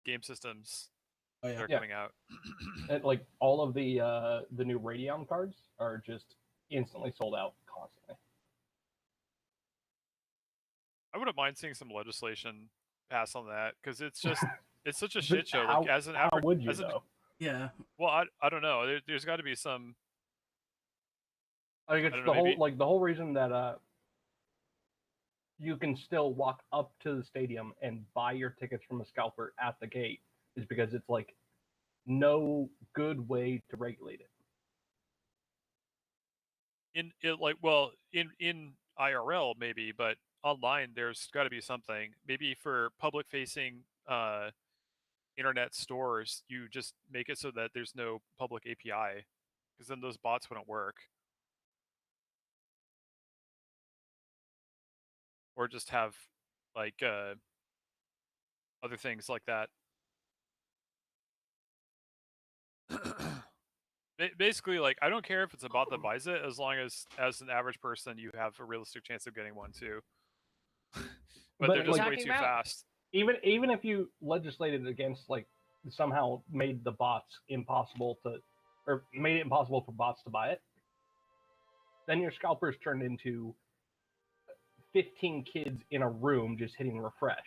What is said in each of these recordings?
game systems Oh that yeah. are coming out. And, like, all of the new Radeon cards are just instantly sold out constantly. I wouldn't mind seeing some legislation pass on that because it's just it's such a shit show. Like as an how average, would you though? Yeah. well, I don't know. There's got to be some. I think it's don't the know, maybe- whole reason that you can still walk up to the stadium and buy your tickets from a scalper at the gate is because it's like no good way to regulate it. in IRL maybe, but online there's got to be something. Maybe for public facing internet stores, you just make it so that there's no public API, because then those bots wouldn't work. Or just have like other things like that. Basically, like, I don't care if it's a bot that buys it, as long as an average person you have a realistic chance of getting one too. But they're just like, way too fast. Even if you legislated against, like, somehow made the bots impossible to, or made it impossible for bots to buy it, then your scalpers turned into 15 kids in a room just hitting refresh.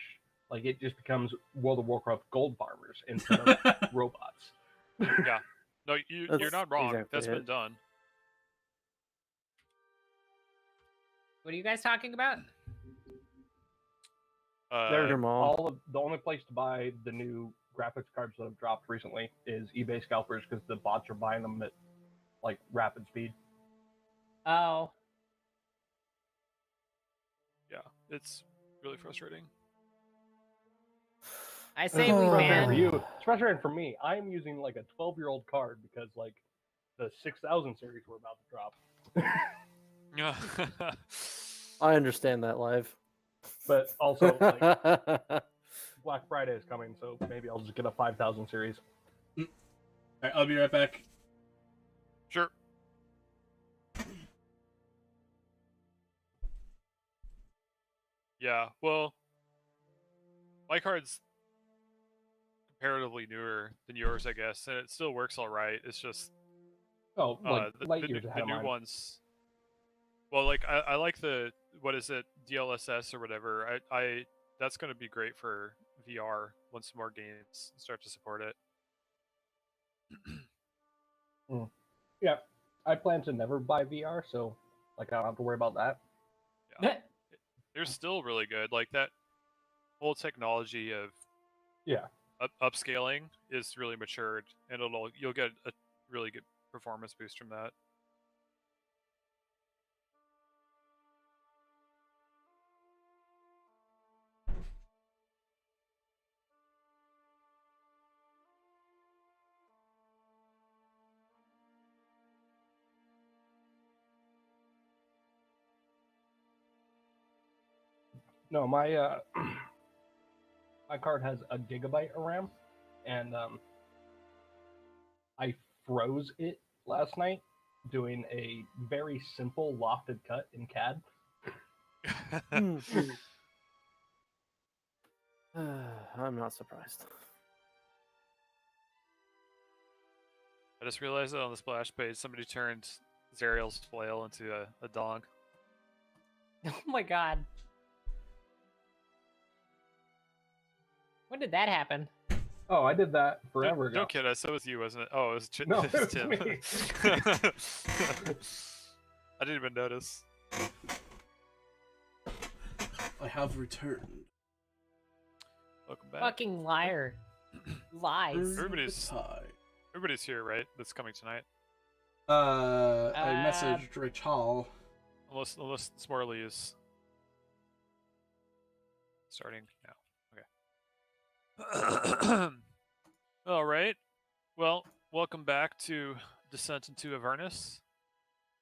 Like, it just becomes World of Warcraft gold farmers instead of robots. Yeah. No, you're not wrong. exactly That's it. been done. What are you guys talking about? There's Jamal. the only place to buy the new graphics cards that have dropped recently is eBay scalpers, because the bots are buying them at, like, rapid speed. Oh. Yeah, it's really frustrating. I say we It's frustrating ban. for you. It's frustrating for me. I'm using, like, a 12-year-old card because, like, the 6000 series were about to drop. Yeah. I understand that, Live. But also, like, Black Friday is coming, so maybe I'll just get a 5000 series. All right, I'll be right back. Sure. Yeah, well, my card's comparatively newer than yours, I guess, and it still works all right. It's just like light the years ahead of new mine. ones. Well, like I like the, what is it, DLSS or whatever. I that's going to be great for VR once more games start to support it. Yeah, I plan to never buy VR, so, like, I don't have to worry about that. Yeah. They're still really good. Like, that whole technology of upscaling is really matured, and you'll get a really good performance boost from that. No, my my card has a gigabyte of RAM, and I froze it last night doing a very simple lofted cut in CAD. I'm not surprised. I just realized that on the splash page, somebody turned Zariel's flail into a dong. Oh my god. When did that happen? Oh, I did that forever ago. Don't kid us. That was you, wasn't it? Oh, it was No, it was it was Tim. me. I didn't even notice. I have returned. Welcome back. Fucking liar. Lies. Everybody's here, right? That's coming tonight. I messaged Rich Hall. Unless Smorley is starting now. Okay. All right. Well, welcome back to Descent into Avernus.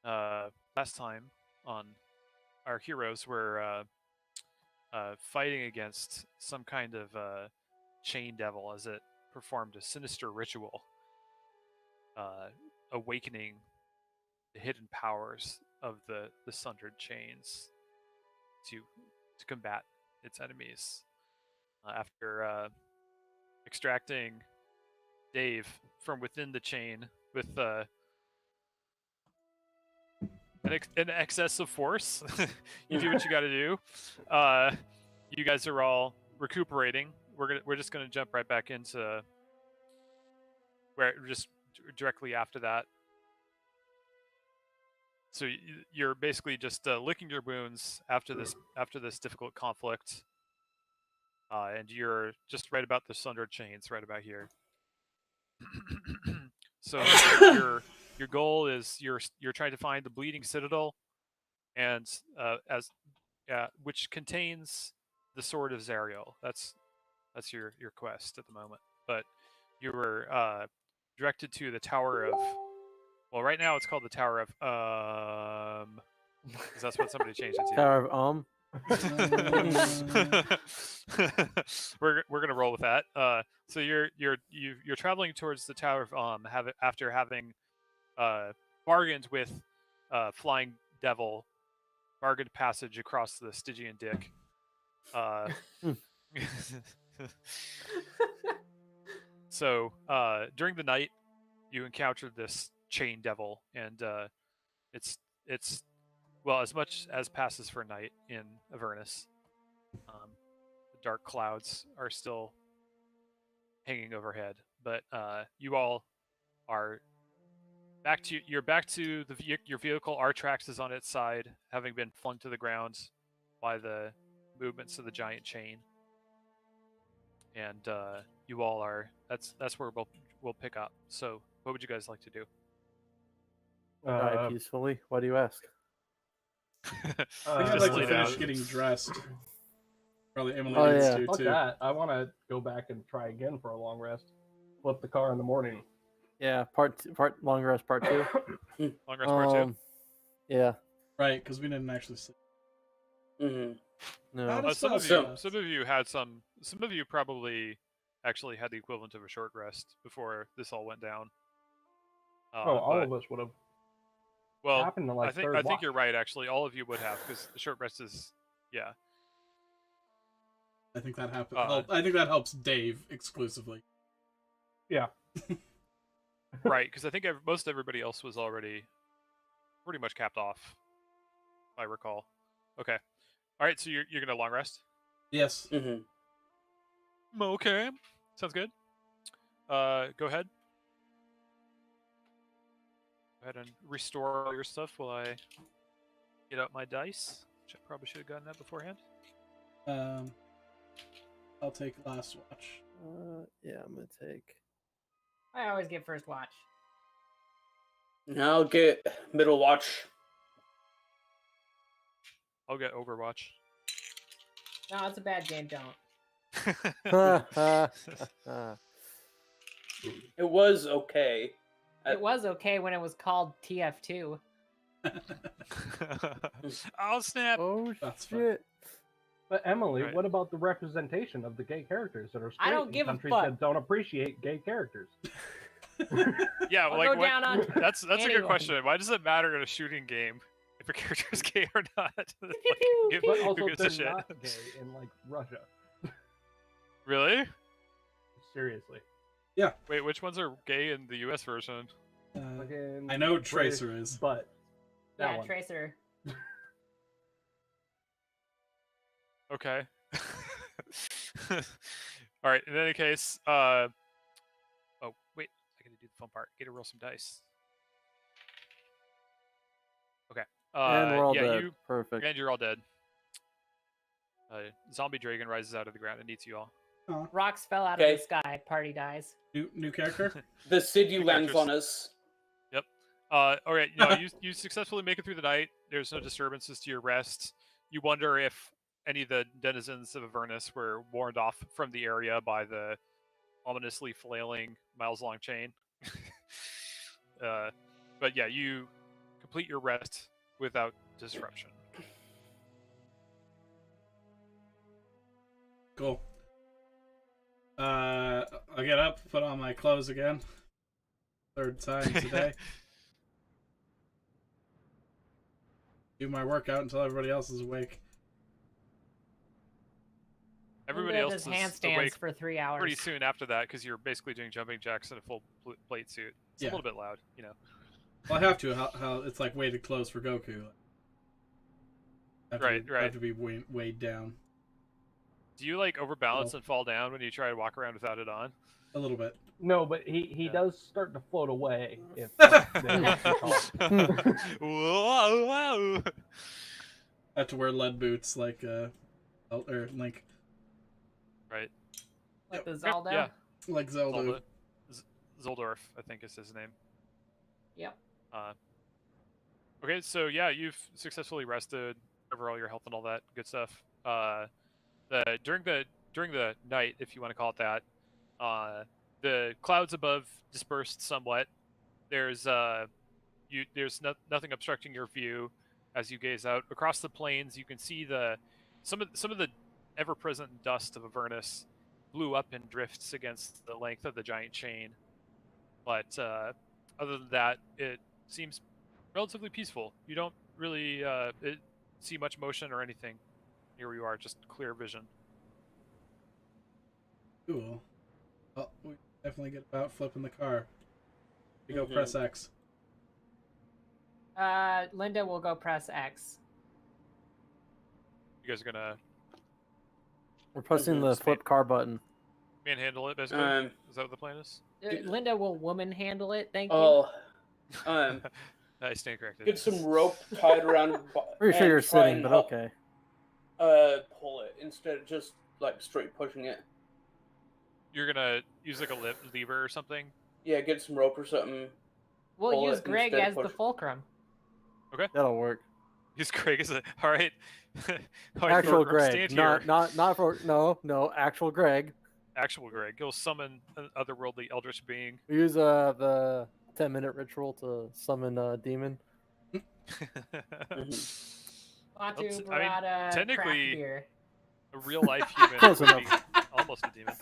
Last time on, our heroes were fighting against some kind of chain devil as it performed a sinister ritual, awakening the hidden powers of the sundered chains to combat its enemies. After extracting Dave from within the chain with an excess of force. You do what you got to do. You guys are all recuperating. We're just gonna jump right back into where just directly after that. So you're basically just licking your wounds after this difficult conflict, and you're just right about the sundered chains, right about here. So your goal is you're trying to find the bleeding citadel, and which contains the sword of Zariel. That's your quest at the moment. But you were directed to the Tower of. Well, right now it's called the Tower of because that's what somebody changed it to. Tower of We're gonna roll with that. So you're traveling towards the Tower of after having bargained with Flying Devil, bargained passage across the Stygian Dick. So during the night, you encountered this chain devil, and it's well, as much as passes for night in Avernus. The dark clouds are still hanging overhead, but you all are back to your vehicle. Artrax is on its side, having been flung to the ground by the movements of the giant chain, and you all are. That's where we'll pick up. So, what would you guys like to do? Die peacefully. Why do you ask? I think I'd like to lay finish down. getting dressed. Probably Emily Oh, needs yeah. to Fuck too. that. I want to go back and try again for a long rest. Flip the car in the morning. Yeah, part long rest part 2. Long rest part 2. Yeah. Right, because we didn't actually sleep. No. How does Some of So- you had some. Some of you probably actually had the equivalent of a short rest before this all went down. All but- of us would have. Well, happened to, like, I think third I think watch. you're right. Actually, all of you would have, because the short rest is I think that happens. Uh, I think that helps Dave exclusively. Yeah. right, because I think most everybody else was already pretty much capped off, if I recall. Okay, all right. So you're gonna long rest. Yes. Okay, sounds good. Go ahead. Go ahead and restore all your stuff while I get out my dice, which I probably should have gotten that beforehand. I'll take last watch. Yeah, I'm gonna take. I always get first watch. I'll get middle watch. I'll get Overwatch. No, it's a bad game. Don't. It was okay. It was okay when it was called TF2. Oh snap! Oh That's fine. shit! But Emily, Right. what about the representation of the gay characters that are straight don't in give a countries fuck. that don't appreciate gay characters? Yeah, I'll like go what, down on that's a good anyone. question. Why does it matter in a shooting game if a character is gay or not? Like, pew, who But also, gives a they're shit? not gay in like Russia. Really? Seriously. Wait, which ones are gay in the U.S. version? Fucking I know British, Tracer is. but that Yeah, one. Tracer. Okay. All right. In any case, oh wait, I gotta do the fun part. Get to roll some dice. Okay. And we're all yeah, dead. Perfect. and you're all dead. Zombie dragon rises out of the ground and eats you all. Aw. Rocks fell out Okay. of the sky. Party dies. New character? The city lands Characters. on us. All right. You successfully make it through the night. There's no disturbances to your rest. You wonder if any of the denizens of Avernus were warned off from the area by the ominously flailing miles-long chain. But yeah, you complete your rest without disruption. Cool. I'll get up, put on my clothes again. Third time today. Do my workout until everybody else is awake. Everybody Linda else does is handstands awake for 3 hours. pretty soon after that because you're basically doing jumping jacks in a full plate suit. It's a little bit loud, you know. Well, I have to. How it's like weighted clothes for Goku. Right. Have to be weighed down. Do you like overbalance and fall down when you try to walk around without it on? A little bit. No, but he does start to float away if Whoa! I have to wear lead boots like or Link. Right. Like the Zelda. Yeah. Like Zelda. Zoldorf, I think is his name. Yep. Okay, so yeah, you've successfully rested, over all your health and all that good stuff. During the night, if you want to call it that, the clouds above dispersed somewhat. There's nothing obstructing your view as you gaze out across the plains. You can see some of the ever-present dust of Avernus blew up in drifts against the length of the giant chain. But other than that, it seems relatively peaceful. You don't really see much motion or anything near where you are, just clear vision. Cool. Well, we definitely get about flipping the car. We go press X. Linda will go press X. You guys are gonna We're pressing the flip car button. manhandle it, basically? Is that what the plan is? Linda will woman handle it. Thank you. Oh, I stand corrected. get some rope tied around. Pretty sure and you're try sitting, and but help, okay. pull it instead of just like straight pushing it. You're gonna use like a lever or something? Yeah, get some rope or something. We'll pull use it Greg instead as of the push- fulcrum. That'll work. Use Greg as a... Alright. Actual Greg, not for no actual Greg. Actual Greg. He'll summon an otherworldly eldritch being. We use the 10-minute ritual to summon a demon. Batu brought a technically, craft beer. a real life human Close would be enough. almost a demon.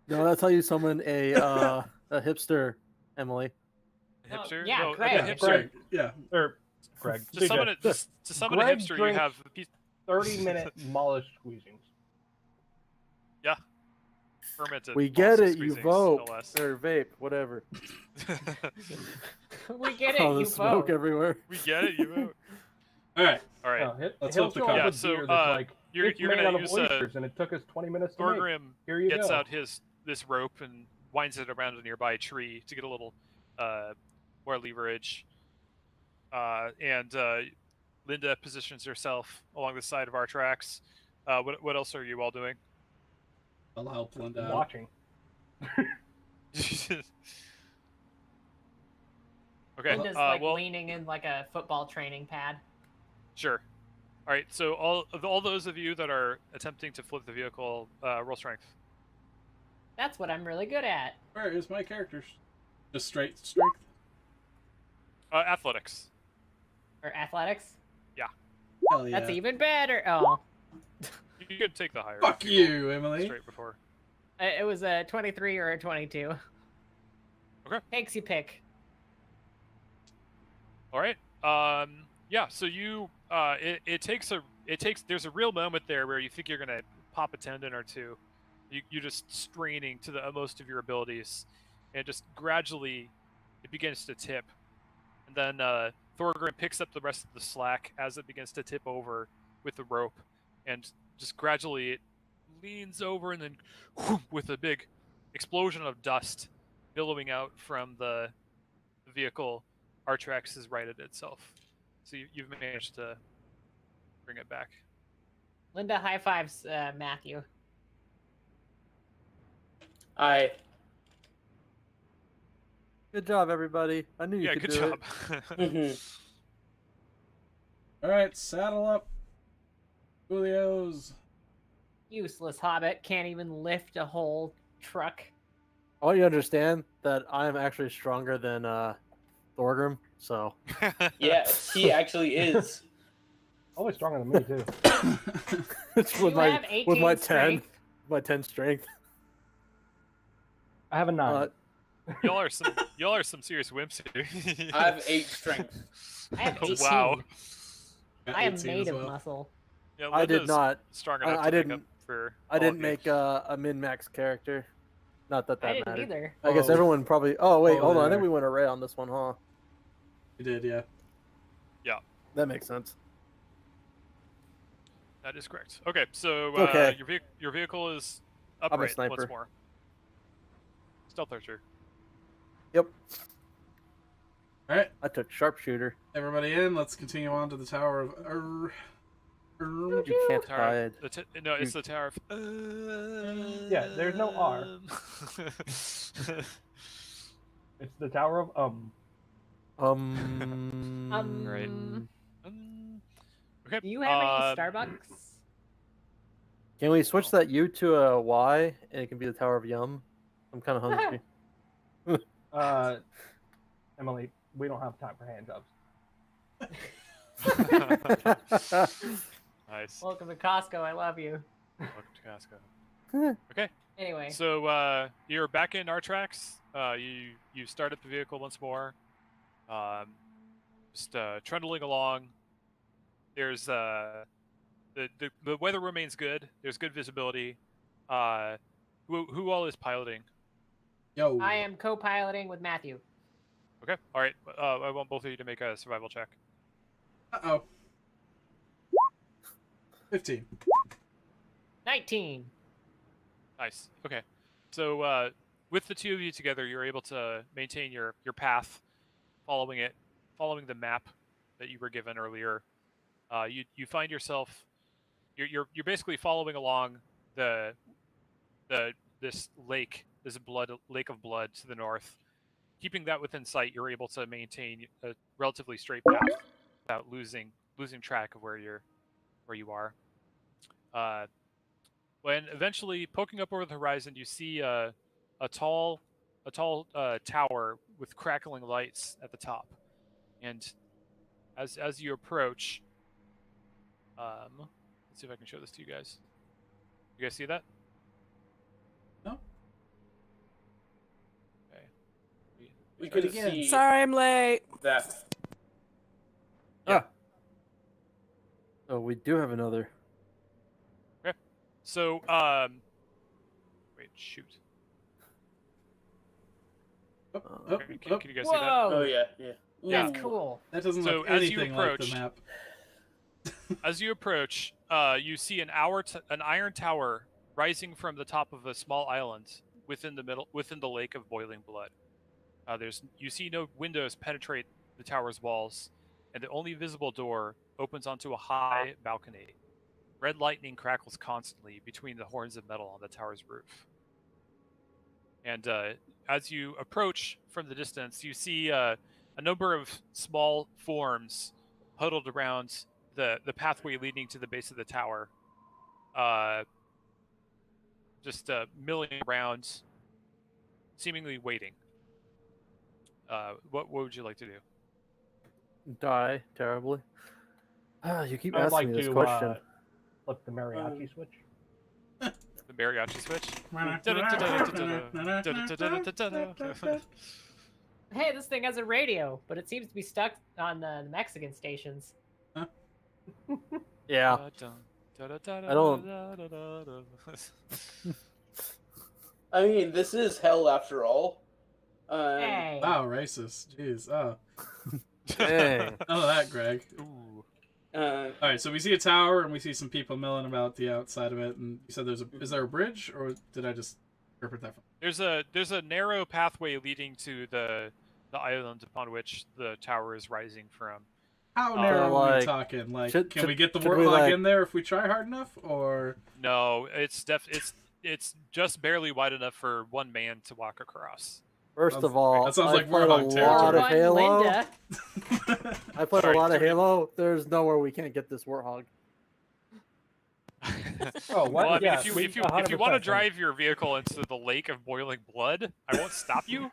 No, that's how you summon a hipster, Emily. A hipster? yeah, no, Greg. a hipster. Greg. Yeah. or Greg. To summon it, to summon a Greg hipster, you drinks have a piece 30-minute mollusk squeezings. fermented. We get monster it, you squeezings, vote. no less. Or vape, whatever. We get it. All You the smoke vote. everywhere. We get it, you vote. Alright. Alright. No, Let's he'll flip the show car. up Yeah, with so, beer that's like, you're it's made gonna out of use oysters, and it took us 20 minutes to make. Thorgrim Here you gets go. out this rope and winds it around a nearby tree to get a little more leverage. And Linda positions herself along the side of our tracks. What else are you all doing? I'll help Linda out. Watching. Okay. Linda's well, leaning in like a football training pad. sure. All right. So all those of you that are attempting to flip the vehicle, roll strength. That's what I'm really good at. Where is my character? Just straight strength? Athletics. Or athletics. Hell yeah. That's even better. Oh, You can take the higher. Fuck if you rolled you, Emily. Straight before. it was a 23 or a 22. Okay. Takes you pick. All right. Yeah. So you there's a real moment there where you think you're gonna pop a tendon or two. You're just straining to the utmost of your abilities, and just gradually it begins to tip, and then Thorgrim picks up the rest of the slack as it begins to tip over with the rope, and just gradually it leans over, and then whoop, with a big explosion of dust billowing out from the vehicle, Artrax has righted itself. So you've managed to bring it back. Linda high fives Matthew. Good job, everybody. I knew you Yeah, could good do job. it. Alright, saddle up. Julio's. Useless hobbit can't even lift a whole truck. I want you to understand that I am actually stronger than Thorgrim, so Yes, he actually is. Always stronger than me too. it's You have 18 with my 10 strength. my 10 strength. I have a 9. y'all are some serious wimps here. I have 8 strength. I have 18. Wow. Got I am 18 made as of well. muscle. Yeah, I did Linda's not. strong I- enough I to make didn't- up for. I all didn't of you. make a min-max character. Not that I that didn't mattered. either. I guess Oh. everyone probably. Oh wait, Oh, hold on. I there. think we went array on this one, huh? You did, yeah. That makes sense. That is correct. Okay, so Okay. your vehicle is I'm a upright once sniper. more. Stealth archer. Yep. All right, I took sharpshooter. everybody in. Let's continue on to the Tower of You can't Tower. hide. No, it's the tower. Yeah, there's no R. It's the Tower of Right. Okay. Do you have any Starbucks? Can we switch that U to a Y and it can be the Tower of Yum? I'm kind of hungry. Emily, we don't have time for hand jobs. Nice. Welcome to Costco. I love you. Welcome to Costco. Okay. Anyway. So you're back in our tracks. You start up the vehicle once more. Just trundling along. There's the weather remains good. There's good visibility. Who all is piloting? Yo. I am co-piloting with Matthew. Okay. All right. I want both of you to make a survival check. Uh-oh. 15. 19. Nice. Okay. So with the two of you together, you're able to maintain your path, following the map that you were given earlier. You find yourself you're basically following along this lake, this lake of blood to the north. Keeping that within sight, you're able to maintain a relatively straight path without losing track of where you are. When eventually poking up over the horizon, you see a tall tower with crackling lights at the top, and as you approach, let's see if I can show this to you guys. You guys see that? No. Okay. We can again. see Sorry, I'm late. that. Oh, we do have another. So, wait, shoot. Oh, Can you guys see that? Whoa! Oh yeah. That's Ooh. cool. That doesn't So look as you anything like the approach- map. As you approach, you see an iron tower rising from the top of a small island within the lake of boiling blood. You see no windows penetrate the tower's walls, and the only visible door opens onto a high balcony. Red lightning crackles constantly between the horns of metal on the tower's roof. And as you approach from the distance, you see a number of small forms huddled around the pathway leading to the base of the tower. Just milling around, seemingly waiting. What would you like to do? Die terribly. You keep I would asking like me this to question. flip the mariachi switch. The mariachi switch? Hey, this thing has a radio, but it seems to be stuck on the Mexican stations. Yeah. I don't- I mean, this is hell after all. Hey. Wow, racist. Jeez. Oh. Dang. None of that, Greg. Ooh. All right, so we see a tower and we see some people milling about the outside of it. And you said is there a bridge, or did I just interpret that? There's a narrow pathway leading to the island upon which the tower is rising from. How narrow are we like, talking? Like, should- can we get the should we, warthog like- in there if we try hard enough, or? No, it's just barely wide enough for one man to walk across. First of all, that sounds I like played a Warhawk lot of One Halo. Linda. I played Sorry, a lot of sorry. Halo. There's nowhere we can't get this warthog. Oh, what? Well, I mean, Yeah, if you we- if you want 100%. to drive your vehicle into the lake of boiling blood, I won't stop you.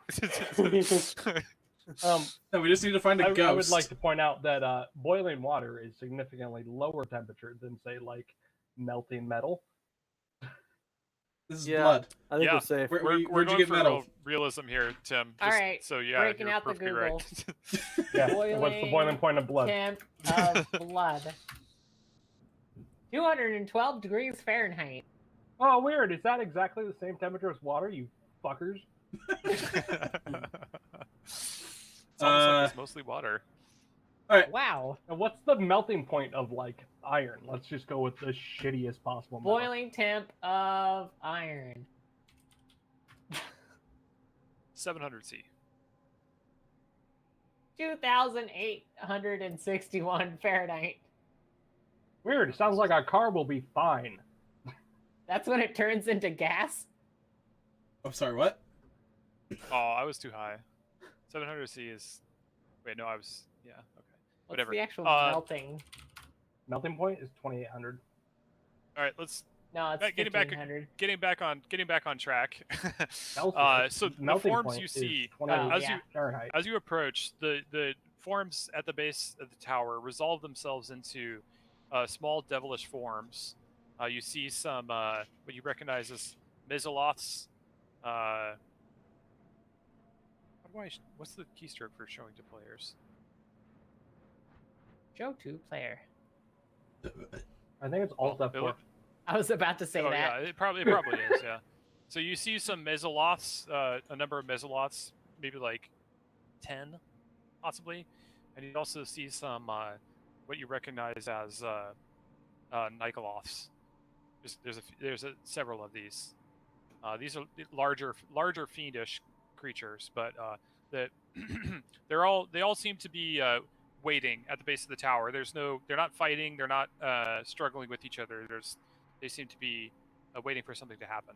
No, we just need to find a ghost. I would like to point out that boiling water is significantly lower temperature than, say, like melting metal. This is Yeah. blood. I think Yeah. we're safe. Where- We're Where'd you going get for metal? realism here, Tim. All Just- right, So yeah, breaking you're out the perfectly Google. right. Yeah. What's the boiling point of blood? Temp of blood. 212 degrees Fahrenheit. Oh, weird. Is that exactly the same temperature as water, you fuckers? It's almost like it's mostly water. All right. Wow. And what's the melting point of, like, iron? Let's just go with the shittiest possible metal. Boiling temp of iron. 700 C. 2,861 Fahrenheit. Weird. It sounds like our car will be fine. That's when it turns into gas? I'm sorry. What? Oh, I was too high. 700 C is. Wait, no, I was. Yeah, okay. What's Whatever. the actual melting? Melting point is 2,800. All right, let's No, it's getting back 1,500. getting back on track. Celsius. So the Melting forms point you is see 28 as yeah. you Fahrenheit. as you approach, the forms at the base of the tower resolve themselves into small devilish forms. You see some what you recognize as Mizoloths. What's the keystroke for showing to players? Show to player. I think it's Alt Well, F4. I was about to say Oh that. yeah, it probably is. Yeah. So you see some Mizoloths, a number of Mizoloths, maybe like 10, possibly, and you also see some what you recognize as Nikoloths. There's several of these. These are larger fiendish creatures, but they all seem to be waiting at the base of the tower. They're not fighting. They're not struggling with each other. They seem to be waiting for something to happen.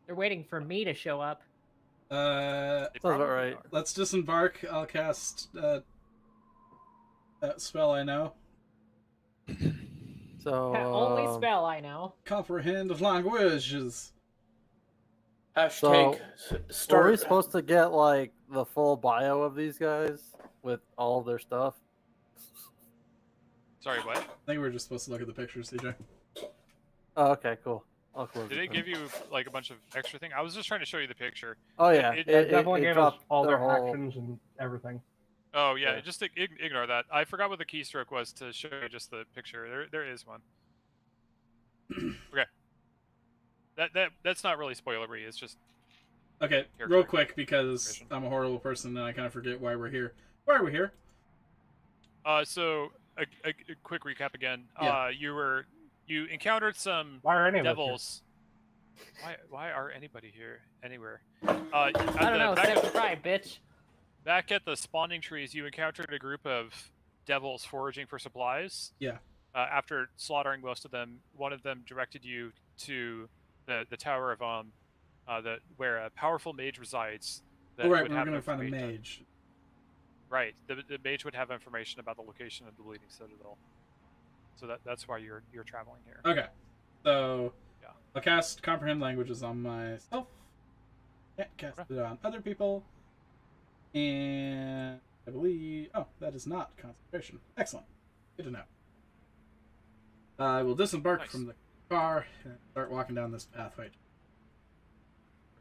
They're waiting for me to show up. They Sounds about probably right. are. Let's disembark. I'll cast that spell I know. So Only spell I know. Comprehend languages. Hashtag Were start. we supposed to get like the full bio of these guys with all of their stuff? Sorry, what? I think we're just supposed to look at the pictures, CJ. Oh, okay, cool. I'll close Did it it then. give you like a bunch of extra thing? I was just trying to show you the picture. Oh yeah, it Definitely gave us dropped all their whole- actions and everything. Oh yeah, Yeah. just ignore that. I forgot what the keystroke was to show you just the picture. There is one. Okay. That's not really spoilery. It's just Okay, Character real quick, because information. I'm a horrible person and I kind of forget why we're here. Why are we here? so a quick recap again. Yeah. You encountered some Why are any of us here? devils. Why are anybody here anywhere? I don't know. Back 75, bitch. back at the spawning trees, you encountered a group of devils foraging for supplies. Yeah. After slaughtering most of them, one of them directed you to the Tower of where a powerful mage resides. That Oh, right, would we're have going to find a information- mage. Right, the mage would have information about the location of the Bleeding Citadel. So that's why you're traveling here. Okay, so Yeah. I'll cast Comprehend Languages on myself. Can't cast it on other people. And I believe... Oh, that is not concentration. Excellent. Good to know. I will disembark Nice. from the car and start walking down this pathway.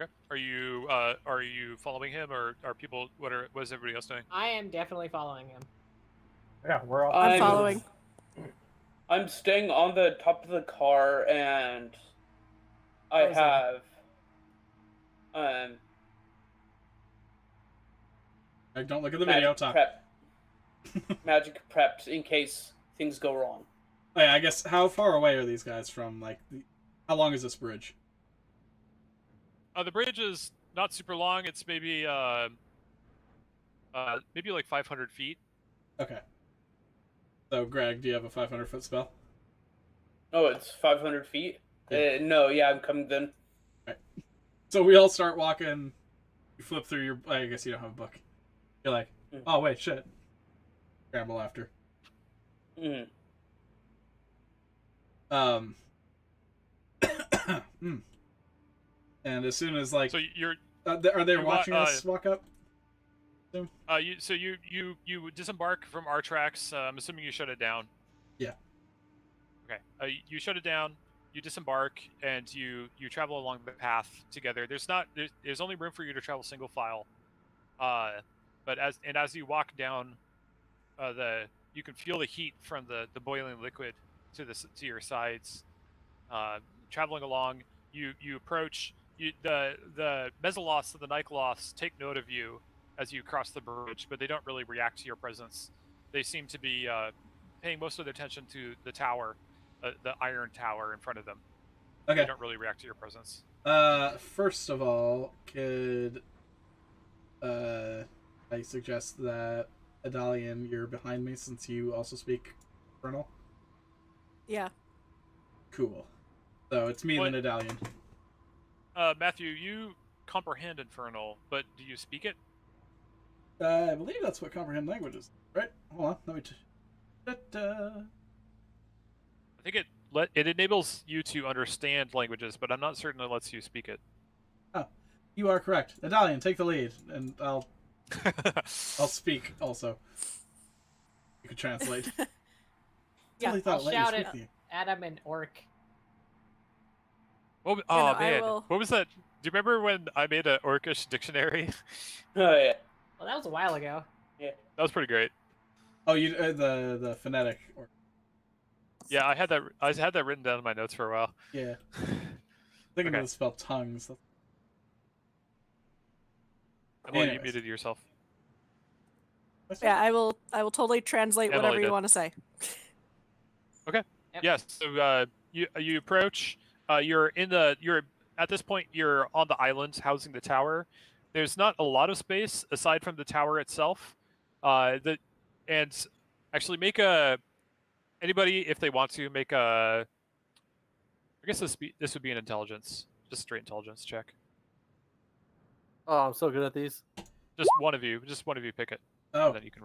Okay. Are you following him, or are people? What is everybody else doing? I am definitely following him. Yeah, we're all. I'm following. I'm staying on the top of the car, and I Frozen. have Don't look at the video. magic Talk. prep, magic prepped in case things go wrong. Oh, yeah, I guess how far away are these guys from how long is this bridge? The bridge is not super long. It's maybe like 500 feet. Okay. So Greg, do you have a 500-foot spell? Oh, it's 500 feet. Yeah. No, yeah, I'm coming then. So we all start walking. You flip through your... I guess you don't have a book. You're like, oh wait, shit. Scramble after. Mm. And as soon as like, So you're are they you wa- watching us walk up? you disembark from our tracks. I'm assuming you shut it down. Yeah. Okay. You shut it down. You disembark and you travel along the path together. There's only room for you to travel single file. But as you walk down, you can feel the heat from the boiling liquid to your sides. Traveling along, you approach. The Mesoloths and the Nikoloths take note of you as you cross the bridge, but they don't really react to your presence. They seem to be paying most of their attention to the tower, the iron tower in front of them. They Okay. don't really react to your presence. First of all, could I suggest that Adalian, you're behind me since you also speak Infernal? Yeah. Cool. So it's me and then Adalian. Matthew, you comprehend Infernal, but do you speak it? I believe that's what comprehend language is, right? Hold on, let me. I think it enables you to understand languages, but I'm not certain it lets you speak it. Oh, you are correct. Adalian, take the lead, and I'll speak also. You can translate. Yeah, Totally thought I'll let you shout speak it the- at him in orc. Oh I man, will- what was that? Do you remember when I made an Orcish dictionary? Oh yeah. Well, that was a while ago. Yeah. That was pretty great. Oh, you the phonetic or Yeah, I had that written down in my notes for a while. yeah. Thinking Okay. of the spell tongues. Emily, you Anyways. muted yourself. Yeah, I will totally translate Emily whatever you did. want to say. Yep. Yes. So you approach. You're at this point. You're on the island housing the tower. There's not a lot of space aside from the tower itself. And actually make anybody if they want to make a. I guess this would be an intelligence, just straight intelligence check. Oh, I'm so good at these. Just one of you pick it, Oh, and then you can.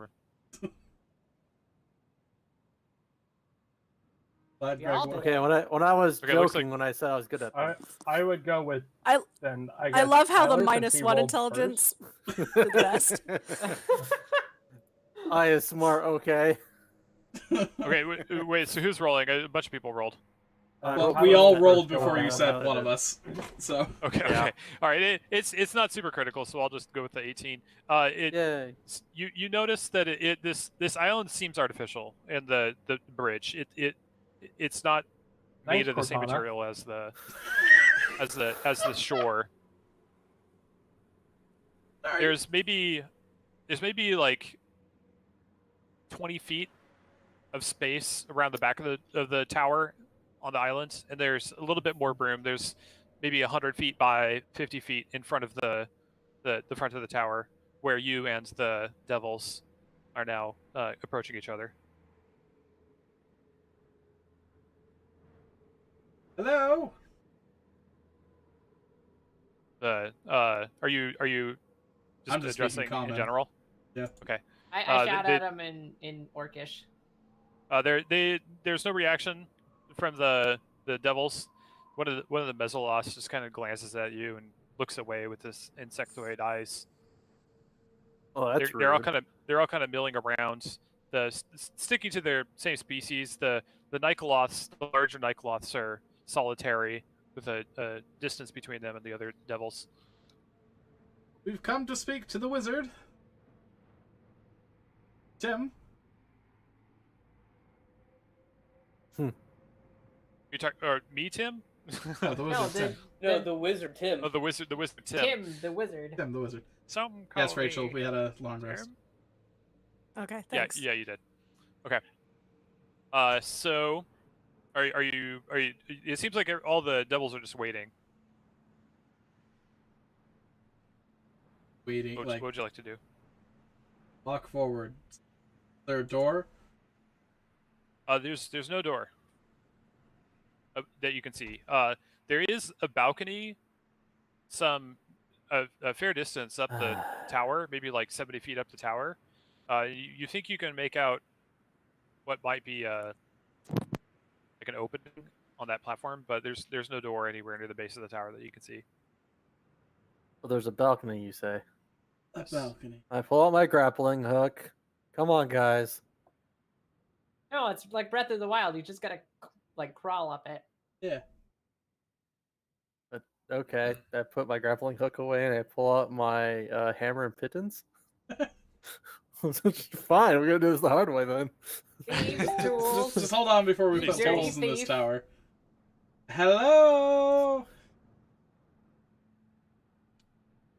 glad You're all Greg won. doing Okay, when I was Okay, looks joking when I said I was good at them. I would go with. I- Then I guess love how the Tyler, since he -1 rolled intelligence first. is the best. I is smart. Okay. Okay, wait. So who's rolling? A bunch of people rolled. Well, Tyler we all was rolled first before going you on. said one of us. So Okay, Yeah. okay. All right. It's not super critical, so I'll just go with the 18. Yay. You notice that this island seems artificial, and the bridge it's not made Thanks, of the same Cortana. material as the shore. sorry. There's maybe like 20 feet of space around the back of the tower on the island, and there's a little bit more room. There's maybe 100 feet by 50 feet in front of the front of the tower, where you and the devils are now approaching each other. Hello. Are you just I'm just speaking addressing in common. general? Yeah. Okay. I shout they- at him in orcish. There's no reaction from the devils. One of the Mesoloths just kind of glances at you and looks away with his insectoid eyes. Oh, that's They're all rude. all kind of milling around, sticking to their same species. The Nikoloths, the larger Nikoloths, are solitary with a distance between them and the other devils. We've come to speak to the wizard. Tim. You talk or me, Tim? Oh, the wizard. Tim. No, the wizard Tim. Oh, the wizard Tim. Tim, the wizard. Tim, the wizard. Some Yes, call Rachel. me We had a long rest. Tim. Okay, thanks. Yeah, you did. Okay. So, are you? It seems like all the devils are just waiting. Waiting, What would you like to do? walk forward. Is there a door? There's no door that you can see. There is a balcony, a fair distance up the tower, maybe like 70 feet up the tower. You think you can make out what might be like an opening on that platform, but there's no door anywhere near the base of the tower that you can see. Well, there's a balcony, you say. A balcony. I pull out my grappling hook. Come on, guys. No, it's like Breath of the Wild. You just gotta like crawl up it. Yeah. Okay, I put my grappling hook away and I pull out my hammer and pittons. Fine, we're gonna do this the hard way then. Thieves' tools. Just hold on before we You put dirty holes in this thief. tower. Hello?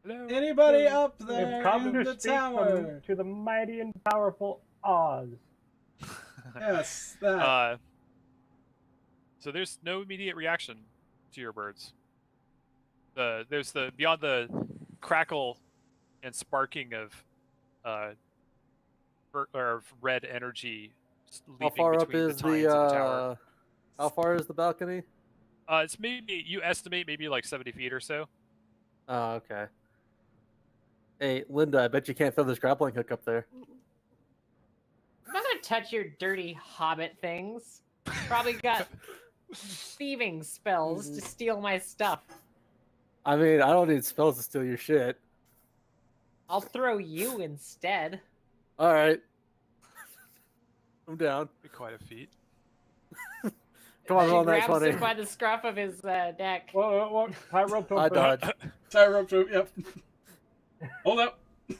Hello. Anybody You've- up We've there come in to the speak tower? to the mighty and powerful Oz. Yes, that. So there's no immediate reaction to your birds. There's the beyond the crackle and sparking of or red energy How leaping far up between the is tines the of the tower. how far is the balcony? It's maybe you estimate maybe like 70 feet or so. Oh, okay. Hey, Linda, I bet you can't throw this grappling hook up there. I'm not gonna touch your dirty hobbit things. Probably got thieving spells to steal my stuff. I mean, I don't need spells to steal your shit. I'll throw you instead. All right. I'm down. Be quite a feat. Come on, She roll that grabs 20. him by the scruff of his neck. Whoa. Tie rope to him I first. dodge. Tie rope to. Yep. Hold up. I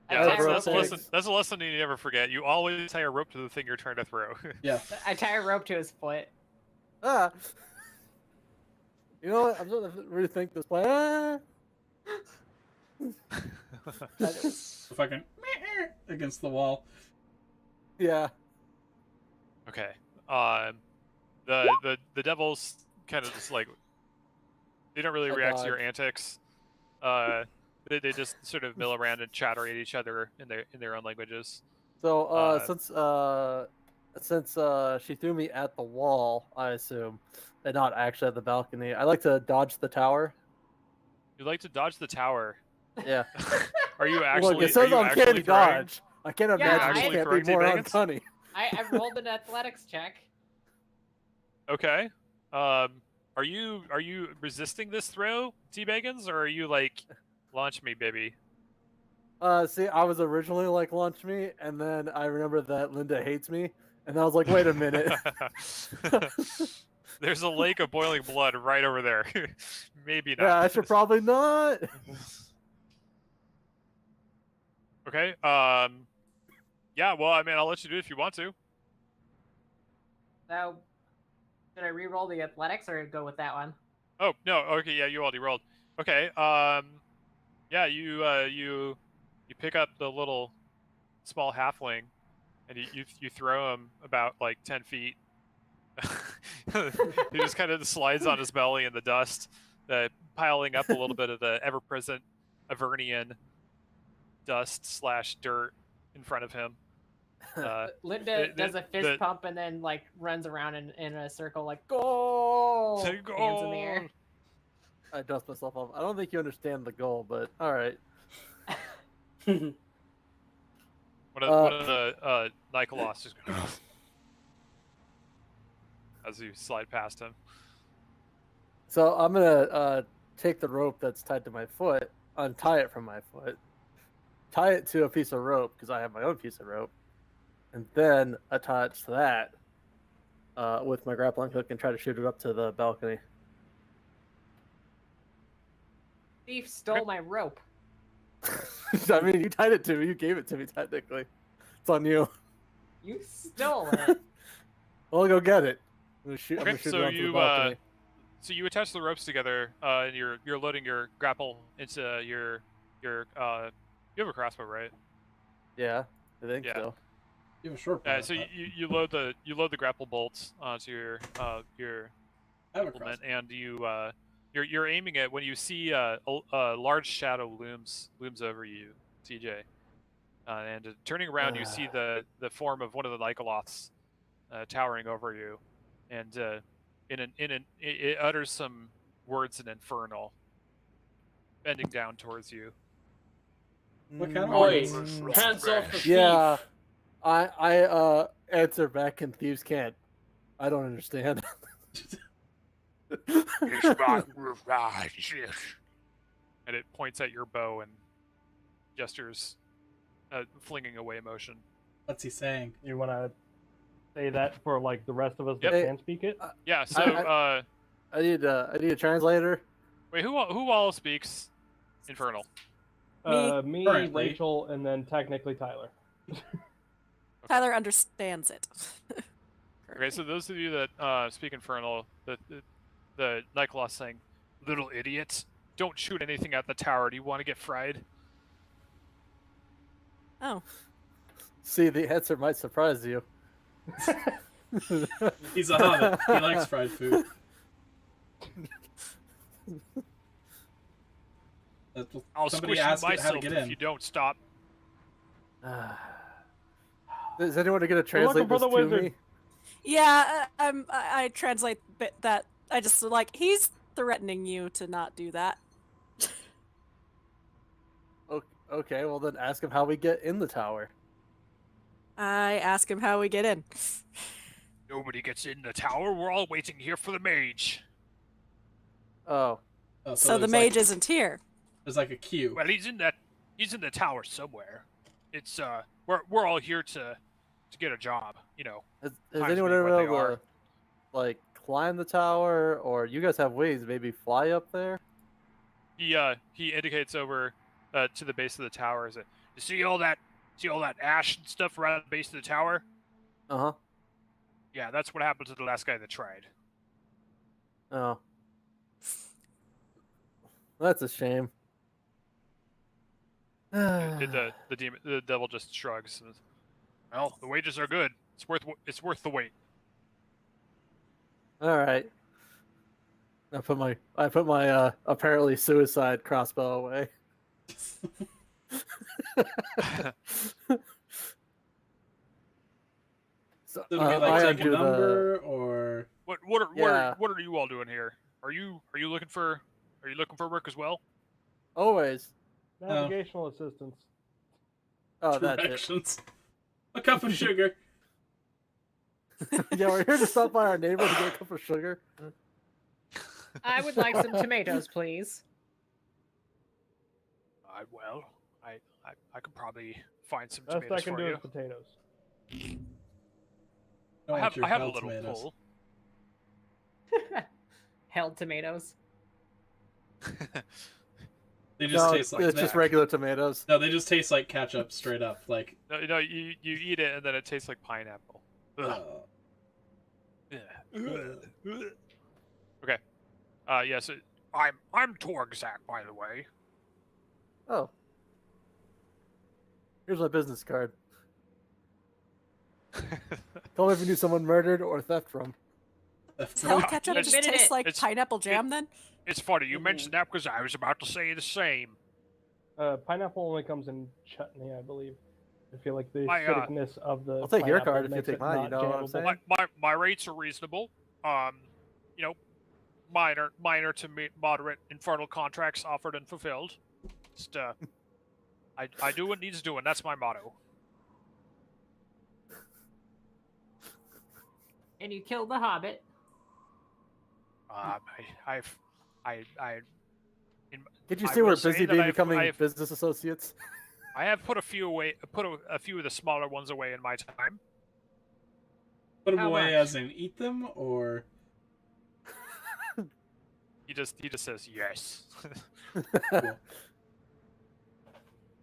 Yeah, tie a that's a rope lesson. That's a lesson you never forget. You always tie a rope to the thing you're trying to throw. Yeah. I tie a rope to his foot. Ah. You know what? I'm starting to rethink this plan. Fucking against the wall. Yeah. Okay. The devils kind of just like they don't really I react to your dodge. antics. They just sort of mill around and chatter at each other in their own languages. So since she threw me at the wall, I assume, and not actually at the balcony, I like to dodge the tower. You like to dodge the tower. Yeah. Are you actually? Look, it says are you on actually candy throwing- dodge. I can't Yeah, imagine I- this can't Throwing be more tea-bagans? unfunny. I rolled an athletics check. Okay. Are you resisting this throw, T-Bagans, or are you like, launch me, baby? See, I was originally like launch me, and then I remember that Linda hates me, and I was like, wait a minute. There's a lake of boiling blood right over there. Maybe not. Yeah, I should probably not. Okay. Yeah. Well, I mean, I'll let you do it if you want to. So, should I re-roll the athletics or go with that one? Oh no. Okay. Yeah, you already rolled. Okay. Yeah. You pick up the little small halfling, and you throw him about like 10 feet. He just kind of slides on his belly in the dust, piling up a little bit of the ever-present Avernian dust/dirt in front of him. Linda does a fist pump and then like runs around in a circle like goal. Say Hands in the air. I dust myself off. I don't think you understand the goal, but all right. One of the Nikolos just as you slide past him. So I'm gonna take the rope that's tied to my foot, untie it from my foot, tie it to a piece of rope because I have my own piece of rope, and then attach that with my grappling hook and try to shoot it up to the balcony. Thief stole my rope. I mean, you tied it to me. You gave it to me technically. It's on you. You stole it. Well, I'll go get it. I'm gonna shoot, I'm Okay, gonna shoot so it onto the you balcony. so you attach the ropes together, and you're loading your grapple into your you have a crossbow, right? Yeah, I think yeah. so. You have a short. So you load the grapple bolts onto your I have a implement, and you're aiming it when you see a large shadow looms over you, TJ, and turning around you see the form of one of the Nikoloths towering over you, and it utters some words in Infernal, bending down towards you. What kind of Boys, words? hands off the thief. Yeah, I answer back and thieves can't. I don't understand. And it points at your bow and gestures, flinging away motion. What's he saying? You want to say that for like the rest of us Yep. that can speak it? Yeah. So I need a translator. wait, who all speaks Infernal? Me, Currently. Rachel, and then technically Tyler. Tyler understands it. Okay, so those of you that speak Infernal, the Nikolai saying, "Little idiots, don't shoot anything at the tower. Do you want to get fried?" Oh, See, the answer might surprise you. He's a hobbit. He likes fried food. I'll Somebody squish you asked how to myself get if in. you don't stop. Is anyone going to We're translate looking for this the to wizard. me? yeah. I translate that. I just like he's threatening you to not do that. Okay, well then ask him how we get in the tower. I ask him how we get in. Nobody gets in the tower. We're all waiting here for the mage. Oh, Oh, So the there's mage like, isn't here. there's like a queue. Well, he's in the tower somewhere. It's we're all here to get a job. You know. has Times anyone being ever what they able are. to like climb the tower, or you guys have wings? Maybe fly up there. He indicates over to the base of the tower. Is it? You see all that ash and stuff around the base of the tower? Uh huh. Yeah, that's what happened to the last guy that tried. Oh, that's a shame. The devil just shrugs. And, well, the wages are good. It's worth the wait. All right. I put my apparently suicide crossbow away. So, Did we like I take a undo number or? What Yeah. are you all doing here? Are you looking for work as well? always. Navigational assistance. Oh, that's it. Directions. A cup of sugar. Yeah, we're here to stop by our neighbor to get a cup of sugar. I would like some tomatoes, please. I could probably find some Best I tomatoes can for do you. is potatoes. Don't want your I have a hell little tomatoes. pull. Held tomatoes. They just No, taste like it's just that. regular tomatoes. No, they just taste like ketchup straight up. Like, No, you eat it and then it tastes like pineapple. Ugh. uh, Okay. Yes. I'm Torgzak, by the way. Oh. Here's my business card. Tell me if you knew someone murdered or theft from. Does hell ketchup It's- just taste like it's- pineapple jam then? It's funny you mentioned that because I was about to say the same. Pineapple only comes in chutney, I believe. I feel like the My, acidicness of the I'll take your pineapple card if you makes take it mine, you not know what I'm jammable. saying? My rates are reasonable. You know, minor to moderate infernal contracts offered and fulfilled. Just I do what needs doing. That's my motto. And you killed the hobbit. Did you I see we're will say busy that being becoming I've- business associates? I have put a few away. Put a few of the smaller ones away in my time. put them How away much? as in eat them, or He just says yes.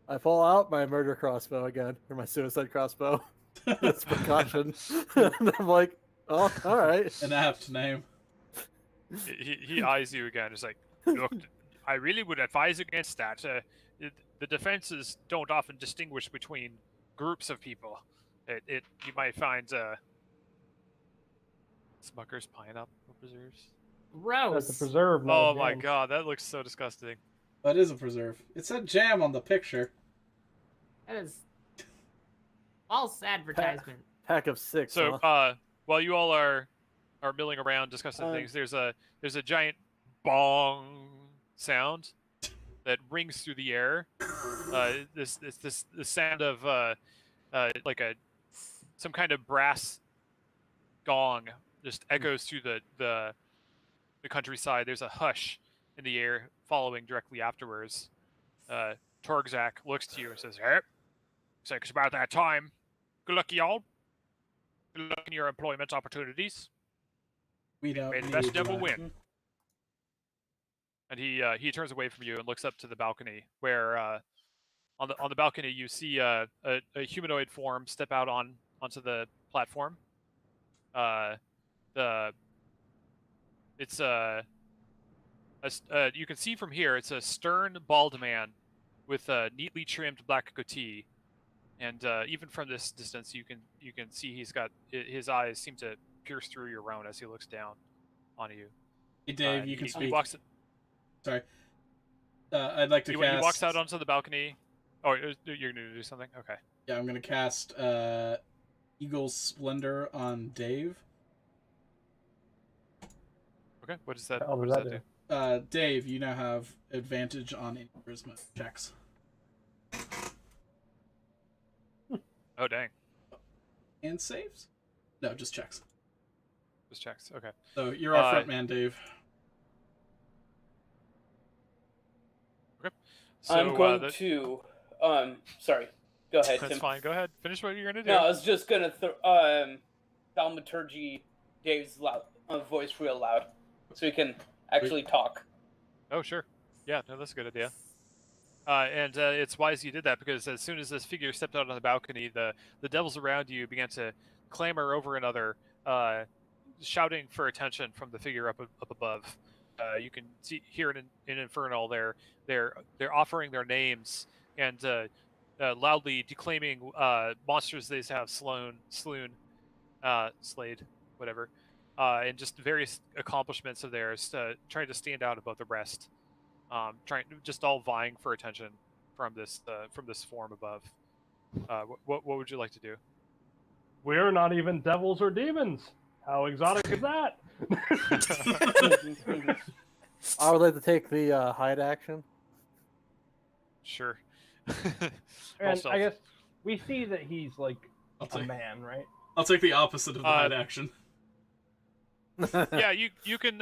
I pull out my murder crossbow again, or my suicide crossbow. That's precaution. And I'm like, oh, all right. an apt name. he eyes you again. He's like, look, I really would advise against that. The defenses don't often distinguish between groups of people. You might find Smucker's pineapple preserves. Gross. That's a preserve. not a Oh my jam. god, that looks so disgusting. That is a preserve. It said jam on the picture. That is false advertisement. Pack of 6. So huh? while you all are milling around discussing things, there's a giant bong sound that rings through the air. This sound of like some kind of brass gong just echoes through the countryside. There's a hush in the air following directly afterwards. Torgzak looks to you and says, "Hey, looks like it's about that time. Good luck, y'all. Good luck in your employment opportunities." We don't May the need best devil that. win. And he turns away from you and looks up to the balcony where on the balcony, you see a humanoid form step out onto the platform. It's you can see from here, it's a stern, bald man with a neatly trimmed black goatee, and even from this distance, you can see his eyes seem to pierce through your own as he looks down on you. Hey, Dave, you can He speak. walks. Sorry. I'd like to cast. He walks out onto the balcony. Oh, you're going to do something? Okay. Yeah, I'm gonna cast Eagle's Splendor on Dave. Okay. What does that? Oh, What does that do? Dave, you now have advantage on any charisma checks. Oh, dang. And saves? No, just checks. Just checks. Okay. So you're our front man, Dave. Okay. So, I'm going to. Sorry. Go ahead, That's Tim. fine. Go ahead. Finish what you're gonna do. No, I was just gonna thaumaturgy Dave's voice real loud, so he can actually talk. Oh, sure. Yeah, no, that's a good idea. And it's wise you did that, because as soon as this figure stepped out on the balcony, the devils around you began to clamor over another, shouting for attention from the figure up above. You can hear in Infernal they're offering their names and loudly declaiming monsters they have slayed, whatever, and just various accomplishments of theirs, trying to stand out above the rest. Just all vying for attention from this form above. What would you like to do? We're not even devils or demons. How exotic is that? I would like to take the hide action. Sure. And I guess we see that he's like I'll a take, man, right? I'll take the opposite of the hide action. Yeah, you can,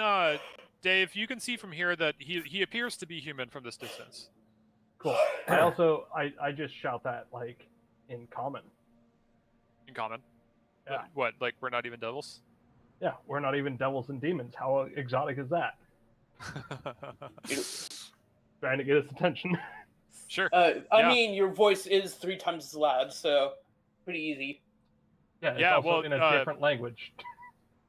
Dave. You can see from here that he appears to be human from this distance. Cool. I just shout that like in common. In common. Yeah. What? Like we're not even devils? Yeah, we're not even devils and demons. How exotic is that? Trying to get his attention. Sure. I mean, your voice is 3 times as loud, so pretty easy. Yeah, it's Yeah, also well, in a different language.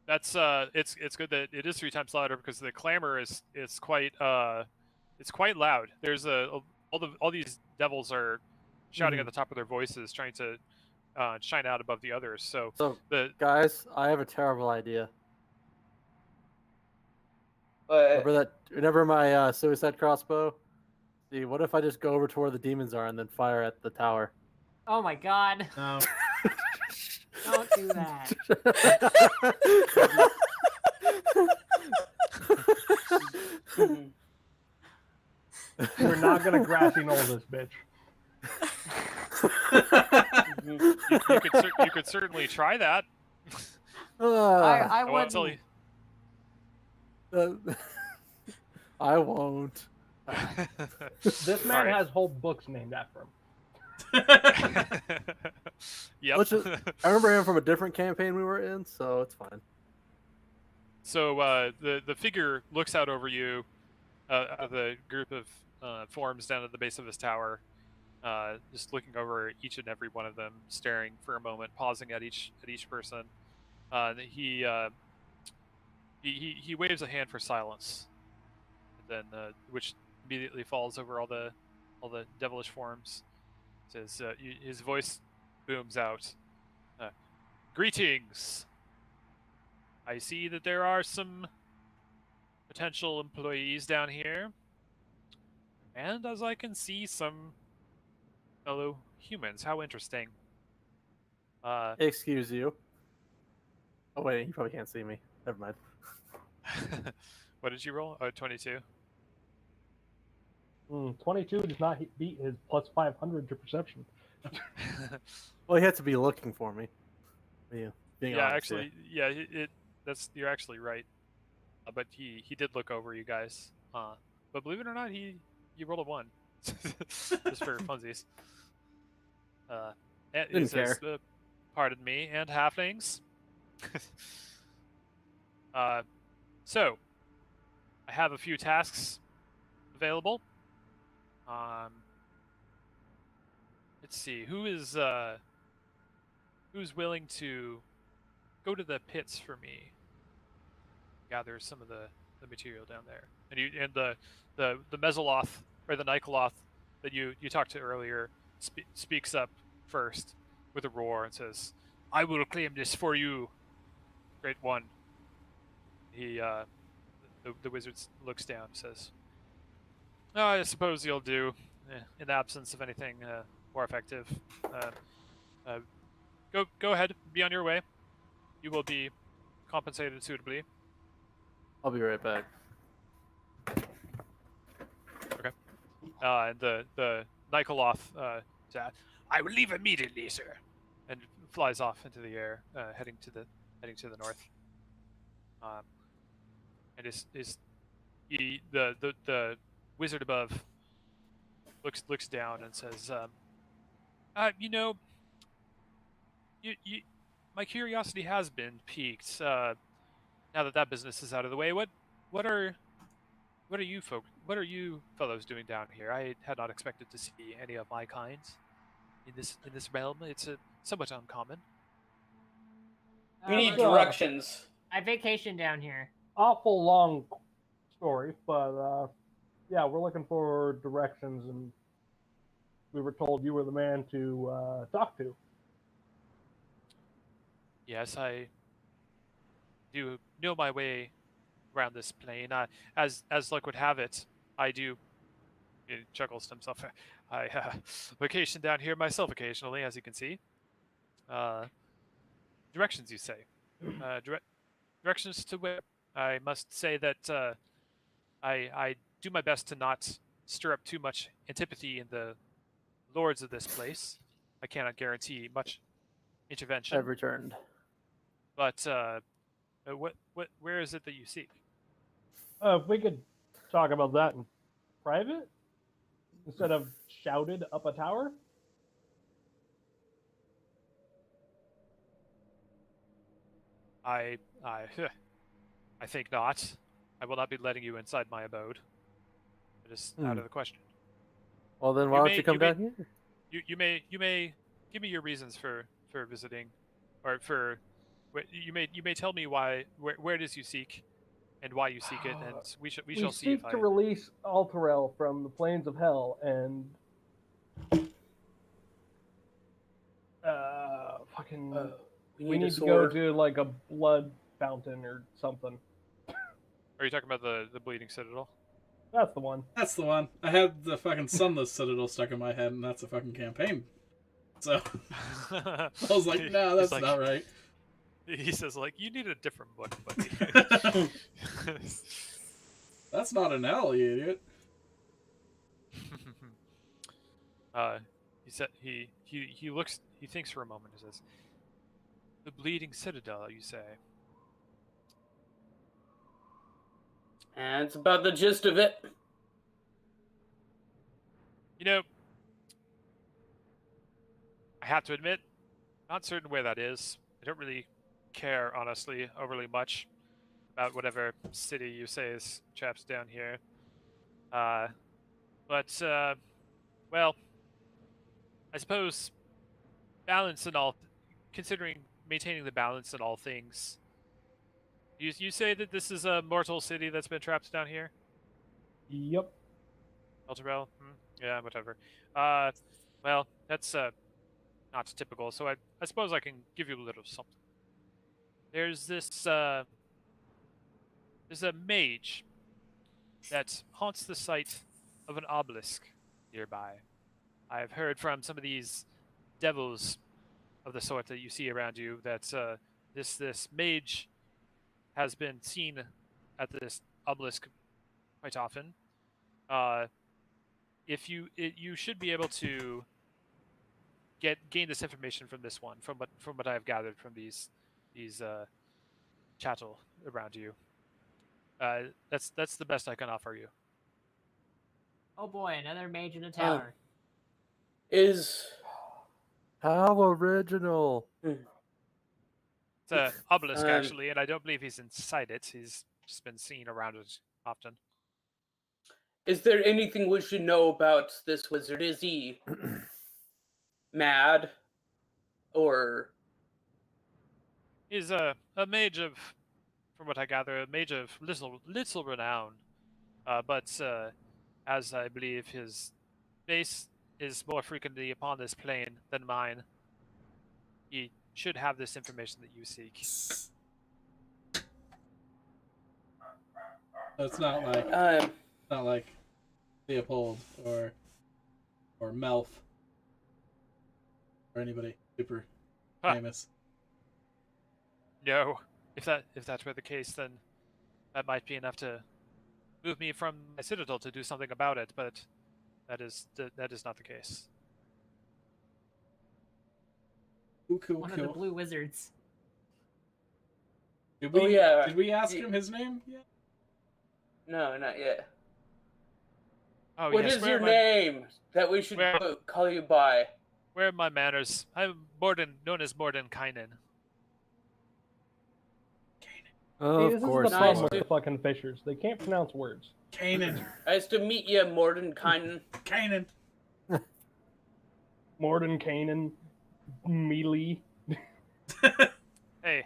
That's it's good that it is 3 times louder, because the clamor is quite loud. There's all these devils are shouting at the top of their voices, trying to shine out above the others. So guys, I have a terrible idea. Remember my suicide crossbow? See, what if I just go over to where the demons are and then fire at the tower? Oh my god. No. Don't do that. We're not gonna grassy knoll this bitch. You could certainly try that. I won't tell wouldn't. you. I won't. This man Alright. has whole books named after him. Yep. I remember him from a different campaign we were in, so it's fine. So the figure looks out over you, the group of forms down at the base of this tower, just looking over each and every one of them, staring for a moment, pausing at each person. He waves a hand for silence, and then which immediately falls over all the devilish forms. Says his voice booms out. Greetings. I see that there are some potential employees down here, and as I can see, some fellow humans. How interesting. Excuse you. Oh wait, you probably can't see me. Never mind. What did you roll? Oh, 22. 22 does not beat his plus 500 to perception. Well, he had to be looking for me. Yeah, being Yeah, honest actually, yeah, you're actually right. But he did look over you guys. But believe it or not, he rolled a 1, just for funsies. And he Didn't says, care. pardon me, and halflings. So I have a few tasks available. let's see, who's willing to go to the pits for me? Gather some of the material down there, and the Mesoloth or the Nikoloth that you talked to earlier speaks up first with a roar and says, "I will claim this for you, Great One." He the wizard looks down and says, "Oh, I suppose you'll do, in the absence of anything more effective. Uh, uh, go ahead, be on your way. You will be compensated suitably." I'll be right back. Okay. And the Nikoloth says, "I will leave immediately, sir," and flies off into the air, heading to the north. And the wizard above looks down and says, "You know, you my curiosity has been piqued. Now that business is out of the way, what are what are you fellows doing down here? I had not expected to see any of my kinds in this realm. It's somewhat uncommon." We need we're- directions. I vacation down here. Awful long story, but yeah, we're looking for directions, and we were told you were the man to talk to. Yes, I do know my way around this plane. As luck would have it, I do. He chuckles to himself. I vacation down here myself occasionally, as you can see. Directions, you say? Directions to where? I must say that I do my best to not stir up too much antipathy in the lords of this place. I cannot guarantee much intervention. I've returned. But where is it that you seek? If we could talk about that in private instead of shouted up a tower. I I think not. I will not be letting you inside my abode. It is out of the question. Well, then why don't you come may- down here? You may give me your reasons for visiting, or for you may tell me where it is you seek, and why you seek it, and we shall see seek if to release Alterel from the plains of hell, and fucking we need to go to like a blood fountain or something. Are you talking about the Bleeding Citadel? That's the one. That's the one. I had the fucking Sunless Citadel stuck in my head, and that's a fucking campaign. So I was like, no, that's like, not right. He says, like, you need a different book, buddy. That's not an L, you idiot. He said he looks, he thinks for a moment and says, "The Bleeding Citadel, you say?" And it's about the gist of it. You know, I have to admit, not certain where that is. I don't really care, honestly, overly much about whatever city you say is trapped down here. But well, I suppose balance in all, considering maintaining the balance in all things. You say that this is a mortal city that's been trapped down here? Yep. Alterel? Yeah, whatever. Well, that's not typical, so I suppose I can give you a little something. There's this there's a mage that haunts the site of an obelisk nearby. I've heard from some of these devils of the sort that you see around you that this mage has been seen at this obelisk quite often. If you should be able to gain this information from this one, from what I've gathered from these chattel around you. That's the best I can offer you. Oh boy, another mage in a tower. Is How original. It's an obelisk, Um, actually, and I don't believe he's inside it. He's just been seen around it often. is there anything we should know about this wizard? Is he mad, or He's a mage of, from what I gather, a mage of little renown. But as I believe his base is more frequently upon this plane than mine, he should have this information that you seek. So it's not like Leopold or Melf or anybody super Huh. famous. No, if that's were the case, then that might be enough to move me from my citadel to do something about it. But that is not the case. Cool. One of the blue wizards. Did Oh, we yeah. did we ask him his name yet? no, not yet. Oh What yes, is your name that we should where- call you by? Where are my manners? I'm known as Mordenkainen. Oh, See, of this is course. the problem Nice. with the fucking Fishers. They can't pronounce words. Kanan. Nice to meet you, Mordenkainen. Kanan. Morden, Kanan, Mealy. Hey,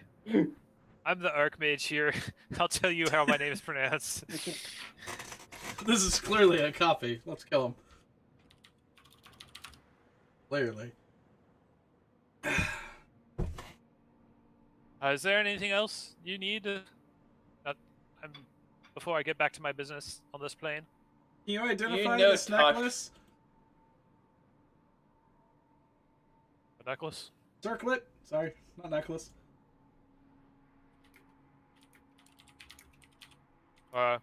I'm the Archmage here. I'll tell you how my name is pronounced. This is clearly a copy. Let's kill him. Clearly. Is there anything else you need? Before I get back to my business on this plane? Can you identify know this Tosh- necklace? A necklace? Circlet? Sorry, not necklace. Wait,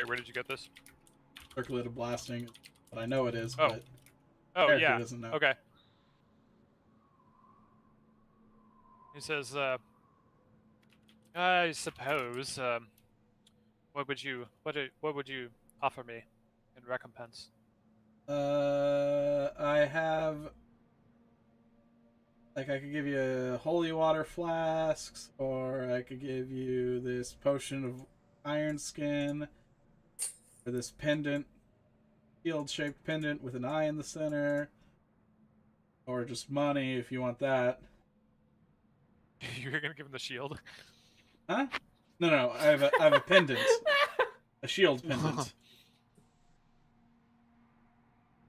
where did you get this? Circlet of blasting. But I know it is, Oh. but Oh, character yeah. doesn't know. Okay. He says, I suppose, what would you offer me in recompense? I have I could give you holy water flasks, or I could give you this potion of iron skin, or this pendant, shield-shaped pendant with an eye in the center, or just money if you want that. You're gonna give him the shield? Huh? No, I have a pendant, a shield pendant.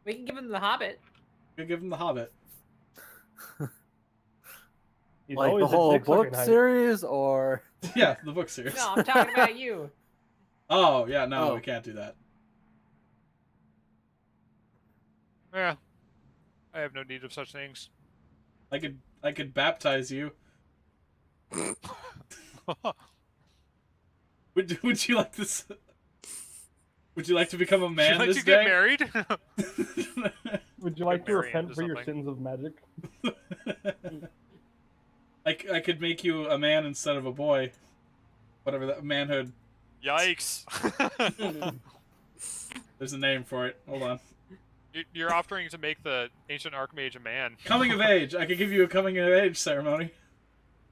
We can give him the Hobbit. Could give him the Hobbit. He's Like always the a whole dick book sucking height. series, or Yeah, the book series. No, I'm talking about you. Oh yeah, no, Oh. we can't do that. Yeah. I have no need of such things. I could baptize you. Would you like this? Would you like to become a Would man you like this to day? get married? Would you like to marry him repent to for your something. sins of magic? I could make you a man instead of a boy. Whatever that manhood. Yikes. There's a name for it. Hold on. You're offering to make the ancient Archmage a man. Coming of age. I could give you a coming of age ceremony.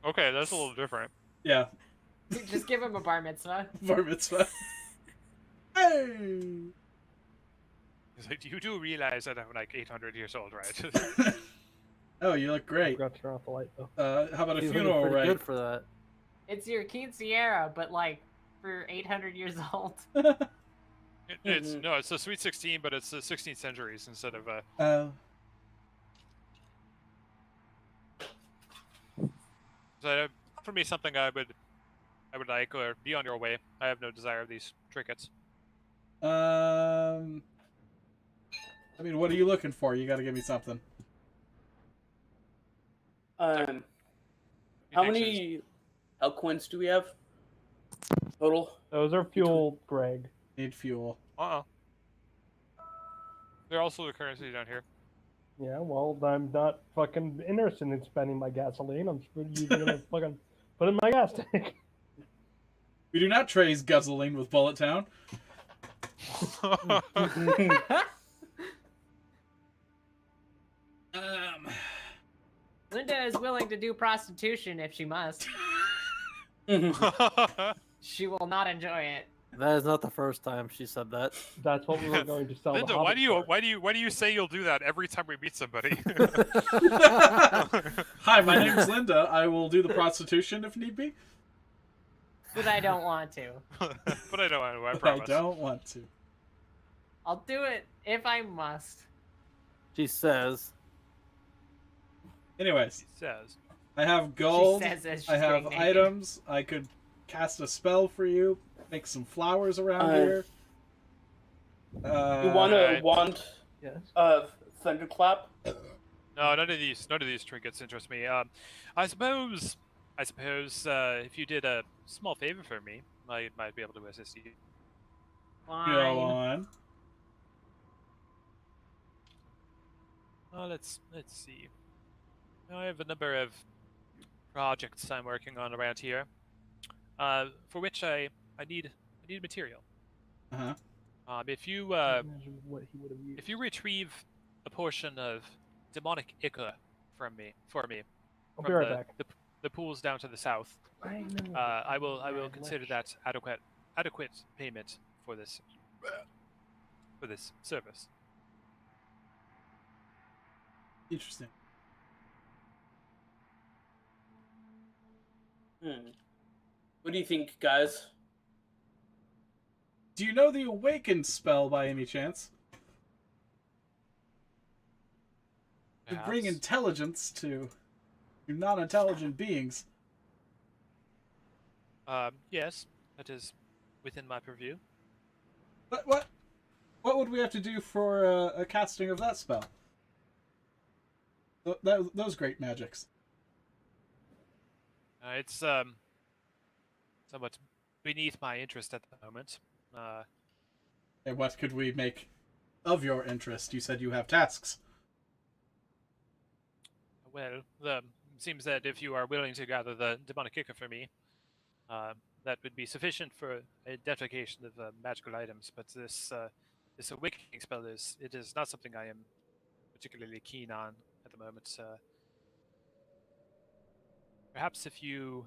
Okay, that's a little different. Yeah, Just give him a bar mitzvah. bar mitzvah. Hey. He's like, you do realize that I'm like 800 years old, right? Oh, you look great. Forgot to turn off the light though. How about a he's looking funeral pretty rite? good for that. It's your quinceañera, but like for 800 years old. It's no, it's the Sweet 16, but it's the 16th centuries instead of Oh. So for me, something I would like, or be on your way. I have no desire of these trinkets. I mean, what are you looking for? You got to give me something. How Intentions. many Elquins do we have total? Those are fuel, Greg. Need fuel. They're also the currency down here. Yeah, well, I'm not fucking interested in spending my gasoline. I'm usually gonna fucking put in my gas tank. We do not trade gasoline with Bullet Town. Linda is willing to do prostitution if she must. She will not enjoy it. That is not the first time she said that. That's what we were going to sell. Linda, the why Hobbit do you for. why do you say you'll do that every time we meet somebody? Hi, my name's Linda. I will do the prostitution if need be. But I don't want to. But I don't want to. I But I promise. don't want to. I'll do it if I must. She says, Anyways, He says. I have gold. She says as she's I have getting naked. items. I could cast a spell for you. Make some flowers around I- here. You Alright. want Yes. thunderclap? No, none of these trinkets interest me. I suppose if you did a small favor for me, I might be able to assist you. Go Fine. on. Let's see. I have a number of projects I'm working on around here, for which I need material. Uh-huh. If you Imagine what he would have used. if you retrieve a portion of demonic ichor for me I'll be from right back. the pools down to the south, I know. I will Red consider Lich. that adequate payment for this service. Interesting. What do you think, guys? Do you know the awakened spell by any chance? To bring Perhaps. intelligence to non-intelligent beings. Yes, that is within my purview. But what would we have to do for a casting of that spell? Those great magics. It's somewhat beneath my interest at the moment. And what could we make of your interest? You said you have tasks. Well, seems that if you are willing to gather the demonic ichor for me, that would be sufficient for identification of magical items. But this awakening spell is not something I am particularly keen on at the moment. Perhaps if you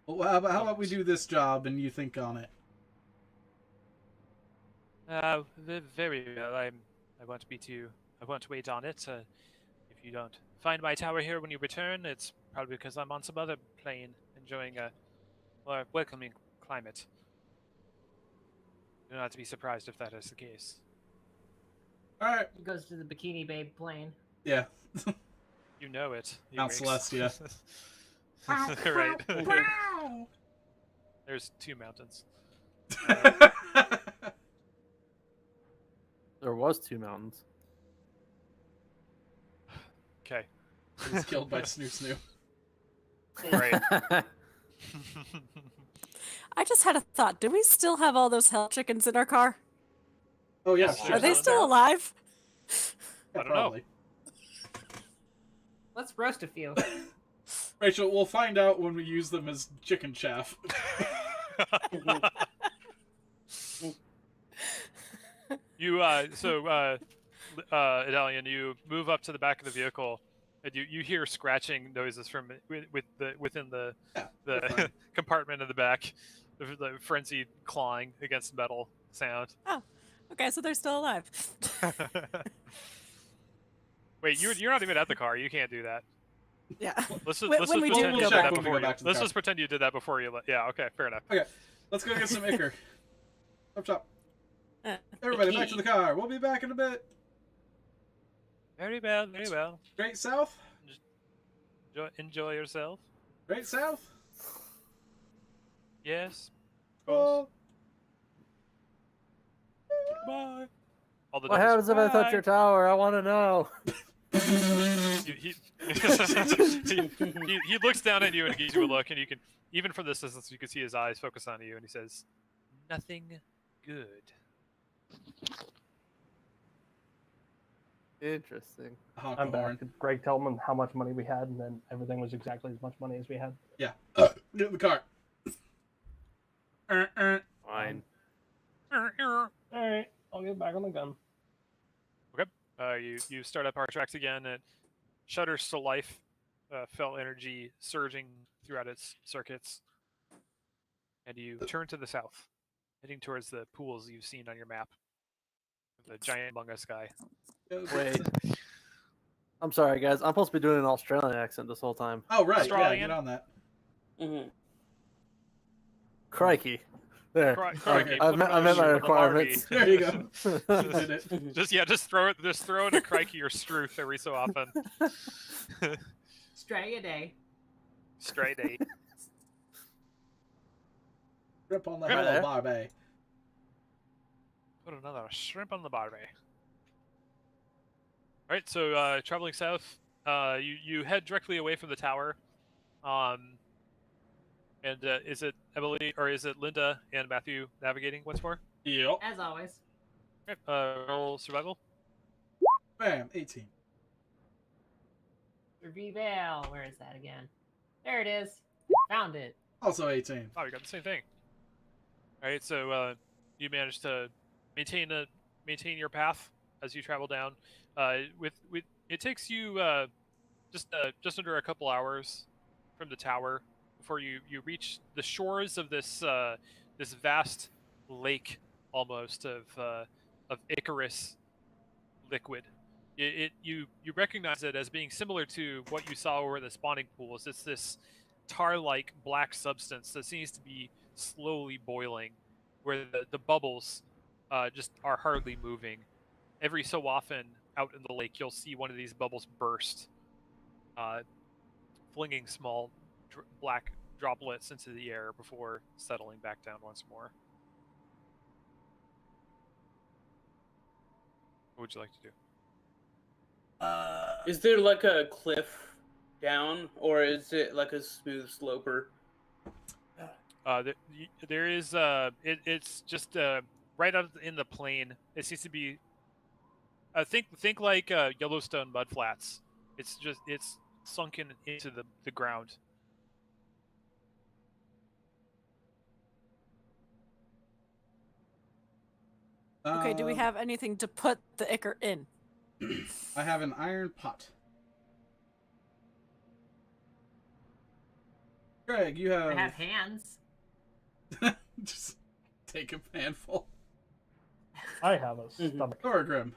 Well, how about we do this job and you think on it? very well. I want to wait on it. If you don't find my tower here when you return, it's probably because I'm on some other plane enjoying a more welcoming climate. Do not to be surprised if that is the case. All right. He goes to the Bikini Babe plane. Yeah. You know it. Mount Celestia. Right. There's 2 mountains. there was 2 mountains. Okay. He's killed by Snoo Snoo. Right. I just had a thought. Do we still have all those hell chickens in our car? Oh yeah, Yes, sure. Are they still in still there. alive? Yeah, I don't know. probably. Let's roast a few. Rachel, we'll find out when we use them as chicken chaff. You Idalian, you move up to the back of the vehicle, and you hear scratching noises from within the fine. compartment in the back, the frenzied clawing against metal sound. Okay, so they're still alive. Wait, you're not even at the car. You can't do that. Yeah. Let's just, When- let's when just we do pretend you go did back. that When we before go you. back to the Let's car. just pretend you did that before you. Yeah. Okay. Fair enough. Okay, let's go get some ichor. Up top. Uh, Everybody, back to the car. We'll be back in a bit. Very well. Very well. Straight south. Enjoy yourself. Straight south. Yes. Oh. Bye. All the What numbers. happens if I touch Bye. your tower? I want to know. He looks down at you and gives you a look, and you can, even from this distance, you can see his eyes focus on you, and he says, "Nothing good." Interesting. Honk I'm the horn. back. Did Greg tell him how much money we had, and then everything was exactly as much money as we had? Yeah. Get in the car. Fine. All right, I'll get back on the gun. You start up our tracks again, and it shudders to life, felt energy surging throughout its circuits. and you turn to the south, heading towards the pools you've seen on your map. The giant Among Us guy. Wait. I'm sorry, guys. I'm supposed to be doing an Australian accent this whole time. Oh, right. Yeah, Australian? get on that. Mm-hmm. Crikey. There. Crikey, I flip met it over my to the requirements. There you go. You did it. Just throw in a crikey or struth every so often. Stray a day. Straight eight. Rip on the Right hello, there. Barbie. Put another shrimp on the barbie. All right, so traveling south, you head directly away from the tower. And is it Emily or is it Linda and Matthew navigating once more? Yep. As always. Okay, roll survival. Bam. 18. Survival. Where is that again? There it is. Found it. Also 18. Oh, you got the same thing. All right, so you managed to maintain your path as you travel down. With it takes you just under a couple hours from the tower before you reach the shores of this this vast lake almost of Icarus liquid. You recognize it as being similar to what you saw over the spawning pools. It's this tar-like black substance that seems to be slowly boiling, where the bubbles just are hardly moving. Every so often, out in the lake, you'll see one of these bubbles burst, flinging small black droplets into the air before settling back down once more. What would you like to do? Is there like a cliff down, or is it like a smooth sloper? There is it's just right out in the plain. It seems to be think like Yellowstone mudflats. It's sunken into the ground. Okay, do we have anything to put the ichor in? I have an iron pot. Greg, you I have... have hands. Just take a handful. I have a stomach. Thorgrim,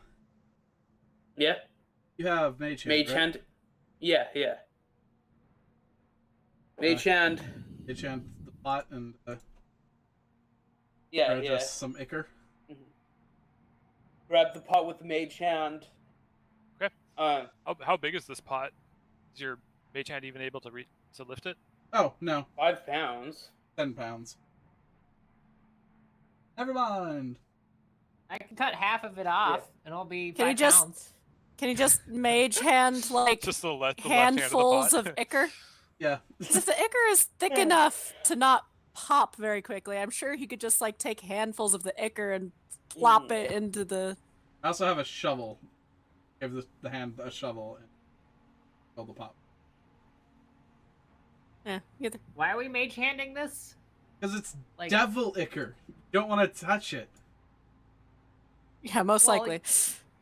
Yeah. you have mage hand. Mage right? hand. Yeah, yeah. Mage hand. Mage hand, the pot, and Yeah, or yeah. just some ichor. Grab the pot with the mage hand. Okay. How big is this pot? Is your mage hand even able to lift it? Oh, no. 5 pounds. 10 pounds. Never mind. I can cut half of it off, and it'll be Can you 5 just- pounds. Can you just mage hand like Just the left handfuls hand of ichor? Yeah. 'Cause if the ichor is thick enough to not pop very quickly, I'm sure he could just like take handfuls of the ichor and plop it into the. I also have a shovel. Give the hand a shovel and fill the pot. Yeah, you get the- Why are we mage handing this? Because it's Like, devil ichor. You don't want to touch it. yeah, most Well, likely.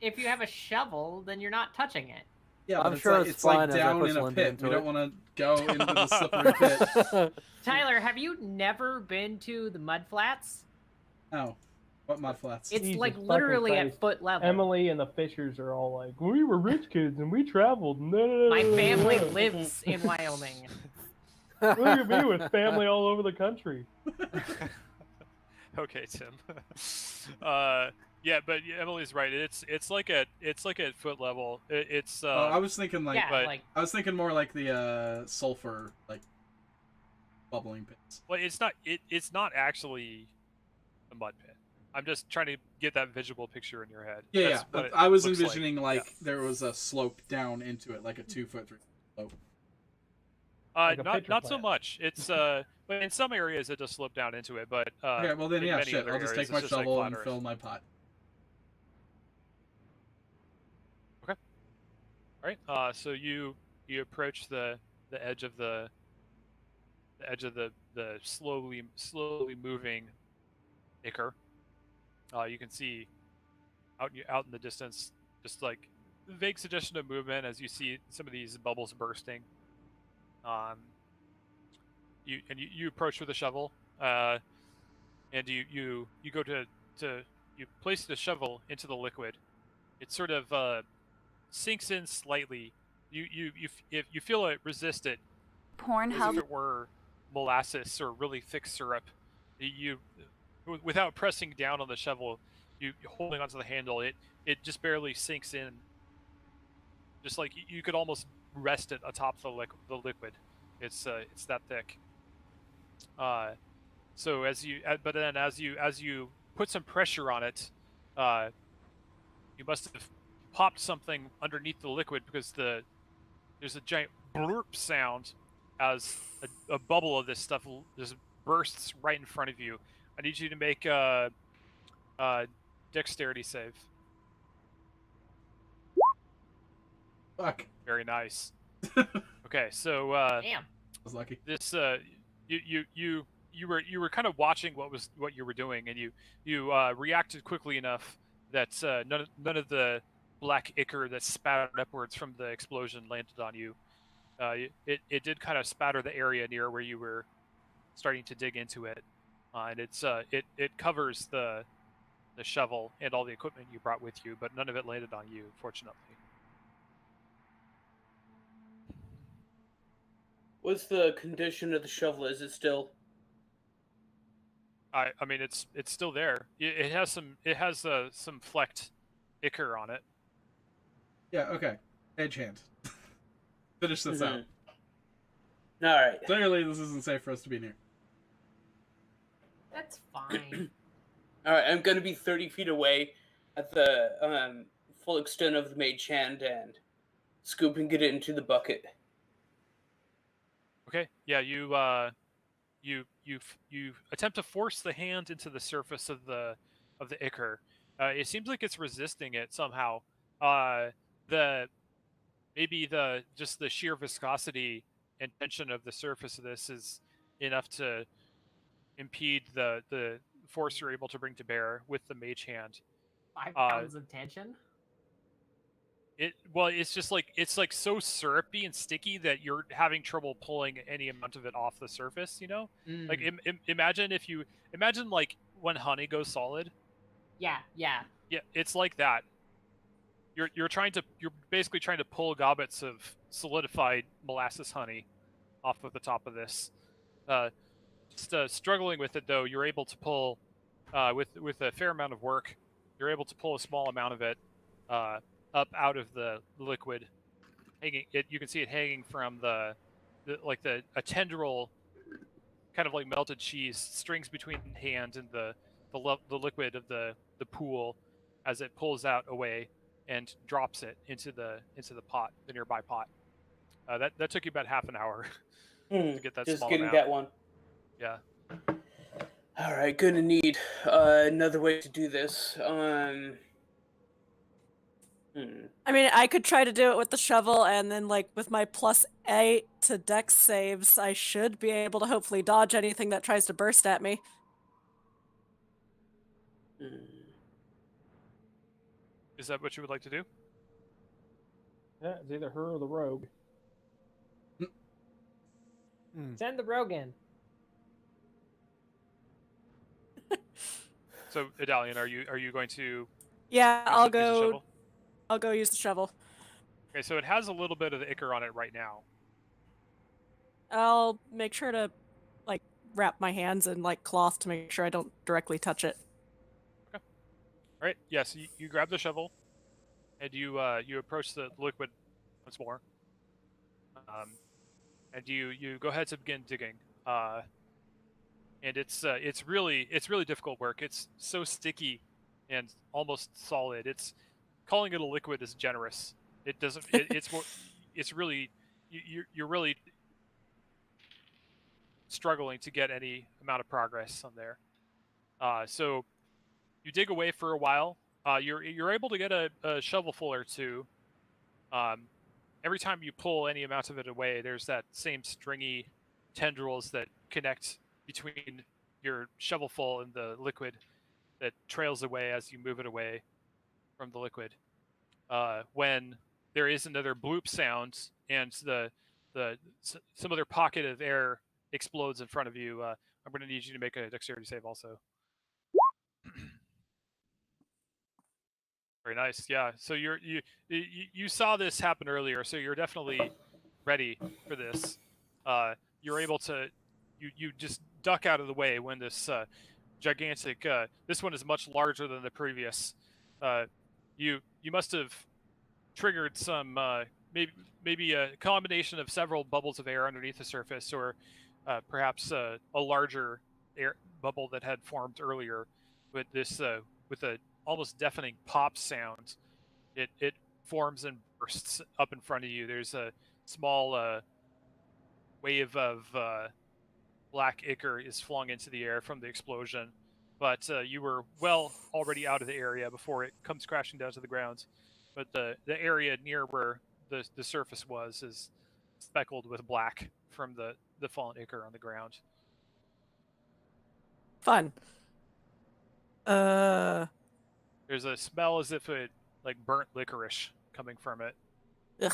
if you have a shovel, then you're not touching it. Yeah, I'm but sure it's it's like fine as I down put in a Linda pit. into We it. don't want to go into the slippery pit. Tyler, have you never been to the mud flats? Oh. What mud flats? It's Jesus like fucking literally Christ. at foot level. Emily and the Fishers are all like, we were rich kids and we traveled. My family lives in Wyoming. Look at me with family all over the country. Okay, Tim. Yeah, but Emily's right. It's like at foot level. It's I was thinking like Yeah, but- like I was thinking more like the sulfur like bubbling pits. well, it's not actually a mud pit. I'm just trying to get that visual picture in your head. Yeah, That's yeah. what it I was looks envisioning like Yeah. there was a slope down into it, like a 2 foot, 3 foot slope. Like a pitcher not so plant. much. It's but in some areas it does slope down into it, but Okay, well then in yeah, many shit. other I'll just areas, take my it's like shovel flat and earth. fill my pot. All right. So you approach the edge of the slowly moving ichor. You can see out in the distance, just like vague suggestion of movement as you see some of these bubbles bursting. You approach with a shovel. and you go to you place the shovel into the liquid. It sort of sinks in slightly. If you feel it resist it as Pornhub. if it were molasses or really thick syrup. You without pressing down on the shovel, you holding onto the handle, it just barely sinks in. Just like you could almost rest it atop the liquid. It's that thick. So but then as you put some pressure on it, uh, you must have popped something underneath the liquid because there's a giant blurp sound as a bubble of this stuff just bursts right in front of you. I need you to make a dexterity save. Fuck. Very nice. Okay, so Damn. I was lucky. this you were kind of watching what you were doing, and you reacted quickly enough that none of the black ichor that spattered upwards from the explosion landed on you. It did kind of spatter the area near where you were starting to dig into it, and it covers the shovel and all the equipment you brought with you, but none of it landed on you, fortunately. What's the condition of the shovel? Is it still? I mean it's still there. It has some flecked ichor on it. Yeah, okay. Edge hand. Finish this out. All right. Clearly, this isn't safe for us to be near. That's fine. All right. I'm gonna be 30 feet away at the full extent of the mage hand and scooping it into the bucket. Okay. Yeah, you attempt to force the hand into the surface of the ichor. It seems like it's resisting it somehow. Maybe just the sheer viscosity and tension of the surface of this is enough to impede the force you're able to bring to bear with the mage hand. 5 pounds of tension. It's just like it's so syrupy and sticky that you're having trouble pulling any amount of it off the surface. Like imagine like when honey goes solid. Yeah. Yeah, it's like that. You're basically trying to pull gobbets of solidified molasses honey off of the top of this. Just struggling with it though, you're able to pull with a fair amount of work. You're able to pull a small amount of it up out of the liquid. You can see it hanging from a tendril, kind of like melted cheese, strings between hand and the liquid of the pool as it pulls out away and drops it into the pot, the nearby pot. That took you about half an hour to get that Just small getting amount. that one. Yeah. All right, gonna need another way to do this. I mean, I could try to do it with the shovel, and then, like, with my +8 to dex saves, I should be able to hopefully dodge anything that tries to burst at me. Is that what you would like to do? Yeah, it's either her or the rogue. Send the rogue in. So, Idalian, are you going to? Yeah, I'll use the go. shovel? I'll go use the shovel. Okay, so it has a little bit of the ichor on it right now. I'll make sure to, like, wrap my hands in, like, cloth to make sure I don't directly touch it. Okay. All right. Yes, you grab the shovel, and you approach the liquid once more. And you go ahead to begin digging. And it's really difficult work. It's so sticky and almost solid. Calling it a liquid is generous. It doesn't. It's more. It's really. You're really struggling to get any amount of progress on there. So you dig away for a while. You're able to get a shovelful or two. Every time you pull any amount of it away, there's that same stringy tendrils that connect between your shovelful and the liquid that trails away as you move it away from the liquid. When there is another bloop sound and some other pocket of air explodes in front of you, I'm going to need you to make a dexterity save also. Very nice. Yeah. So you saw this happen earlier, so you're definitely ready for this. You're able to you just duck out of the way when this gigantic. This one is much larger than the previous. You must have triggered some maybe a combination of several bubbles of air underneath the surface, or perhaps a larger air bubble that had formed earlier. With this with a almost deafening pop sound, it forms and bursts up in front of you. There's a small wave of black ichor is flung into the air from the explosion, but you were well already out of the area before it comes crashing down to the ground. But the area near where the surface was is speckled with black from the fallen ichor on the ground. Fun. There's a smell as if it like burnt licorice coming from it. Ugh.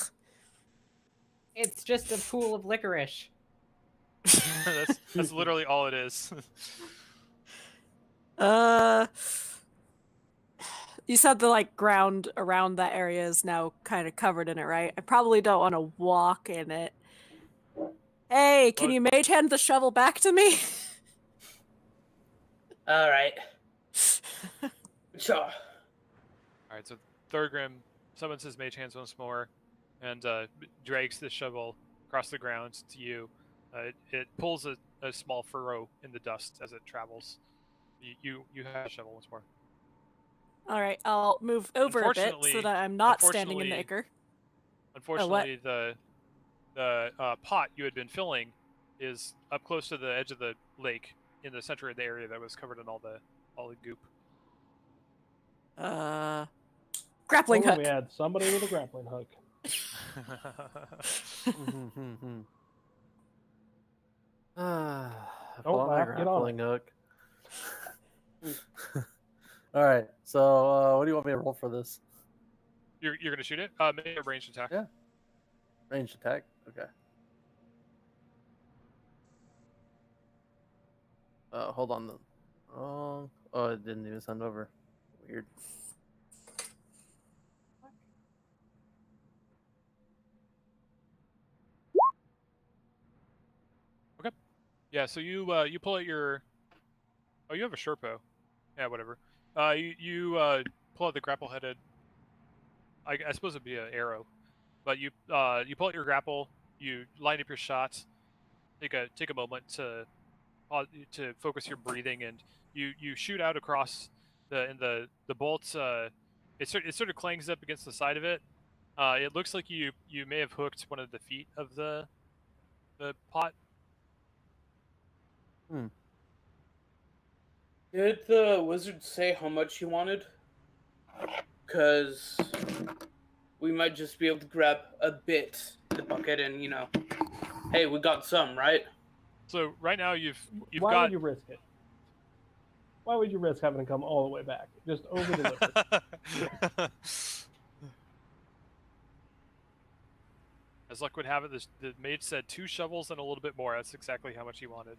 It's just a pool of licorice. That's literally all it is. You said the like ground around that area is now kind of covered in it, right? I probably don't want to walk in it. Hey, can you mage hand the shovel back to me? All right. Sure. All right, so Thorgrim summons his mage hands once more, and drags the shovel across the ground to you. It pulls a small furrow in the dust as it travels. You have a shovel once more. All right, I'll move over a bit so that I'm not standing in the ichor. Unfortunately, the pot you had been filling is up close to the edge of the lake in the center of the area that was covered in all the goop. Grappling hook. We had somebody with a grappling hook. Don't laugh, get on hook. All right. So, what do you want me to roll for this? You're gonna shoot it? Make a ranged attack. Yeah. Ranged attack. Okay. Hold on. Oh, it didn't even send over. Weird. Okay. Yeah. So you pull out your. Oh, you have a Sherpo. Yeah, whatever. You pull out the grapple-headed. I suppose it'd be an arrow, but you pull out your grapple. You line up your shots. Take a moment to focus your breathing, and you shoot out across the bolts. It sort of clangs up against the side of it. It looks like you may have hooked one of the feet of the pot. Did the wizard say how much he wanted? Because we might just be able to grab a bit in the bucket and, hey, we got some, right? So right now you've Why got... would you risk it? Why would you risk having to come all the way back? Just over the lip. As luck would have it, the mage said 2 shovels and a little bit more. That's exactly how much he wanted.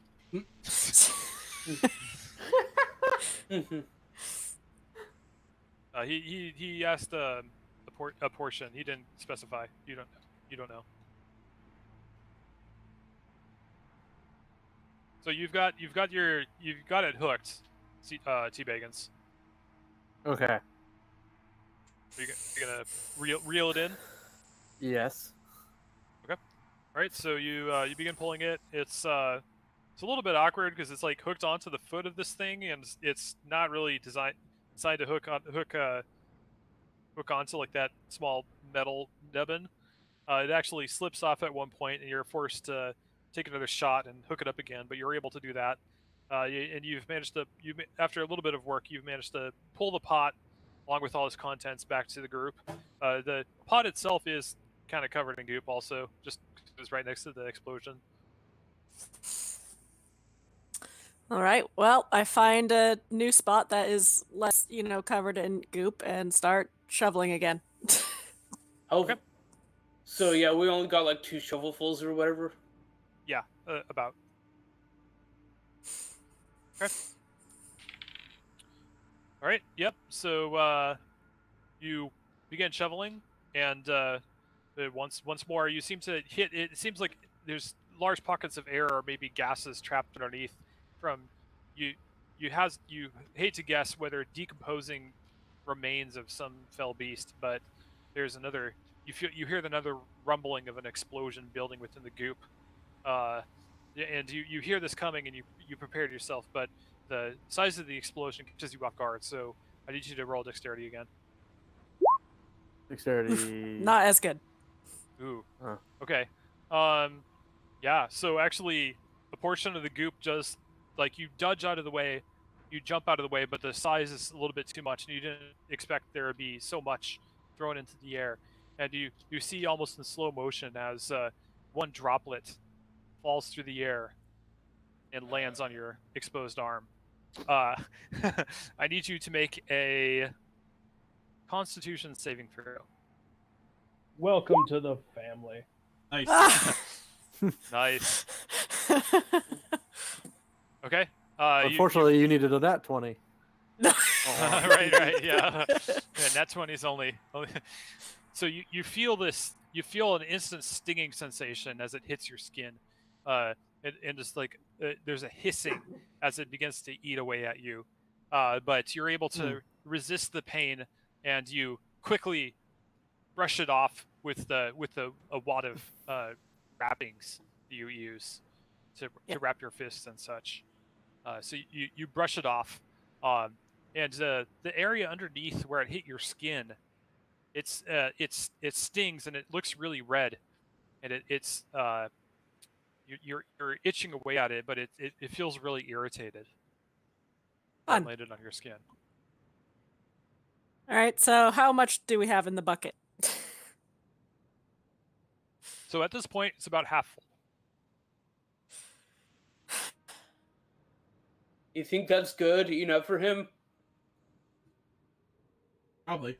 He asked a portion. He didn't specify. You don't know. So you've got it hooked, T-Bagans. Okay. Are you gonna reel it in? Yes. Okay. All right. So you begin pulling it. It's a little bit awkward because it's like hooked onto the foot of this thing, and it's not really designed to hook onto like that small metal nubbin. It actually slips off at one point, and you're forced to take another shot and hook it up again. But you're able to do that, and you've managed to after a little bit of work, you've managed to pull the pot along with all its contents back to the group. The pot itself is kind of covered in goop, also, just because it was right next to the explosion. All right. Well, I find a new spot that is less, covered in goop and start shoveling again. Okay. So yeah, we only got like 2 shovelfuls or whatever. Yeah, about. All right. Yep. So you begin shoveling, and once more, you seem to hit. It seems like there's large pockets of air or maybe gases trapped underneath from you. You hate to guess whether decomposing remains of some fell beast, but there's another. You hear another rumbling of an explosion building within the goop. And you hear this coming, and you prepared yourself, but the size of the explosion catches you off guard. So I need you to roll dexterity again. Dexterity. Not as good. Ooh. Huh. Okay. Yeah. So actually, a portion of the goop just like you dodge out of the way, you jump out of the way, but the size is a little bit too much, and you didn't expect there would be so much thrown into the air. And you see almost in slow motion as one droplet falls through the air and lands on your exposed arm. I need you to make a Constitution saving throw. Welcome to the family. Nice. Nice. Okay. Unfortunately, you needed a nat 20. right, yeah. And that 20 is only. So you feel this. You feel an instant stinging sensation as it hits your skin, and just like there's a hissing as it begins to eat away at you. But you're able to resist the pain, and you quickly brush it off with a wad of wrappings that you use to wrap your fists and such. So you brush it off, and the area underneath where it hit your skin, it stings and it looks really red, and you're itching away at it, but it feels really irritated. Fun. That landed on your skin. All right, so how much do we have in the bucket? So at this point, it's about half full. You think that's good enough for him? Probably.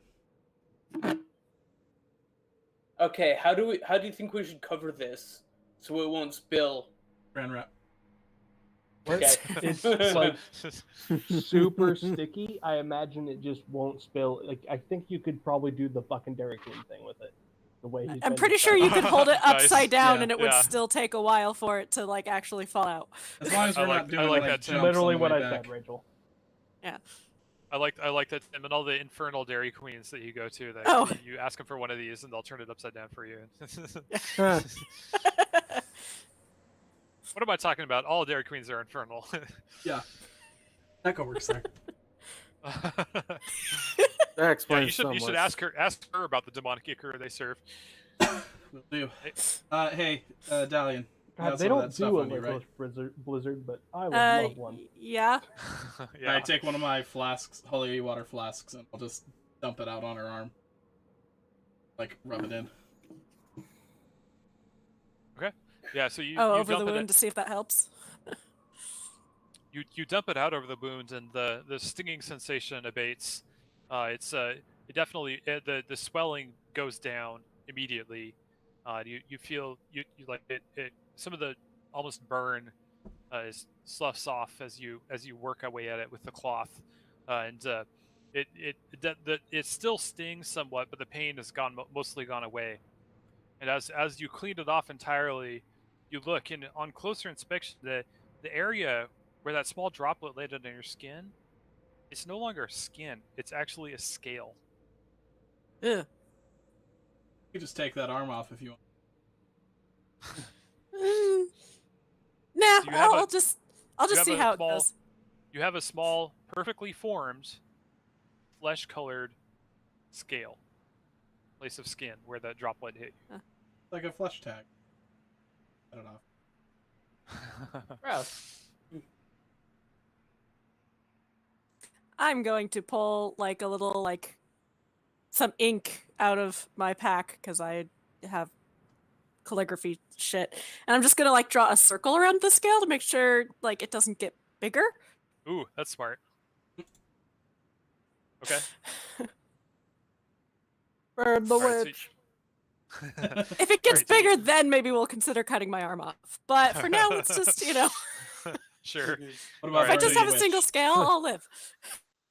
Okay, how do you think we should cover this so it won't spill? Grand wrap. Okay. It's like super sticky. I imagine it just won't spill. Like I think you could probably do the fucking Dairy Queen thing with it. The way he's I'm been pretty sure describing you could hold it Nice. upside down Yeah. and it would Yeah. still take a while for it to like actually fall out. As long as I we're like- not I doing like like that too. jumps literally on the what way I back. said, Rachel. I like that, and all the infernal Dairy Queens that you go to. That Oh. you ask them for one of these, and they'll turn it upside down for you. Huh. What am I talking about? All Dairy Queens are infernal. Yeah. Echo works there. That Yeah, explains you so should much. ask her about the demonic ichor they serve. Will do. Hey, Dalian. God, That's they all don't that stuff do a on you, right? Lithos blizzard, but I would love one. Yeah. Yeah. I take one of my flasks, holy water flasks, and I'll just dump it out on her arm. Like, rub it in. Yeah, so you Oh, you over dump the it wound to see if that helps. you dump it out over the wound, and the stinging sensation abates. It definitely the swelling goes down immediately. You feel you like it some of the almost burn is sloughs off as you work away at it with the cloth, and it still stings somewhat, but the pain has mostly gone away. And as you clean it off entirely, you look, and on closer inspection, the area where that small droplet landed on your skin, it's no longer skin. It's actually a scale. Ugh. You can just take that arm off if you want. Nah, So you have I'll just have see a how it small- goes. You have a small, perfectly formed, flesh-colored scale, place of skin where that droplet hit Like a flesh tag. I don't know. you. Gross. I'm going to pull like a little like some ink out of my pack because I have calligraphy shit, and I'm just gonna like draw a circle around the scale to make sure like it doesn't get bigger. Ooh, that's smart. Okay. Burn the Alright, so witch. If it gets Alright, so you- bigger, then maybe we'll consider cutting my arm off. But for now, let's just Sure. What All about If I right, just so have you- a single scale, I'll live.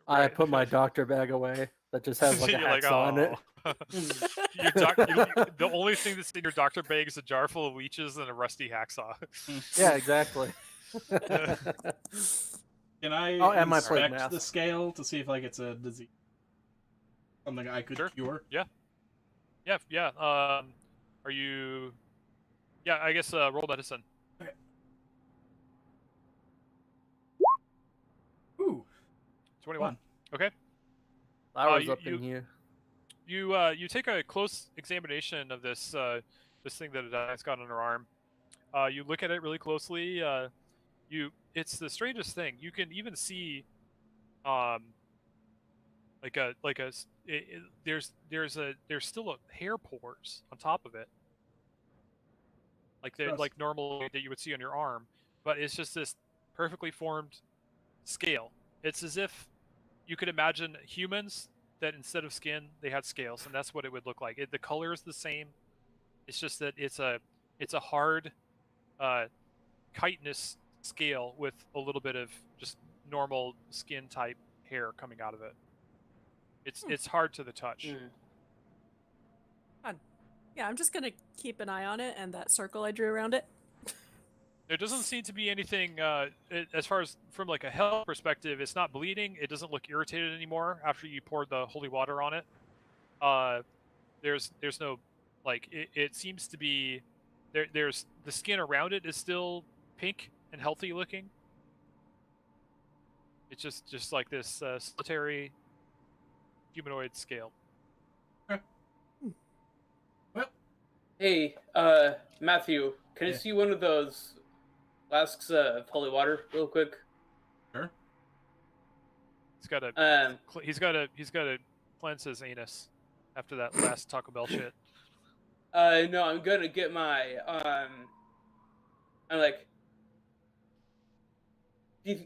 I Right. put my doctor bag away that just has like a You're like, hacksaw in it. "Aw." The only thing that's in your doctor bag is a jar full of leeches and a rusty hacksaw. Yeah, exactly. Can I Oh, and my plague inspect the mask. scale to see if like it's a disease, something I could Sure. cure? Yeah. Are you? Yeah, I guess roll medicine. Ooh, 21. one. Okay. Flowers you- up in here. You take a close examination of this this thing that it's got on her arm. You look at it really closely. It's the strangest thing. You can even see there's still a hair pores on top of it, Gross. like normal that you would see on your arm, but it's just this perfectly formed scale. It's as if you could imagine humans that instead of skin they had scales, and that's what it would look like. The color is the same. It's just that it's a hard chitinous scale with a little bit of just normal skin type hair coming out of it. It's hard to the touch. Yeah, I'm just gonna keep an eye on it and that circle I drew around it. There doesn't seem to be anything as far as from like a health perspective. It's not bleeding. It doesn't look irritated anymore after you poured the holy water on it. There's no like it seems to be there's the skin around it is still pink and healthy looking. It's just like this solitary humanoid scale. Well, Hey, Matthew, can I Yeah. see one of those flasks of holy water real quick? sure. He's got a he's got to cleanse his anus after that last Taco Bell shit. No, I'm gonna get my I'm like,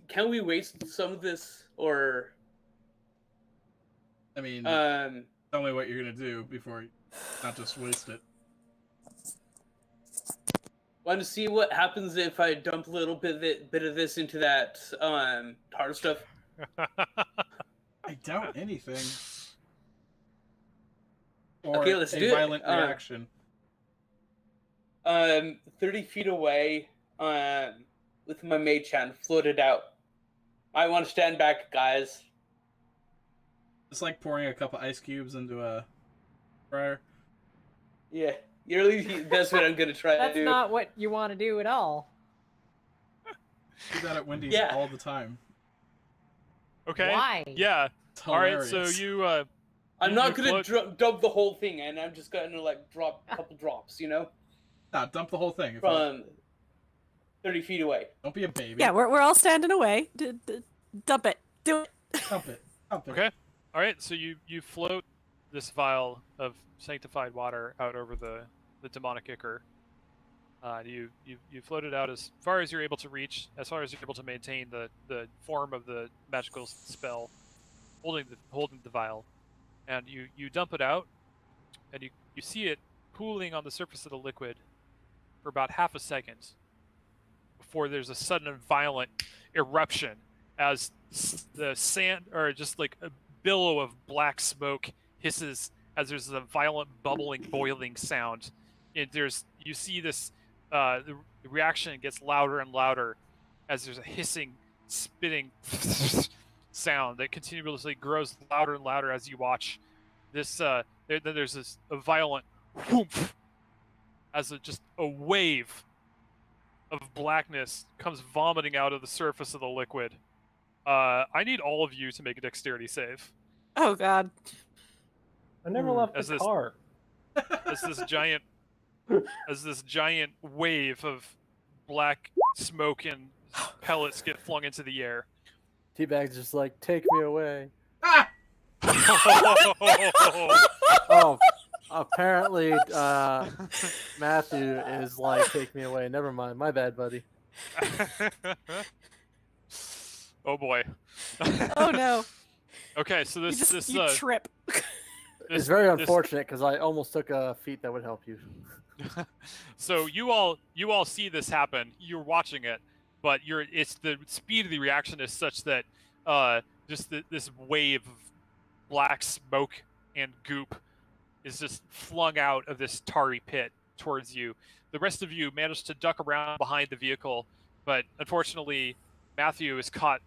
can we waste some of this or I mean, um? tell me what you're gonna do before you not just waste it. Want to see what happens if I dump a little bit of this into that tar stuff? I doubt anything. Or Okay, let's a do it. violent reaction. 30 feet away, with my mage hand floated out. I want to stand back, guys. It's like pouring a couple ice cubes into a fryer. Yeah, that's what I'm gonna try to That's do. not what you want to do at all. Do that at Wendy's Yeah. all the time. Okay. Why? Yeah. It's All right. So hilarious. you I'm you not gonna float- dump the whole thing, and I'm just gonna like drop a couple drops, you know, Nah, dump the whole thing. from 30 feet away. Don't be a baby. Yeah, we're all standing away. Dump it. Do it. Dump it. Dump it. Okay. All right. So you float this vial of sanctified water out over the demonic ichor. You float it out as far as you're able to reach, as far as you're able to maintain the form of the magical spell, holding the vial, and you dump it out, and you see it pooling on the surface of the liquid for about half a second before there's a sudden and violent eruption as the sand or just like a billow of black smoke hisses as there's a violent bubbling boiling sound. You see this the reaction gets louder and louder as there's a hissing spitting sound that continuously grows louder and louder as you watch this then there's a violent whoomp as just a wave of blackness comes vomiting out of the surface of the liquid. I need all of you to make a dexterity save. Oh God. I never left As the this- car. As this giant wave of black smoke and pellets get flung into the air. Teabag's just like, take me away. Ah! Oh, apparently Matthew is like, take me away. Never mind. My bad, buddy. Oh boy. Oh no. Okay, so You this just you trip. It's very unfortunate because I almost took a feat that would help you. So you all see this happen. You're watching it, but it's the speed of the reaction is such that just this wave of black smoke and goop is just flung out of this tarry pit towards you. The rest of you manage to duck around behind the vehicle, but unfortunately, Matthew is caught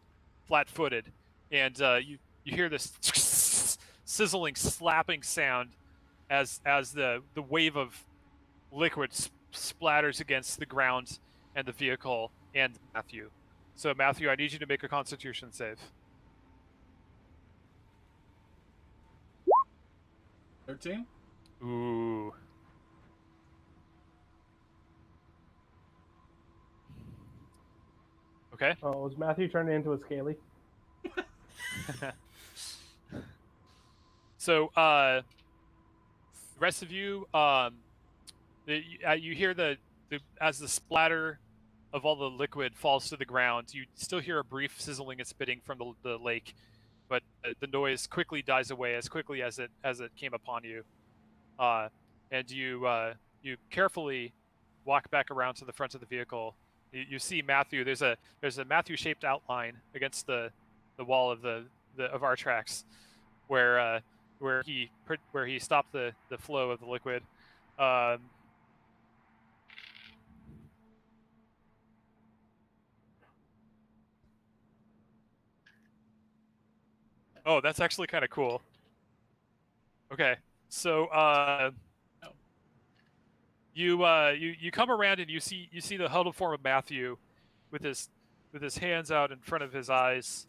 flat-footed, and you hear this sizzling, slapping sound as the wave of liquid splatters against the ground and the vehicle and Matthew. So Matthew, I need you to make a Constitution save. 13? Ooh. Okay. Oh, was Matthew turning into a scaly? So, the rest of you, you hear the as the splatter of all the liquid falls to the ground. You still hear a brief sizzling and spitting from the lake, but the noise quickly dies away as quickly as it came upon you. And you carefully walk back around to the front of the vehicle. You see Matthew. There's a Matthew-shaped outline against the wall of of our tracks, where he stopped the flow of the liquid. Oh, that's actually kind of cool. Okay, so you come around and you see the huddled form of Matthew, with his hands out in front of his eyes,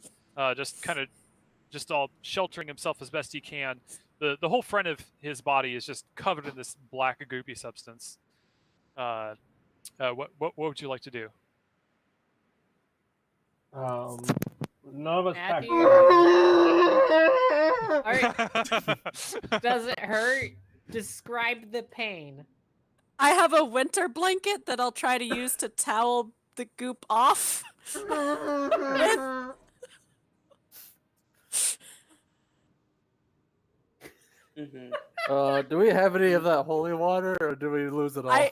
just all sheltering himself as best he can. The whole front of his body is just covered in this black goopy substance. What would you like to do? None of us packed. Matthew? Does it hurt? Describe the pain. I have a winter blanket that I'll try to use to towel the goop off. Do we have any of that holy water, or do we lose it all? I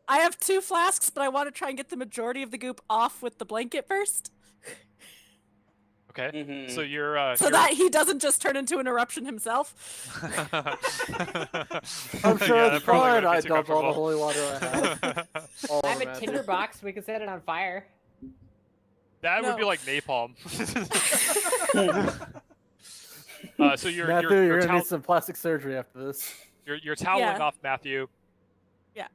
have 2 flasks, but I want to try and get the majority of the goop off with the blanket first. Okay, so you're that he doesn't just turn into an eruption himself. I'm sure Yeah, it's fine. I too dumped all the comfortable. holy water I have. All I have of a it. tinder box. We can set it on fire. That would be No. like napalm. So you're Matthew, gonna need some plastic surgery after this. you're toweling Yeah. off Matthew. Yeah.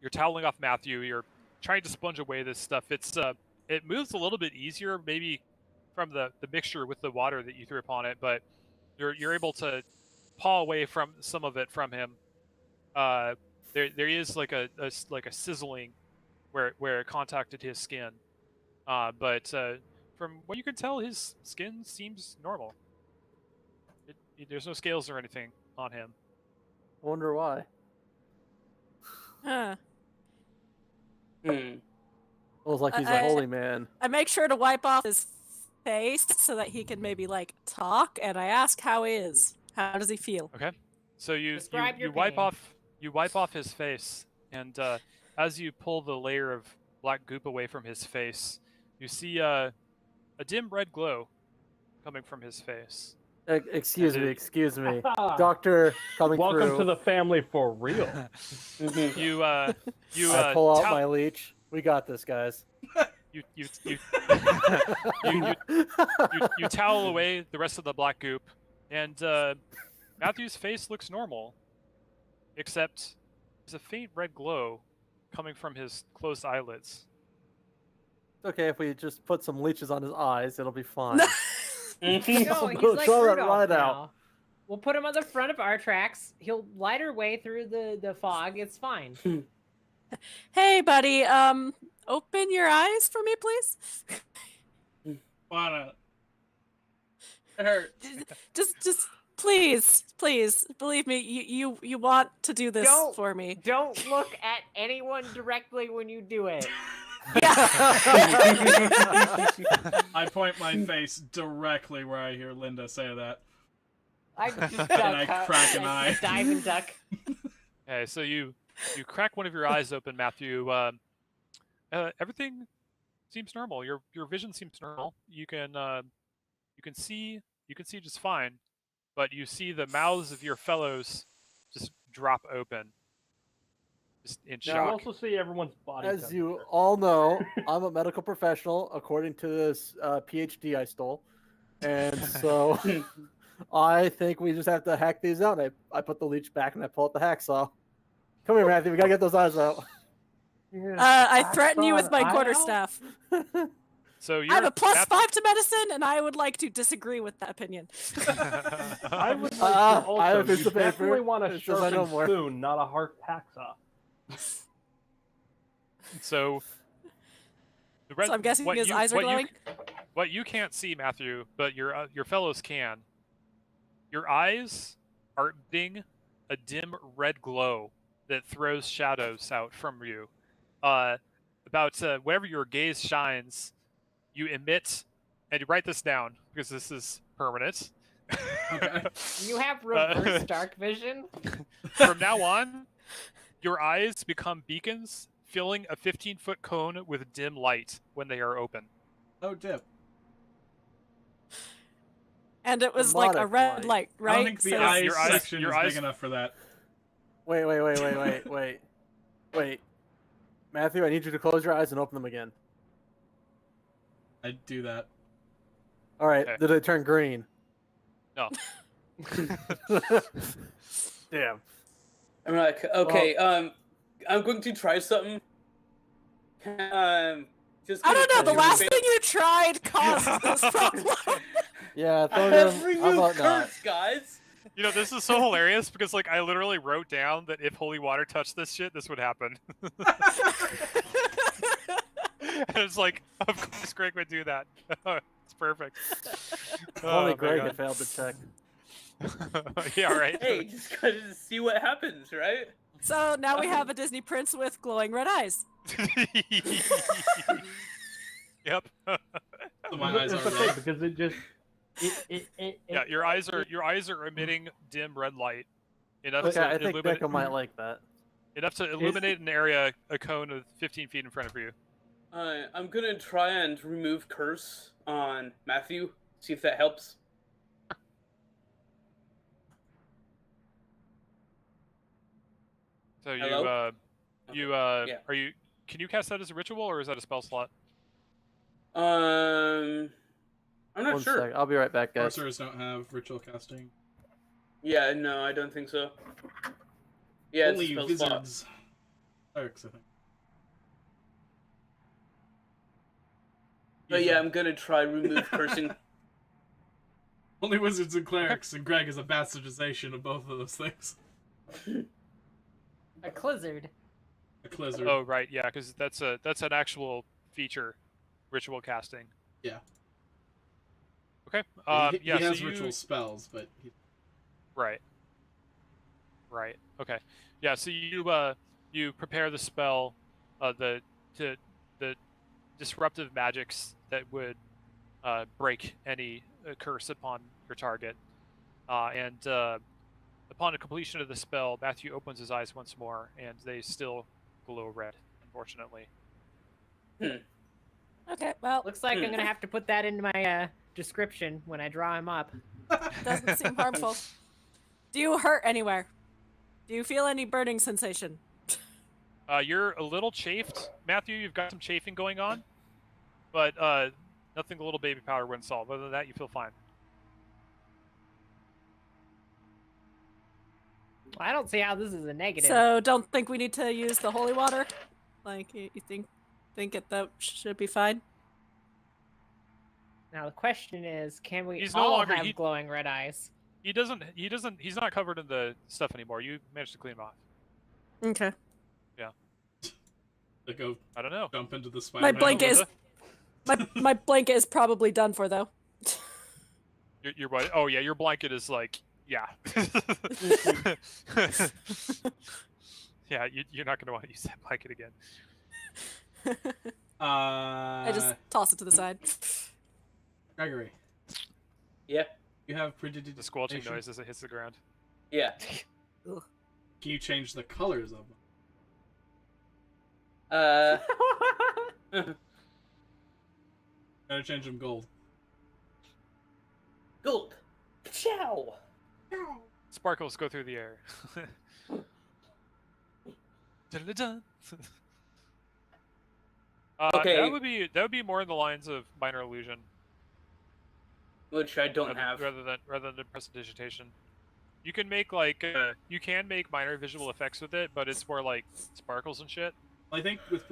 You're toweling off Matthew. You're trying to sponge away this stuff. It moves a little bit easier, maybe from the mixture with the water that you threw upon it, but you're able to paw away from some of it from him. There is like a sizzling where it contacted his skin, but from what you can tell, his skin seems normal. There's no scales or anything on him. Wonder why. Huh. Feels like he's a I- holy man. I make sure to wipe off his face so that he can maybe like talk, and I ask how he is. How does he feel? Okay, so you Describe your wipe pain. off his face, and as you pull the layer of black goop away from his face, you see a dim red glow coming from his face. Excuse me. Doctor coming Welcome through. to the family for real. You I pull out tow- my leech. We got this, guys. you towel away the rest of the black goop, and Matthew's face looks normal, except there's a faint red glow coming from his closed eyelids. It's okay if we just put some leeches on his eyes. It'll be fine. No, he's like Throw that Rudolph right now. out. We'll put him on the front of our tracks. He'll light our way through the fog. It's fine. Hey, buddy. Open your eyes for me, please. Wanna. It hurts. Just please, believe me. You want to do this Don't. for me. Don't look at anyone directly when you do it. I point my face directly where I hear Linda say that. I just duck And I out crack an and eye. dive and duck. Okay, so you crack one of your eyes open, Matthew. Everything seems normal. Your vision seems normal. You can see just fine, but you see the mouths of your fellows just drop open, just in You shock. also see everyone's body. As you temperature. all know, I'm a medical professional, according to this PhD I stole. And so I think we just have to hack these out. I put the leech back and I pull out the hacksaw. Come here, Matthew. We got to get those eyes out. I threaten you with my Hacksaw an quarterstaff. So I have you're a +5 to medicine, and I would like to disagree with that opinion. I would like to I also. have a piece You of paper. definitely want a It says I know sharpened more. spoon, not a hard hacksaw. So So I'm guessing his eyes are glowing. What you can't see, Matthew, but your fellows can. Your eyes are emitting a dim red glow that throws shadows out from you. About wherever your gaze shines, you emit, and you write this down because this is permanent. Okay. You have reverse dark vision. From now on, your eyes become beacons, filling a 15-foot cone with dim light when they are open. Oh, dip. And it was like a Dramatic red light. light, right? I don't think the So eyes your eyes- section your is eyes- big enough for that. Wait. Matthew, I need you to close your eyes and open them again. I'd do that. All right. Okay. Did it turn green? No. Damn. I'm like, okay, I'm going to try something. Just I don't know. The kinda last touch thing you tried caused this problem. Yeah, I Thorgrim, have how removed about not? curse, guys. You know, this is so hilarious because, like, I literally wrote down that if holy water touched this shit, this would happen. And it's like, of course Greg would do that. It's perfect. Only Oh, my Greg God. had failed to check. Yeah, right. Hey, just gotta see what happens, right? So now we have a Disney prince with glowing red eyes. Yep. So my eyes It's are okay red. because it just. Yeah, your eyes are emitting dim red light enough Okay, I to think illuminate Becca might like that. an area, a cone of 15 feet in front of you. I'm gonna try and remove curse on Matthew. See if that helps. So Hello? Yeah. are you? Can you cast that as a ritual or is that a spell slot? I'm not One sure. sec. I'll be right back, guys. Sorcerers don't have ritual casting. Yeah, no, I don't think so. Yeah, it's a Only spell slot. wizards. Clerics, I think. But yeah, I'm gonna try remove cursing. Only wizards and clerics, and Greg is a bastardization of both of those things. A clizzard. A clizzard. Oh, right, yeah, because that's an actual feature, ritual casting. Yeah. Okay. He Yeah. has so ritual spells, but Right. Right. Okay. Yeah. So you prepare the spell, the disruptive magics that would break any curse upon your target, and upon the completion of the spell, Matthew opens his eyes once more, and they still glow red. Unfortunately. Okay, well, Looks like I'm gonna have to put that into my description when I draw him up. doesn't seem harmful. Do you hurt anywhere? Do you feel any burning sensation? You're a little chafed, Matthew. You've got some chafing going on, but nothing a little baby powder wouldn't solve. Other than that, you feel fine. I don't see how this is a negative. So don't think we need to use the holy water? Like, you think that should be fine? Now the question is, can we He's no all longer- have glowing red eyes? He's not covered in the stuff anymore. You managed to clean him off. Okay. they go I don't know. jump into the My Spider-Man. blanket is Melissa? my blanket is probably done for though. Your what? Oh yeah, your blanket is like yeah. Yeah, you're not gonna want to use that blanket again. I just toss it to the side. Gregory, Yeah, you have predigitation. The squelching noise as it hits the ground. yeah. Can you change the colors of them? Gotta change them gold. Gold. Ciao. Sparkles go through the air. Dun-dun-dun. Okay. That would be more in the lines of minor illusion Which I don't have. rather than prestidigitation. You can make you can make minor visual effects with it, but it's more like sparkles and shit. I think with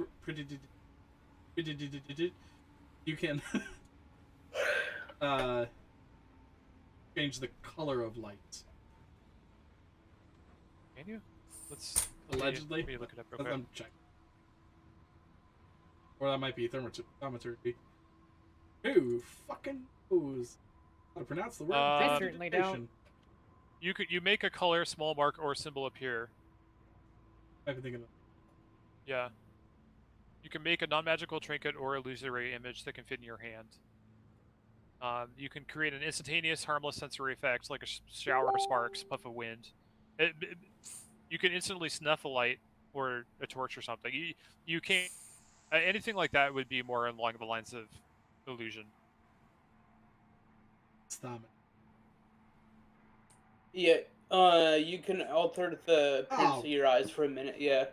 you can change the color of light. Can you? Allegedly. Let me look it up real quick. I'm checking. Or that might be thaumaturgy. Who fucking knows how to pronounce the word? I certainly don't. You make a color, small mark, or symbol appear. I've been thinking of. Yeah. You can make a non-magical trinket or illusory image that can fit in your hand. You can create an instantaneous, harmless sensory effect, like a shower of sparks, puff of wind. You can instantly snuff a light or a torch or something. You can't. Anything like that would be more along the lines of illusion. Stop it. Yeah, you can alter the appearance of your eyes for a minute, yeah.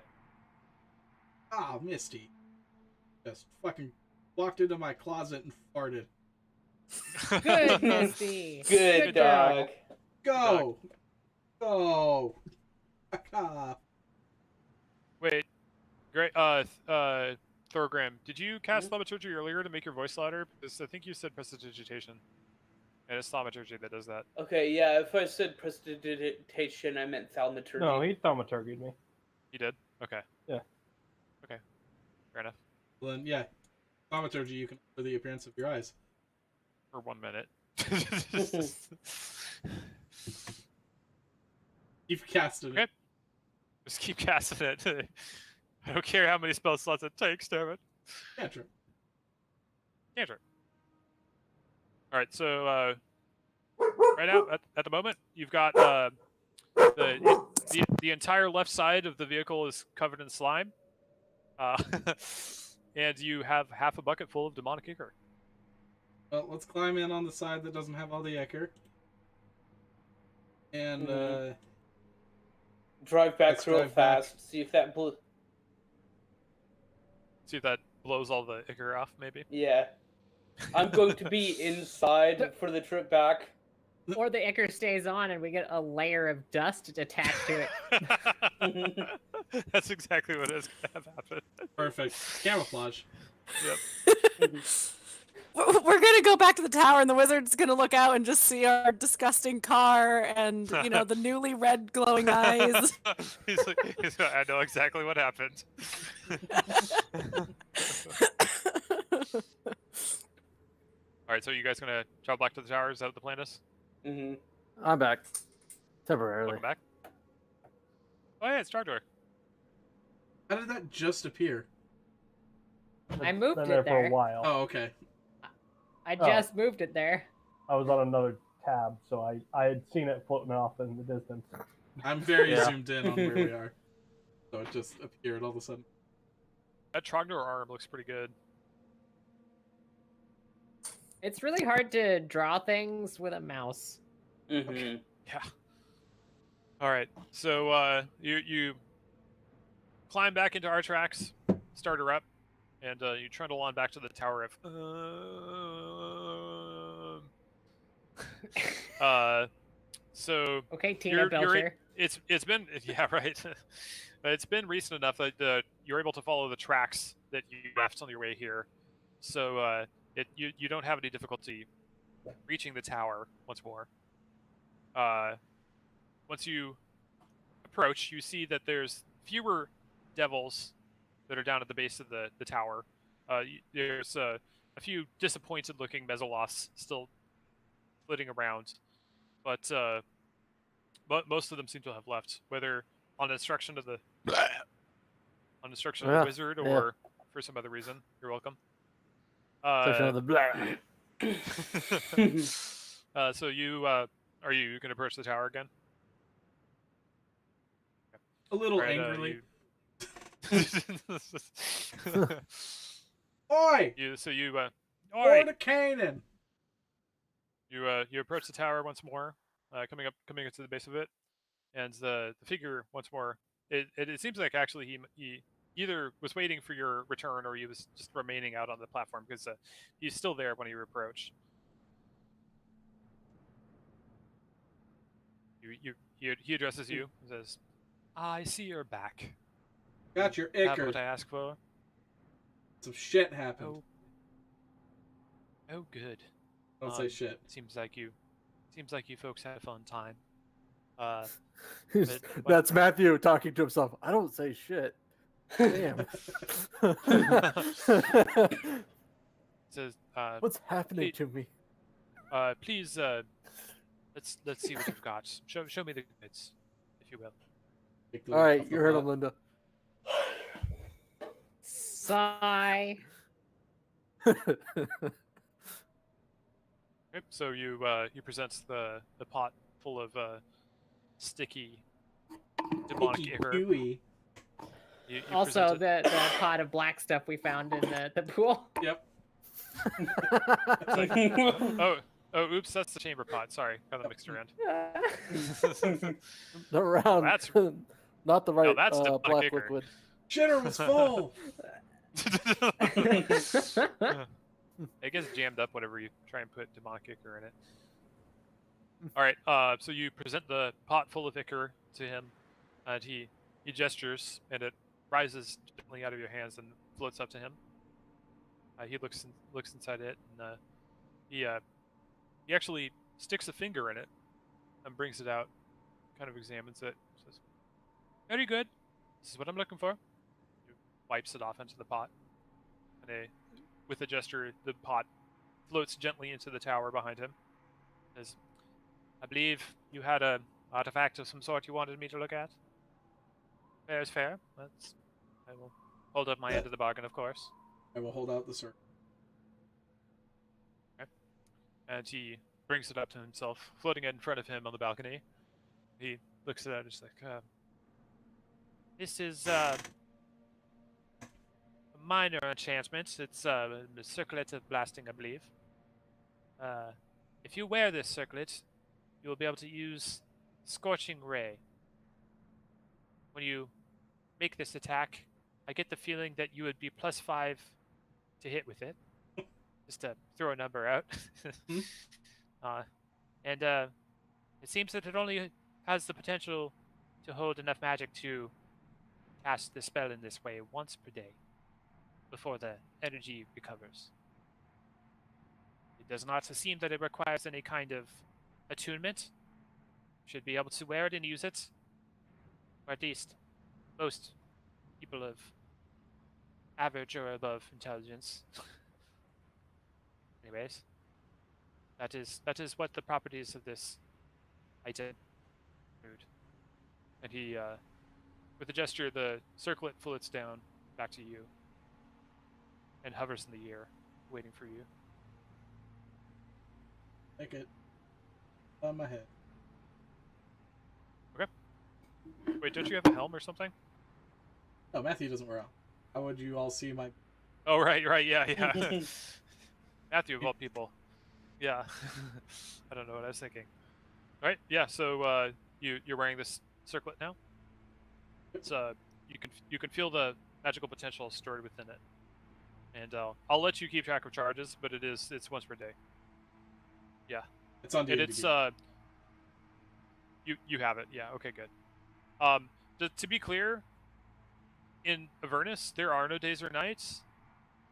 Ah, Misty. Just fucking walked into my closet and farted. Good, Misty. Good dog. Go! Go! Fuck off. Wait, great. Thorgram, did you cast thaumaturgy earlier to make your voice louder? Because I think you said prestidigitation, and it's thaumaturgy that does that. Okay, yeah, if I said prestidigitation, I meant thaumaturgy. No, he thaumaturgied me. You did? Okay. Yeah. Okay. Fair enough. Well then, yeah. Thaumaturgy, you can alter the appearance of your eyes. For 1 minute. You've casted it. Okay. Just keep casting it. I don't care how many spell slots it takes, damn it. Cantrip. Cantrip. Alright, so right now, at the moment, you've got the entire left side of the vehicle is covered in slime. And you have half a bucket full of demonic ichor. Well, let's climb in on the side that doesn't have all the ichor. And, drive back let's real drive back. fast, see if that blew... See if that blows all the ichor off, maybe. Yeah. I'm going to be inside for the trip back. Or the ichor stays on and we get a layer of dust attached to it. That's exactly what is going to have happened. Perfect. Camouflage. Yep. We're gonna go back to the tower, and the wizard's gonna look out and just see our disgusting car and the newly red glowing eyes. he's like, I know exactly what happened. All right, so you guys gonna travel back to the tower? Is that what the plan is? Mm-hmm. I'm back. Temporarily. Welcome back. Oh yeah, it's Trogdor. How did that just appear? I moved Been it there for there. a while. Oh, okay. I just moved it there. I was on another tab, so I had seen it floating off in the distance. I'm very Yeah. zoomed in on where we are. So it just appeared all of a sudden. That Trogdor arm looks pretty good. It's really hard to draw things with a mouse. Mm-hmm. Yeah. All right, so you climb back into our tracks, start her up, and you trundle on back to the tower of. So Okay, Tina you're Belcher. it's been yeah right. It's been recent enough that you're able to follow the tracks that you left on your way here, so you don't have any difficulty reaching the tower once more. Once you approach, you see that there's fewer devils that are down at the base of the tower. There's a few disappointed-looking Mezzoloths still flitting around, but most of them seem to have left, whether on instruction of the Yeah, wizard yeah. or for some other reason. You're welcome. Section of the blah. So you are you going to approach the tower again? A little Right, angrily. you- Oi! you All Or right. to Canaan. You approach the tower once more, coming up to the base of it, and the figure once more. It seems like actually he either was waiting for your return or he was just remaining out on the platform because he's still there when you approach. He addresses you and says, "I see you're back. Got your Have what ichor. I ask for." Some shit happened. Oh, good. Don't say shit. Seems like you folks had a fun time. But That's Matthew talking to himself. I don't say shit. Damn. says, What's happening to me? please, let's see what you've got. Show me the goods, if you will. Take the All lid right, off you the heard pot. him, Linda. Sigh. Okay, so you present the pot full of sticky demonic Icky ichor. gooey. You Also, present it. the pot of black stuff we found in the pool. Yep. Oh, oops, that's the chamber pot. Sorry, got them mixed around. The round. that's- not the right that's demonic black ichor. liquid. Shitter was full. It gets jammed up whenever you try and put demonic ichor in it. All right, so you present the pot full of ichor to him, and he gestures, and it rises gently out of your hands and floats up to him. He looks inside it, and he actually sticks a finger in it and brings it out, kind of examines it, says, "Very good. This is what I'm looking for." He wipes it off into the pot, and with a gesture, the pot floats gently into the tower behind him. Says, "I believe you had an artifact of some sort you wanted me to look at. Fair is fair. I will hold up my end of the bargain, of course." I will hold out the circle. Okay. And he brings it up to himself, floating it in front of him on the balcony. He looks at it and is like, "This is a minor enchantment. It's a circlet of blasting, I believe. If you wear this circlet, you will be able to use Scorching Ray. When you make this attack, I get the feeling that you would be +5 to hit with it. Just to throw a number out. And it seems that it only has the potential to hold enough magic to cast the spell in this way once per day before the energy recovers. It does not seem that it requires any kind of attunement. Should be able to wear it and use it. Or at least most people of average or above intelligence. Anyways, that is what the properties of this item include." And he, with a gesture, the circlet floats down back to you and hovers in the air, waiting for you. Take it on my head. Wait, don't you have a helm or something? No, Matthew doesn't wear a helm. How would you all see my... Oh, right, yeah. Matthew, of all people. Yeah. I don't know what I was thinking. All right, yeah, so you're wearing this circlet now? It's you can feel the magical potential stored within it. And I'll let you keep track of charges, but it's once per day. Yeah. It's on And D&D. it's you have it. Yeah, okay, good. To be clear, in Avernus, there are no days or nights.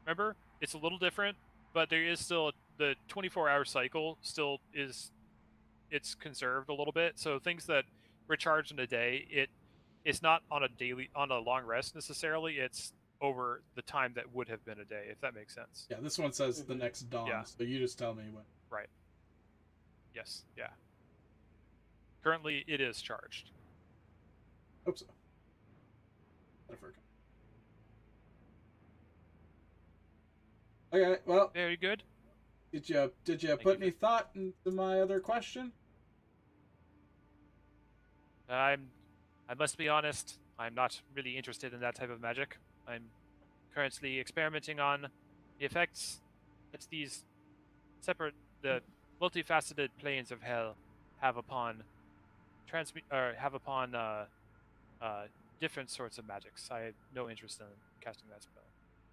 Remember? It's a little different, but there is still the 24-hour cycle still is it's conserved a little bit. So things that recharge in a day, it's not on a long rest necessarily. It's over the time that would have been a day, if that makes sense. Yeah, this one says the next dawn, Yeah. so you just tell me when. Right. Yes, yeah. Currently, it is charged. Hope so. I forgot. Okay, well, Very good. did you Thank put you any thought into my other question? I must be honest, I'm not really interested in that type of magic. I'm currently experimenting on the effects that these the multifaceted planes of hell have upon different sorts of magics. I had no interest in casting that spell.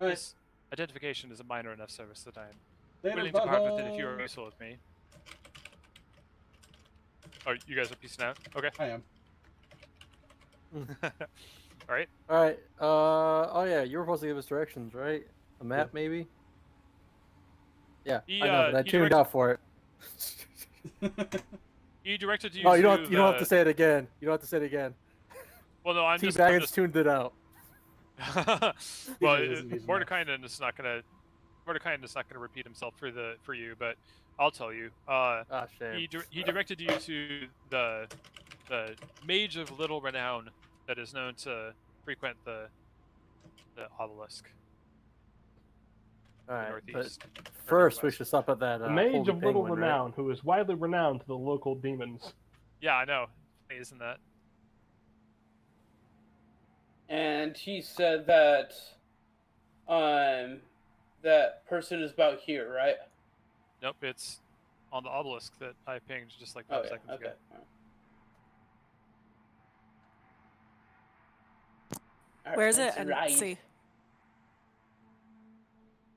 Alright. This identification is a minor enough service that I'm Later, willing to part with it if you butthole. are useful with me. Oh, you guys are peacing out? Okay. I am. All right. All right. Oh yeah, you were supposed to give us directions, right? A map, maybe. Yeah, He, I know, but I he tuned directed- out for it. He directed you Oh, you to don't. You don't have to say it again. You don't have to say it again. Well, no, I'm T just. Baggins tuned it out. Well, He doesn't need to know. Mordekainen is not gonna repeat himself for you, but I'll tell you. Ah, shame. He directed you to the mage of little renown that is known to frequent the obelisk All in the right, but northeast. first we northwest. should stop at that. The mage holy of little penguin, right? renown, who is widely renowned to the local demons. Yeah, I know. Isn't that? And he said that that person is about here, right? Nope, it's on the obelisk that I pinged just like 5 Oh, yeah, seconds okay. ago. Alright, Where is it? let's And ride. see.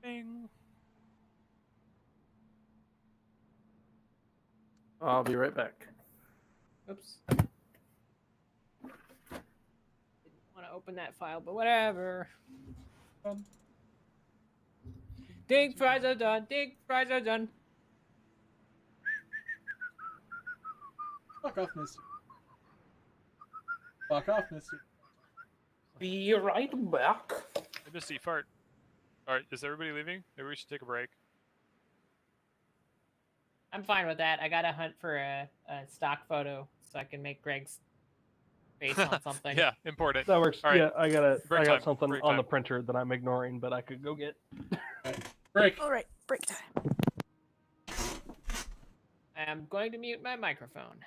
Ping. I'll be right back. Oops. Didn't want to open that file, but whatever. Dig fries are done. Dig fries are done. Fuck off, mister. Fuck off, mister. Be right back. I missed a fart. All right, is everybody leaving? Maybe we should take a break. I'm fine with that. I gotta hunt for a stock photo so I can make Greg's face on something. Yeah, important. That works. All right. Yeah, I got Break time, something break on the time. printer that I'm ignoring, but I could go get. Break. All right, break time. I'm going to mute my microphone.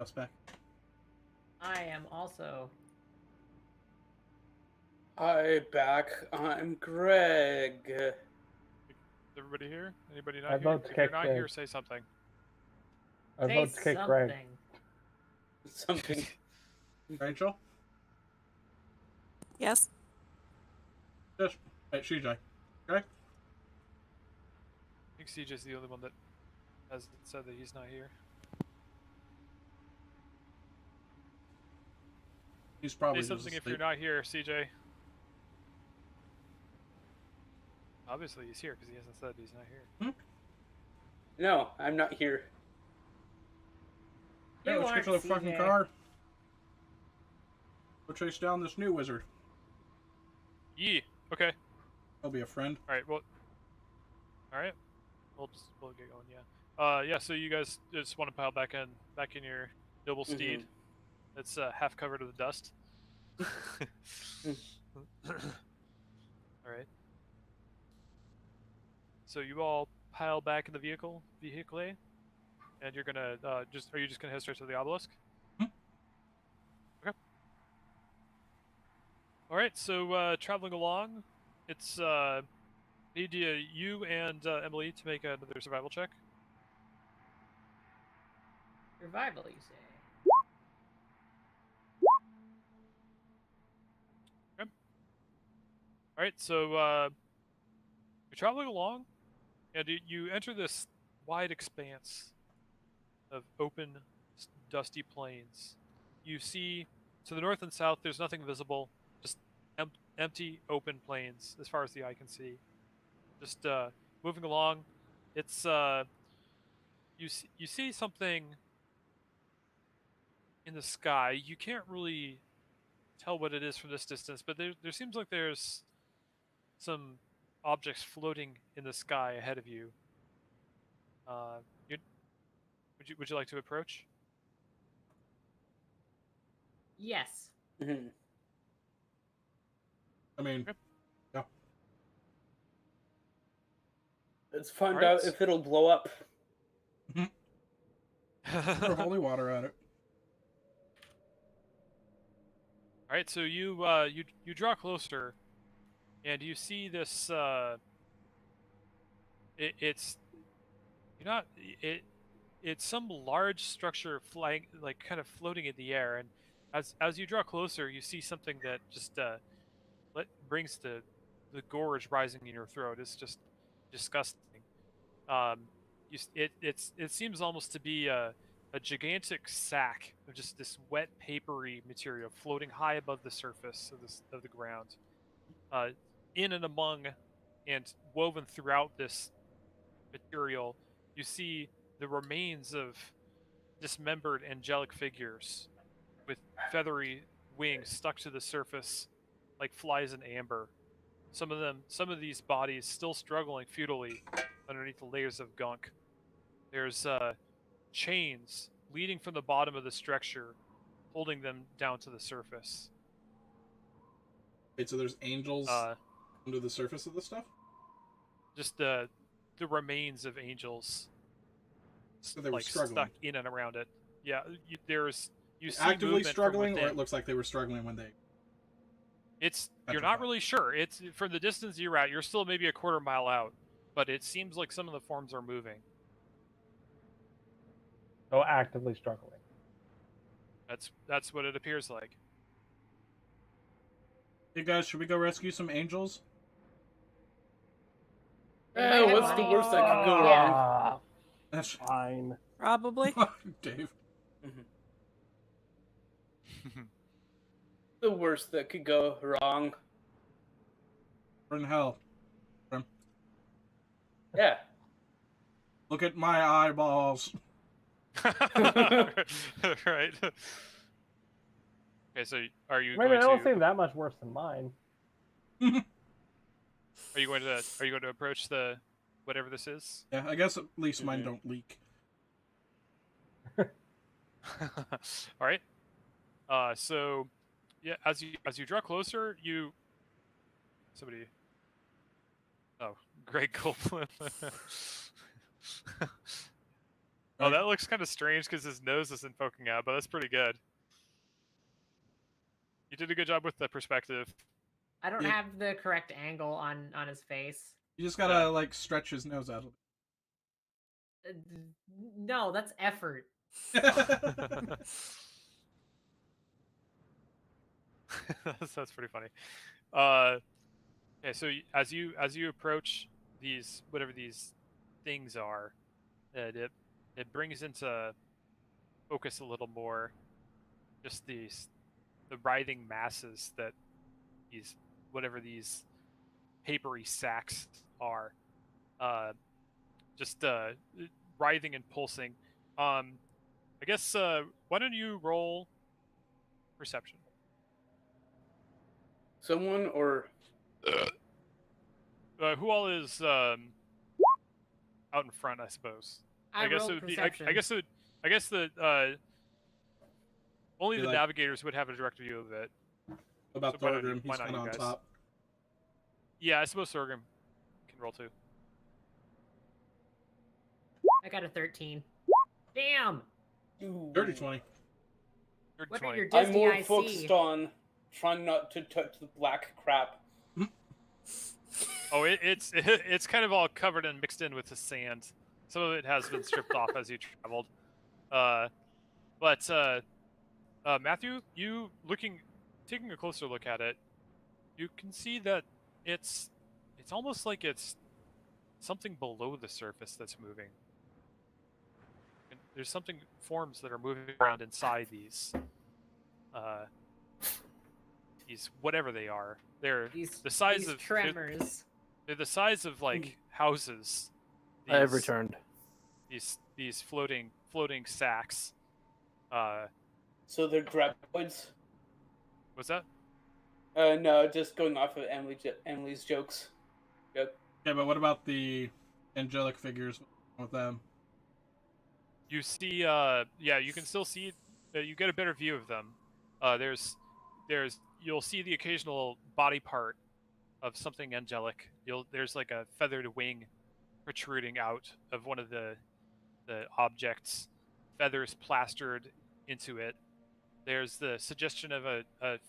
Us back. I am also. Hi, back. I'm Greg. Is everybody here? Anybody not I here? vote to If you're kick not Greg. here, say something. I Say vote to kick Greg. something. Something. Rachel? Yes. Yes. Hey, CJ. Okay? I think CJ's the only one that has said that he's not here. He's probably Say just something if asleep. you're not here, CJ. Obviously he's here because he hasn't said he's not here. No, I'm not here. Yeah, You let's get aren't to the fucking CJ. car. Go chase down this new wizard. Yee. Okay. He'll be a friend. All right. Well. All right. We'll get going. Yeah. Yeah. So you guys just want to pile back in your noble steed. That's half covered with dust. All right. So you all pile back in the vehicle, and you're gonna are you just gonna head straight to the obelisk? Hmm. Okay. All right. So traveling along, it's need you and Emily to make another survival check. Revival, you say? All right. So you're traveling along, and you enter this wide expanse of open, dusty plains. You see to the north and south, there's nothing visible, just empty, open plains as far as the eye can see. Just moving along, it's you see something in the sky. You can't really tell what it is from this distance, but there seems like there's some objects floating in the sky ahead of you. You would you like to approach? Yes. Mm-hmm. I mean, Okay. yeah. Let's find Alright. out if it'll blow up. Throw holy water at it. All right, so you you draw closer, and you see this. It's you're not it. It's some large structure flying, like kind of floating in the air, and as you draw closer, you see something that just brings the gorge rising in your throat. It's just disgusting. It seems almost to be a gigantic sack of just this wet, papery material floating high above the surface of the ground. In and among, and woven throughout this material, you see the remains of dismembered angelic figures with feathery wings stuck to the surface like flies in amber. Some of these bodies still struggling futilely underneath the layers of gunk. There's chains leading from the bottom of the structure, holding them down to the surface. Wait, so there's angels under the surface of this stuff? Just the remains of angels, So they were like struggling. stuck in and around it. Yeah, you see Actively movement struggling, from or within. it looks like they were struggling when they. You're not really sure. It's from the distance you're at. You're still maybe a quarter mile out, but it seems like some of the forms are moving. So actively struggling. That's what it appears like. Hey guys, should we go rescue some angels? They might have What's the money. worst that could go Yeah. wrong? That's Fine. Probably. Dave. The worst that could go wrong. We're in hell. Yeah. Look at my eyeballs. Right. Okay, so are you Maybe going I don't to seem that much worse than mine. are you going to approach the whatever this is? Yeah, I guess at least mine don't leak. All right. So yeah, as you draw closer, somebody. Oh, Greg Copeland. Oh, that looks kind of strange because his nose isn't poking out, but that's pretty good. You did a good job with the perspective. I don't Yeah. have the correct angle on his face. You just gotta like stretch his nose out. Uh, No, that's effort. That's pretty funny. Okay, so as you approach these whatever these things are, it brings into focus a little more just the writhing masses that these whatever these papery sacks are, uh, just writhing and pulsing. I guess why don't you roll perception? Someone or Who all is out in front? I suppose. I guess rolled it would be. perception. I guess the only Be the like- navigators would have a direct view of it. About So why not you- Thorgrim, why he's not kind of you on guys? top. Yeah, I suppose Sorghum can roll too. I got a 13. Damn. Dirty 20. Dirty What 20. are your I'm Disney more IC? focused on trying not to touch the black crap. Oh, it's kind of all covered and mixed in with the sand. Some of it has been stripped off as you traveled. But Matthew, you taking a closer look at it, you can see that it's almost like it's something below the surface that's moving. And there's something forms that are moving around inside these whatever they are. They're These the size these of tremors. they're the size of like houses. I have These- returned. These floating sacks. So they're graboids. What's that? No, just going off of Emily's jokes. Yep. Yeah, but what about the angelic figures with them? You see, yeah, you can still see. You get a better view of them. You'll see the occasional body part of something angelic. There's like a feathered wing protruding out of one of the objects, feathers plastered into it. There's the suggestion of a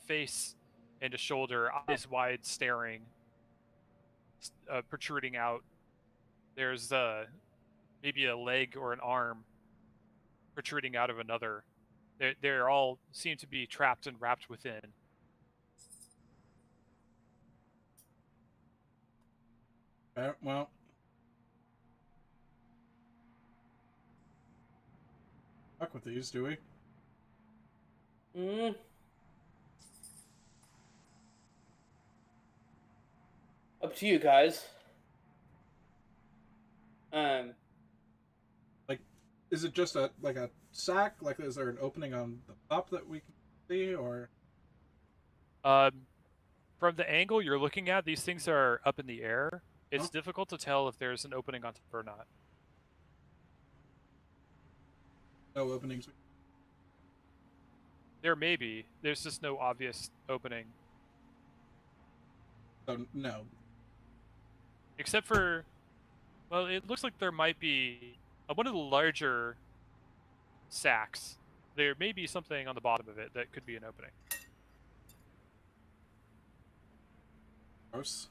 face and a shoulder, eyes wide, staring, protruding out. There's maybe a leg or an arm protruding out of another. They're all seem to be trapped and wrapped within. Well, fuck with these, do we? Mm. Up to you guys. Like, is it just a sack? Like, is there an opening on the top that we can see, or? From the angle you're looking at, these things are up in the air. It's difficult to tell if there's an opening on top or not. No openings. There may be. There's just no obvious opening. So no. Except for, well, it looks like there might be one of the larger sacks. There may be something on the bottom of it that could be an opening. Gross.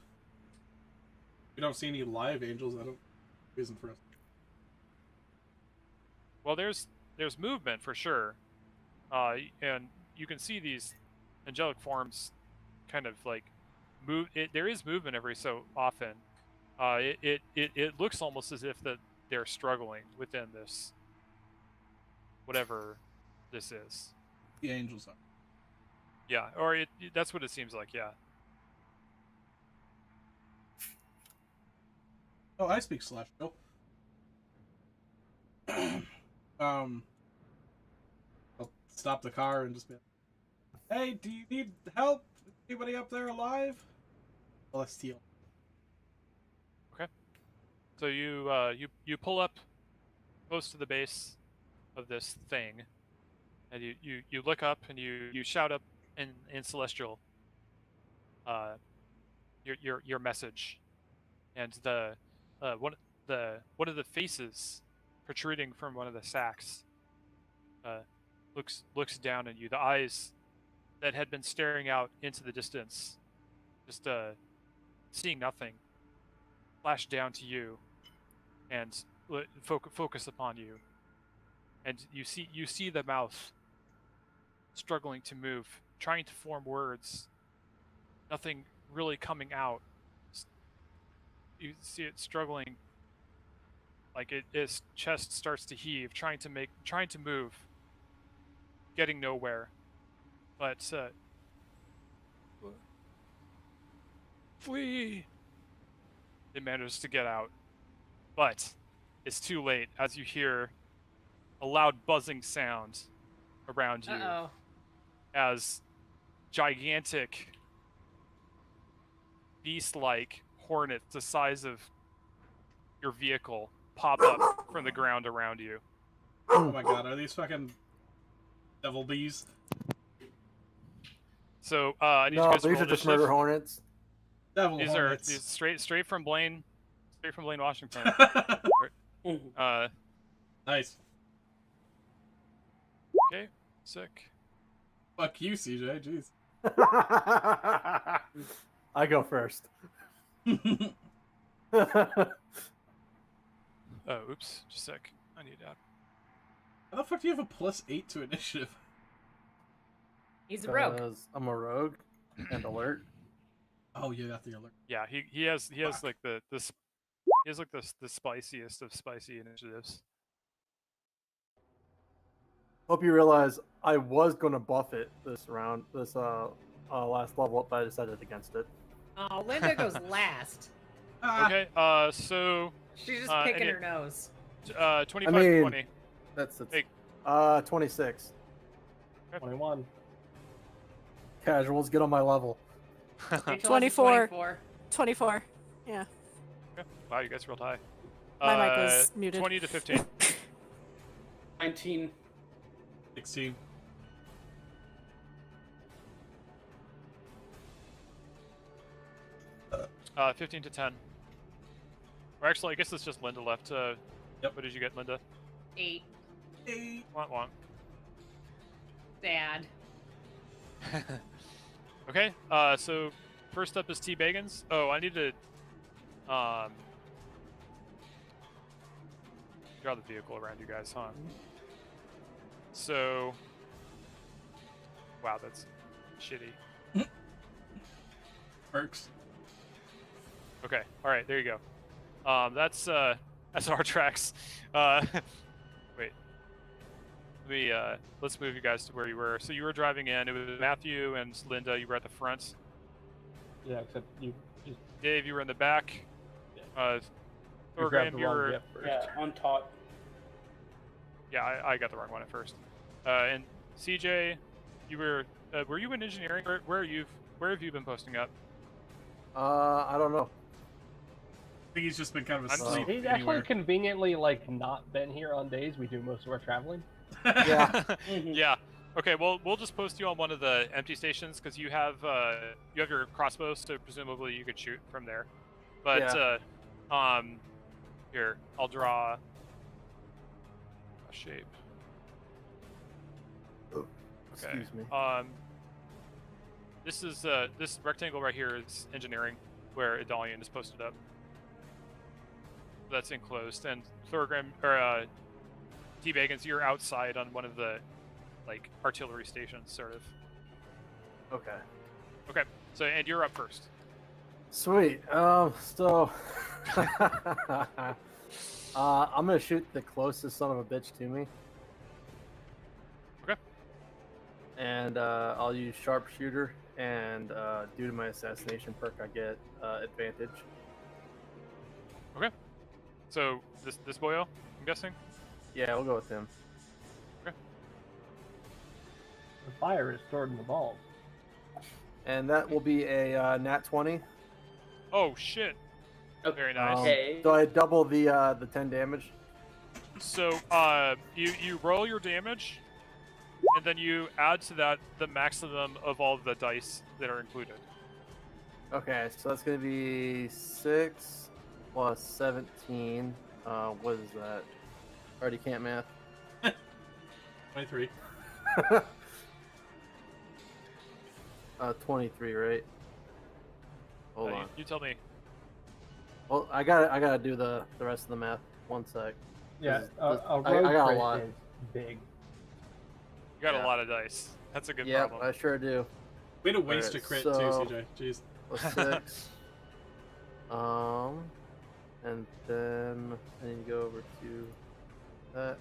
We don't see any live angels. I don't. Reason for us. Well, there's movement for sure, and you can see these angelic forms kind of like move. There is movement every so often. It looks almost as if that they're struggling within this whatever this is. The angels are. Yeah, or that's what it seems like. Yeah. Oh, I speak Celestial. I'll stop the car and just be like, hey, do you need help? Anybody up there alive? Celestial. So you pull up close to the base of this thing, and you look up and you shout up in Celestial your message, and one of the faces protruding from one of the sacks looks down at you. The eyes that had been staring out into the distance, just seeing nothing, flash down to you and focus upon you. And you see the mouth struggling to move, trying to form words. Nothing really coming out. You see it struggling, like its chest starts to heave, trying to move, getting nowhere. But flee! It manages to get out, but it's too late as you hear a loud buzzing sound around you Uh-oh. as gigantic beast-like hornets the size of your vehicle pop up from the ground around you. Oh my god, are these fucking devil bees? So I need you No, guys to these roll are just initiative. murder hornets. Devil These hornets. are straight from Blaine, Washington. Nice. Okay, sick. Fuck you, CJ. Jeez. I go first. Oh, oops, just a sec. I need that. How the fuck do you have a +8 to initiative? He's a rogue. 'Cause I'm a rogue and alert. Oh, you got the alert. Yeah, he has Fuck. like the spiciest of spicy initiatives. Hope you realize I was gonna buff it this round, this last level up, but I decided against it. Oh, Linda goes last. Ah, Okay, so She's just and picking it- her nose. 25 I mean- 20. That's Hey. 26. 21. Casuals, get on my level. Rachel has a 24. 24. Yeah. Wow, you guys rolled high. My mic was muted. 20 to 15. 19. 16. Uh, 15 to 10. Or actually, I guess it's just Linda left. Yep. What did you get, Linda? 8. 8. Wonk Dad. wonk. Okay, so first up is T. Bagans. Oh, I need to draw the vehicle around you guys, huh? So, wow, that's shitty. Perks. Okay, all right, there you go. That's our tracks. Wait. Let's move you guys to where you were. So you were driving in. It was Matthew and Linda. You were at the front. Yeah, except you just Dave, you were in the back. you grabbed Thorgrim, the you wrong were. gift first. Yeah, on top. Yeah, I got the wrong one at first. And CJ, you were. Were you in engineering? Where have you been posting up? I don't know. I think he's just been kind of I'm asleep He's anywhere. actually conveniently not been here on days we do most of our traveling. Yeah. Yeah. Okay. Well, we'll just post you on one of the empty stations because you have your crossbow, so presumably you could shoot from there. But here I'll draw a shape. Okay. Excuse me. This is this rectangle right here is engineering, where Idalian is posted up. That's enclosed, and Thorgrim or T. Bagans, you're outside on one of the like artillery stations, sort of. Okay. Okay, so and you're up first. Sweet. So I'm gonna shoot the closest son of a bitch to me. Okay. And I'll use sharpshooter, and due to my assassination perk, I get advantage. Okay. So this boyo, I'm guessing. Yeah, we'll go with him. The fire is stored in the balls. And that will be a nat 20. Oh shit! Very nice. Okay. So I double the 10 damage. So you roll your damage, and then you add to that the maximum of all the dice that are included. Okay, so that's gonna be 6 plus 17. What is that? Already can't math. 23. 23, right? Hold on. You tell me. Well, I gotta do the rest of the math. One sec. Yeah, This- a I rogue got a crit lot. is big. You got Yeah. a lot of dice. That's a good Yep, problem. I sure do. Way to waste Alright, a crit so- too, CJ. Jeez. Plus 6. And then I need to go over to that.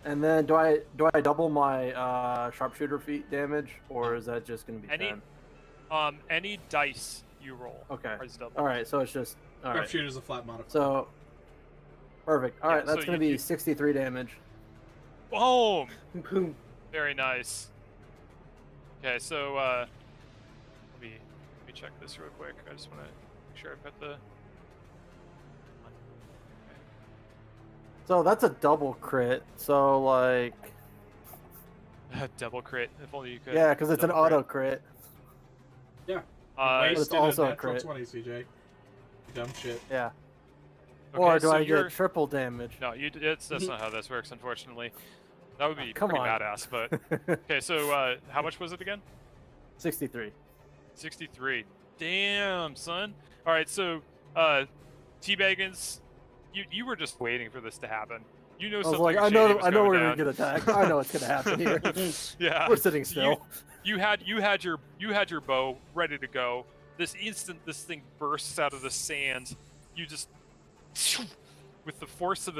And then do I double my sharpshooter feat damage, or is that just gonna be Any- 10? Any dice you roll. Okay. Is double. All right, so it's just all right. Sharpshooter's a flat modifier. So perfect. All Yeah, right, that's so gonna you- be 63 damage. Boom! Boom. Very nice. Okay, so let me check this real quick. I just want to make sure I've got the. So that's a double crit. So like, Double crit. If only you could. yeah, because it's an Double crit. auto crit. Wasted it's also a a natural crit. 20, CJ. You dumb shit. Yeah. Okay, Or do so I you're- get triple damage? No, that's not how this works, unfortunately. That would be Come pretty on. badass, but okay. So how much was it again? 63. 63. Damn, son. All right, so Teabaggins, you were just waiting for this to happen. You know I was something like, I shady know was we're going gonna down. get attacked. I know what's gonna happen here. Yeah. We're sitting still. You had your bow ready to go. This instant this thing bursts out of the sand. You just with the force of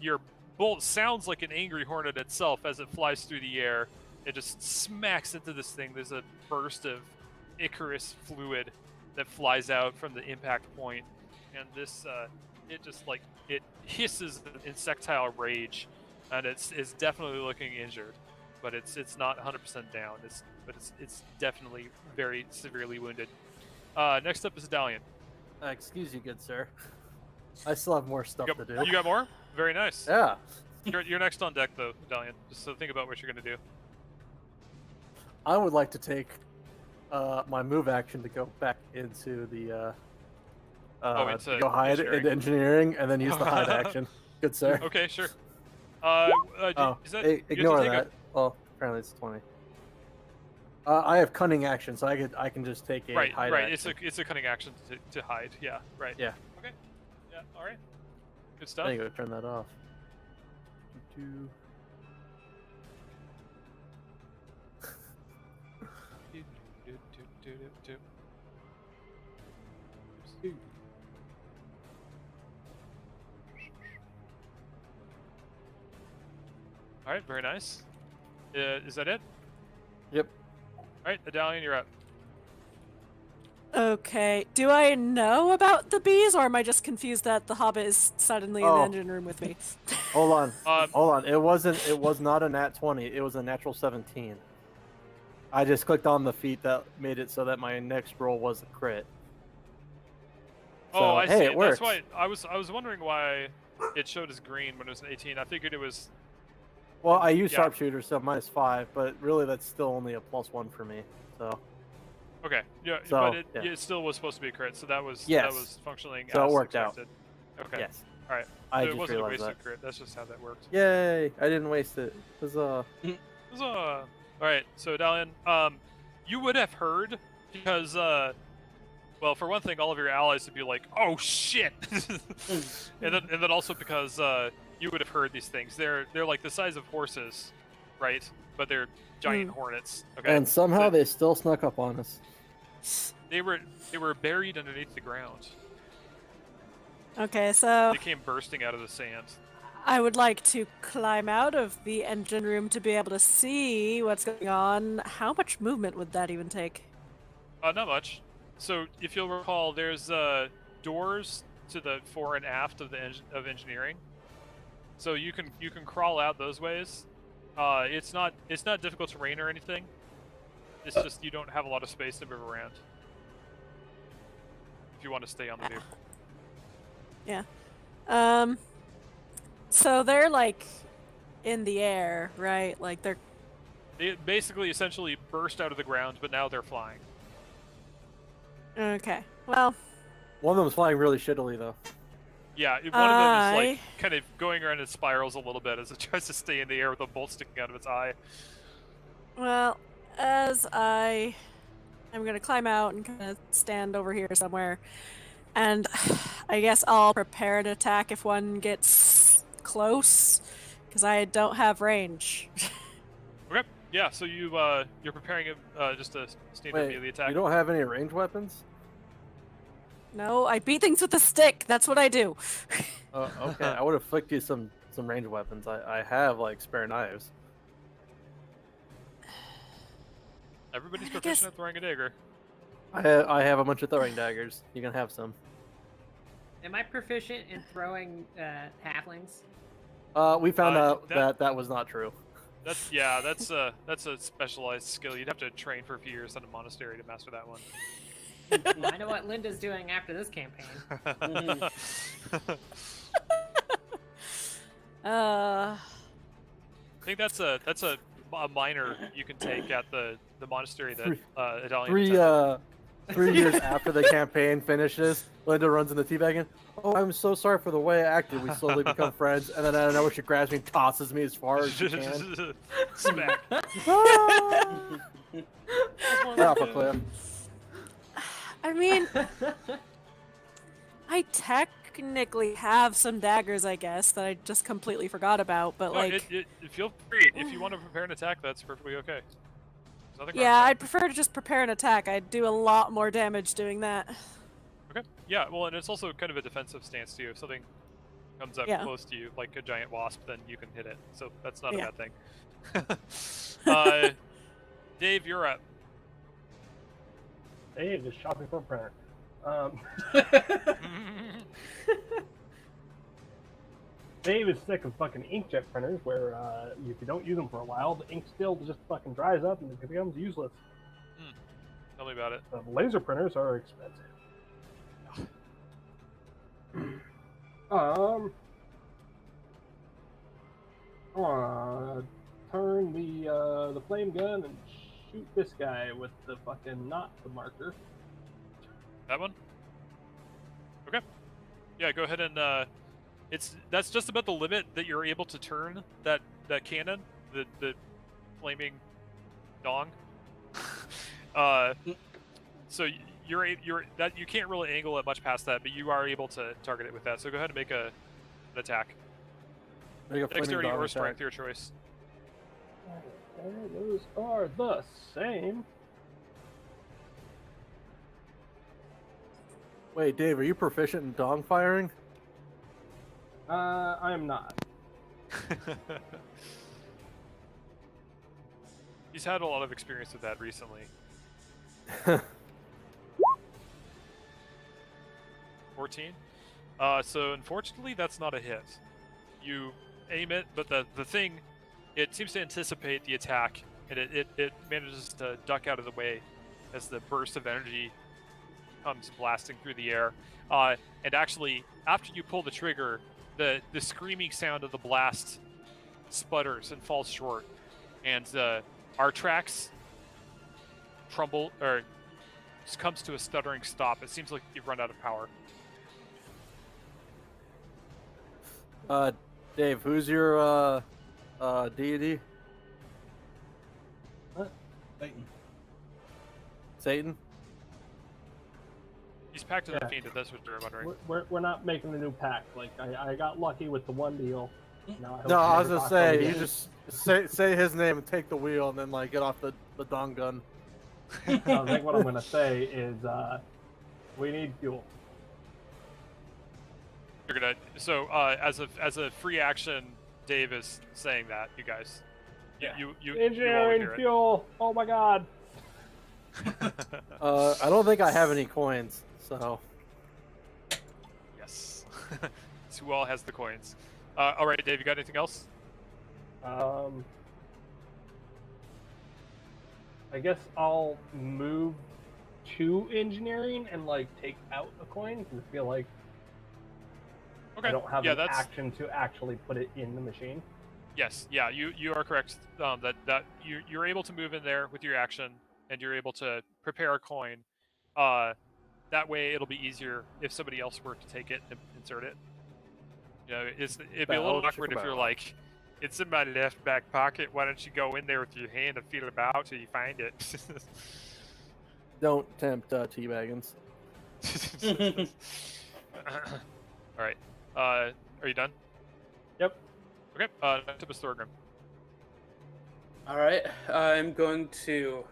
your bolt sounds like an angry hornet itself as it flies through the air. It just smacks into this thing. There's a burst of Icarus fluid that flies out from the impact point, and this it just like it hisses in insectile rage, and it's definitely looking injured, but it's not 100% down. It's definitely very severely wounded. Next up is Dalian. Excuse you, good sir. I still have more stuff to do. You got more? Very nice. Yeah. You're next on deck though, Dalian. Just so think about what you're gonna do. I would like to take my move action to go back into the into to go hide engineering. in engineering, and then use the hide action. Good sir. Okay, sure. Oh, is that, hey, you have to ignore take that. Well, apparently it's 20. I have cunning action, so I can just take a Right, hide right. action. It's a cunning action to hide. Yeah, right. Yeah. Okay. Yeah. All right. Good I stuff. think I turn that off. Do- All right. Very nice. Is that it? Yep. All right, Adalian, you're up. Okay. Do I know about the bees, or am I just confused that the Hobbit is suddenly in the Oh. engine room with me? Hold on. Um, Hold on. It was not a nat 20. It was a natural 17. I just clicked on the feat that made it so that my next roll was a crit. Oh, So, I hey, see. it works. That's why I was wondering why it showed as green when it was an 18. I figured it was. Well, I use Yeah. sharpshooter, so -5, but really that's still only a +1 for me. So Okay. Yeah, So, but it, yeah. it still was supposed to be a crit, so that was Yes. functioning So it as worked out. expected. Okay. yes, All right. I So it just wasn't a realized wasted that. crit. That's just how that worked. Yay! I didn't waste it. All right. So Dalian, you would have heard because, well, for one thing, all of your allies would be like, "Oh shit," and then also because you would have heard these things. They're like the size of horses, right? But they're giant hornets. Okay. And somehow So they still snuck up on us. they were buried underneath the ground. Okay, so They came bursting out of the sand. I would like to climb out of the engine room to be able to see what's going on. How much movement would that even take? Not much. So if you'll recall, there's doors to the fore and aft of the of engineering. So you can crawl out those ways. It's not difficult terrain or anything. It's just you don't have a lot of space to move around. If you want to stay on the vehicle. So they're like in the air, right? Like they're They basically essentially burst out of the ground, but now they're flying. Okay. Well, One of them's flying really shittily though. Yeah, one of them is like I- kind of going around in spirals a little bit as it tries to stay in the air with a bolt sticking out of its eye. well, as I'm gonna climb out and kind of stand over here somewhere, and I guess I'll prepare an attack if one gets close, because I don't have range. Okay. Yeah, so you're preparing just a standard Wait, melee attack. you don't have any range weapons? No, I beat things with a stick. That's what I do. Okay, I would have flicked you some range weapons. I have like spare knives. Everybody's I proficient guess- at throwing a dagger. I have a bunch of throwing daggers. You can have some. Am I proficient in throwing halflings? We found out that- that was not true. That's a specialized skill. You'd have to train for a few years at a monastery to master that one. Well, I know what Linda's doing after this campaign. Uh, I think that's a minor you can take at the monastery that Adalian 3 years after the campaign finishes, Linda runs into teabagging. Oh, I'm so sorry for the way I acted. We slowly become friends, and then out of nowhere she grabs me and tosses me as far as she can. Smack. Off a cliff. I mean, I technically have some daggers, I guess, that I just completely forgot about. But No, like, feel free. If you want to prepare an attack, that's perfectly okay. There's nothing wrong yeah, with I'd prefer to just prepare an attack. I'd do a lot more damage doing that. that. Okay. Yeah. Well, and it's also kind of a defensive stance too. If something comes up Yeah. close to you, like a giant wasp, then you can hit it. So that's not Yeah. a bad thing. Dave, you're up. Dave is shopping for a printer. Dave is sick of fucking inkjet printers where if you don't use them for a while, the ink still just fucking dries up and it becomes useless. Tell me about it. Laser printers are expensive. I wanna turn the flame gun and shoot this guy with the fucking not the marker. That one? Okay. Yeah, go ahead and that's just about the limit that you're able to turn that cannon, the flaming dong. So you're that you can't really angle it much past that, but you are able to target it with that. So go ahead and make an attack. Make a flaming Dexterity dog or attack. strength, your choice. Okay, those are the same. Wait, Dave, are you proficient in dong firing? I am not. He's had a lot of experience with that recently. 14. So unfortunately, that's not a hit. You aim it, but the thing, it seems to anticipate the attack, and it manages to duck out of the way as the burst of energy comes blasting through the air. And actually, after you pull the trigger, the screaming sound of the blast sputters and falls short, and our tracks crumble or just comes to a stuttering stop. It seems like you've run out of power. Dave, who's your deity? Satan. Satan? He's packed to the Yeah. fiend, if that's what you're wondering. We're not making a new pack. Like I got lucky with the one deal. Now hope No, I was never gonna rock on say again. you just say his name and take the wheel, and then like get off the dong gun. I think what I'm gonna say is we need fuel. You're gonna as a free action, Dave is saying that you guys. Yeah. You all Engineering hear it. fuel. Oh my god. I don't think I have any coins, so Yes. It's who all has the coins. All right, Dave. You got anything else? I guess I'll move to engineering and like take out a coin because I feel like Okay. I don't have yeah, an that's action to actually put it in the machine. Yes, yeah, you are correct. That you're able to move in there with your action, and you're able to prepare a coin. That way it'll be easier if somebody else were to take it and insert it. It'd be a little Bow, awkward if chicka you're bow. like, it's in my left back pocket. Why don't you go in there with your hand and feel about till you find it? Don't tempt teabaggins. All right. Are you done? Yep. Okay. Next up is Thorgrim. All right, I'm going to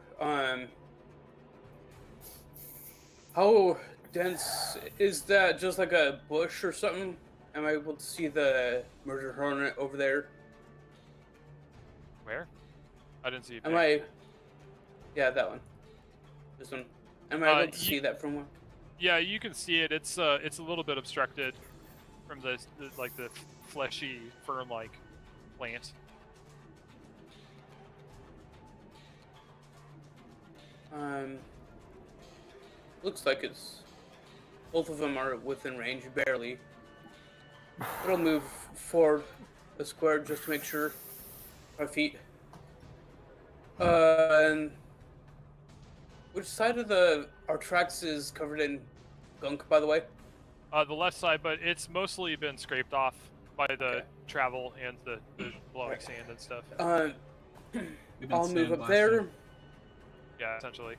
How dense is that? Just like a bush or something? Am I able to see the murder hornet over there? Where? I didn't see it. Am I? Yeah, that one. This one. Am I able to you- see that from one? Yeah, you can see it. It's a little bit obstructed from the fleshy fern-like plant. Looks like it's both of them are within range, barely. It'll move forward a square just to make sure. 5 feet. And which side of our tracks is covered in gunk, by the way? The left side, but it's mostly been scraped off by the Okay. travel and the blowing sand and stuff. We've been I'll move up sandblasting. there, Yeah, essentially.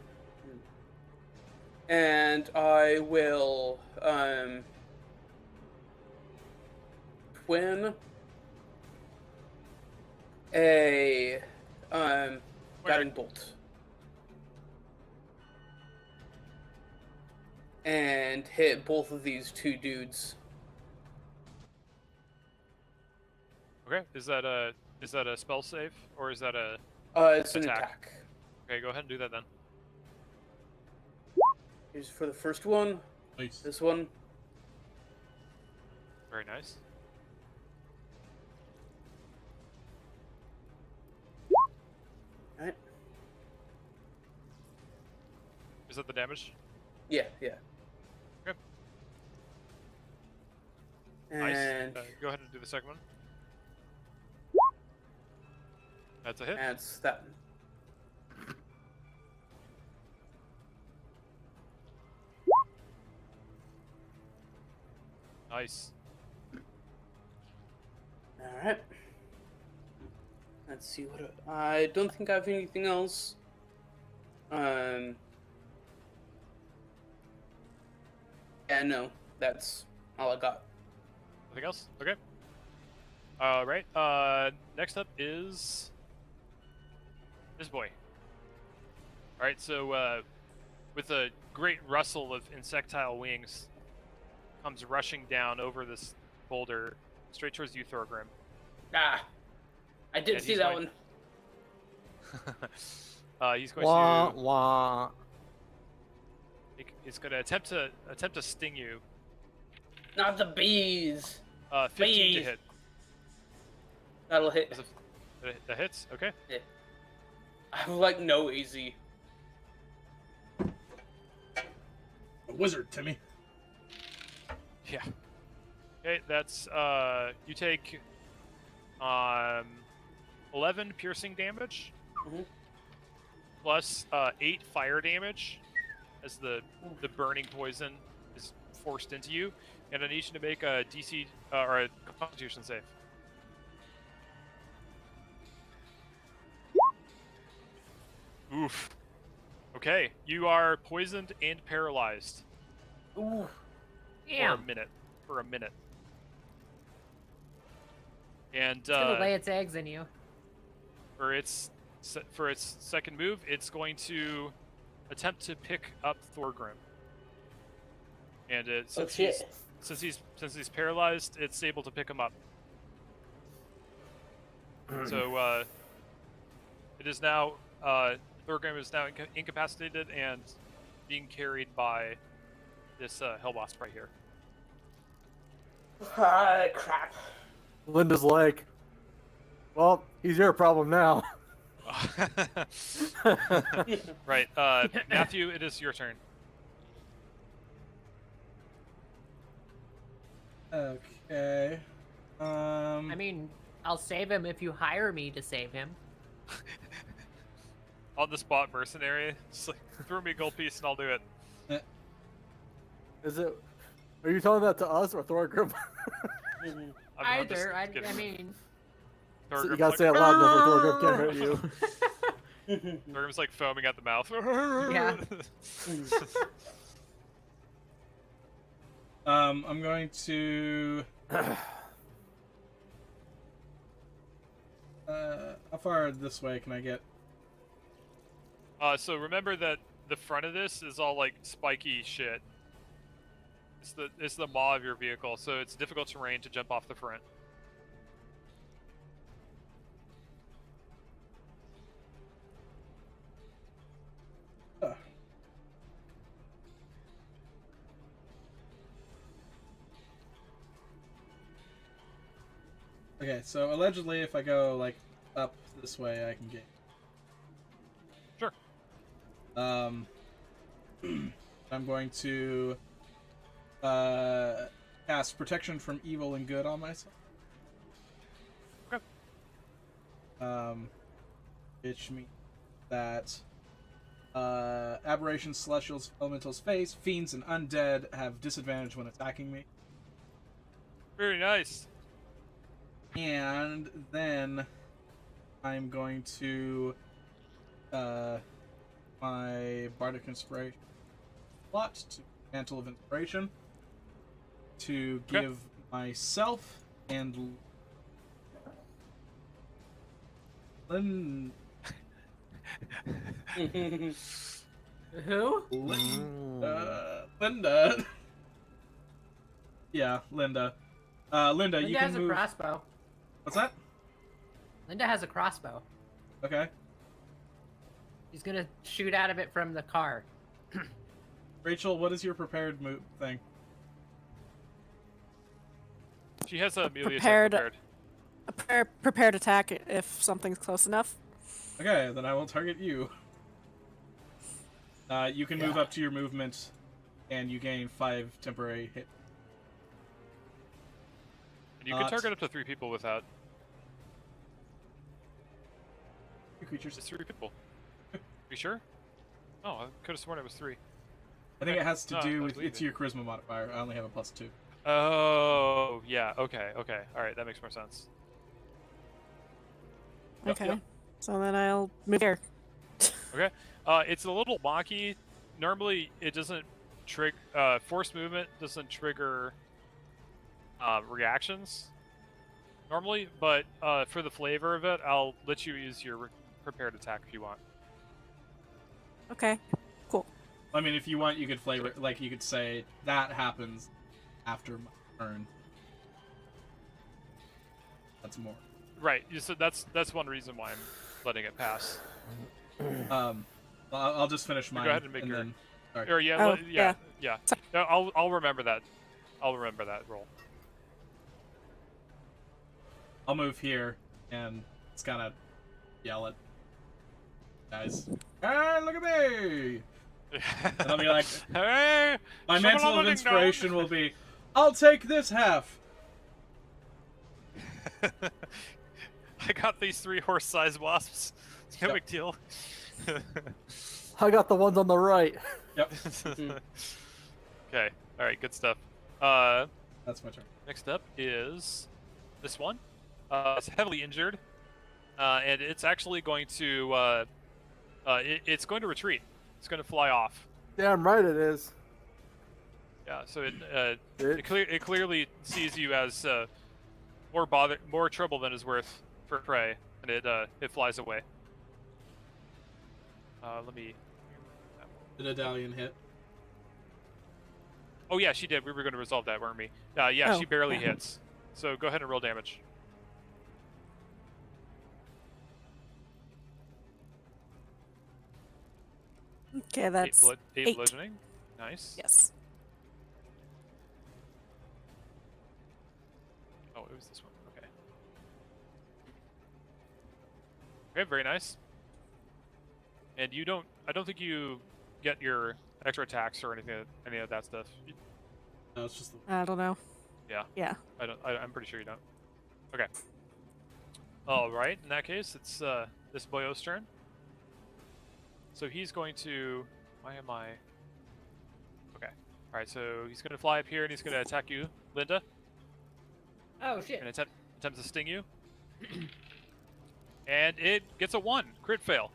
and I will twin a guiding bolt and hit both of these two dudes. Okay. Is that a spell save or is that a? It's an Attack. attack. Okay, go ahead and do that then. Here's for the first one. Nice. This one. Very nice. Alright. Is that the damage? Yeah. Okay. And Nice. Go ahead and do the second one. That's a hit. that's that one. Nice. Alright. Let's see what I don't think I have anything else. Yeah, no, that's all I got. Nothing else? Okay. Right. Next up is this boy. All right. So, with a great rustle of insectile wings, comes rushing down over this boulder, straight towards you, Thorgrim. Ah, I did And see he's that going- one. He's going Wah to. wah. He's going to attempt to sting you. Not the bees. 15 to Please. hit. That'll hit. That hits. Okay. I have like no easy. A wizard, Timmy. Yeah. Okay, that's you take 11 piercing damage Mhm. plus 8 fire damage as the burning poison is forced into you, and I need you to make a DC or a Constitution save. Oof. Okay, you are poisoned and paralyzed Ooh. Damn. for a minute. And It's gonna lay its eggs in you. for its second move, it's going to attempt to pick up Thorgrim. And Oh shit. since he's paralyzed, it's able to pick him up. So it is now Thorgrim is now incapacitated and being carried by this hellwasp right here. Ah, crap. Linda's like, well, he's your problem now. Right, Matthew, it is your turn. Okay. I mean, I'll save him if you hire me to save him. On the spot mercenary. Just like throw me a gold piece and I'll do it. Is it? Are you telling that to us or Thorgrim? I'm just Either. I kidding. mean, So you Thorgrim's gotta like, say it loud enough where Thorgrim can't hurt you. Thorgrim's like foaming at the mouth. Yeah. I'm going to. How far this way can I get? So remember that the front of this is all like spiky shit. It's the maw of your vehicle, so it's difficult terrain to jump off the front. Okay, so allegedly, if I go like up this way, I can get. Sure. I'm going to cast protection from evil and good on myself. Okay. Which means that aberrations, celestials, elementals, fays, fiends, and undead have disadvantage when attacking me. Very nice. And then I'm going to my Bardic Inspiration slot to Mantle of Inspiration to give myself and Lynn. who? Linda. Yeah, Linda. Linda, Linda you has can a move. crossbow. What's that? Linda has a crossbow. Okay. She's gonna shoot out of it from the car. Rachel, what is your prepared move thing? She has a Amelia Prepared. prepared. Prepared attack if something's close enough. Okay, then I will target you. You can move up to your movement, and you gain 5 temporary hit. And you can target up to 3 people with that. Creatures. Just 3 people. You sure? Oh, I could have sworn it was 3. I think it has to No, do I with believe it's it. your charisma modifier. I only have a +2. Oh, yeah. Okay. Alright, that makes more sense. Yep, Okay. yep. So then I'll move here. Okay. It's a little wonky. Normally, it doesn't trigger. Force movement doesn't trigger reactions. Normally, but for the flavor of it, I'll let you use your prepared attack if you want. Okay. Cool. I mean, if you want, you could flavor it. Like, you could say, that happens after my turn. That's more. Right. So that's one reason why I'm letting it pass. Well, I'll just finish mine. Go ahead and make your. then... Sorry. Or yeah, Oh, yeah. No, I'll remember that. I'll remember that roll. I'll move here, and it's kind of yell at guys. Hey, look at me! And I'll be like, Hey, my Mantle of ding-dong. Inspiration will be, I'll take this half! I got these 3 horse-sized wasps. No Yep. big deal. I got the ones on the right. Yep, Okay. All right. Good stuff. that's my turn. Next up is this one. It's heavily injured, and it's actually going to it's going to retreat. It's going to fly off. Damn right it is. Yeah. So it Bitch. it clearly sees you as more trouble than is worth for prey, and it flies away. Let me. Did a Dalian hit? Oh yeah, she did. We were going to resolve that, weren't we? Yeah, Oh, she barely yeah. hits. So go ahead and roll damage. Okay, that's 8 8. bludgeoning. Nice. Yes. Oh, it was this one. Okay. Okay, very nice. And you don't. I don't think you get your extra attacks or any of that stuff. No, it's just the... I don't know. Yeah. Yeah. I'm pretty sure you don't. Okay. All right. In that case, it's this boyo's turn. So he's going to. Why am I? Okay. All right. So he's going to fly up here and he's going to attack you, Linda, Oh shit. and attempt to sting you. And it gets a 1 crit fail.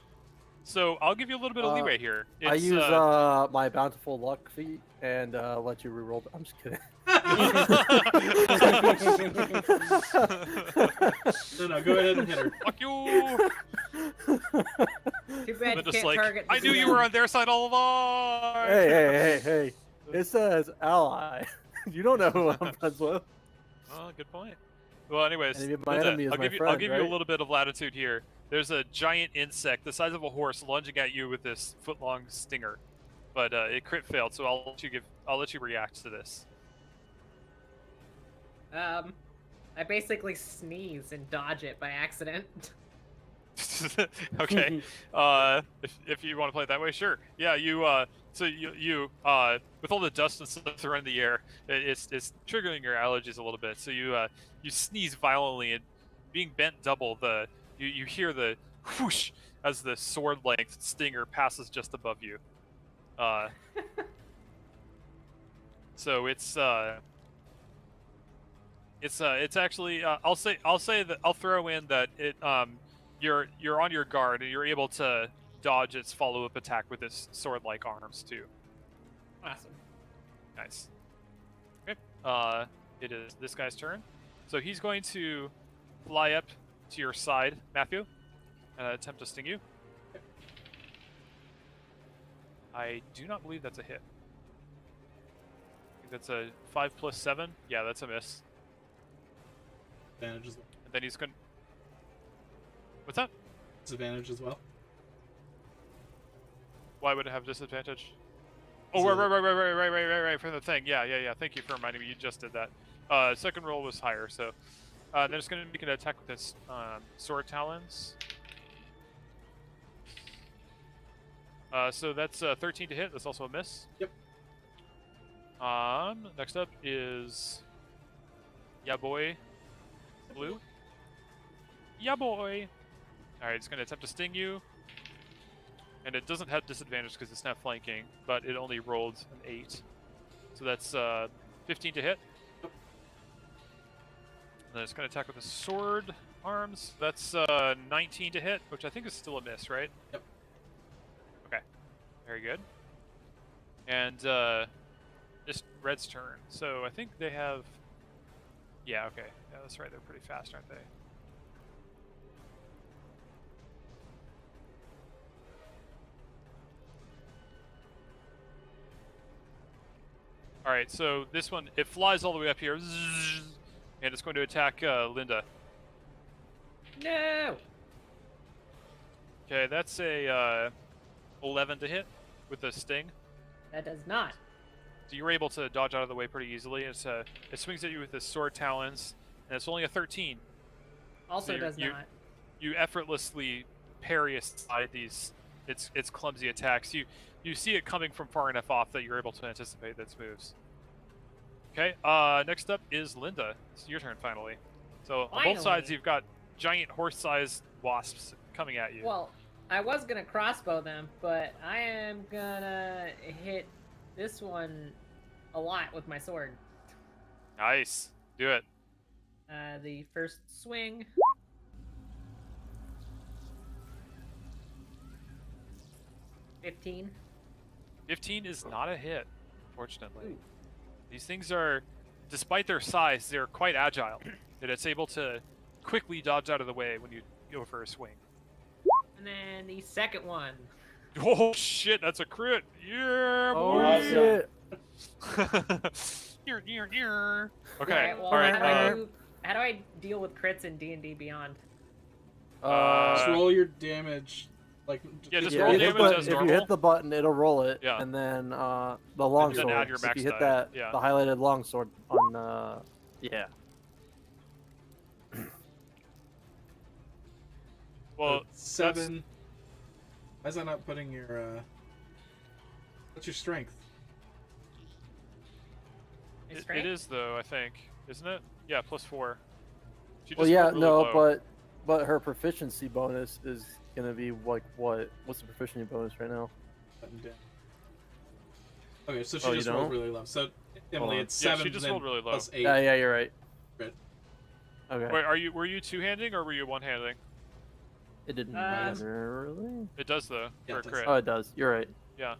So I'll give you a little bit of leeway here. I It's, use my bountiful luck feat and let you reroll. I'm just kidding. No, go ahead and hit her. Fuck you! Too bad you Just can't like, target. I knew you were on their side all along. Hey! It says ally. You don't know who I'm friends with. Oh, good point. Well, anyways, And my Linda, enemy is I'll my give you friend, you a right? little bit of latitude here. There's a giant insect the size of a horse lunging at you with this foot-long stinger, but it crit failed. So I'll let you react to this. I basically sneeze and dodge it by accident. Okay. If you want to play it that way, sure. Yeah, you so you with all the dust and stuff around the air, it's triggering your allergies a little bit. So you sneeze violently, and being bent double, you hear the whoosh as the sword length stinger passes just above you. So it's actually I'll say that I'll throw in that it you're on your guard and you're able to dodge its follow-up attack with its sword-like arms too. Awesome. Nice. Okay. It is this guy's turn. So he's going to fly up to your side, Matthew, and attempt to sting you. I do not believe that's a hit. I think that's a 5 plus 7. Yeah, that's a miss. Advantage as well. And then he's going. What's that? Disadvantage as well. Why would it have disadvantage? Is Oh, it- right, from the thing. Yeah. Thank you for reminding me. You just did that. Second roll was higher, so then it's going to make an attack with its sword talons. So that's 13 to hit. That's also a miss. Yep. Next up is yeah boy, blue. Yeah boy. All right, it's going to attempt to sting you. And it doesn't have disadvantage because it's not flanking, but it only rolled an 8. So that's 15 to hit. And then it's going to attack with the sword arms. That's 19 to hit, which I think is still a miss, right? Yep. Okay. Very good. And just Red's turn. So I think they have... Yeah, okay. Yeah, that's right. They're pretty fast, aren't they? All right, so this one, it flies all the way up here, and it's going to attack Linda. No. Okay, that's a 11 to hit with the sting. That does not. So you're able to dodge out of the way pretty easily. It swings at you with the sword talons, and it's only a 13. Also So does not. You effortlessly parry aside these its clumsy attacks. You see it coming from far enough off that you're able to anticipate its moves. Okay, next up is Linda. It's your turn finally. So on both sides Finally. you've got giant horse-sized wasps coming at you. Well, I was gonna crossbow them, but I am gonna hit this one a lot with my sword. Nice. Do it. The first swing. $15. 15 is not a hit, unfortunately. These things are, despite their size, they're quite agile. And it's able to quickly dodge out of the way when you go for a swing. And then the second one. Oh shit, that's a crit! Yeah, boy! Oh shit! Okay, Alright, well, alright. how do I deal with crits in D&D Beyond? Just roll your damage. Like, Yeah, just Yeah, roll if you damage hit- as if you normal. hit the button, it'll roll it, Yeah. and then the longsword. add your If max you hit die, that, yeah. the highlighted longsword on, yeah. Well, 7. Why is that not putting your what's your strength? It's it is though, I think, isn't it? Yeah, +4. She Well, just yeah, rolled really no, low. But her proficiency bonus is gonna be like what? What's the proficiency bonus right now? Button down. Okay, so Oh, she you just rolled don't? really low. So Emily, on. it's Yeah, 7 she just then rolled really low. plus 8. Yeah, you're right. Crit. Okay. Wait, were you two-handing or were you one-handing? It didn't Uh, matter really. It does though Yeah, for it a does. crit. Oh, it does. You're right. Yeah.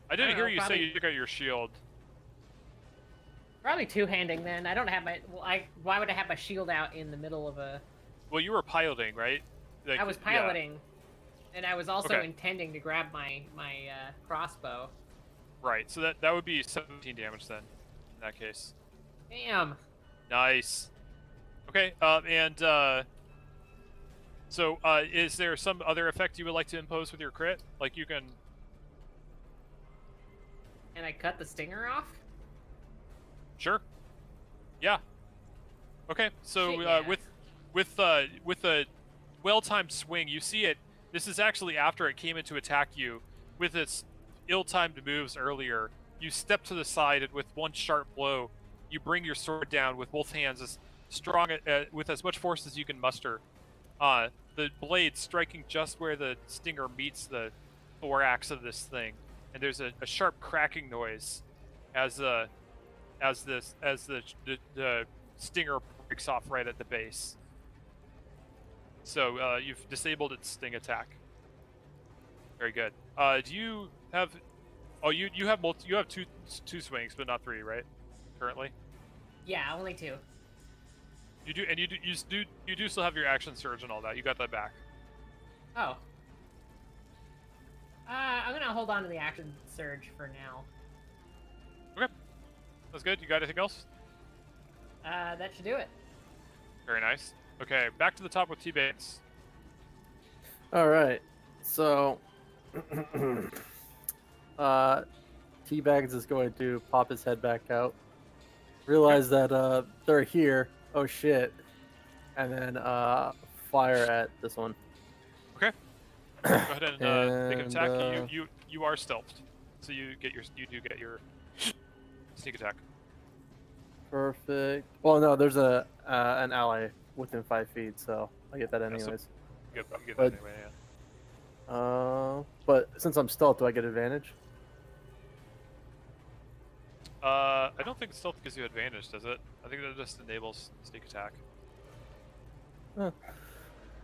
I didn't don't hear know, you say probably- you took out your shield. Probably two-handing then. I don't have my. Well, why would I have my shield out in the middle of a? Well, you were piloting, right? Like, I was yeah. piloting, and I was also Okay. intending to grab my crossbow. Right. So that would be 17 damage then. In that case. Damn. Nice. Okay. So, is there some other effect you would like to impose with your crit? Like you can. And I cut the stinger off. Sure. Yeah. Okay. So Shit, yeah. with a well-timed swing, you see it. This is actually after it came in to attack you. With its ill-timed moves earlier, you step to the side and with one sharp blow, you bring your sword down with both hands as strong with as much force as you can muster. The blade striking just where the stinger meets the thorax of this thing, and there's a sharp cracking noise as the stinger breaks off right at the base. So you've disabled its sting attack. Very good. Do you have? Oh, you have you have two swings, but not three, right? Currently. Yeah, only two. You do, and you do still have your action surge and all that. You got that back. Oh. I'm gonna hold on to the action surge for now. Okay, that's good. You got anything else? That should do it. Very nice. Okay, back to the top with T-Bates. All right. So, Teabags is going to pop his head back out, realize that they're here. Oh shit! And then fire at this one. Okay. Go ahead and make an attack. And, You are stealthed, so you do get your sneak attack. Perfect. Well, no, there's an ally within 5 feet, so I get that Yeah, so- anyways. You get But- that anyway. Yeah. But since I'm stealth, do I get advantage? I don't think stealth gives you advantage, does it? I think that just enables sneak attack. I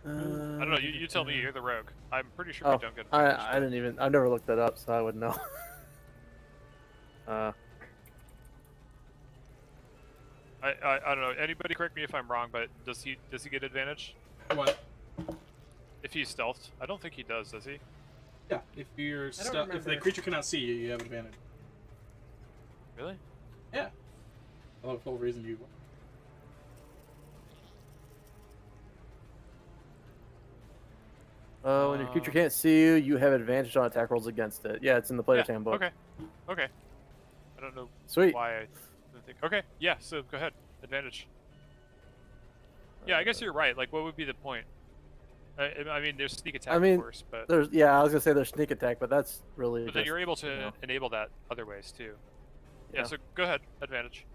don't know. You tell me. You're the rogue. I'm pretty sure you don't get advantage. I didn't even. I've never looked that up, so I wouldn't know. I don't know. Anybody correct me if I'm wrong, but does he get advantage What? if he's stealthed? I don't think he does he? Yeah, if you're don't if the remember. creature cannot see you, you have advantage. Really? Yeah. I love the whole reason you. When your creature can't see you, you have advantage on attack rolls against it. Yeah, it's in the player's handbook. Okay. Okay. I don't know Sweet. why I didn't think. Okay. Yeah. So go ahead. Advantage. Yeah, I guess you're right. Like, what would be the point? I mean, there's sneak attack, I mean, of course, but I was gonna say there's sneak attack, but that's really. then just, you're able to you know. enable that other ways too. Yeah. Yeah. So go ahead. Advantage.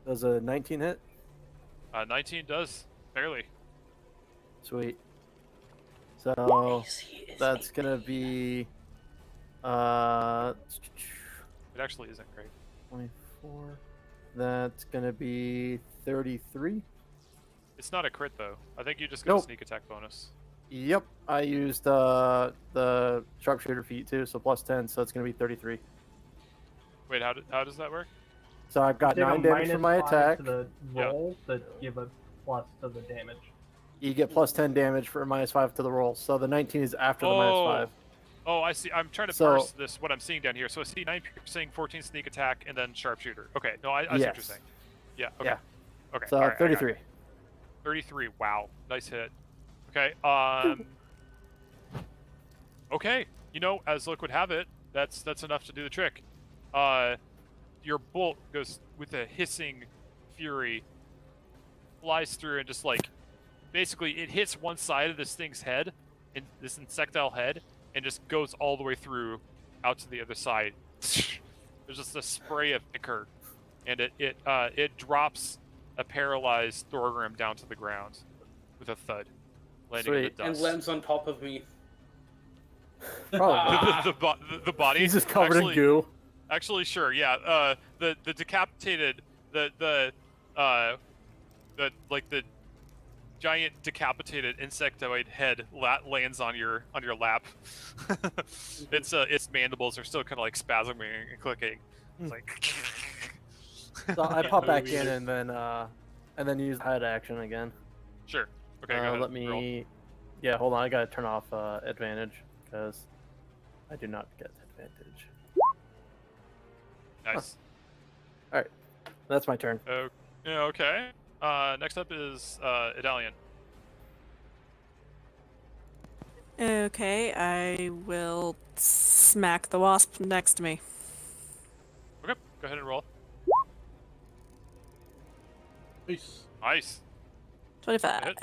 Does a 19 hit? 19 does barely. Sweet. So that's gonna be It actually isn't great. 24. That's gonna be 33. It's not a crit though. I think you just get a Nope. sneak attack bonus. Yep, I used the sharpshooter feat too, so plus 10, so it's gonna be 33. Wait, how does that work? So I've got Take a 9 damage from my -5 attack. to the Yeah. roll that give a plus to the damage. You get plus 10 damage for -5 to the roll, so the 19 is after the -5. Oh, I see. I'm trying to So- parse this. What I'm seeing down here. So I see 9 piercing, 14 sneak attack, and then sharpshooter. Okay. No, I see what you're Yes. saying. Yeah. Okay. Yeah. Okay. So all right, I got it. 33. 33. Wow. Nice hit. Okay. Okay. You know, as luck would have it, that's enough to do the trick. Your bolt goes with a hissing fury, flies through and just like, basically it hits one side of this thing's head, in this insectile head, and just goes all the way through, out to the other side. There's just a spray of ichor, and it drops a paralyzed Thorgrim down to the ground with a thud, landing in the Sweet. dust. And lands on top of me. Probably. the body. He's just covered actually, in goo. Actually, sure, yeah. The decapitated the giant decapitated insectoid head lands on your lap. Its mandibles are still kind of like spasming and clicking. It's like. So I pop back Movie in is- and then use hide action again. Sure. Okay. Go ahead. Let me. Roll. Yeah, hold on. I gotta turn off advantage because I do not get advantage. Nice. That's my turn. Yeah, okay. Next up is Idalian. Okay, I will smack the wasp next to me. Okay. Go ahead and roll. Nice. Nice. 25. Hit.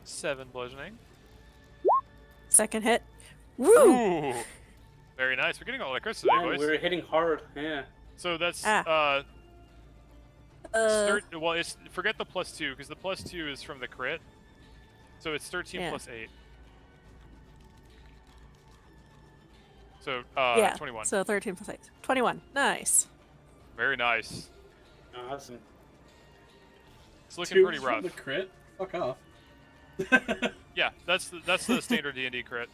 7 bludgeoning. Second hit. Woo! Ooh. Very nice. We're getting all the crits today, Man, boys. we're hitting hard. Yeah. So that's Ah. well, it's forget the +2 because the +2 is from the crit. So it's 13 Yeah. plus 8. So yeah. 21. So 13 plus 8. 21. Nice. Very nice. Awesome. It's looking Two pretty from rough. the crit. Fuck off. Yeah, that's the standard D&D crit.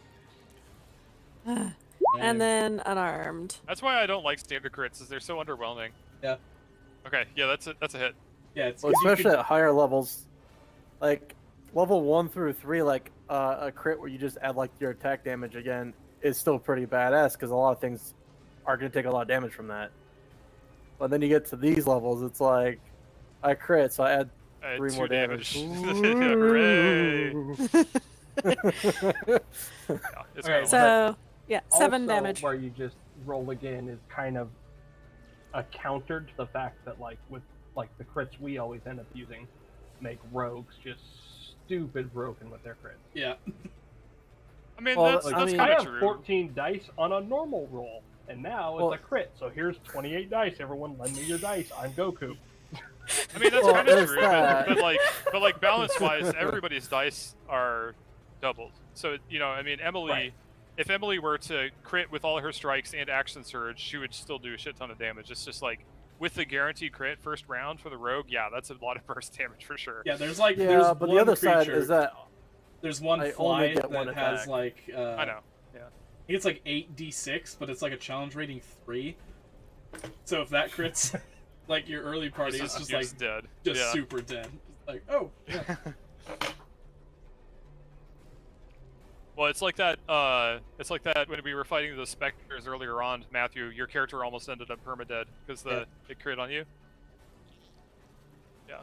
And then unarmed. That's why I don't like standard crits, is they're so underwhelming. Yeah. Okay, yeah, that's a hit. Yeah, it's Well, 'cause you especially can- at higher levels, like level 1 through 3, like a crit where you just add like your attack damage again is still pretty badass because a lot of things are going to take a lot of damage from that. But then you get to these levels, it's like I crit, so I add 3 2 more damage. Hooray! Yeah, it's Okay, kinda So, yeah, 7 Also, damage. where you just roll again is kind of a counter to the fact that, like, with like the crits we always end up using, make rogues just stupid broken with their crits. Yeah. I mean, Well, that's like, that's I kind I of have true. 14 dice on a normal roll, and now it's Well- a crit. So here's 28 dice. Everyone, lend me your dice. I'm Goku. I mean, that's Well, kind of there's true, that. but like balance-wise, everybody's dice are doubled. So I mean, Emily, Right. if Emily were to crit with all her strikes and action surge, she would still do a shit ton of damage. It's just like with the guaranteed crit first round for the rogue, yeah, that's a lot of burst damage for sure. Yeah, there's like Yeah, there's but the one other side creature- is that there's one I fly only get one that has attack. like I know. Yeah. I think it's like 8d6, but it's like a challenge rating 3. So if that crits, like your early party is just You're like dead. just Yeah. super dead. Like, oh, yeah. Well, it's like that. It's like that when we were fighting the specters earlier on, Matthew. Your character almost ended up permadead because it crit on you. Yeah.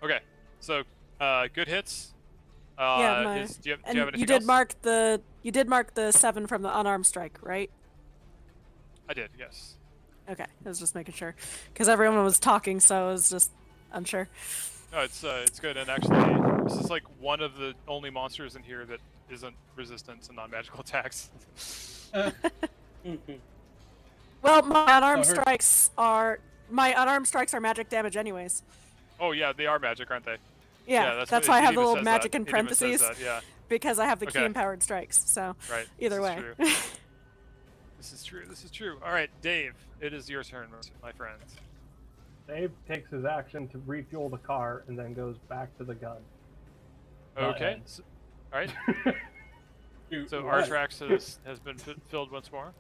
Okay. So, good hits. Yeah, my- do you have And anything you did else? mark the 7 from the unarmed strike, right? I did. Yes. Okay, I was just making sure because everyone was talking, so I was just unsure. No, it's good, and actually, this is like one of the only monsters in here that isn't resistant to non-magical attacks. Mhm. Well, my unarmed her- strikes are magic damage, anyways. Oh yeah, they are magic, aren't they? Yeah, that's what- why I it have the even little says magic that. in It even says parentheses that, yeah, because I have the Okay. key empowered strikes. So right. either this way, is true. This is true. This is true. All right, Dave, it is your turn, my friend. Dave takes his action to refuel the car and then goes back to the gun. Okay. Butthead. All right. Dude, So what? Artrax has been filled once more.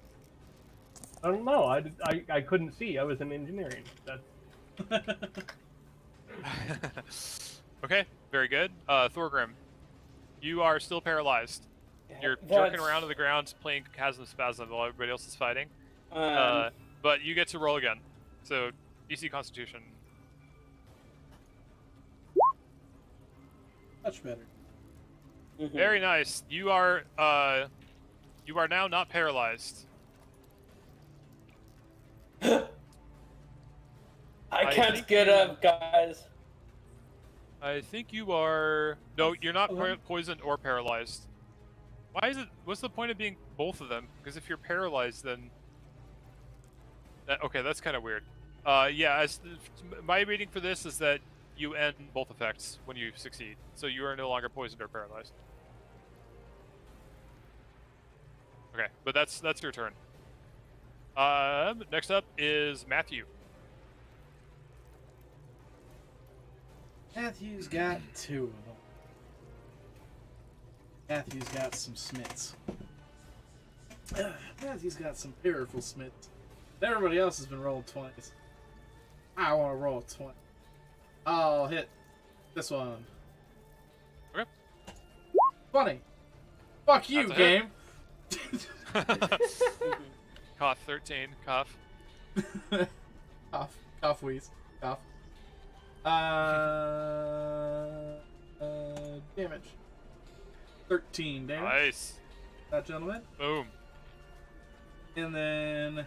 I don't know. I couldn't see. I was in engineering. That's Okay, very good. Thorgrim, you are still paralyzed. You're jerking around to the ground, playing Chasm Spasm while everybody else is fighting. But you get to roll again. So DC Constitution. Much better. Mhm. Very nice. You are now not paralyzed. I I can't think get you- up, guys. I think you are. No, you're not Hello? poisoned or paralyzed. Why is it? What's the point of being both of them? Because if you're paralyzed, then Okay, that's kind of weird. Yeah, my reading for this is that you end both effects when you succeed, so you are no longer poisoned or paralyzed. Okay, but that's your turn. Next up is Matthew. Matthew's got 2 of them. Matthew's got some smits. Matthew's got some powerful smits. Everybody else has been rolling 20s. I want to roll a 20. I'll hit this one. Okay. 20. Fuck you, That's a hit. game. Cough 13. Cough. Cough, wheeze. Cough. Damage. 13 damage. Nice. That gentleman. Boom. And then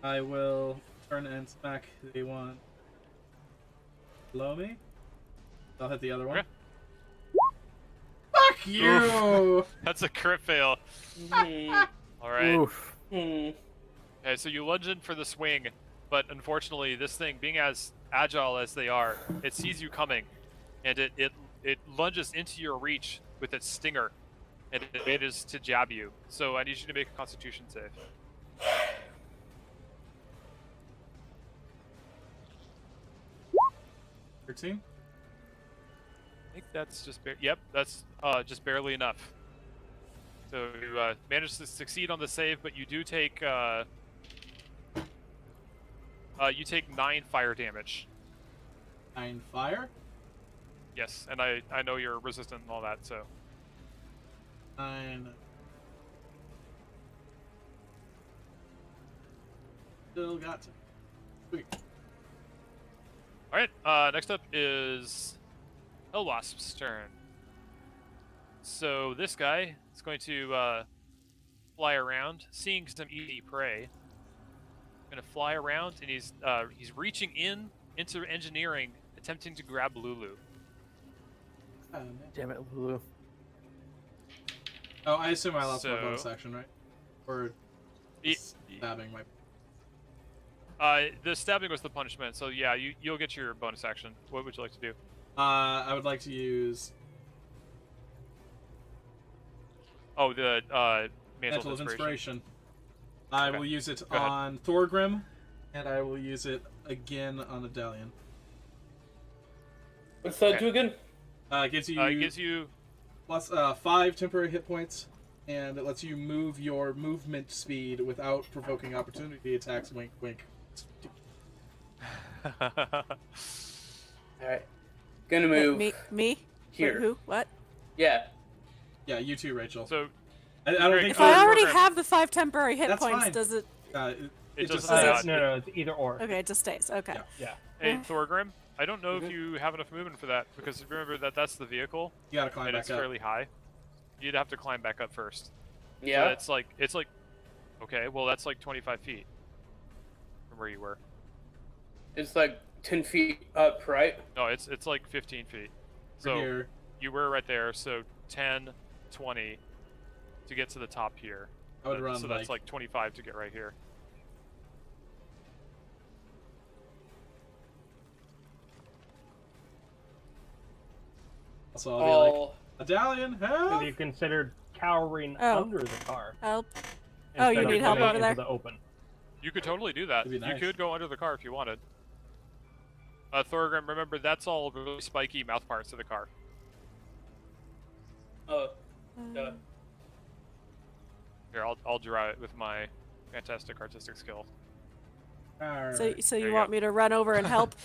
I will turn and smack the one below me. I'll hit the other one. Okay. Fuck you! That's a crit fail. All right. Oof. Okay, so you lunge in for the swing, but unfortunately, this thing, being as agile as they are, it sees you coming, and it lunges into your reach with its stinger, and it manages to jab you. So I need you to make a Constitution save. 13. I think that's just yep, that's just barely enough. So you manage to succeed on the save, but you do take you take 9 fire damage. 9 fire. Yes, and I know you're resistant and all that, so 9. Still got to. Sweet. all right. Next up is Hellwasp's turn. So this guy is going to fly around, seeing some easy prey. Going to fly around, and he's reaching into engineering, attempting to grab Lulu. Oh, man. Damn it, Lulu. Oh, I assume I lost my So- bonus action, right? Or Ye- stabbing my. The stabbing was the punishment, so yeah, you'll get your bonus action. What would you like to do? I would like to use Oh, the Mantle of Inspiration. I Okay. will use it Go ahead. on Thorgrim, and I will use it again on Adalion. What's that Okay. do again? It gives you, It gives you plus 5 temporary hit points, and it lets you move your movement speed without provoking opportunity attacks. Wink, wink. Alright. Gonna move Me? here. Wait, who? What? Yeah. Yeah, you too, Rachel. so I don't Greg, think If I already program. have the 5 temporary hit That's points, fine. does it? It just doesn't says No, it's either or. Okay, it just stays. Okay. Yeah. Yeah. Hey, Thorgrim, I don't know if you have enough movement for that, because remember that's the vehicle, you gotta climb and it's back up. fairly high. You'd have to climb back up first. Yeah. But it's like, okay, well that's like 25 feet from where you were. It's like 10 feet up, right? No, it's like 15 feet. For So here. you were right there, so 10, 20 to get to the top here. I would run so that's like 25 to get right here. So I'll be All like, Adalion, help! Have you considered cowering Oh. under the car? Help. Oh, you instead of need help going over into there? The open. You could totally do that. That'd be nice. You could go under the car if you wanted. Thorgrim, remember that's all really spiky mouth parts of the car. Oh, Here, I'll draw it with my fantastic artistic skill. Alright. So There you you want go. me to run over and help?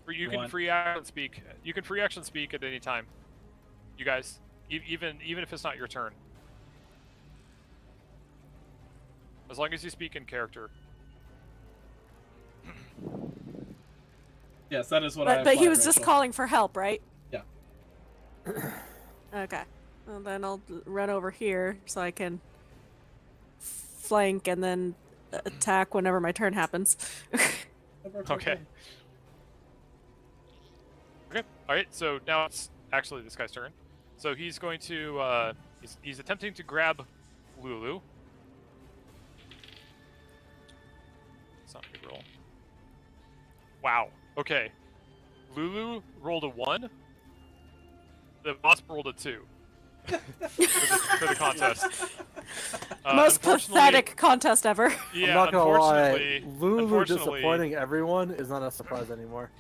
Or you Go can on. free action speak. You can free action speak at any time. You guys, even if it's not your turn, as long as you speak in character. Yes, that is what I But he applied, was just Rachel. calling for help, right? Yeah. Okay. Well, then I'll run over here so I can flank and then attack whenever my turn happens. Okay. Okay. All right. So now it's actually this guy's turn. So he's going to he's attempting to grab Lulu. not a good roll. Wow. Okay. Lulu rolled a 1. The wasp rolled a 2. for the contest. Most pathetic contest ever. Yeah, I'm not gonna lie, unfortunately, Lulu disappointing everyone is not a surprise anymore.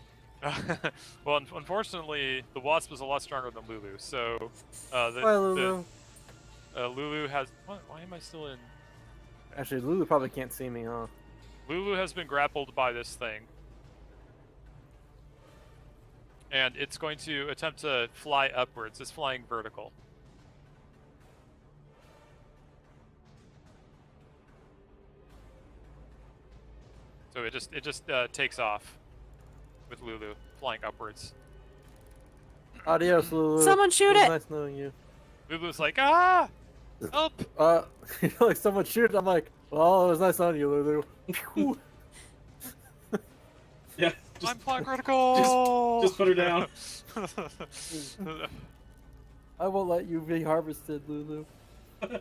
well, unfortunately, the wasp is a lot stronger than Lulu. So, Bye, Lulu. Lulu has. Why am I still in? Actually, Lulu probably can't see me, huh? Lulu has been grappled by this thing, and it's going to attempt to fly upwards. It's flying vertical. So it just takes off with Lulu flying upwards. Adios, Lulu. Someone shoot was it! Nice knowing you. Lulu's like, ah, help! You're like, someone shoot it. I'm like, well, it was nice knowing you, Lulu. Pew. Yeah. I'm flying vertical. Just put her down. I won't let you be harvested, Lulu. Okay.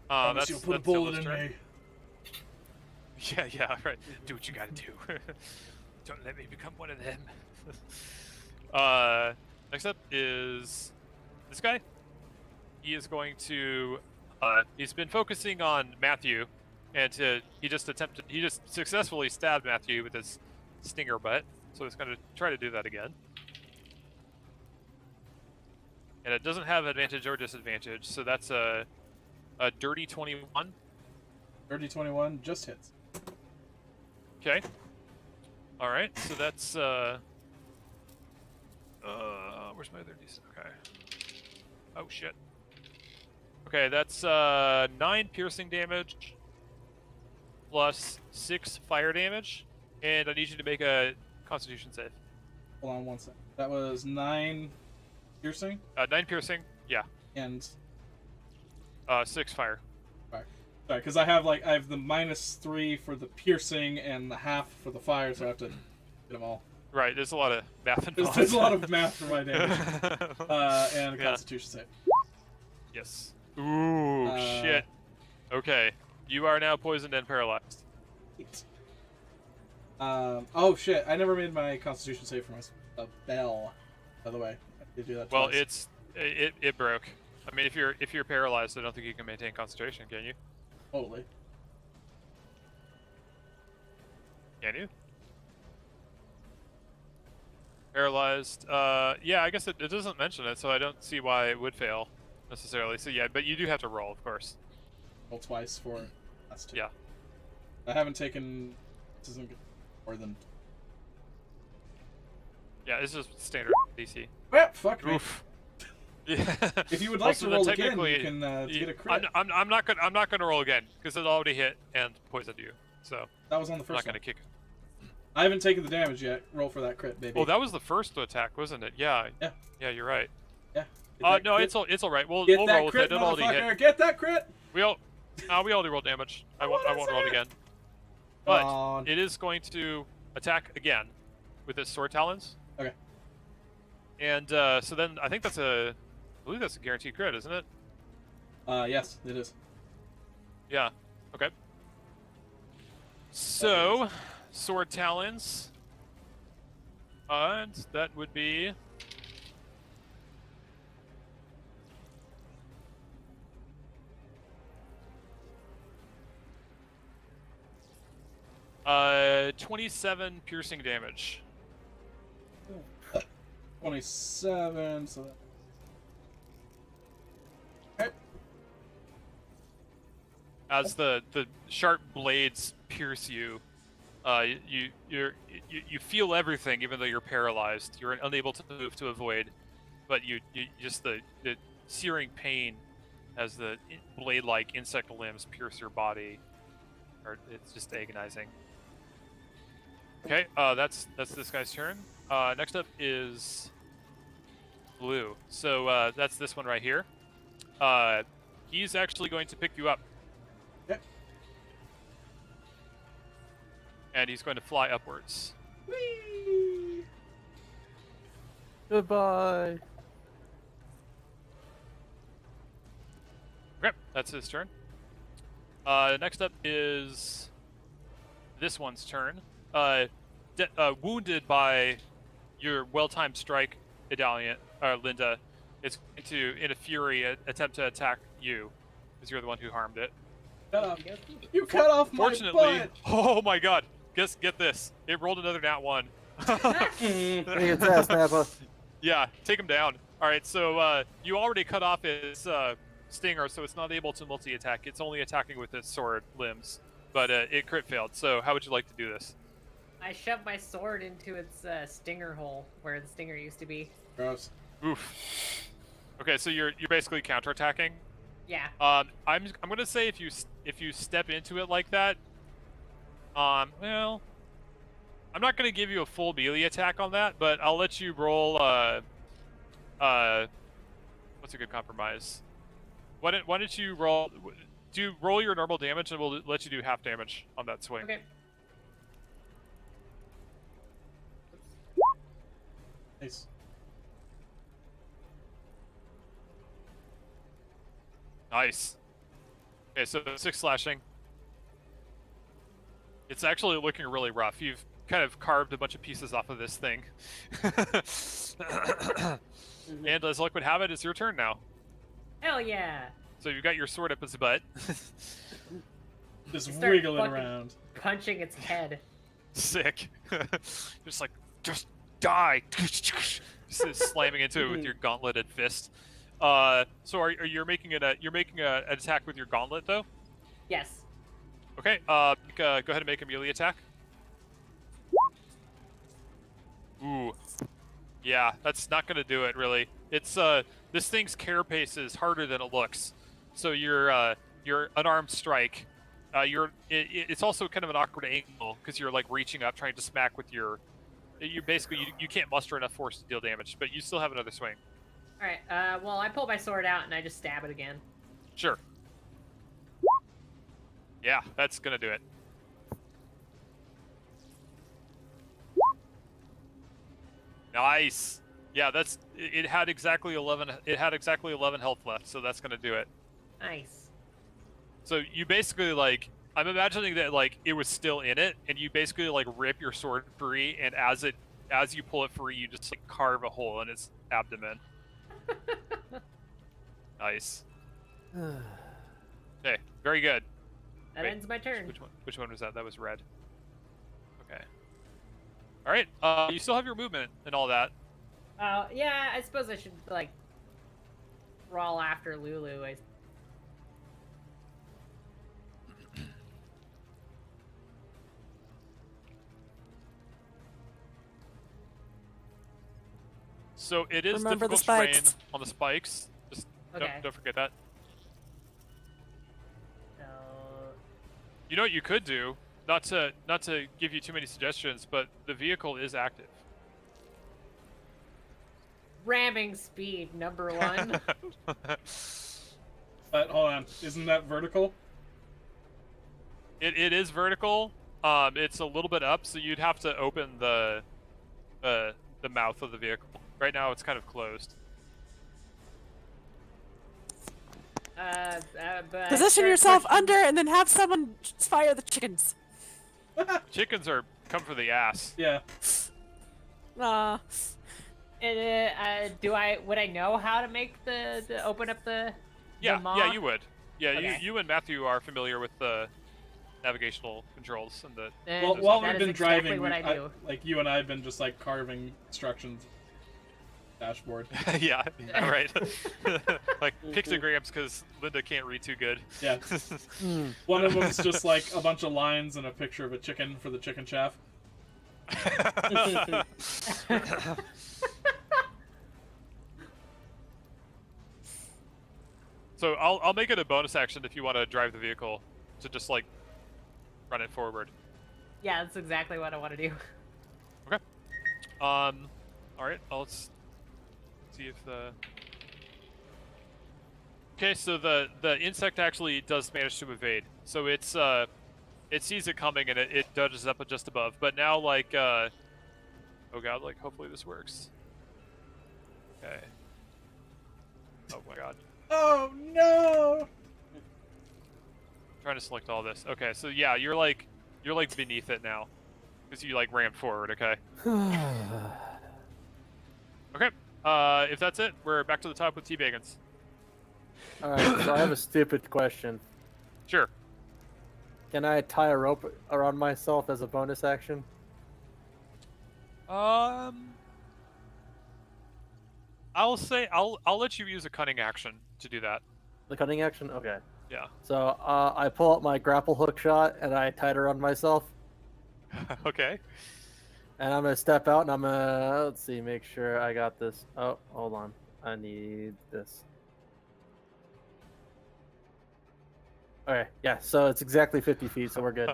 Promise That's you'll put a that's bullet Dildo's in turn. me. Yeah, right. Do what you gotta do. Don't let me become one of them. Next up is this guy. He is going to. He's been focusing on Matthew, and he just successfully stabbed Matthew with his stinger butt. So he's going to try to do that again. And it doesn't have advantage or disadvantage, so that's a dirty 21. Dirty 21 just hits. Okay. All right. So that's where's my other d6? Okay. Oh shit. Okay, that's 9 piercing damage plus 6 fire damage, and I need you to make a Constitution save. Hold on one second. That was 9 piercing 9 piercing, yeah, and 6 fire. sorry, because I have the -3 for the piercing and the half for the fire, so I have to get them all. Right, there's a lot of math involved. There's a lot of math for my damage. And a Yeah. Constitution save. Yes. Ooh, shit. Okay, you are now poisoned and paralyzed. Oh shit! I never made my Constitution save for my bell. By the way, I did do that. Well, twice. it broke. I mean, if you're paralyzed, I don't think you can maintain concentration, can you? Totally. Can you? Paralyzed. Yeah, I guess it doesn't mention it, so I don't see why it would fail necessarily. So yeah, but you do have to roll, of course. Roll twice for last 2. Yeah. I haven't taken. This isn't good. More than. Yeah, this is standard DC. Well, fuck me. Oof. Yeah. If you would like Also, to then roll again, technically, you can get a crit. I'm not gonna roll again because it already hit and poisoned you. So That was on the I'm first not one. gonna kick. I haven't taken the damage yet. Roll for that crit, baby. Oh, that was the first attack, wasn't it? Yeah. Yeah. Yeah, you're right. Yeah. Get that No, crit. it's all right. We'll Get roll that with crit, it. It already motherfucker! hit. Get that crit! We already rolled damage. I won't roll it again. But on. it is going to attack again with its sword talons. Okay. And so then I think I believe that's a guaranteed crit, isn't it? Yes, it is. Yeah. Okay. So, sword talons. And that would be 27 piercing damage. 27, so that... Okay. As the sharp blades pierce you, you feel everything, even though you're paralyzed. You're unable to move to avoid, but you just the searing pain as the blade-like insect limbs pierce your body. Or it's just agonizing. Okay, that's this guy's turn. Next up is Blue. So that's this one right here. He's actually going to pick you up. Okay. And he's going to fly upwards. Whee! Goodbye. Okay, that's his turn. Next up is this one's turn. Wounded by your well-timed strike, Linda, it's going to, in a fury, attempt to attack you, because you're the one who harmed it. You cut off my Fortunately, butt! oh my god! Get this. It rolled another nat 1. Bring its ass, Nappa. Yeah, take him down. All right, so you already cut off his stinger, so it's not able to multi-attack. It's only attacking with its sword limbs, but it crit failed. So how would you like to do this? I shoved my sword into its stinger hole where the stinger used to be. Gross. Oof. Okay, so you're basically counterattacking. Yeah. I'm gonna say if you step into it like that, well, I'm not gonna give you a full melee attack on that, but I'll let you roll. What's a good compromise? Why don't you roll? Roll your normal damage, and we'll let you do half damage on that swing. Okay. Nice. Nice. Okay, so 6 slashing. It's actually looking really rough. You've kind of carved a bunch of pieces off of this thing. And as luck would have it, it's your turn now. Hell yeah. So you've got your sword up its butt. Just Start wiggling fucking around. Punching its head. Sick. Just like, just die. Just slamming into it with your gauntleted fist. So you're making an attack with your gauntlet though? Yes. Okay. Go ahead and make a melee attack. Ooh. Yeah, that's not gonna do it really. It's this thing's carapace is harder than it looks. So your unarmed strike. It's also kind of an awkward angle because you're like reaching up trying to smack with your. You can't muster enough force to deal damage, but you still have another swing. All right. Well, I pull my sword out and I just stab it again. Sure. Yeah, that's gonna do it. Nice. Yeah, it had exactly 11. It had exactly 11 health left, so that's gonna do it. Nice. So you basically like, I'm imagining that like it was still in it, and you basically like rip your sword free, and as you pull it free, you just like carve a hole in its abdomen. Nice. Okay, very good. That Wait, ends my turn. Which one was that? That was red. Okay. All right. You still have your movement and all that. Yeah, I suppose I should like crawl after Lulu. So it is Remember the difficult terrain spikes. on the spikes. Just Okay. don't forget that. So You know what you could do? Not to give you too many suggestions, but the vehicle is active. ramming speed number 1. But hold on, isn't that vertical? It is vertical. It's a little bit up, so you'd have to open the mouth of the vehicle. Right now, it's kind of closed. But Position yourself under and then have someone fire the chickens. Chickens come for the ass. Yeah. Would I know how to make the open up the Yeah, maw? yeah, you would. Yeah, Okay. you and Matthew are familiar with the navigational controls and the. Then Well, while that we've is been exactly driving, what I do. like you and I have been just like carving instructions. Dashboard. Yeah, right. Like pictograms because Linda can't read too good. Yeah. One of them's just like a bunch of lines and a picture of a chicken for the chicken chaff. So I'll make it a bonus action if you want to drive the vehicle to just like run it forward. Yeah, that's exactly what I want to do. Okay. All right. Let's see if the. Okay, so the insect actually does manage to evade. So it sees it coming and it dodges up just above. But now like oh god, like hopefully this works. Okay. Oh my god. Oh no! trying to select all this. Okay, so yeah, you're like beneath it now, because you like rammed forward. Okay. Okay. If that's it, we're back to the top with T-Bagans. All right, so I have a stupid question. Sure. Can I tie a rope around myself as a bonus action? I'll say I'll let you use a cunning action to do that. The cutting action? Okay. Yeah. So I pull out my grapple hook shot and I tie it around myself. Okay. And I'm gonna step out and I'm gonna let's see, make sure I got this. Oh, hold on, I need this. Okay, yeah. So it's exactly 50 feet, so we're good.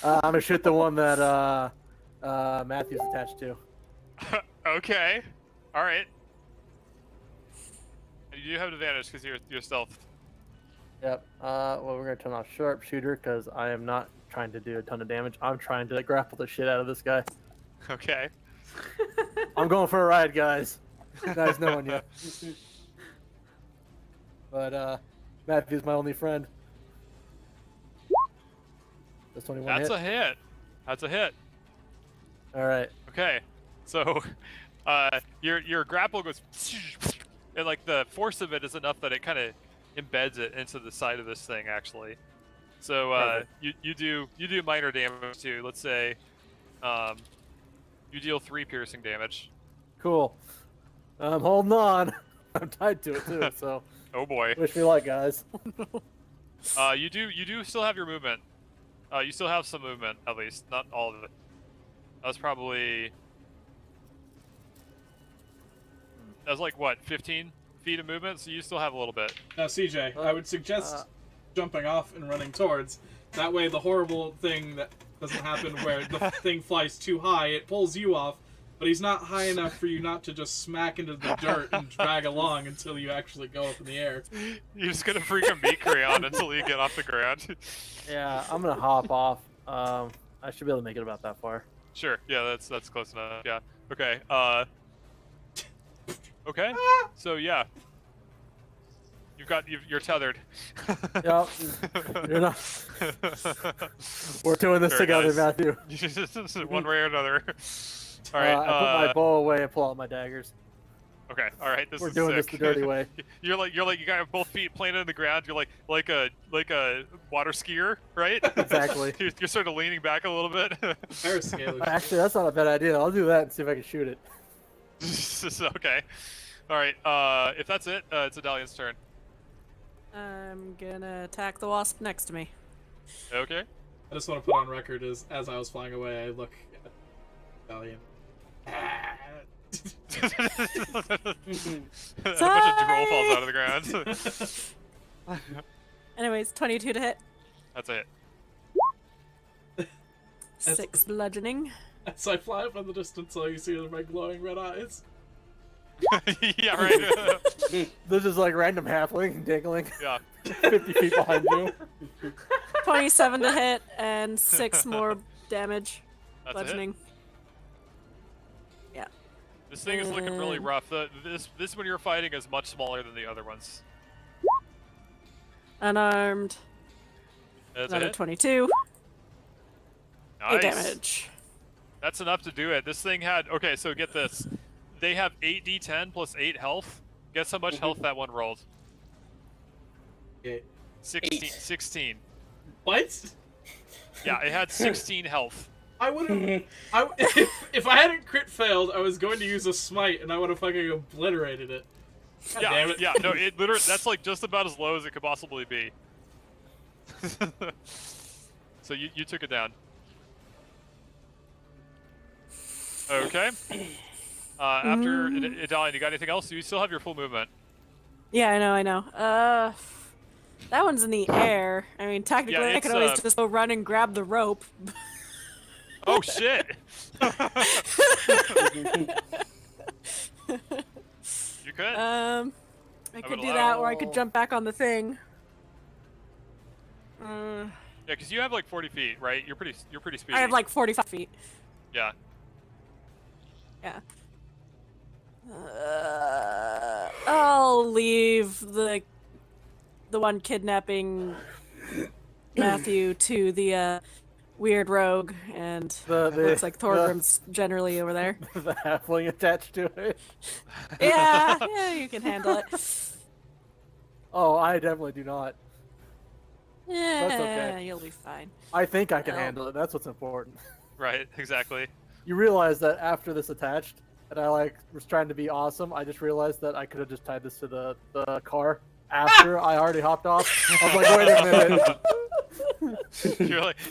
I'm gonna shoot the one that Matthew's attached to. Okay. All right. You do have an advantage because you're stealth. Yep. Well, we're gonna turn off sharpshooter because I am not trying to do a ton of damage. I'm trying to grapple the shit out of this guy. Okay. I'm going for a ride, guys. Guys, no one yet. But Matthew's my only friend. That's 21 That's hit. a hit. That's a hit. All right. Okay. So, your grapple goes, and like the force of it is enough that it kind of embeds it into the side of this thing actually. So you do minor damage too. Let's say, you deal 3 piercing damage. Cool. I'm holding on. I'm tied to it too. So. Oh boy. Wish me luck, guys. You do still have your movement. You still have some movement at least, not all of it. That was probably. That was like what, 15 feet of movement? So you still have a little bit. Now, CJ, I would suggest jumping off and running towards. That way, the horrible thing that doesn't happen where the thing flies too high, it pulls you off, but he's not high enough for you not to just smack into the dirt and drag along until you actually go up in the air. You're just gonna freaking beat Crayon until you get off the ground. Yeah, I'm gonna hop off. I should be able to make it about that far. Sure. Yeah, that's close enough. Yeah. Okay. Okay. So yeah. You're tethered. Yep. You're not. We're doing this Sure, together, guys. Matthew. One way or another. All right. I put my bow away and pull out my daggers. Okay. All right. This We're is doing sick. this the dirty way. You're like you got both feet planted in the ground. You're like a water skier, right? Exactly. You're sort of leaning back a little bit. Parascaler. Actually, that's not a bad idea. I'll do that and see if I can shoot it. Okay. All right. If that's it, it's Adalian's turn. I'm gonna attack the wasp next to me. Okay. I just want to put on record as I was flying away, I look at Valiant. A bunch of droll falls out of the ground. Anyways, 22 to hit. That's a hit. 6 bludgeoning. As I fly up in the distance, all you see are my glowing red eyes. Yeah, right. This is like random halfling dangling Yeah. 50 feet behind you. 27 to hit and 6 more damage. That's a hit. Bludgeoning. Yeah. This thing is looking really rough. This one you're fighting is much smaller than the other ones. Unarmed. That's a Another hit. 22. Nice. 8 damage. That's enough to do it. This thing had. Okay, so get this. They have 8d10 plus 8 health. Guess how much health that one rolled? Okay. 16. 16. What? Yeah, it had 16 health. I would have. If I hadn't crit failed, I was going to use a smite, and I would have fucking obliterated it. God Yeah, damn it. yeah, no, it literally, that's like just about as low as it could possibly be. So you took it down. Okay. After Idalian, you got anything else? You still have your full movement. Yeah, I know. That one's in the air. I mean, technically, Yeah, I could always it's, just go run and grab the rope. Oh shit! You could. I would could do allow- that, or I could jump back on the thing. Yeah, because you have like 40 feet, right? You're pretty speedy. I have like 45 feet. Yeah. Yeah. I'll leave the one kidnapping Matthew to the weird rogue, and The looks like Thorgrim's generally over there. the halfling attached to it. Yeah, you can handle it. Oh, I definitely do not. Yeah, okay. you'll be fine. I think I can Well. handle it. That's what's important. Right, exactly. You realize that after this attached, and I was trying to be awesome, I just realized that I could have just tied this to the car after I already hopped off. I was like, wait a minute.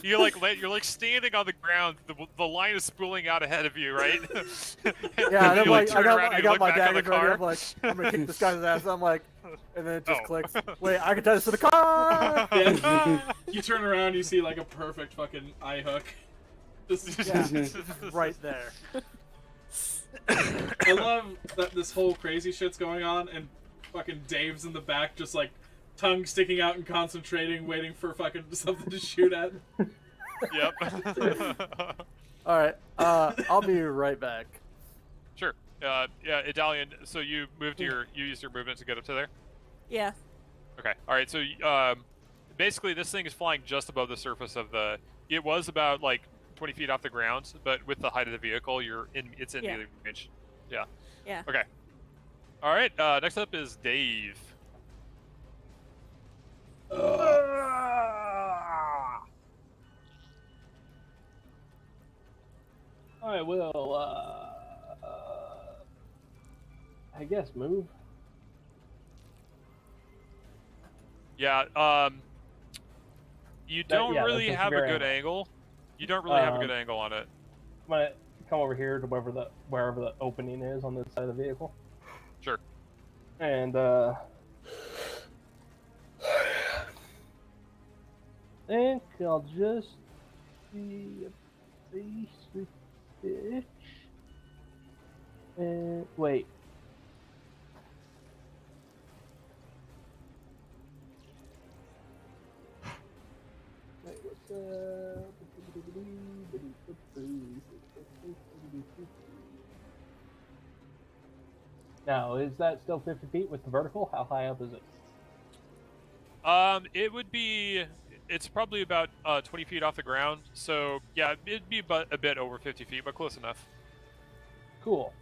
you're like standing on the ground. The line is spooling out ahead of you, right? Yeah, and I'm You, like, turn around and I you got look my back on the daggers ready. car. I'm like, I'm gonna kick this guy's ass. I'm like, and then it just Oh. clicks. Wait, I can tie this to the car. Yeah. You turn around, you see like a perfect fucking eye hook. Just, Yeah, right there. I love that this whole crazy shit's going on, and fucking Dave's in the back, just like tongue sticking out and concentrating, waiting for fucking something to shoot at. Yep. All right, I'll be right back. Sure. Yeah, Idalian. So you used your movement to get up to there. Yeah. Okay. All right. So basically, this thing is flying just above the surface of the. It was about like 20 feet off the ground, but with the height of the vehicle, it's in melee range. Yeah. Yeah. Okay. All right. Next up is Dave. I will, I guess move. Yeah. You don't yeah, really that's a have a severe good angle. You don't really have a good angle on it. I'm gonna come over here to wherever the opening is on this side of the vehicle. Sure. And think I'll just be a basic bitch. And wait. Wait, what's now, is that still 50 feet with the vertical? How high up is it? It would be. It's probably about 20 feet off the ground. So yeah, it'd be about a bit over 50 feet, but close enough. Cool.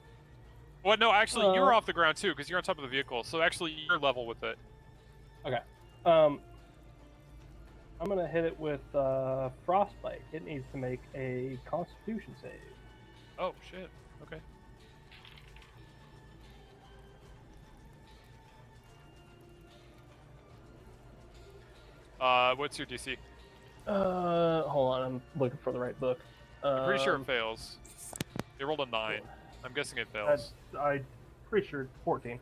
Well, no, actually, you're off the ground too, because you're on top of the vehicle. So actually, you're level with it. Okay. I'm gonna hit it with frostbite. It needs to make a Constitution save. Oh shit. Okay. What's your DC? Hold on, I'm looking for the right book. I'm pretty sure it fails. They rolled a 9. I'm guessing it fails. I'm pretty sure 14.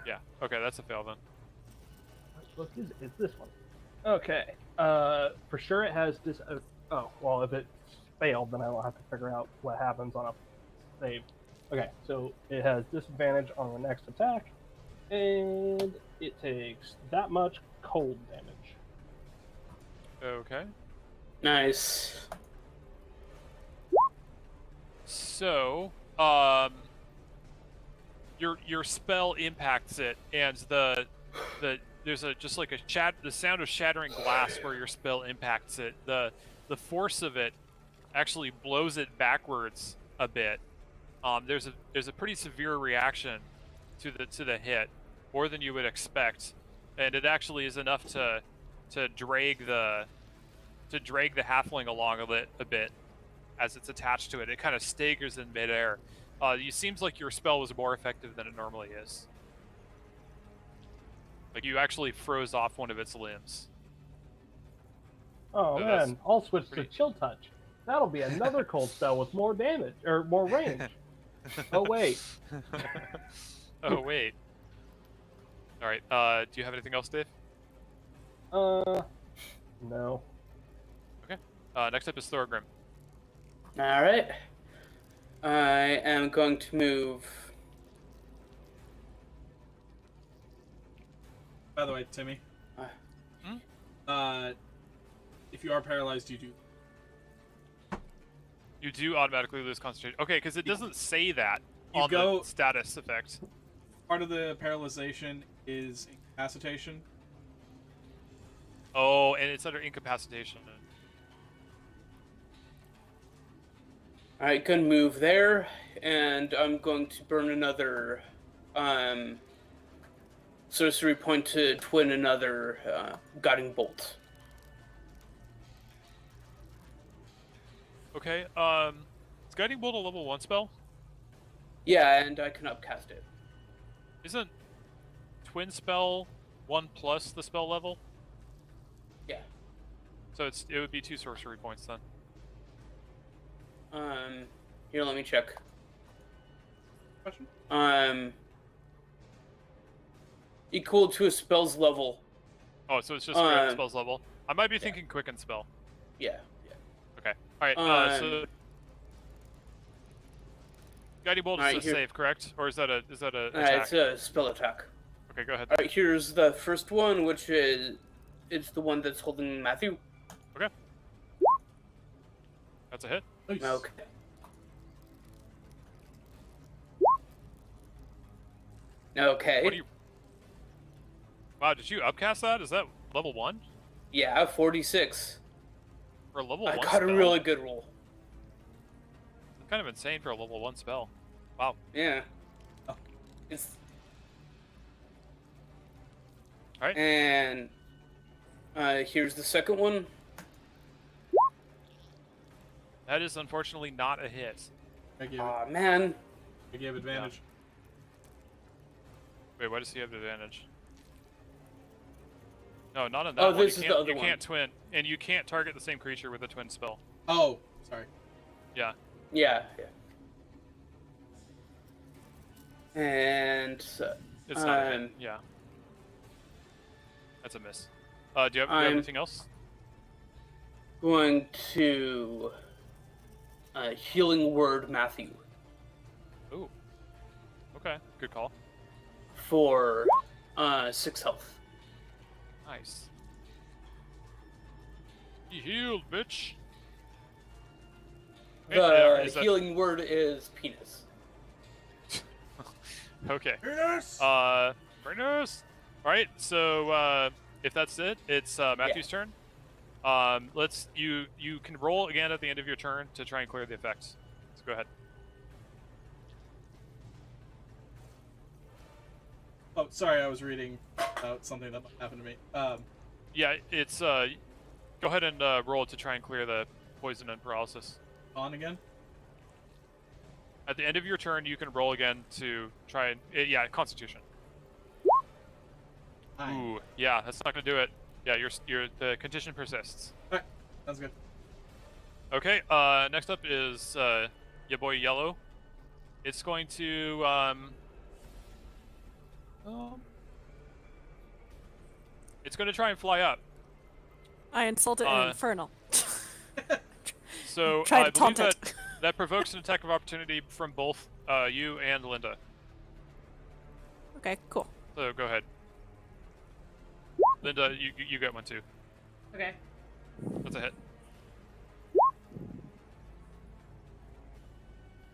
Yeah. Okay, that's a fail then. What book is it? It's this one. Okay. For sure it has this. Oh, well, if it's failed, then I don't have to figure out what happens on a save. Okay, so it has disadvantage on the next attack, and it takes that much cold damage. Okay. Nice. So, your spell impacts it, and there's just like the sound of shattering glass where your spell impacts it. The force of it actually blows it backwards a bit. There's a pretty severe reaction to the hit, more than you would expect, and it actually is enough to drag the halfling along a bit as it's attached to it. It kind of staggers in midair. It seems like your spell was more effective than it normally is. Like you actually froze off one of its limbs. Oh So man, I'll switch pretty- to Chill Touch. That'll be another cold spell with more damage or more range. Oh wait. Oh wait. All right. Do you have anything else, Dave? No. Okay. Next up is Thorgrim. All right. I am going to move. By the way, Timmy. If you are paralyzed, you do. You do automatically lose concentration. Okay, because it doesn't say that You on go- the status effect. Part of the paralyzation is incapacitation. Oh, and it's under incapacitation. I can move there, and I'm going to burn another sorcery point to twin another guiding bolt. Okay. Is Guiding Bolt a level 1 spell? Yeah, and I can upcast it. Isn't Twin Spell 1 plus the spell level? Yeah. So it would be 2 sorcery points then. Here, let me check. Question? Equal to a spell's level. Oh, so it's just straight spell's level. I might be thinking Quicken Spell. Yeah. Okay. Alright, so Guiding Bolt is a save, correct? Or is that a attack? It's a spell attack. Okay, go ahead. Alright, here's the first one, which is it's the one that's holding Matthew. Okay. That's a hit. Nice. Okay. Okay. What do you... Wow, did you upcast that? Is that level 1? Yeah, 46. For a level I 1 got spell? a really good roll. That's kind of insane for a level 1 spell. Wow. Yeah. Oh. It's... Alright. And here's the second one. That is unfortunately not a hit. I gave, Aw, man. I gave advantage. Wait, why does he have advantage? No, not on that Oh, one. this You is can't, the other you one. can't twin, and you can't target the same creature with a twin spell. Oh, sorry. Yeah. Yeah. And It's not a hit. Yeah. That's a miss. Do you have anything else? going to healing word Matthew Ooh. Okay, good call. for 6 health. Nice. You healed, bitch. Right there, The is that- healing word is penis. Okay. Yes! Very nice. Alright, so if that's it, it's Matthew's turn. You can roll again at the end of your turn to try and clear the effects. So go ahead. Oh, sorry, I was reading about something that happened to me. Yeah, it's go ahead and roll to try and clear the poison and paralysis. On again? At the end of your turn, you can roll again to try and yeah, Constitution. Hi. Ooh, yeah, that's not gonna do it. Yeah, the condition persists. Alright, sounds good. Okay, next up is your boy Yellow. It's going to it's going to try and fly up. I insulted an infernal. So Try I to believe taunt it. that provokes an attack of opportunity from both you and Linda. Okay, cool. So go ahead. Linda, you get one too. Okay. That's a hit.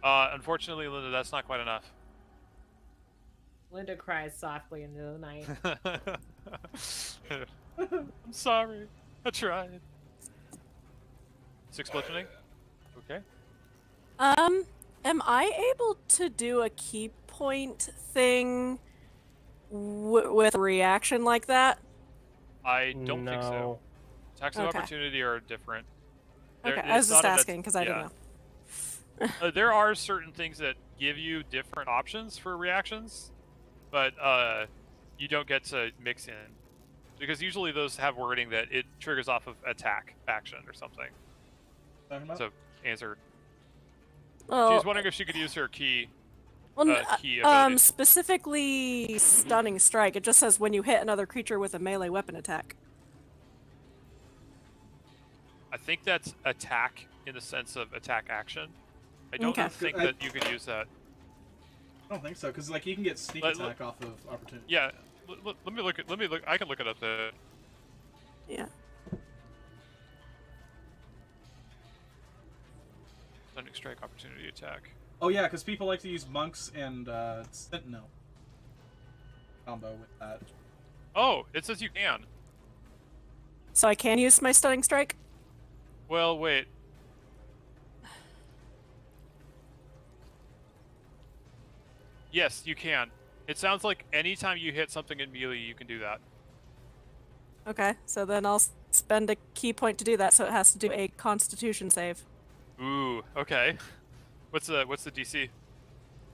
Unfortunately, Linda, that's not quite enough. Linda cries softly into the night. I'm sorry. I tried. 6 bludgeoning. Okay. Am I able to do a key point thing with a reaction like that? I don't think so. No. Attacks of Okay. opportunity are different. Okay, There- I was it's just not a- asking because I didn't know. There are certain things that give you different options for reactions, but you don't get to mix in. Because usually those have wording that it triggers off of attack action or something. Talking about? So, answer. Well, She was wondering if she could use her key. well, key ability. specifically stunning strike. It just says when you hit another creature with a melee weapon attack. I think that's attack in the sense of attack action. I don't Okay. think that you could use that. I don't think so, because like you can get sneak Let- attack off of opportunity. Yeah, let me look. I can look it up. Yeah. Stunning strike opportunity attack. Oh yeah, because people like to use monks and sentinel combo with that. Oh, it says you can. So I can use my stunning strike? Well, wait. Yes, you can. It sounds like anytime you hit something in melee, you can do that. Okay, so then I'll spend a key point to do that, so it has to do a Constitution save. Ooh, okay. What's the DC?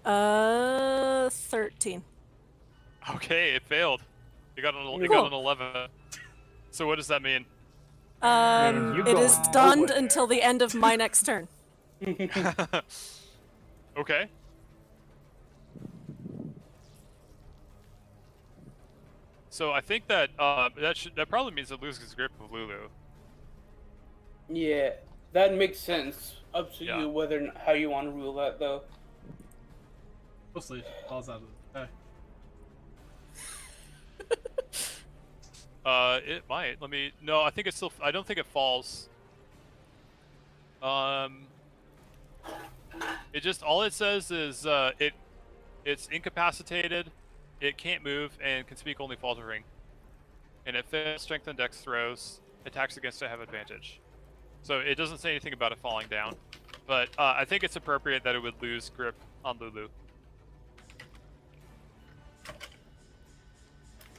13. Okay, it failed. You got an Cool. 11. So what does that mean? you It go is stunned nowhere. until the end of my next turn. Okay. So I think that that probably means it loses grip of Lulu. Yeah, that makes sense. Up to Yeah. you whether how you want to rule that, though. Mostly falls out of the sky. It might. Let me. No, I think it's still. I don't think it falls. It just all it says is it's incapacitated, it can't move, and can speak only faltering. And it fails strength and dex throws. Attacks against it have advantage. So it doesn't say anything about it falling down. But I think it's appropriate that it would lose grip on Lulu.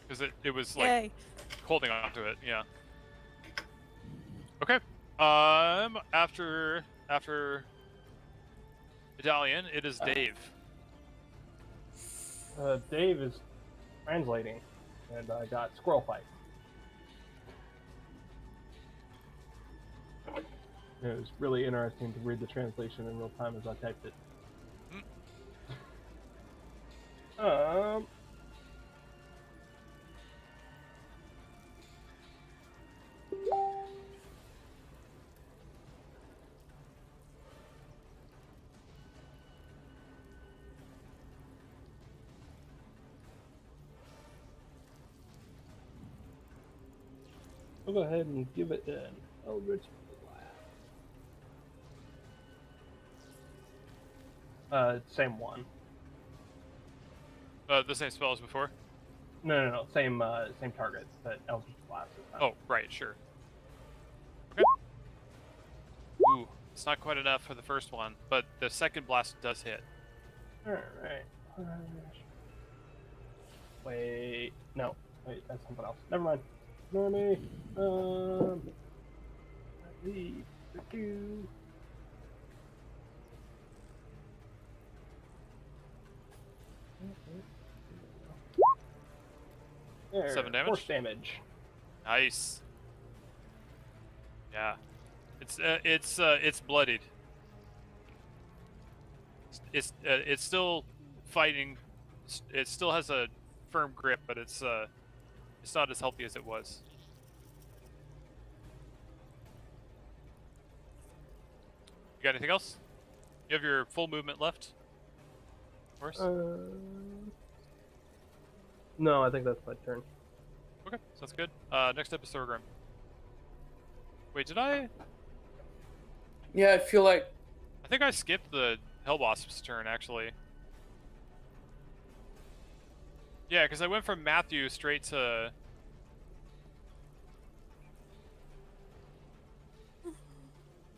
Because it was like Yay. holding on to it, yeah. Okay. After Medallion, it is Dave. Dave is translating, and I got squirrel fight. It was really interesting to read the translation in real time as I typed it. I'll go ahead and give it an Eldritch Blast. Same one. The same spell as before? No. Same target, but Eldritch Blast this time. Oh, right, sure. Okay. Ooh, it's not quite enough for the first one, but the second blast does hit. Alright. Wait, no. Wait, that's something else. Never mind. Ignore me. Leave the queue. There, 7 damage? Force damage. Nice. Yeah. It's bloodied. It's still fighting. It still has a firm grip, but it's not as healthy as it was. You got anything else? You have your full movement left? Of course. No, I think that's my turn. Okay, sounds good. Next up is Thorgrim. Wait, did I? Yeah, I feel like I think I skipped the Hellwasp's turn, actually. Yeah, because I went from Matthew straight to...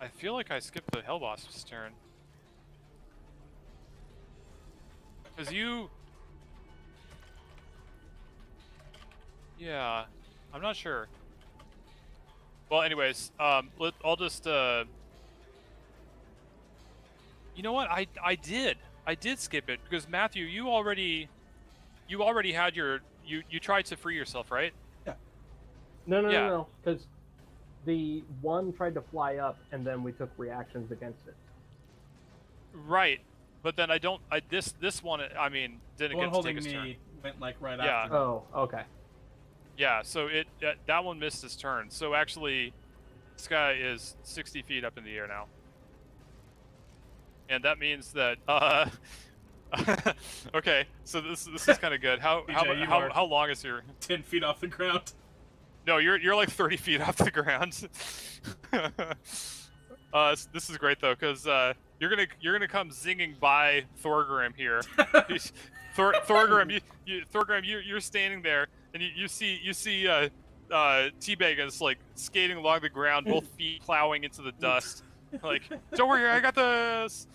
I feel like I skipped the Hellwasp's turn. Because you... Yeah, I'm not sure. Well, anyways, I'll just, You know what? I did skip it, because Matthew, you already had your... You tried to free yourself, right? No, because the one tried to fly up, and then we took reactions against it. Right, but then this one, I mean, didn't The one get to holding take his turn. me went like right Yeah. after. me. Oh, okay. Yeah, so that one missed his turn. So actually, this guy is 60 feet up in the air now, and that means that okay. So this is kind of good. TJ, you are- How long is your? 10 feet off the ground. No, you're like 30 feet off the ground. This is great though, because you're gonna come zinging by Thorgrim here. Thorgrim, Thorgrim, you're standing there, and you see Teabag is like skating along the ground, both feet plowing into the dust. Like, don't worry, I got this.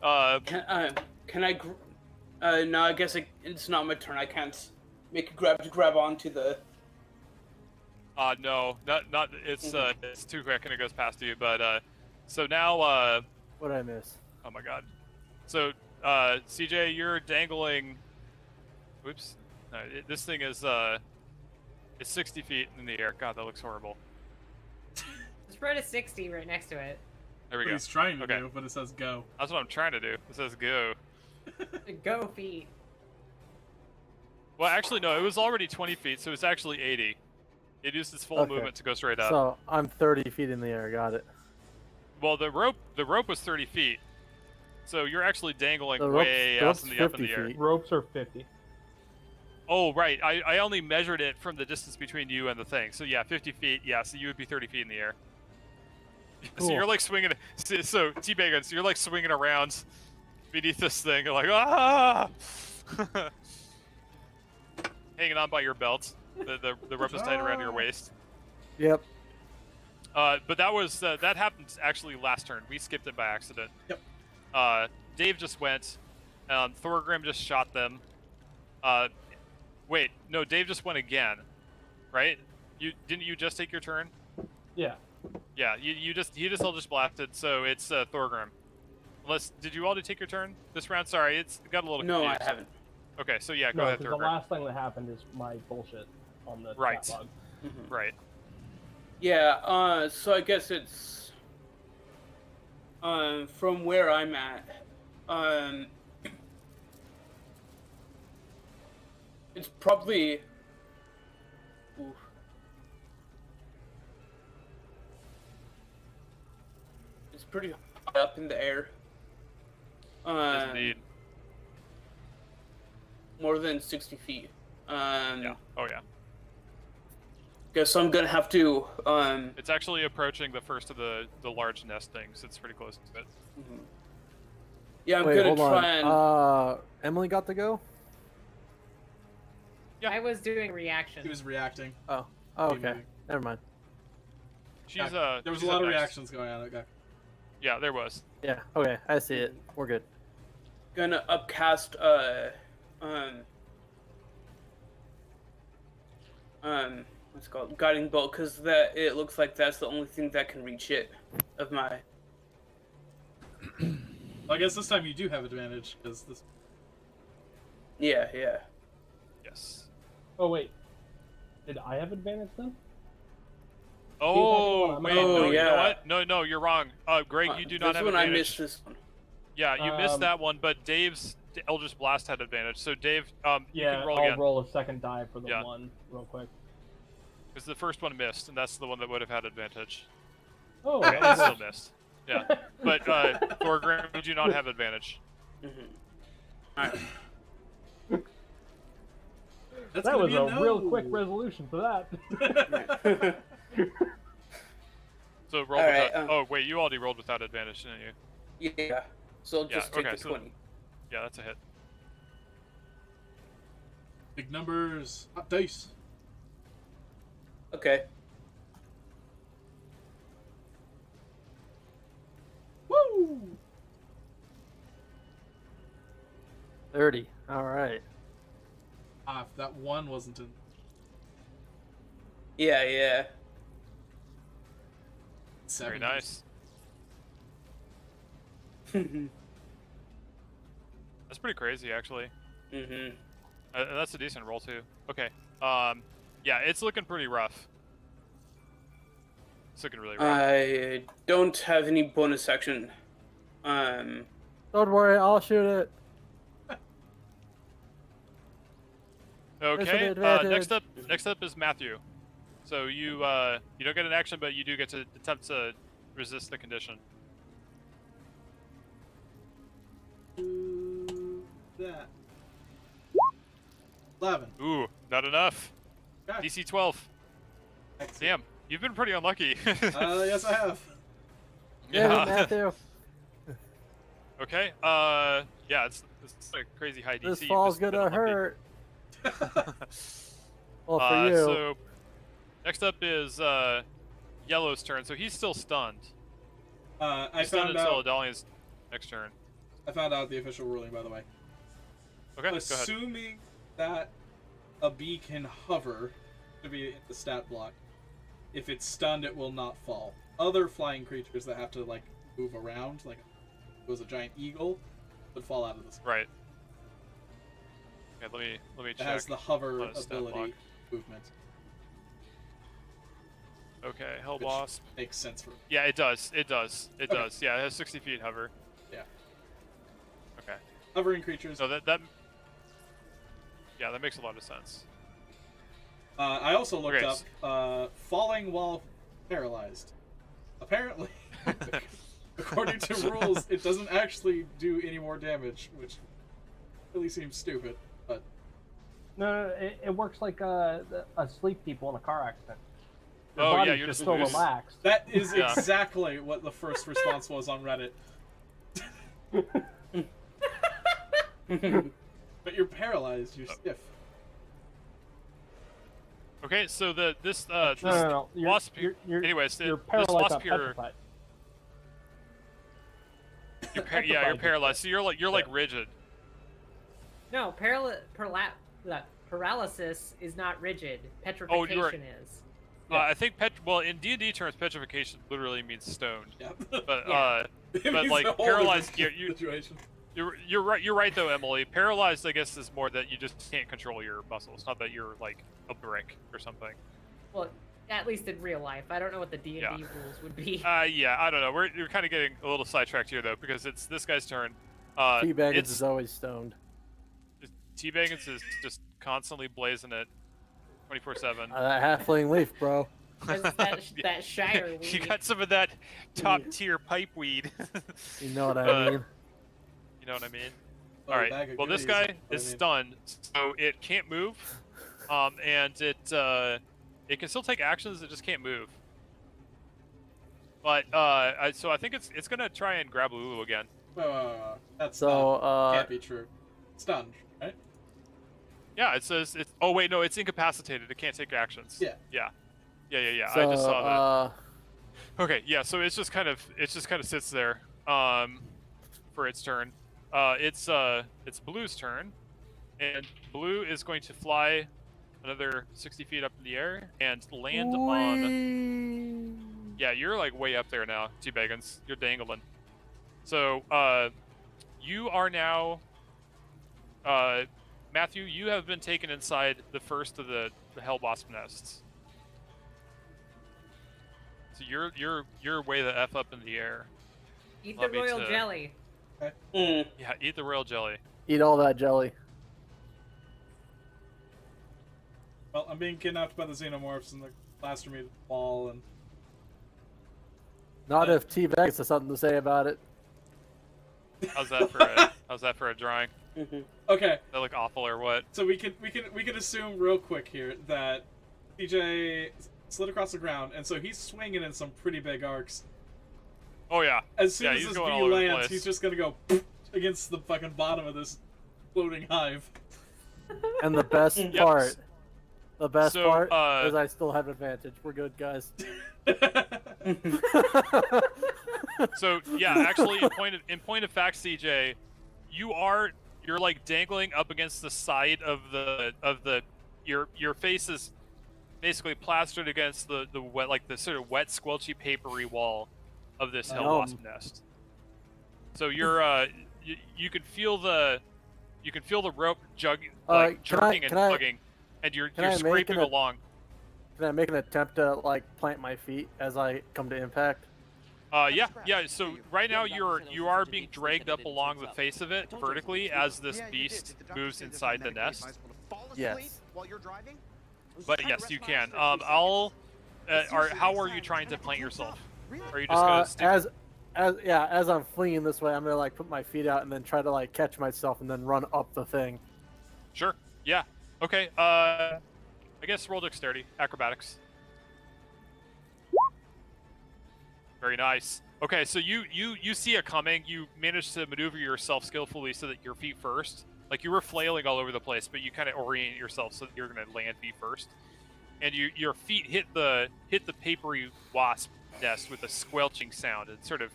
Can I? No, I guess it's not my turn. I can't make a grab onto the. No, not. It's too quick and it goes past you. But so now What did I miss? oh my god. So CJ, you're dangling. Whoops. No, this thing is it's 60 feet in the air. God, that looks horrible. Just write a 60 right next to it. There we What go. he's trying to Okay. do, but it says go. That's what I'm trying to do. It says go. Go feet. Well, actually, no. It was already 20 feet, so it's actually 80. It used its full Okay. movement to go straight up. So I'm 30 feet in the air. Got it. Well, the rope was 30 feet, so you're actually dangling The way rope's out in the up in 50 the air. feet. Ropes are 50. Oh, right. I only measured it from the distance between you and the thing. So yeah, 50 feet. Yeah, so you would be 30 feet in the air. So Cool. you're like swinging. So Teabag, so you're like swinging around beneath this thing. You're like ah, hanging on by your belt. The rope is tied around your waist. Yep. But that was that happened actually last turn. We skipped it by accident. Yep. Dave just went. Thorgrim just shot them. Wait, no, Dave just went again, right? Didn't you just take your turn? Yeah. Yeah, he just all just blasted. So it's Thorgrim. Unless did you all take your turn this round? Sorry, it's got a little No, confused. I haven't. Okay, so yeah, go No, ahead, because the Thorgrim. last thing that happened is my bullshit on the Right. chat log. Right. Yeah. So I guess it's. From where I'm at. It's probably. Oof. It's pretty high up in the air. Yes, indeed. More than 60 feet. Yeah. Oh yeah. Guess I'm gonna have to. It's actually approaching the first of the large nest things. It's pretty close to it. Yeah, I'm Wait, gonna hold try on. and. Emily got to go. Yeah. I was doing reaction. He was reacting. Oh, okay. Maybe. Never mind. She's There was she's a lot up of next. reactions going on. Okay. Yeah, there was. Yeah. Okay. I see it. We're good. Gonna upcast what's it called, guiding bolt, because that it looks like that's the only thing that can reach it of my. Well, I guess this time you do have advantage because this. Yeah. Yes. Oh, wait. Did I have advantage then? Oh, I'm wait, on. no, Oh, you know yeah. what? No, you're wrong. Greg, you do not this have one advantage. I missed this one. Yeah, you missed Um, that one, but Dave's Eldritch Blast had advantage. So Dave, you Yeah, can roll I'll again. roll a second die for the Yeah. one real quick. Because the first one missed, and that's the one that would have had advantage. Oh, Okay, okay. it still missed. Yeah, but Thorgrim, you do not have advantage. Alright. That's That gonna was be a no. real quick resolution for that. So roll All right, without. Oh wait, you already rolled without advantage, didn't you? Yeah. So I'll just Yeah, take okay, the so- 20. Yeah, that's a hit. Big numbers. Hot dice. Okay. Woo! 30. All right. If that one wasn't in. Yeah. 70. Very nice. That's pretty crazy, actually. That's a decent roll too. Okay. Yeah, it's looking pretty rough. It's looking really rough. I don't have any bonus action. Don't worry, I'll shoot it. Okay. advantage. Next up is Matthew. So you don't get an action, but you do get to attempt to resist the condition. Do that. 11. Ooh, not enough. Okay. DC 12. Excellent. Damn, you've been pretty unlucky. Yes, I have. Damn it, Matthew. Okay. Yeah, it's a crazy high DC. This You've fall's just been gonna unlucky. hurt. Well, for you, So next up is Yellow's turn. So he's still stunned. I He's stunned found until out. Adalian's next turn. I found out the official ruling, by the way. Okay, go ahead. Assuming that a bee can hover to be in the stat block, if it's stunned, it will not fall. Other flying creatures that have to like move around, like if it was a giant eagle, would fall out of the sky. Right. Okay, let me It check. has the hover on its stat block. ability movement. Okay, Which Hellwasp. makes sense for Yeah, it does. It does. It Okay. does. Yeah, it has 60 feet hover. Yeah. Okay. hovering creatures. So that yeah, that makes a lot of sense. I also looked Okay, up falling while paralyzed. Apparently, according to rules, it doesn't actually do any more damage, which really seems stupid. But No, it works like asleep people in a car accident. Their Oh, yeah, body's you're just just so loose. relaxed. that is Yeah. exactly what the first response was on Reddit. But you're paralyzed. You're stiff. Okay, so this No. wasp. You're Anyways, you're this paralyzed, wasp not here. petrified. Yeah, you're Petrified, paralyzed. So you're like rigid. No, paralysis is not rigid. Oh, you're right. Petrification is. I think well in D&D terms, petrification literally means stoned. Yeah. But Yeah. It but means like a whole paralyzed, different you situation. you're right. You're right though, Emily. Paralyzed, I guess, is more that you just can't control your muscles, not that you're like a brick or something. Well, at least in real life. I don't know what the D&D Yeah. rules would be. Yeah, I don't know. We're kind of getting a little sidetracked here though, because it's this guy's turn. T-Baggins it's is always stoned. T-Baggins is just constantly blazing it, 24/7. That halfling leaf, bro. That Shire You weed. got some of that top tier pipe weed. You know what I mean. You know what I mean? Oh, All bag right. of Well, this goodies, guy what I is mean. stunned, so it can't move, and it can still take actions. It just can't move. But so I think it's gonna try and grab Lulu again. That's So, can't be true. Stunned, right? Yeah, it says it's. Oh wait, no, it's incapacitated. It can't take actions. Yeah. Yeah. Yeah. so, I just saw that. Okay, yeah. So it just kind of sits there, for its turn. It's Blue's turn, and Blue is going to fly another 60 feet up in the air and land on. Yeah, you're like way up there now, T-Baggins. You're dangling. So, you are now. Matthew, you have been taken inside the first of the Hellwasp nests. So you're way the f up in the air. Eat the Love me royal to- jelly. Mm. Yeah, eat the royal jelly. Eat all that jelly. Well, I'm being kidnapped by the xenomorphs and they plaster me to the wall and Not if T-Baggins has something to say about it. How's that for a drawing? okay. That look awful or what? So we can assume real quick here that TJ slid across the ground, and so he's swinging in some pretty big arcs. Oh yeah. As soon Yeah, as he's this going bee all over the lands, place. he's just gonna go against the fucking bottom of this floating hive. And the best Yep. part, So, is I still have advantage. We're good, guys. So yeah, actually, in point of fact, CJ, you're like dangling up against the side of the your face is basically plastered against the wet, like the sort of wet, squelchy, papery wall of this Yum. Hellwasp nest. So you're you can feel the rope jerking and can I- tugging, and you're I make scraping an- along. Can I make an attempt to like plant my feet as I come to impact? Yeah. So right now you are being dragged up along the face of it vertically as this beast moves inside the nest. Yes. But yes, you can. How are you trying to plant yourself? Are you just gonna stick? As I'm fleeing this way, I'm gonna like put my feet out and then try to like catch myself and then run up the thing. Sure. Yeah. Okay. I guess roll dexterity, acrobatics. Very nice. Okay, so you see it coming. You manage to maneuver yourself skillfully so that your feet first, Like you were flailing all over the place, but you kind of orient yourself so that you're going to land feet first. And your feet hit the papery wasp nest with a squelching sound and sort of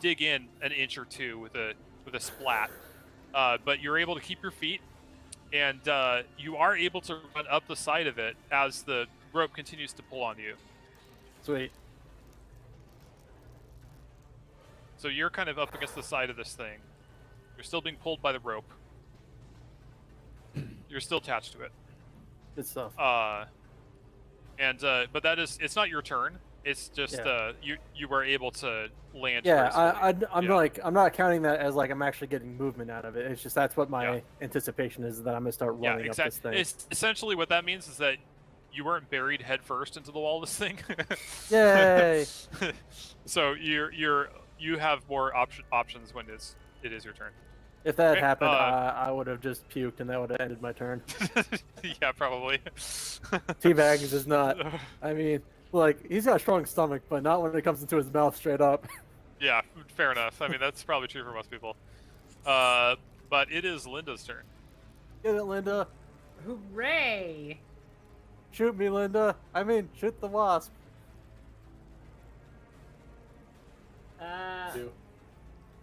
dig in an inch or two with a splat. But you're able to keep your feet, and you are able to run up the side of it as the rope continues to pull on you. Sweet. So you're kind of up against the side of this thing. You're still being pulled by the rope. You're still attached to it. Good stuff. But it's not your turn. It's just you were able to land. Yeah, I'm Yeah. like, I'm not counting that as like I'm actually getting movement out of it. It's just that's what my anticipation is, that I'm gonna start running up this thing. It's essentially what that means is that you weren't buried head first into the wall of this thing. Yay! So you have more options when it is your turn. If that Okay, happened, I would have just puked and that would have ended my turn. Yeah, probably. Teabags is not. I mean, like, he's got a strong stomach, but not when it comes into his mouth straight up. Yeah, fair enough. I mean, that's probably true for most people. But it is Linda's turn. Get it, Linda. Hooray! Shoot me, Linda. I mean, shoot the wasp.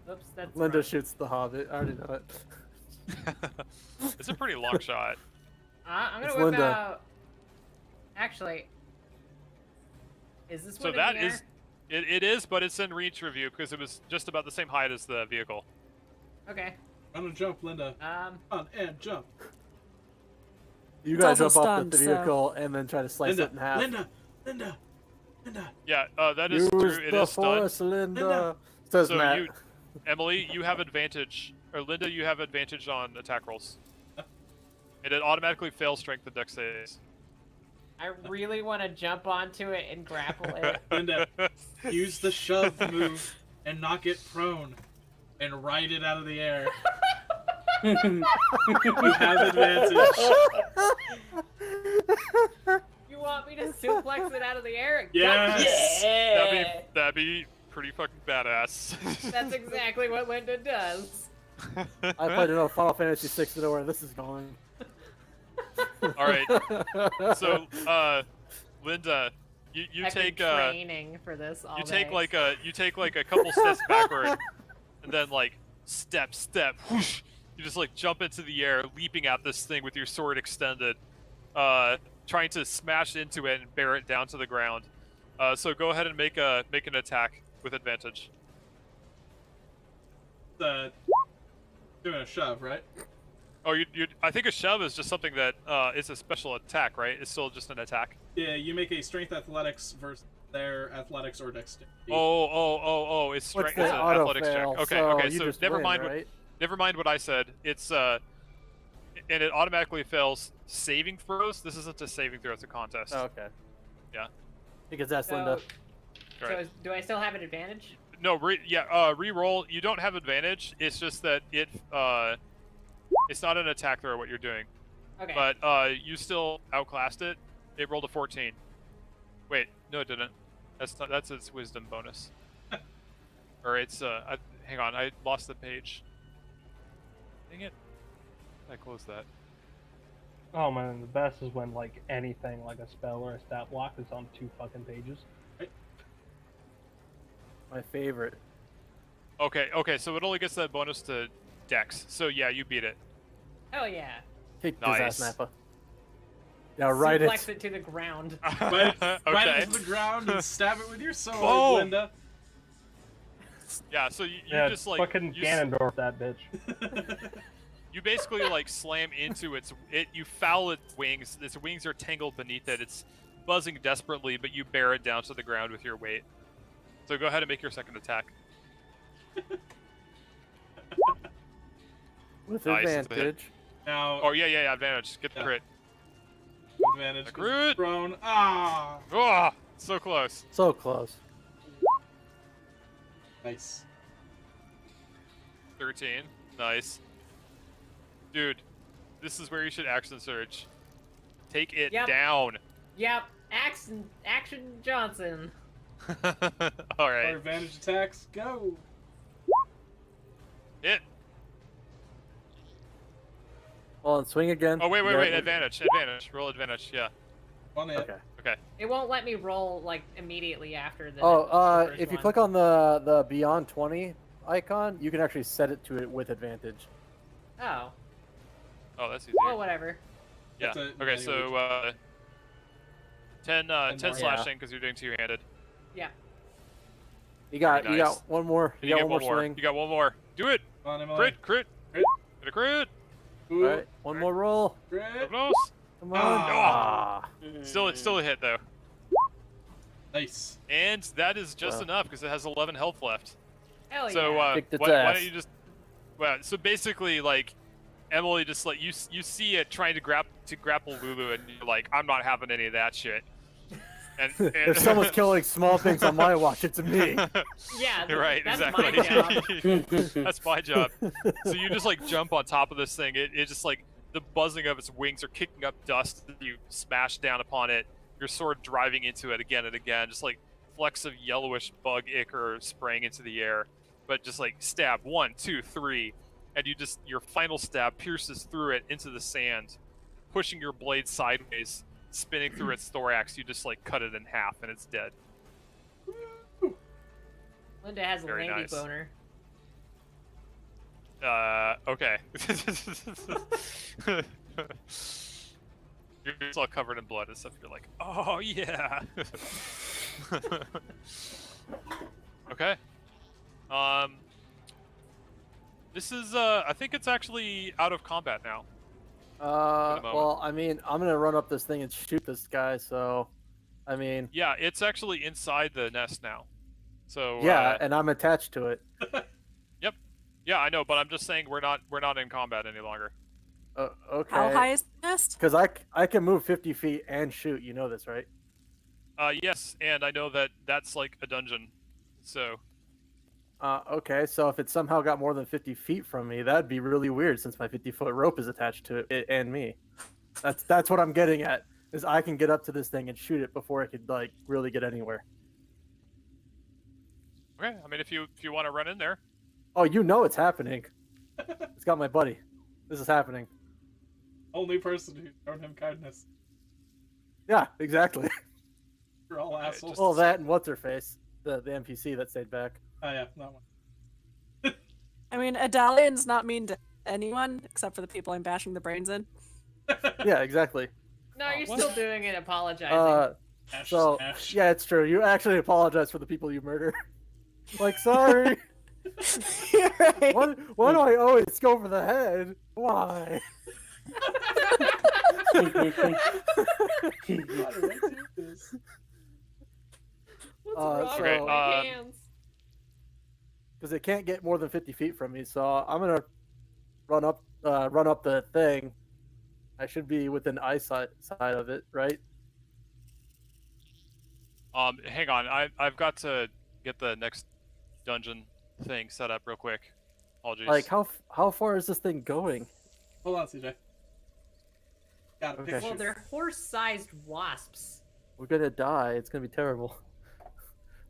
Oops, that's Linda wrong. shoots the hobbit. I already know it. It's a pretty long shot. I'm It's gonna whip Linda. out. Actually, is this So one in that the air? is, it is, but it's in reach review because it was just about the same height as the vehicle. Okay. Run and jump, Linda. On and jump. You It's gotta also jump off stunned, the so- vehicle and then try to slice Linda, it in half. Linda. Yeah, that is Use true. It the is stunned. force, Linda. Linda. Says So Matt. Emily, you have advantage, or Linda, you have advantage on attack rolls. And it automatically fails strength and dex saves. I really want to jump onto it and grapple it. Linda, use the shove move and knock it prone and ride it out of the air. You have advantage. You want me to suplex it out of the air? Yes. Yeah. That'd be pretty fucking badass. That's exactly what Linda does. I played enough Final Fantasy VI to know where this is going. All right. So, Linda, you I've been take training for this all you day. take like a couple steps backward, and then like step, whoosh, you just like jump into the air, leaping at this thing with your sword extended, trying to smash into it and bear it down to the ground. So go ahead and make an attack with advantage. Doing a shove, right? Oh, I think a shove is just something that is a special attack, right? It's still just an attack. Yeah, you make a strength athletics versus their athletics or dexterity. Oh! It's What's strength. the It's an auto athletics fail? check. Okay, So okay. you So just never win, mind right? never mind what I said. It's and it automatically fails saving throws. This isn't a saving throw; it's a contest. Oh, okay. Yeah. Because that's So, Linda. Right. do I still have an advantage? No, re-roll. You don't have advantage. It's just that it's not an attack throw what you're doing. Okay. But you still outclassed it. It rolled a 14. Wait, no, it didn't. That's its wisdom bonus. Or it's hang on, I lost the page. Dang it! I closed that. Oh man, the best is when like anything like a spell or a stat block is on 2 fucking pages. My favorite. Okay, so it only gets that bonus to Dex. So yeah, you beat it. Hell yeah. Kick his Nice. ass, Nappa. Now write Suplex it. it to the ground. Right Okay. into the ground and stab it with your sword, Oh! Linda. Yeah, so you Yeah, just like fucking you, Ganondorf that bitch. you basically like slam into you foul its wings. Its wings are tangled beneath it. It's buzzing desperately, but you bear it down to the ground with your weight. So go ahead and make your second attack. With Nice, it's a hit. advantage. Now, Oh yeah, advantage. Get the Yeah. crit. advantage. 'cause Crit. it's prone. Ah, Oh, so close. So close. nice. 13. Nice. Dude, this is where you should action surge. Take it Yep. down. Yep. Action Johnson. All Our right. advantage attacks, go. Hit. Hold on, swing again. Oh wait, Yeah. advantage. Roll advantage. Yeah. On it. Okay. Okay. It won't let me roll like immediately after the. Oh, the first if you one. click on the Beyond 20 icon, you can actually set it to it with advantage. Oh. Oh, that's easier. Well, whatever. Yeah. That's a Okay, so 10 more. slashing because you're doing two-handed. Yeah. You got Very you nice. got one more. You got one more swing. You got one more. Do it. Come on, Emily. Crit. Crit. Get a crit. Ooh, All right, one more roll. crit. Close. Come on. Ah. Still a hit though. Nice. And that is just Wow. enough because it has 11 health left. Hell So yeah. Kicked its why ass. don't you just? Well, so basically, like Emily just like you see it trying to grapple Lulu, and you're like, I'm not having any of that shit. And If someone's killing small things on my watch, it's me. Yeah. You're right, That's exactly. my job. That's my job. So you just like jump on top of this thing. It just like the buzzing of its wings are kicking up dust. You smash down upon it. Your sword driving into it again and again. Just like flecks of yellowish bug ichor spraying into the air. But just like stab 1, 2, 3, and your final stab pierces through it into the sand, pushing your blade sideways, spinning through its thorax. You just like cut it in half and it's dead. Linda has a Very landy nice. boner. Okay. You're just all covered in blood and stuff. You're like, oh yeah. Okay. This is I think it's actually out of combat now. moment. Well, I mean, I'm gonna run up this thing and shoot this guy. So, I mean, Yeah, it's actually inside the nest now. So yeah, and I'm attached to it. yeah, I know, but I'm just saying we're not in combat any longer. Okay. How high is the nest? Because I can move 50 feet and shoot. You know this, right? Yes, and I know that that's like a dungeon. So Okay, so if it somehow got more than 50 feet from me, that'd be really weird since my 50-foot rope is attached to it and me. That's what I'm getting at, is I can get up to this thing and shoot it before it could, like, really get anywhere. okay, I mean if you want to run in there. Oh, you know it's happening. It's got my buddy. This is happening. Only person who's shown him kindness. Yeah, exactly. We're all assholes. just- Well, that and what's-her-face, the NPC that stayed back. Oh yeah, that one. I mean, Adalian's not mean to anyone except for the people I'm bashing the brains in. Yeah, exactly. No, you're what? still doing it. Apologizing. Smash, So, smash. yeah, it's true. You actually apologize for the people you murder. Like, sorry. You're right. Why do I always go for the head? Why? Why did I do this? What's uh, wrong so- with my Okay, hands? Because it can't get more than 50 feet from me, so I'm gonna run up the thing. I should be within eyesight side of it, right? Hang on, I've got to get the next dungeon thing set up real quick. Apologies. Like, how far is this thing going? Hold on, CJ. Got a Okay. picture. Well, they're horse-sized wasps. We're gonna die. It's gonna be terrible.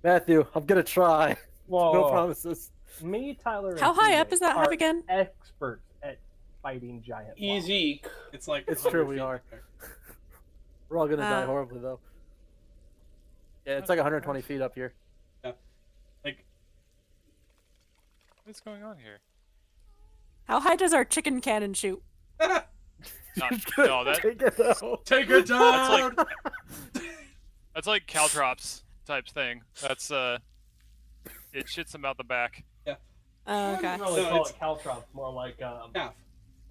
Matthew, I'm gonna try. Whoa. No promises. Me, Tyler, and How high up TJ is that are hive again? Experts at fighting giant wasps. Easy. It's like It's 100 true, we feet are. there. We're all gonna die Uh, horribly though. Yeah, it's like 120 feet up here. Like, what's going on here? How high does our chicken cannon shoot? No, that Take it out. take her down. that's like caltrops type thing. That's it shits them out the back. Okay. I don't really No, call it's- it caltrops, more like Half.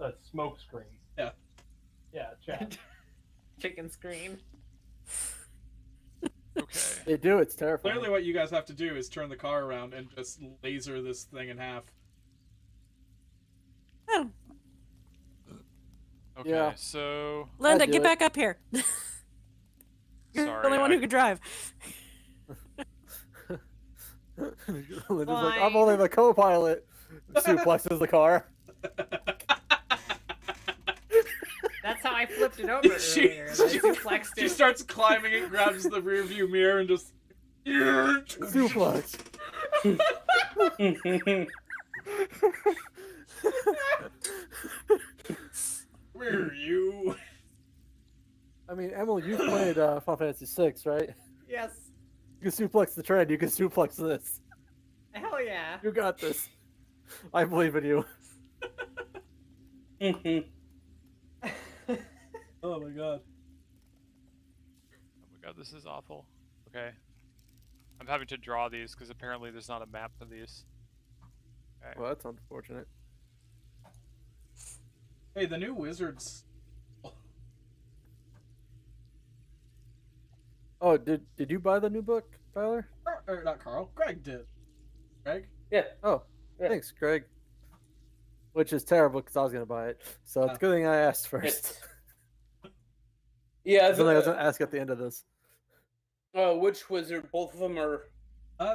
a smoke screen. Yeah. Yeah, Chad. Chicken screen. Okay. They do. It's terrifying. Clearly, what you guys have to do is turn the car around and just laser this thing in half. Oh, Okay. Yeah. So Linda, do get it. back up here. You're sorry. the only one who could drive. Linda's like, I'm Fine. only the co-pilot. Suplexes the car. That's how I flipped it over She- earlier. I suplexed She it. starts climbing it, grabs the rear view mirror, and just. Suplex. Come here, you. I mean, Emily, you've played Final Fantasy VI, right? Yes. You can suplex the trend. You can suplex this. Hell yeah. You got this. I believe in you. Oh my god. Oh my god, this is awful. Okay. I'm having to draw these because apparently there's not a map of these. Okay. Well, that's unfortunate. Hey, the new wizards. Oh, did you buy the new book, Tyler? Or not Carl. Greg did. Greg? Yeah. Oh, Yeah. thanks, Greg. Which is terrible because I was gonna buy it, so it's a good thing I asked first. It's- Yeah. Something I was gonna ask at the end of this. Which wizard? Both of them are.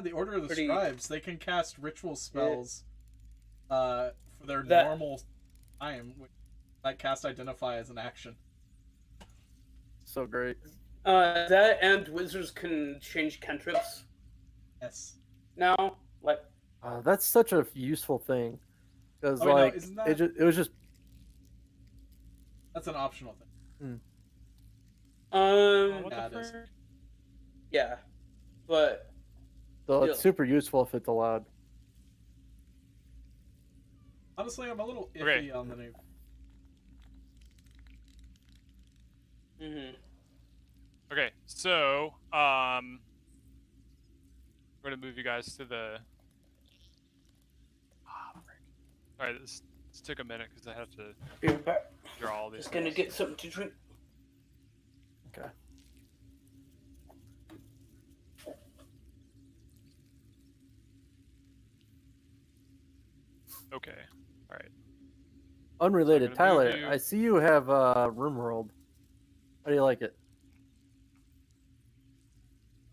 The Order of the Pretty- Scribes. They can cast ritual spells for their That- normal time. That cast identify as an action. So great. That and wizards can change cantrips Yes. now. Like, That's such a useful thing because Oh, wait, no, like isn't that- it was just That's an optional thing. What Yeah, the it is. frick? yeah, but so it's Yeah. super useful if it's allowed. Honestly, I'm a little iffy Okay. on the new. Okay, so we're gonna move you guys to the. Frick. All right, this took a minute because I have to be right back. draw all these. Just gonna things. get something to drink. Okay. Okay. All right. Unrelated, gonna move Tyler. you- I see you have RimWorld. How do you like it?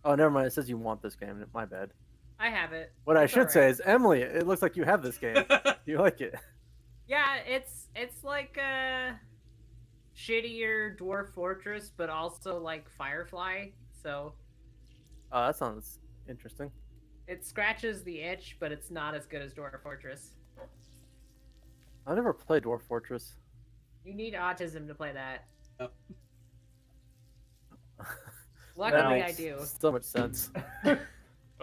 Oh, never mind. It says you want this game. My bad. I have it. What I It's should say alright. is, Emily, it looks like you have this game. Do you like it? Yeah, it's like a shittier Dwarf Fortress, but also like Firefly. So Oh, that sounds interesting. it scratches the itch, but it's not as good as Dwarf Fortress. I never played Dwarf Fortress. You need autism to play that. Oh. Luckily, That I makes do. so much sense.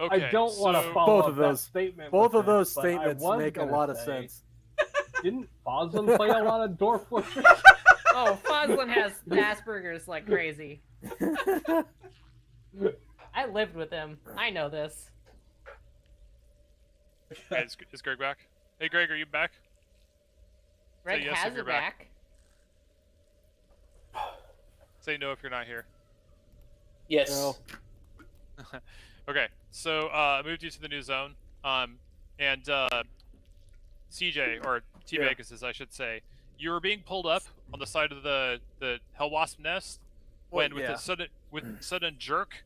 Okay. I don't want to so- follow Both up of that those- statement. Both with of those this, but I statements was make a gonna lot of say, sense. Didn't Foslin play a lot of Dwarf Fortress? Oh, Foslin has Asperger's like crazy. I lived with him. I know this. Hey, is Greg back? Hey, Greg, are you back? Greg yes if has you're it back. back. Say no if you're not here. Yes. No. Okay, so I moved you to the new zone, and CJ, or T Yeah. Vegas, as I should say, you were being pulled up on the side of the hell wasp nest when Well, yeah. with a sudden jerk,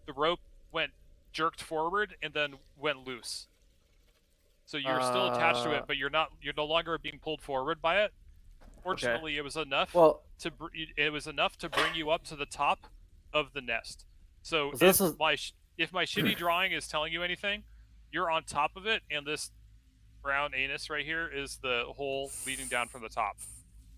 the rope went jerked forward and then went loose. So you're still attached to it, but you're no longer being pulled forward by it. Fortunately, it was enough Well, it was enough to bring you up to the top of the nest. So So this is- if my shitty drawing is telling you anything, you're on top of it, and this brown anus right here is the hole leading down from the top.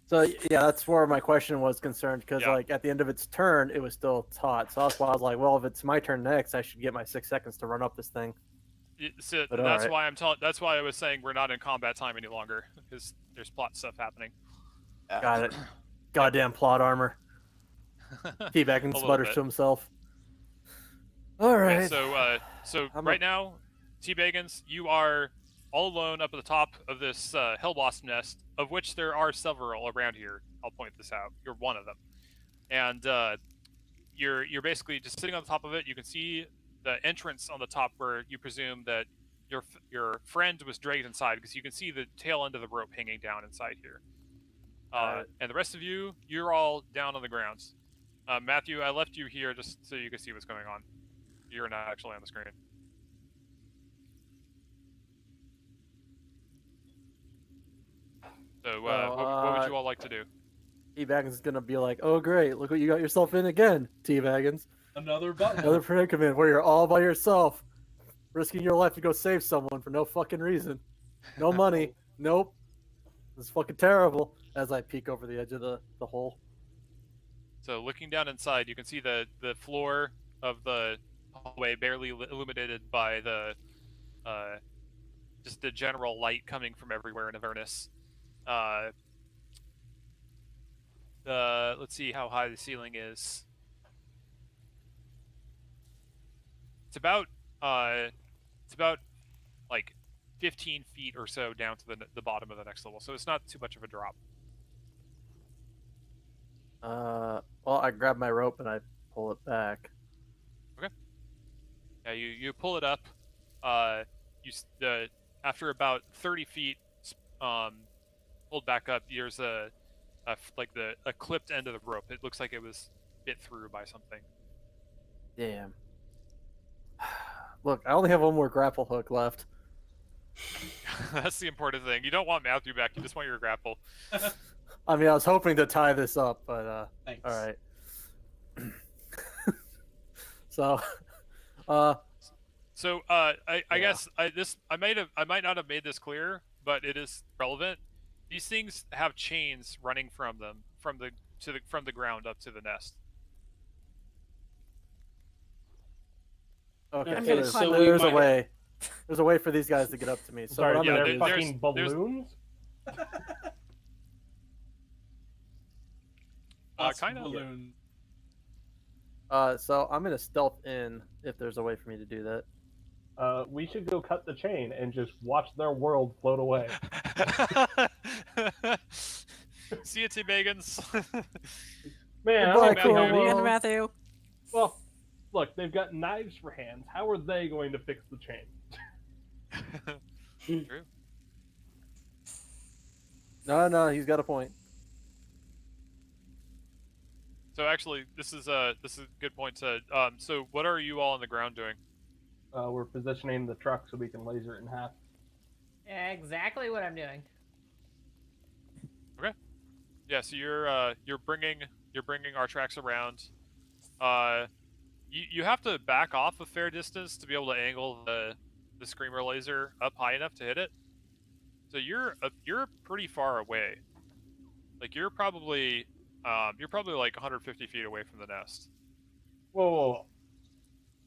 so yeah, that's where my question was concerned because Yeah. like at the end of its turn, it was still taut. So that's why I was like, well, if it's my turn next, I should get my 6 seconds to run up this thing. So But that's alright. why I'm telling. That's why I was saying we're not in combat time any longer because there's plot stuff happening. Got it. Goddamn plot armor. Teabag and A little sputters bit. to himself. All right. Okay, so I'm right a- now, T Bagans, you are all alone up at the top of this hell wasp nest, of which there are several around here. I'll point this out. You're one of them, and you're basically just sitting on the top of it. You can see the entrance on the top where you presume that your friend was dragged inside, because you can see the tail end of the rope hanging down inside here. And the rest of you, you're all down on the ground. Matthew, I left you here just so you can see what's going on. You're not actually on the screen. So, what would you all like to do? Teabagans is gonna be like, oh great, look what you got yourself in again, Teabagans. Another button. Another predicament where you're all by yourself, risking your life to go save someone for no fucking reason. No money. Nope. This is fucking terrible. As I peek over the edge of the hole. So looking down inside, you can see the floor of the hallway barely illuminated by the just the general light coming from everywhere in Avernus. Let's see how high the ceiling is. It's about like 15 feet or so down to the bottom of the next level, so it's not too much of a drop. Well, I grab my rope and I pull it back. Okay. Yeah, you pull it up. After about 30 feet, pulled back up. There's a clipped end of the rope. It looks like it was bit through by something. Damn. Look, I only have one more grapple hook left. That's the important thing. You don't want Matthew back. You just want your grapple. I mean, I was hoping to tie this up, but Thanks. all right. So, uh, I guess I might not have made this clear, but it is relevant. These things have chains running from them from the ground up to the nest. okay, I'm so gonna there's, climb so we there's a might- way. There's a way for these guys to get up to me. So Sorry, what I'm yeah, gonna they're do, fucking there's- balloons. Kind of. Balloon. so I'm gonna stealth in if there's a way for me to do that. We should go cut the chain and just watch their world float away. See you, T. Bagans. Man, I Goodbye, don't see how Cornwall. these. And Matthew. Well, look, they've got knives for hands. How are they going to fix the chain? True. No, he's got a point. So actually, this is a good point to. So what are you all on the ground doing? We're positioning the truck so we can laser it in half. Exactly what I'm doing. Yeah, so you're bringing our tracks around. You have to back off a fair distance to be able to angle the screamer laser up high enough to hit it. So you're pretty far away. Like you're probably like 150 feet away from the nest. Whoa.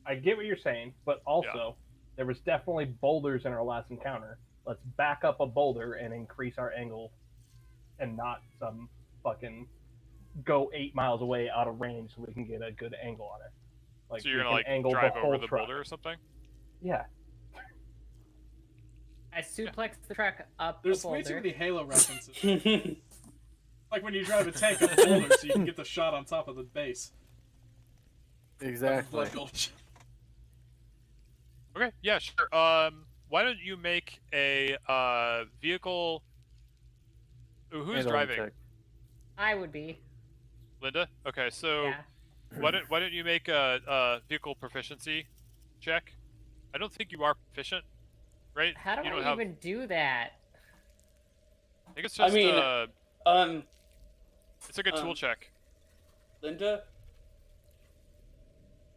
I get what you're saying, but also there was definitely boulders in our last encounter. Let's back up a boulder and increase our angle, and not some fucking go 8 miles away out of range so we can get a good angle on it. Like So you're we gonna can angle drive the over whole the truck. boulder or something? Yeah. I suplex the truck up There's the way too boulder. many Halo references. Like when you drive a tank up boulder so you can get the shot on top of the base. Exactly. Blood Gulch. Okay, yeah, sure. Why don't you make a vehicle? Ooh, who's Handling driving? check. I would be. Linda. Okay, so Yeah. why don't you make a vehicle proficiency check? I don't think you are proficient, right? How do you don't I have. even do that? I think it's I just mean, it's like a tool check. Linda,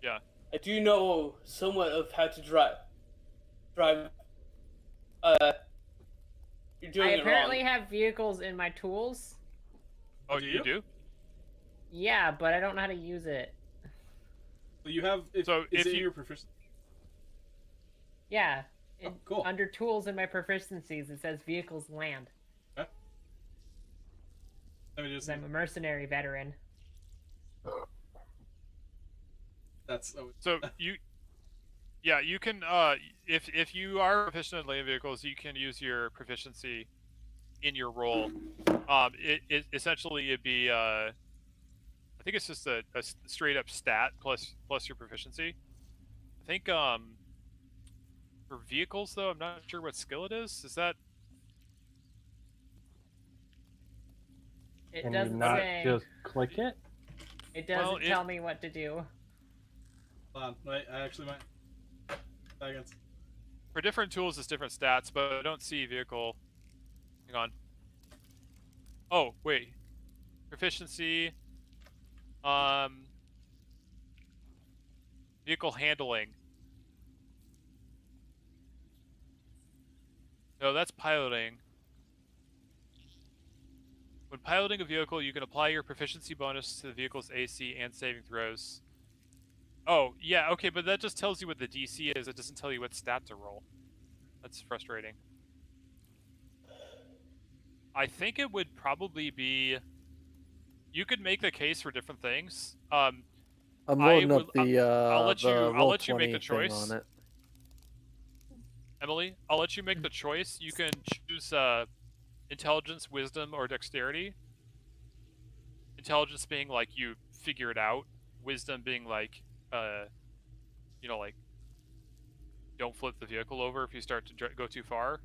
Yeah. I do know somewhat of how to drive. You're doing I it apparently wrong. have vehicles in my tools. Oh, Do you you? do? Yeah, but I don't know how to use it. So you have. So is if it in you- your proficiency? Yeah. Oh, cool. Under tools in my proficiencies, it says vehicles land. I mean, just, 'Cause I'm a mercenary veteran. that's So you can if you are proficient in land vehicles, you can use your proficiency in your roll. It essentially it'd be I think it's just a straight up stat plus your proficiency. I think for vehicles though, I'm not sure what skill it is. Is that It Can you doesn't not say. just click it? It doesn't Well, tell me what to do. Hold on. Wait, I actually might. Seconds. for different tools it's different stats, but I don't see vehicle. Hang on. Oh, wait. Proficiency. Vehicle handling. No, that's piloting. When piloting a vehicle, you can apply your proficiency bonus to the vehicle's AC and saving throws. Oh, yeah, okay, but that just tells you what the DC is. It doesn't tell you what stat to roll. That's frustrating. I think it would probably be... You could make the case for different things. I'm loading up the I'll let roll you make the 20 thing choice. on it. Emily, I'll let you make the choice. You can choose intelligence, wisdom, or dexterity. Intelligence being like you figure it out. Wisdom being like, like don't flip the vehicle over if you start to go too far,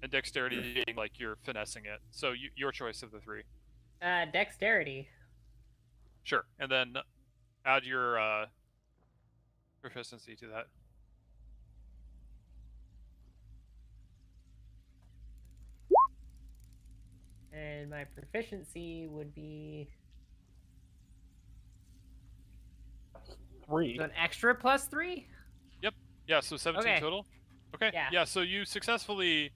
And dexterity being like you're finessing it. So your choice of the three. Dexterity. Sure, and then add your proficiency to that. And my proficiency would be 3. so an extra +3. Yeah, so 17 Okay. total. Okay. Yeah. So you successfully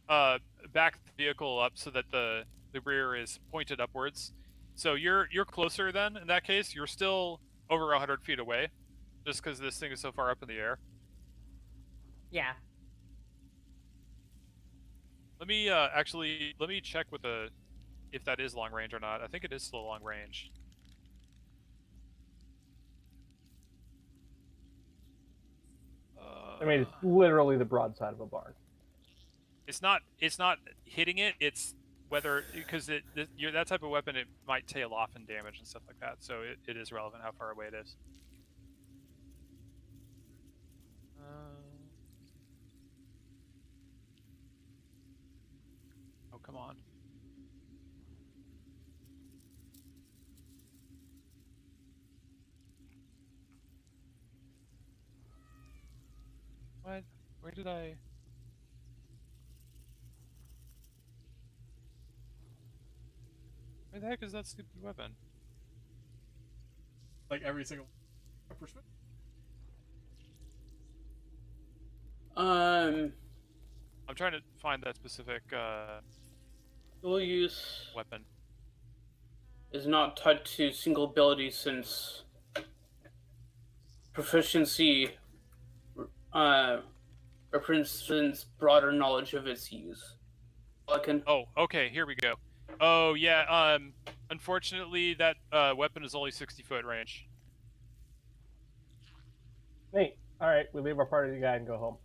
back the vehicle up so that the rear is pointed upwards. So you're closer then. In that case, you're still over 100 feet away, just because this thing is so far up in the air. Yeah. Let me let me check with if that is long range or not. I think it is still long range. I mean, it's literally the broadside of a barn. It's not hitting it. It's whether because you're that type of weapon, it might tail off in damage and stuff like that. So it is relevant how far away it is. Oh, come on. What? Where did I... Where the heck is that stupid weapon? Like every single perspective. I'm trying to find that specific Dual use weapon. is not tied to single ability since proficiency represents broader knowledge of its use. Oh, okay, here we go. Oh, yeah, unfortunately, that weapon is only 60-foot range. Nate, alright, we leave our party guy and go home.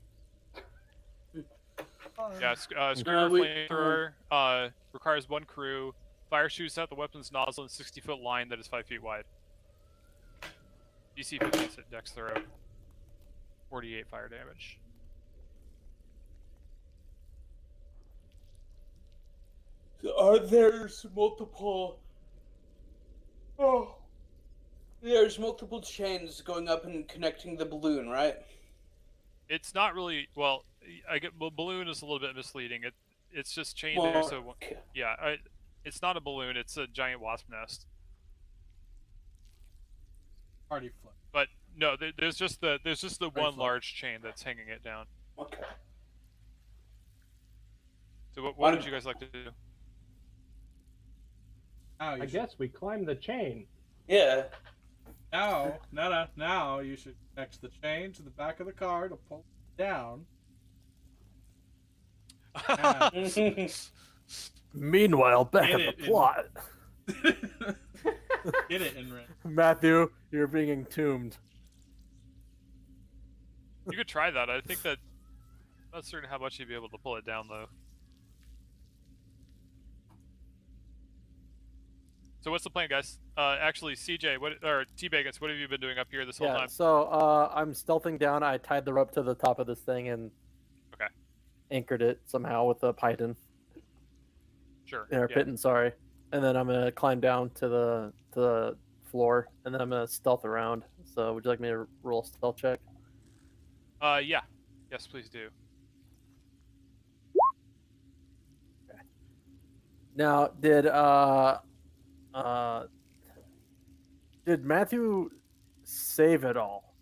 Yeah, Screamer Flamethrower requires 1 crew. Fire shoots out the weapon's nozzle in a 60-foot line that is 5 feet wide. DC 15 dex throw. 48 fire damage. There's multiple... Oh. There's multiple chains going up and connecting the balloon, right? It's not really... Well, balloon is a little bit misleading. It's just chained there, so... Yeah, it's not a balloon, it's a giant wasp nest. Party flip. But no, there's just the one large chain that's hanging it down. Okay. So what would you guys like to do? I guess we climb the chain. Yeah. Now you should connect the chain to the back of the car to pull it down. Meanwhile, back at the plot. Get it, Inrin. Matthew, you're being entombed. You could try that. I think that... I'm not certain how much you'd be able to pull it down, though. So what's the plan, guys? Actually, CJ, or T-Bagans, what have you been doing up here this whole time? So I'm stealthing down. I tied the rope to the top of this thing and anchored it somehow with a python. Sure. Or pitten, sorry. And then I'm gonna climb down to the floor, and then I'm gonna stealth around. So would you like me to roll a stealth check? Yeah. Yes, please do. Okay. Now, did Matthew save at all?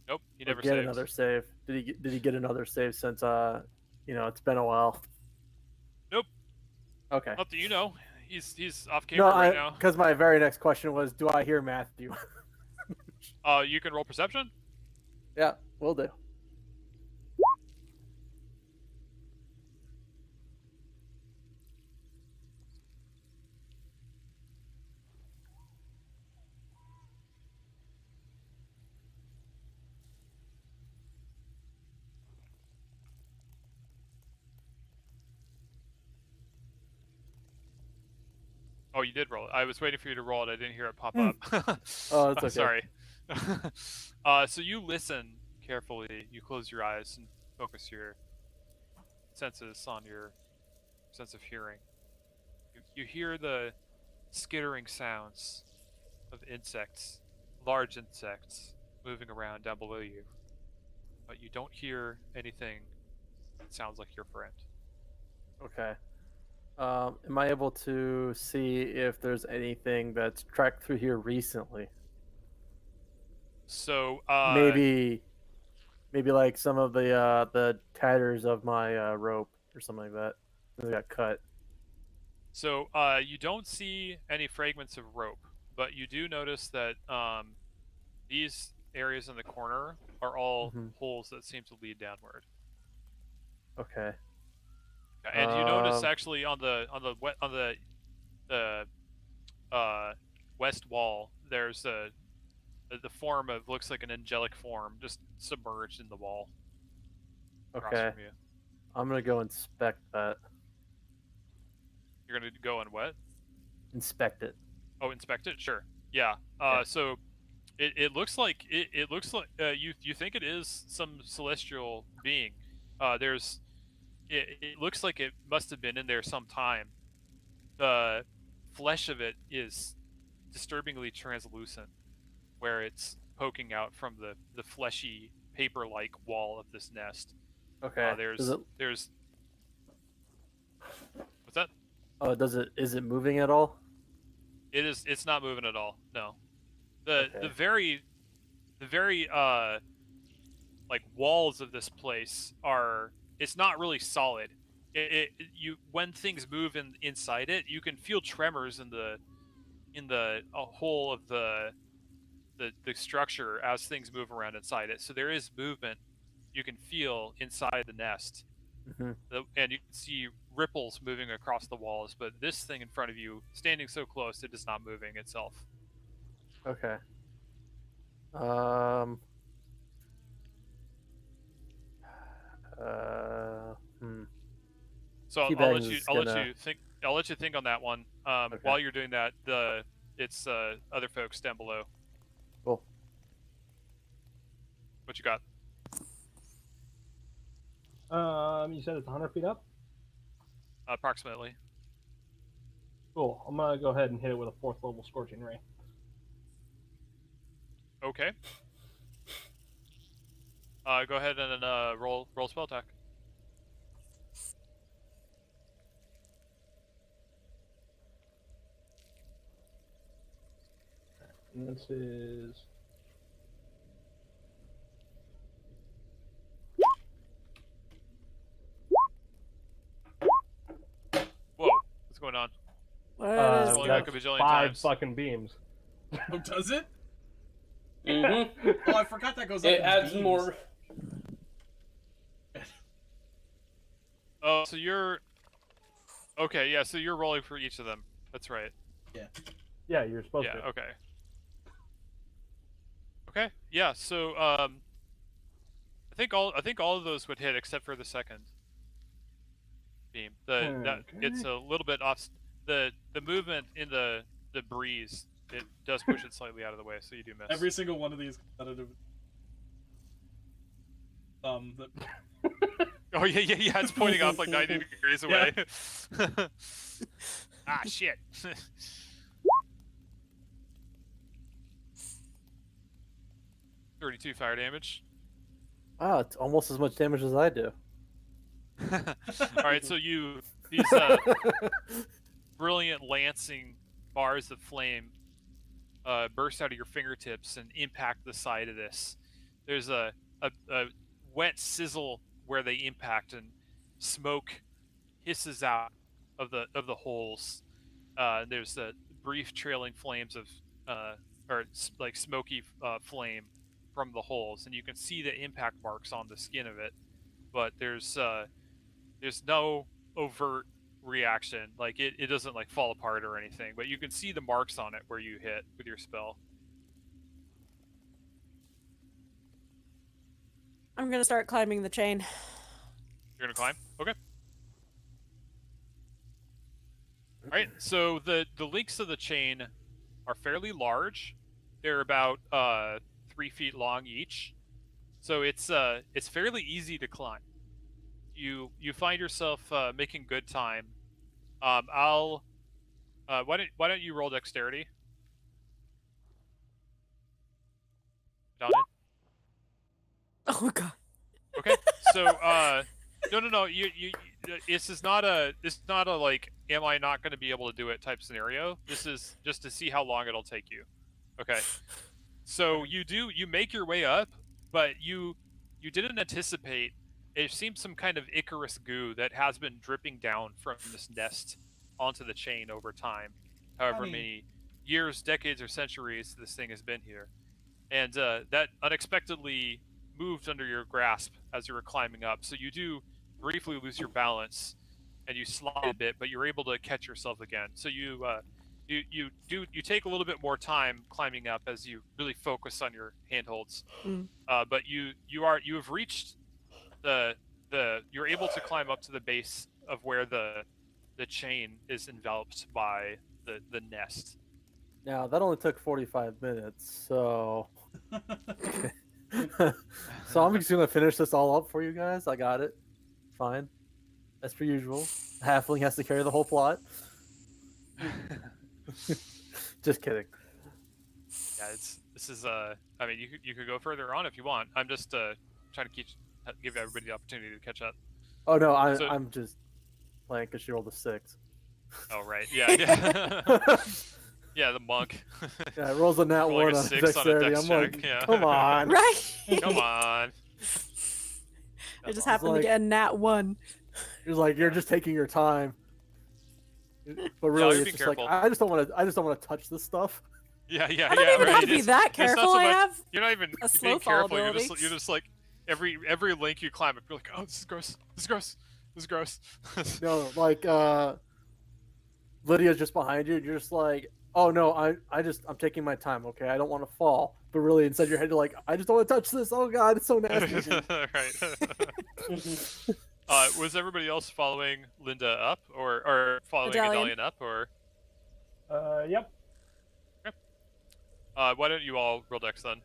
Nope, he never get saved. Another save. Did he get another save since it's been a while? Nope. Okay. Not that you know. He's off No, camera right now. because my very next question was, do I hear Matthew? You can roll perception. Yeah, will do. Oh, you did roll it. I was waiting for you to roll it. I didn't hear it pop up. Oh, it's okay. Sorry. So you listen carefully. You close your eyes and focus your senses on your sense of hearing. You hear the skittering sounds of insects, large insects, moving around down below you. But you don't hear anything that sounds like your friend. Okay. Am I able to see if there's anything that's tracked through here recently? So, maybe like some of the tatters of my rope or something like that. They got cut. So, you don't see any fragments of rope, but you do notice that these areas in the corner are all holes that seem to lead downward. Okay. And you notice actually on the west wall, there's the form of looks like an angelic form just submerged in the wall. Across Okay. from you. I'm gonna go inspect that. You're gonna go and what? Inspect it. Oh, inspect it. Sure. Yeah. So it looks like you think it is some celestial being. It looks like it must have been in there some time. The flesh of it is disturbingly translucent, where it's poking out from the fleshy paper-like wall of this nest. Okay. There's what's that? Oh, is it moving at all? It's not moving at all. No. Okay. The very like walls of this place are, it's not really solid. When things move inside it, you can feel tremors in the whole of the structure as things move around inside it. So there is movement you can feel inside the nest. Mm-hmm. And you can see ripples moving across the walls, but this thing in front of you, standing so close, it is not moving itself. Okay. So I'll let you think on that one. Okay. While you're doing that, it's other folks down below. Cool. What you got? You said it's 100 feet up? Approximately. Cool. I'm gonna go ahead and hit it with a 4th level Scorching Ray. Okay. Go ahead and roll spell attack. And this is... Whoa, what's going on? What is rolling that? back a bajillion 5 times. fucking beams. Oh, does it? Mm-hmm. Oh, I forgot that goes up. It in adds beams. more. Oh, so you're... Okay, yeah, so you're rolling for each of them. That's right. Yeah, you're supposed Yeah, to. okay. Okay, yeah, so, I think all of those would hit except for the second beam. It's a little bit off... The movement in the breeze, it does push it slightly out of the way, so you do miss. Every single one of these competitive. Oh yeah, it's pointing off like 90 degrees away. Ah, shit. 32 fire damage. Wow, it's almost as much damage as I do. Alright, so these brilliant lancing bars of flame burst out of your fingertips and impact the side of this. There's a wet sizzle where they impact, and smoke hisses out of the holes There's the brief trailing flames of, like smoky flame from the holes, and you can see the impact marks on the skin of it. But there's no overt reaction. Like it doesn't like fall apart or anything. But you can see the marks on it where you hit with your spell. I'm gonna start climbing the chain. You're gonna climb? Okay. All right. So the links of the chain are fairly large. They're about 3 feet long each. So it's fairly easy to climb. You find yourself making good time. Why don't you roll dexterity? Donna? Oh god. Okay. So no. This is not a like, am I not going to be able to do it type scenario. This is just to see how long it'll take you. Okay. So you make your way up, but you didn't anticipate. It seems some kind of Icarus goo that has been dripping down from this nest onto the chain over time. However many years, decades, or centuries this thing has been here. And that unexpectedly moved under your grasp as you were climbing up. So you do briefly lose your balance, and you slide a bit, but you're able to catch yourself again. So you take a little bit more time climbing up as you really focus on your handholds. But you have reached you're able to climb up to the base of where the chain is enveloped by the nest. Now that only took 45 minutes, so so I'm just gonna finish this all up for you guys. I got it. Fine. As per usual. Halfling has to carry the whole plot. Just kidding. Yeah, this is I mean, you could go further on if you want. I'm just trying to give everybody the opportunity to catch up. Oh no, I'm just playing because she rolled a 6. Oh right, yeah. Yeah, the monk. Yeah, it rolls a nat Roll 1 like a on 6 on a dexterity. dex I'm check, like, yeah. come on. Right? Come on. I just Come on. happened to get a nat 1. You're like, you're just taking your time. But really, you're it's being just like, careful. I just don't want to touch this stuff. Yeah, I don't even right. have to be It's- that it's not careful. so I much- have You're not even a being slow fall careful. You're ability. just like every link you climb up, you're like, oh, this is gross. This is gross. This is gross. No, like Lydia's just behind you, and you're just like, oh no, I'm taking my time, okay? I don't want to fall. But really, inside your head, you're like, I just don't want to touch this. Oh god, it's so nasty. Right. Was everybody else following Linda up, or following Medallion. Medallion up, or? Yep. Why don't you all roll dex then?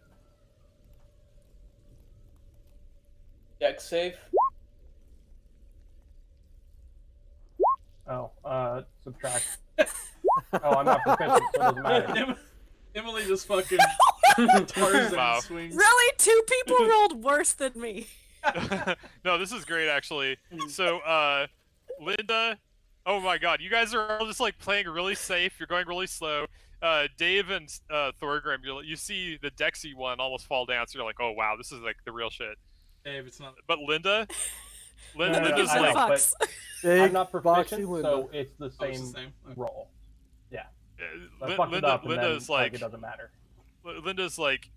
Dex save. Oh, subtract. Oh, I'm not proficient, so it doesn't matter. Emily just fucking Tarzan Wow. swings. Really? 2 people rolled worse than me. No, this is great actually. So, Linda, oh my god, you guys are all just like playing really safe. You're going really slow. Dave and Thorgrim, you see the Dexy one almost fall down, so you're like, oh wow, this is like the real shit. Dave, it's not. But Linda's No, Linda's I like, know, but Fucks. Big, I'm not boxy proficient, Linda. so it's the Oh, it's same the same. Okay. roll. I fucked it up, and Linda's then, like, it doesn't matter. Linda's like,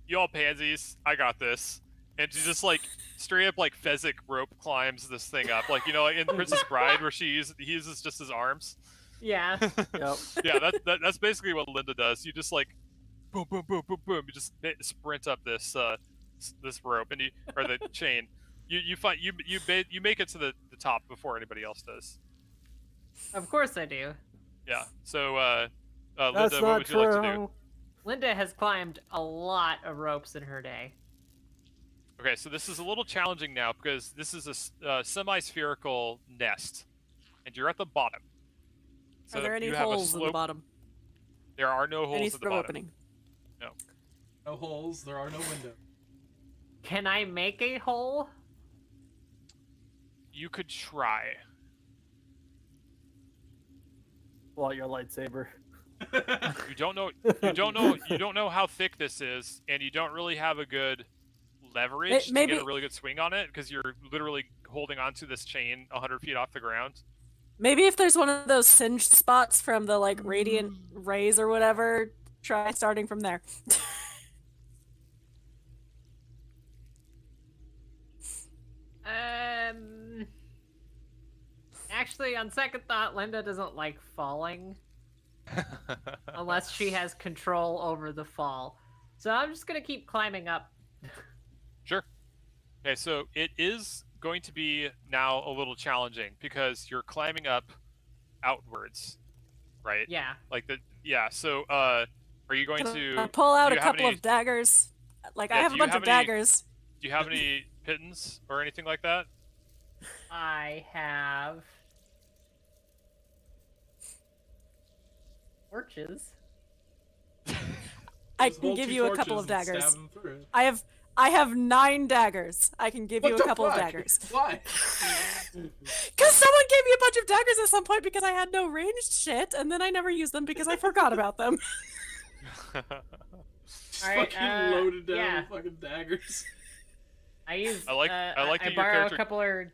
you all pansies, I got this. And she just like straight up like Fezzik rope climbs this thing up, like, you know, like in Princess Bride where he uses just his arms. Yeah. Yep. Yeah, that's basically what Linda does. You just like boom, boom, boom, boom, boom. You just sprint up this rope and or the chain. You make it to the top before anybody else does. Of course I do. Yeah. So That's Linda, what not would you like to do? true. Linda has climbed a lot of ropes in her day. Okay, so this is a little challenging now because this is a semi-spherical nest, and you're at the bottom. So Are there any you have a holes in the slope- bottom? There are no holes Any at the throw bottom. opening? No holes. There are no windows. Can I make a hole? You could try. Pull out your lightsaber. You don't know how thick this is, and you don't really have a good leverage to Maybe- get a really good swing on it because you're literally holding onto this chain 100 feet off the ground. Maybe if there's one of those singed spots from the like radiant rays or whatever, try starting from there. Actually, on second thought, Linda doesn't like falling unless she has control over the fall. So I'm just gonna keep climbing up. Sure. Okay, so it is going to be now a little challenging because you're climbing up outwards, right? Yeah. So are you going Can to I pull out do a you have couple any- of daggers? Like I Yeah, have do a you bunch have of any- daggers. do you have any pittons or anything like that? I have torches. I Just can hold give 2 you a couple torches of and daggers. stab them through. I have 9 daggers. I can give you What a the couple of fuck? daggers. Why? Because someone gave me a bunch of daggers at some point because I had no ranged shit, and then I never used them because I forgot about them. Just Alright, fucking loaded down yeah. with fucking daggers. I use. I like that I your borrow character- a couple of.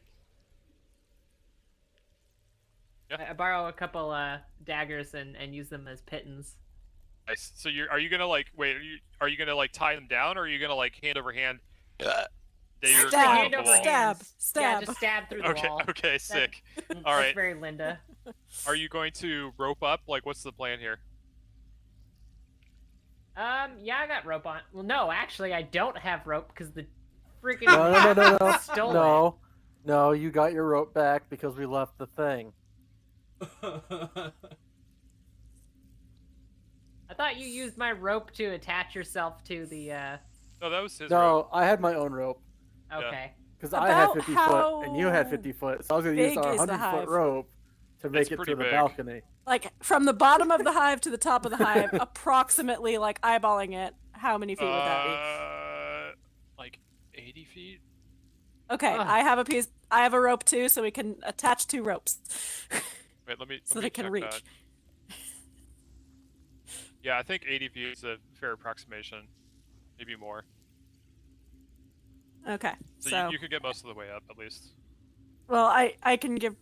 Yeah. I borrow a couple daggers and use them as pittons. Nice. So are you gonna like wait? Are you gonna like tie them down, or are you gonna like hand over hand? You're Stab, climbing Hand up the over wall? stab, hands. stab. Yeah, just stab through the Okay. wall. Okay. Sick. All That's right. very Linda. Are you going to rope up? Like, what's the plan here? Yeah, I got rope on. Well, no, actually, I don't have rope because the freaking No. stole it. No, you got your rope back because we left the thing. I thought you used my rope to attach yourself to the. No, that was his No, rope. I had my own rope Okay. because I had About 50 how foot and you had 50 foot, so I was going to use big our is the 100-foot hive? rope to make It's it pretty to the big. balcony. Like from the bottom of the hive to the top of the hive, approximately like eyeballing it. How many feet would that be? Like 80 feet. Okay, Ugh. I have a piece. I have a rope too, so we can attach 2 ropes, Wait, let me. so let that me it can check reach. that. Yeah, I think 80 feet is a fair approximation. Maybe more. Okay, So, so you could get most of the way up at least. well, I can give.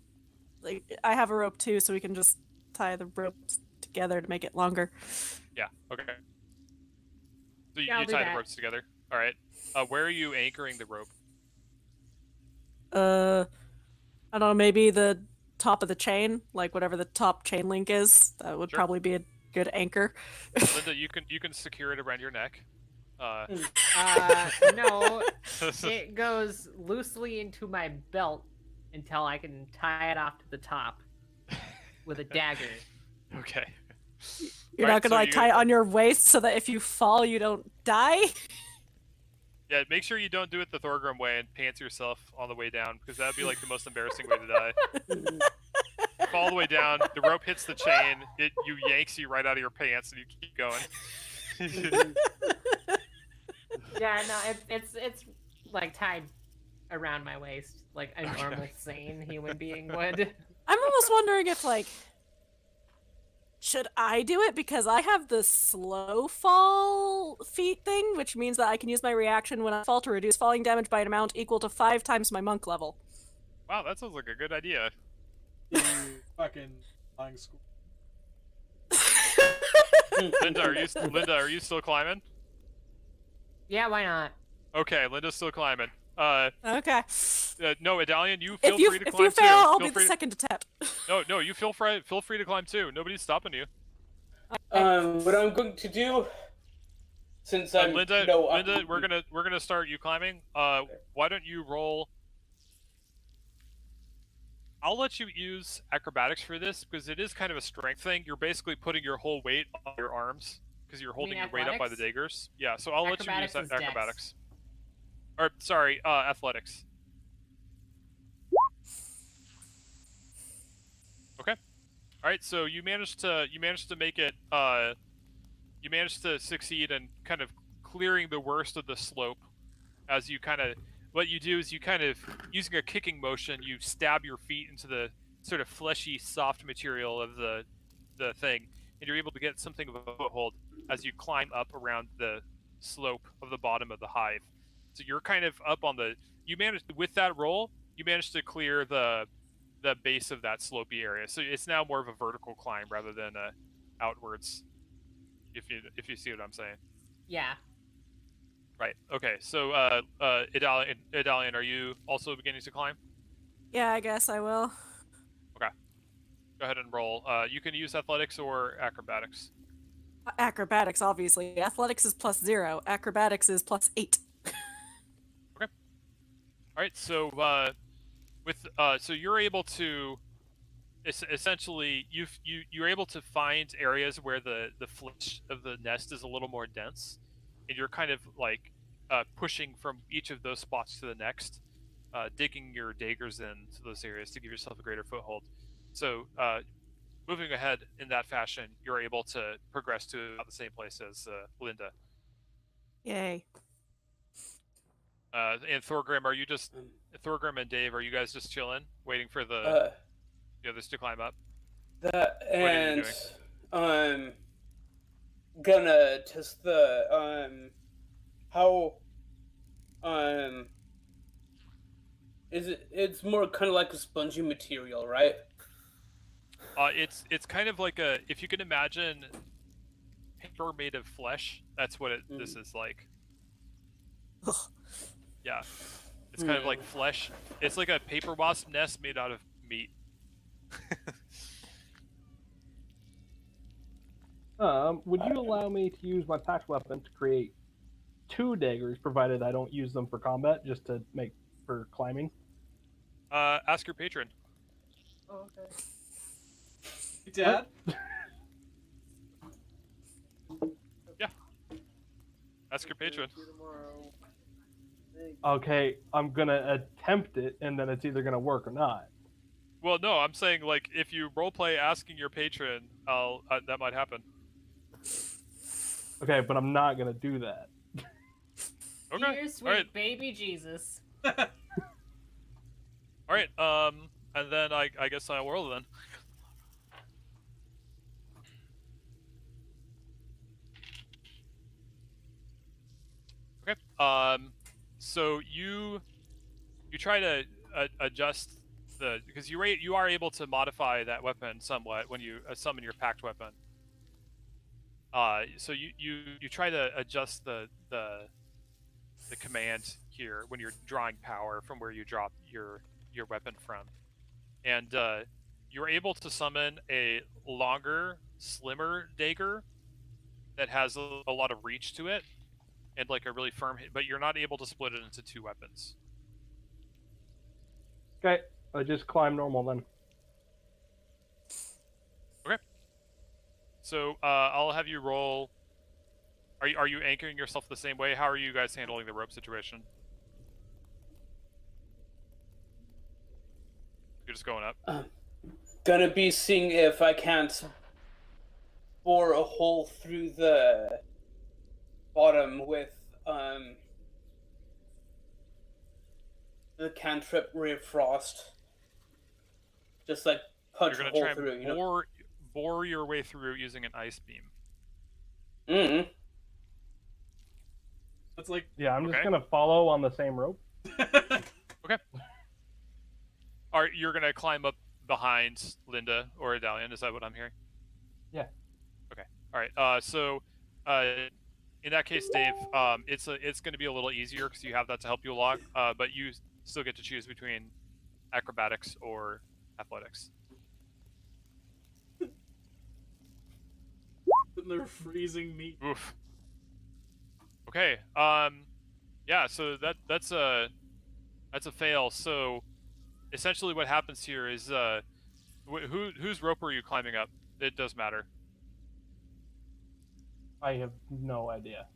Like I have a rope too, so we can just tie the ropes together to make it longer. Yeah. Okay. So Yeah, I'll you do tie that. the ropes together. All right. Where are you anchoring the rope? I don't know, maybe the top of the chain, like whatever the top chain link is. That would Sure. probably be a good anchor. Linda, you can secure it around your neck. No, it goes loosely into my belt until I can tie it off to the top with a dagger. Okay. You're Alright, not gonna so like tie it on your waist so that if you fall, you don't die. Yeah, make sure you don't do it the Thorgrim way and pants yourself on the way down, because that'd be like the most embarrassing way to die. You fall all the way down, the rope hits the chain, it yanks you right out of your pants, and you keep going. Yeah, no, it's like tied around my waist like a normal sane human being would. I'm almost wondering if like should I do it because I have the slow fall feat thing, which means that I can use my reaction when I fall to reduce falling damage by an amount equal to 5 times my monk level. Wow, that sounds like a good idea. You fucking lying school. Linda, are you still climbing? Yeah, why not? Okay, Linda's still climbing. Okay. No, Idalian, you feel free to If climb you fail, too. I'll Feel be the free to- second attempt. No, you feel free to climb too. Nobody's stopping you. What I'm going to do, since I'm Linda, no, Linda, we're gonna start you climbing. Why don't you roll? I'll let you use acrobatics for this because it is kind of a strength thing. You're basically putting your whole weight on your arms because you're holding your weight up by the athletics? daggers. Yeah, so I'll let you use Acrobatics is dex. acrobatics. Or sorry, athletics. Okay. All right. So you managed to make it. You managed to succeed in kind of clearing the worst of the slope. As you kind of, what you do is you kind of using a kicking motion, you stab your feet into the sort of fleshy, soft material of the thing, and you're able to get something of a foothold as you climb up around the slope of the bottom of the hive. So you're kind of up on the. You managed with that roll. You managed to clear the the base of that slopey area. So it's now more of a vertical climb rather than outwards. If you see what I'm saying. Yeah. Right. Okay. So Idalian, are you also beginning to climb? Yeah, I guess I will. Okay. Go ahead and roll. You can use athletics or acrobatics. Acrobatics, obviously. Athletics is +0. Acrobatics is +8. All right. So so you're able to essentially you're able to find areas where the flesh of the nest is a little more dense, and you're kind of like pushing from each of those spots to the next, digging your daggers into those areas to give yourself a greater foothold. So moving ahead in that fashion, you're able to progress to about the same place as Linda. Yay. And Thorgrim, are you just Thorgrim and Dave? Are you guys just chilling, waiting for the others to climb up? That What are you and doing? gonna test the how is it? It's more kind of like a spongy material, right? It's kind of like if you can imagine paper made of flesh. That's what this is like. Ugh. Yeah, it's kind of like flesh. It's like a paper wasp nest made out of meat. Would you allow me to use my packed weapon to create 2 daggers, provided I don't use them for combat, just to make for climbing? Ask your patron. Oh, okay. Dad? Yeah. Ask your patron. Okay, I'm gonna attempt it, and then it's either gonna work or not. Well, no, I'm saying like if you roleplay asking your patron, that might happen. Okay, but I'm not gonna do that. Okay. Dear sweet All right. baby Jesus. All right. And then I guess I'll roll then. Okay. So you try to adjust because you are able to modify that weapon somewhat when you summon your packed weapon. So you try to adjust the command here when you're drawing power from where you drop your weapon from, and you're able to summon a longer, slimmer dagger that has a lot of reach to it and like a really firm hit, but you're not able to split it into 2 weapons. Okay, I just climb normal then. Okay. So I'll have you roll. Are you anchoring yourself the same way? How are you guys handling the rope situation? You're just going up. Gonna be seeing if I can't bore a hole through the bottom with the cantrip Ray of Frost. Just like punch You're a gonna hole try through, and you know? bore your way through using an ice beam. Mm-hmm. It's like Yeah, I'm just Okay. gonna follow on the same rope. Okay. You're gonna climb up behind Linda or Idalian? Is that what I'm hearing? Yeah. Okay. All right. So, in that case, Dave, it's gonna be a little easier because you have that to help you along. But you still get to choose between acrobatics or athletics. they're freezing meat. Oof. Okay. Yeah. So that's a fail. So, essentially, what happens here is whose rope are you climbing up? It does matter. I have no idea.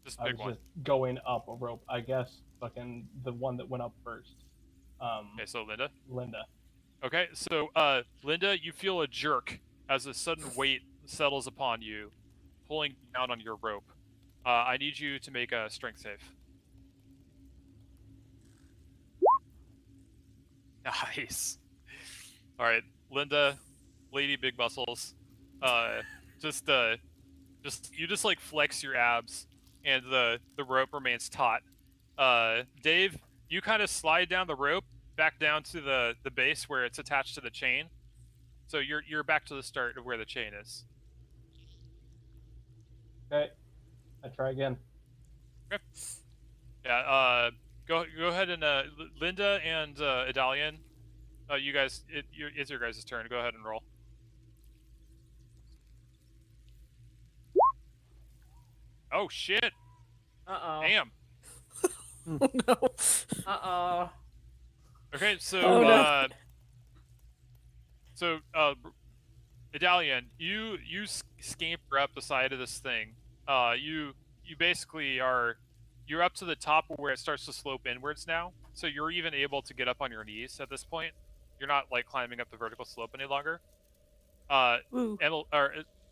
Just I pick was one. just going up a rope. I guess fucking the one that went up first. Okay. So Linda. Linda. Okay. So Linda, you feel a jerk as a sudden weight settles upon you, pulling down on your rope. I need you to make a strength save. Nice. All right, Linda, lady big muscles. Just you just like flex your abs, and the rope remains taut. Dave, you kind of slide down the rope, back down to the base where it's attached to the chain. So you're back to the start of where the chain is. Okay. I try again. Okay. Yeah. Go ahead and Linda and Idalian. You guys, it's your guys' turn. Go ahead and roll. Oh shit! Uh-oh. Damn. Oh no. Uh-oh. Okay, so Oh, no. Idalian, you scamper up the side of this thing. You basically you're up to the top where it starts to slope inwards now. So you're even able to get up on your knees at this point. You're not like climbing up the vertical slope any longer. Ooh.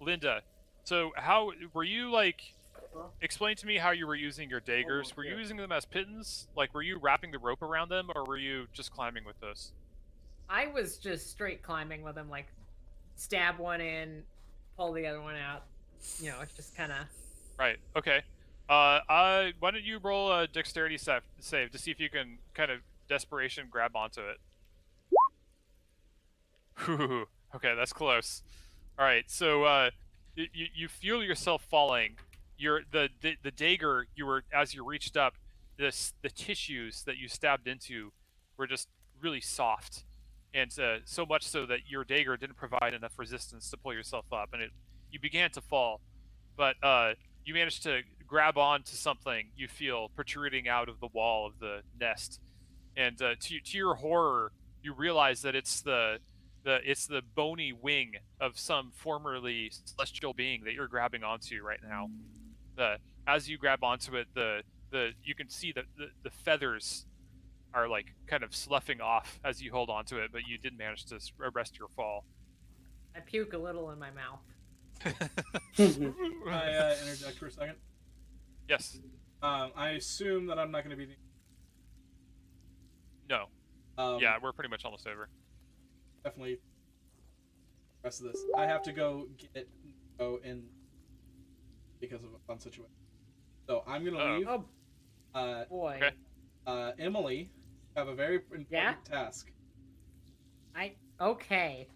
Linda, so how were you like? Explain to me how you were using your daggers. Were you using them as pittons? Like, were you wrapping the rope around them, or were you just climbing with those? I was just straight climbing with him, like stab one in, pull the other one out. You know, it's just kind of. Right. Okay. Why don't you roll a dexterity save to see if you can kind of desperation grab onto it? Whew. Okay, that's close. All right. So you feel yourself falling. The dagger you were as you reached up, the tissues that you stabbed into were just really soft, and so much so that your dagger didn't provide enough resistance to pull yourself up, and you began to fall, but you managed to grab on to something you feel protruding out of the wall of the nest, and to your horror, you realize that it's the bony wing of some formerly celestial being that you're grabbing onto right now. As you grab onto it, you can see that the feathers are like kind of sloughing off as you hold onto it, but you did manage to arrest your fall. I puke a little in my mouth. Can I interject for a second? Yes. I assume that I'm not going to be. No. Yeah, we're pretty much almost over. Definitely. The rest of this, I have to go in because of a fun situation. So I'm gonna leave. Oh boy. Okay. Emily, you have a very important task. Okay.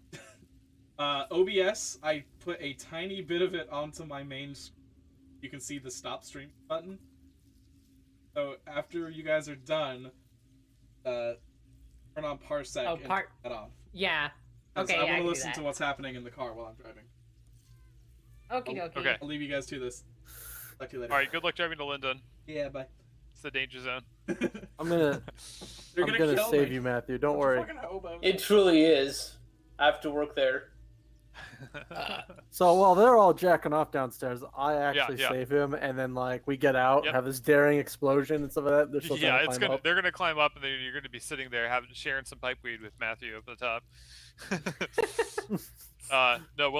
OBS, I put a tiny bit of it onto my main screen. You can see the stop stream button. So after you guys are done, turn on Parsec and turn that off. Yeah. Okay, I want to do listen that. to what's happening in the car while I'm driving. Okie dokie. Okay. I'll leave you guys to this. Talk to you later. All right. Good luck driving to Linden. Yeah, bye. It's the danger zone. I'm gonna save you, Matthew. Don't worry. It truly is. I have to work there. So while they're all jacking off downstairs, I actually yeah. save him, and then like we get out, Yep. have this daring explosion and stuff like that. They're still trying to climb up. They're gonna climb up, and then you're gonna be sitting there sharing some pipeweed with Matthew up the top. No,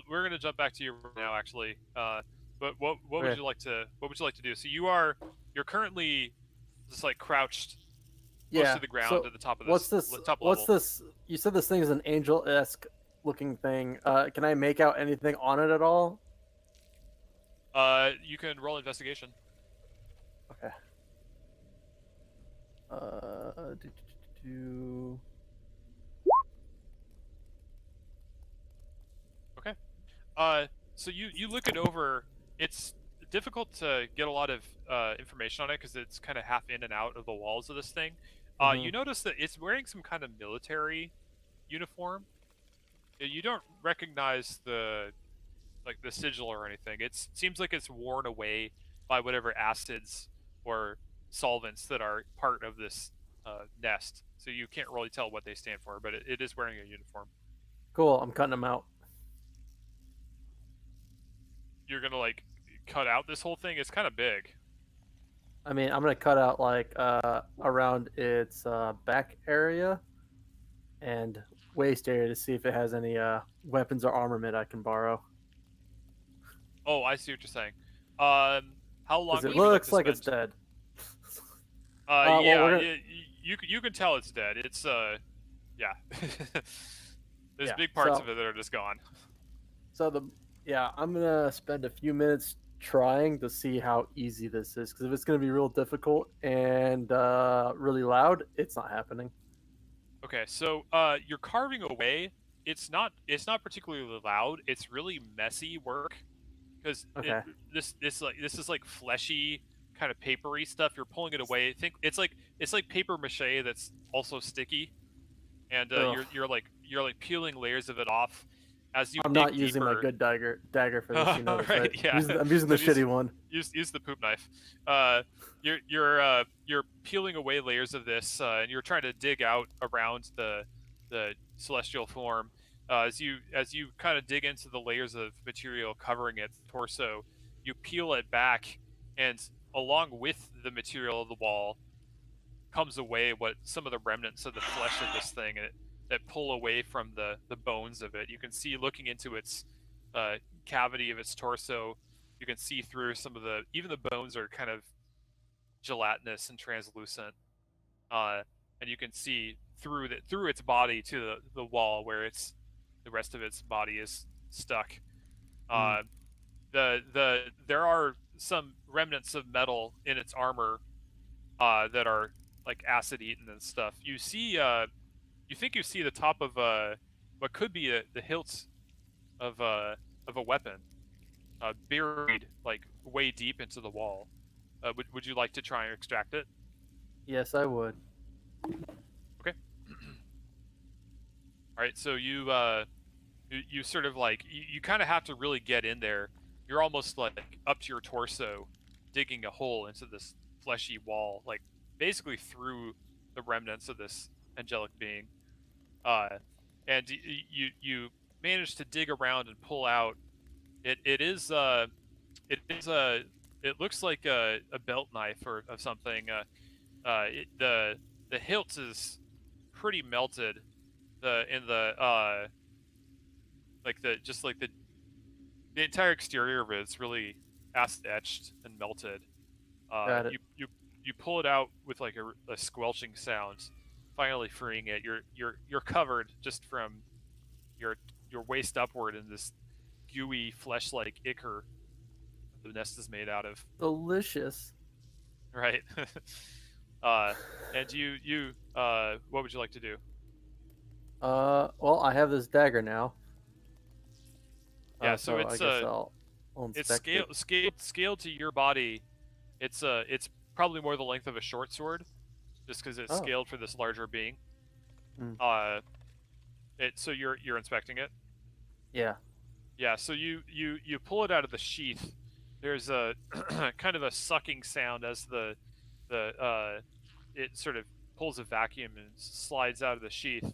we're gonna jump back to you now, actually. But what would you like to do? So you're currently just like crouched close to the ground at the top of this. Top level. What's this? You said this thing is an angel-esque looking thing. Can I make out anything on it at all? You can roll investigation. Okay. Okay. So you look it over. It's difficult to get a lot of information on it because it's kind of half in and out of the walls of this thing. You notice that it's wearing some kind of military uniform. You don't recognize the sigil or anything. It seems like it's worn away by whatever acids or solvents that are part of this nest. So you can't really tell what they stand for, but it is wearing a uniform. Cool. I'm cutting them out. You're gonna like cut out this whole thing? It's kind of big. I mean, I'm gonna cut out like around its back area and waist area to see if it has any weapons or armament I can borrow. Oh, I see what you're saying. How long? Because it looks like it's dead. You can tell it's dead. It's yeah. There's Yeah, big parts of it that are just gone. So I'm gonna spend a few minutes trying to see how easy this is. Because if it's gonna be real difficult and really loud, it's not happening. Okay, so you're carving away. It's not particularly loud. It's really messy work because Okay. this is like fleshy kind of papery stuff. You're pulling it away. Think it's like paper mache that's also sticky, and Ugh. you're like peeling layers of it off as you I'm dig not using my deeper. good dagger for this. You know this, Right? right? Yeah. I'm using the Then shitty one. use the poop knife. You're peeling away layers of this, and you're trying to dig out around the celestial form. As you kind of dig into the layers of material covering its torso, you peel it back, and along with the material of the wall comes away what some of the remnants of the flesh of this thing that pull away from the bones of it. You can see looking into its cavity of its torso. You can see through some of even the bones are kind of gelatinous and translucent, and you can see through its body to the wall where the rest of its body is stuck. Uh, there are some remnants of metal in its armor that are like acid eaten and stuff. You see, you think you see the top of what could be the hilt of a weapon buried like way deep into the wall. Would you like to try and extract it? Yes, I would. Okay. All right. So you sort of like you kind of have to really get in there. You're almost like up to your torso, digging a hole into this fleshy wall, like basically through the remnants of this angelic being. Uh, and you manage to dig around and pull out. It is it looks like a belt knife or of something. The hilt is pretty melted. The like the just like the entire exterior of it is really acid etched and melted. Got it. You pull it out with like a squelching sound, finally freeing it. You're covered just from your your waist upward in this gooey flesh-like ichor the nest is made out of. Delicious. Right. And what would you like to do? Well, I have this dagger now. Yeah, so I it's guess I'll it's inspect scaled to your body. It's probably more the length of a short sword, just because it's Oh. scaled for this larger being. Hmm. So you're inspecting it. Yeah. Yeah, so you pull it out of the sheath. There's a kind of a sucking sound as it sort of pulls a vacuum and slides out of the sheath.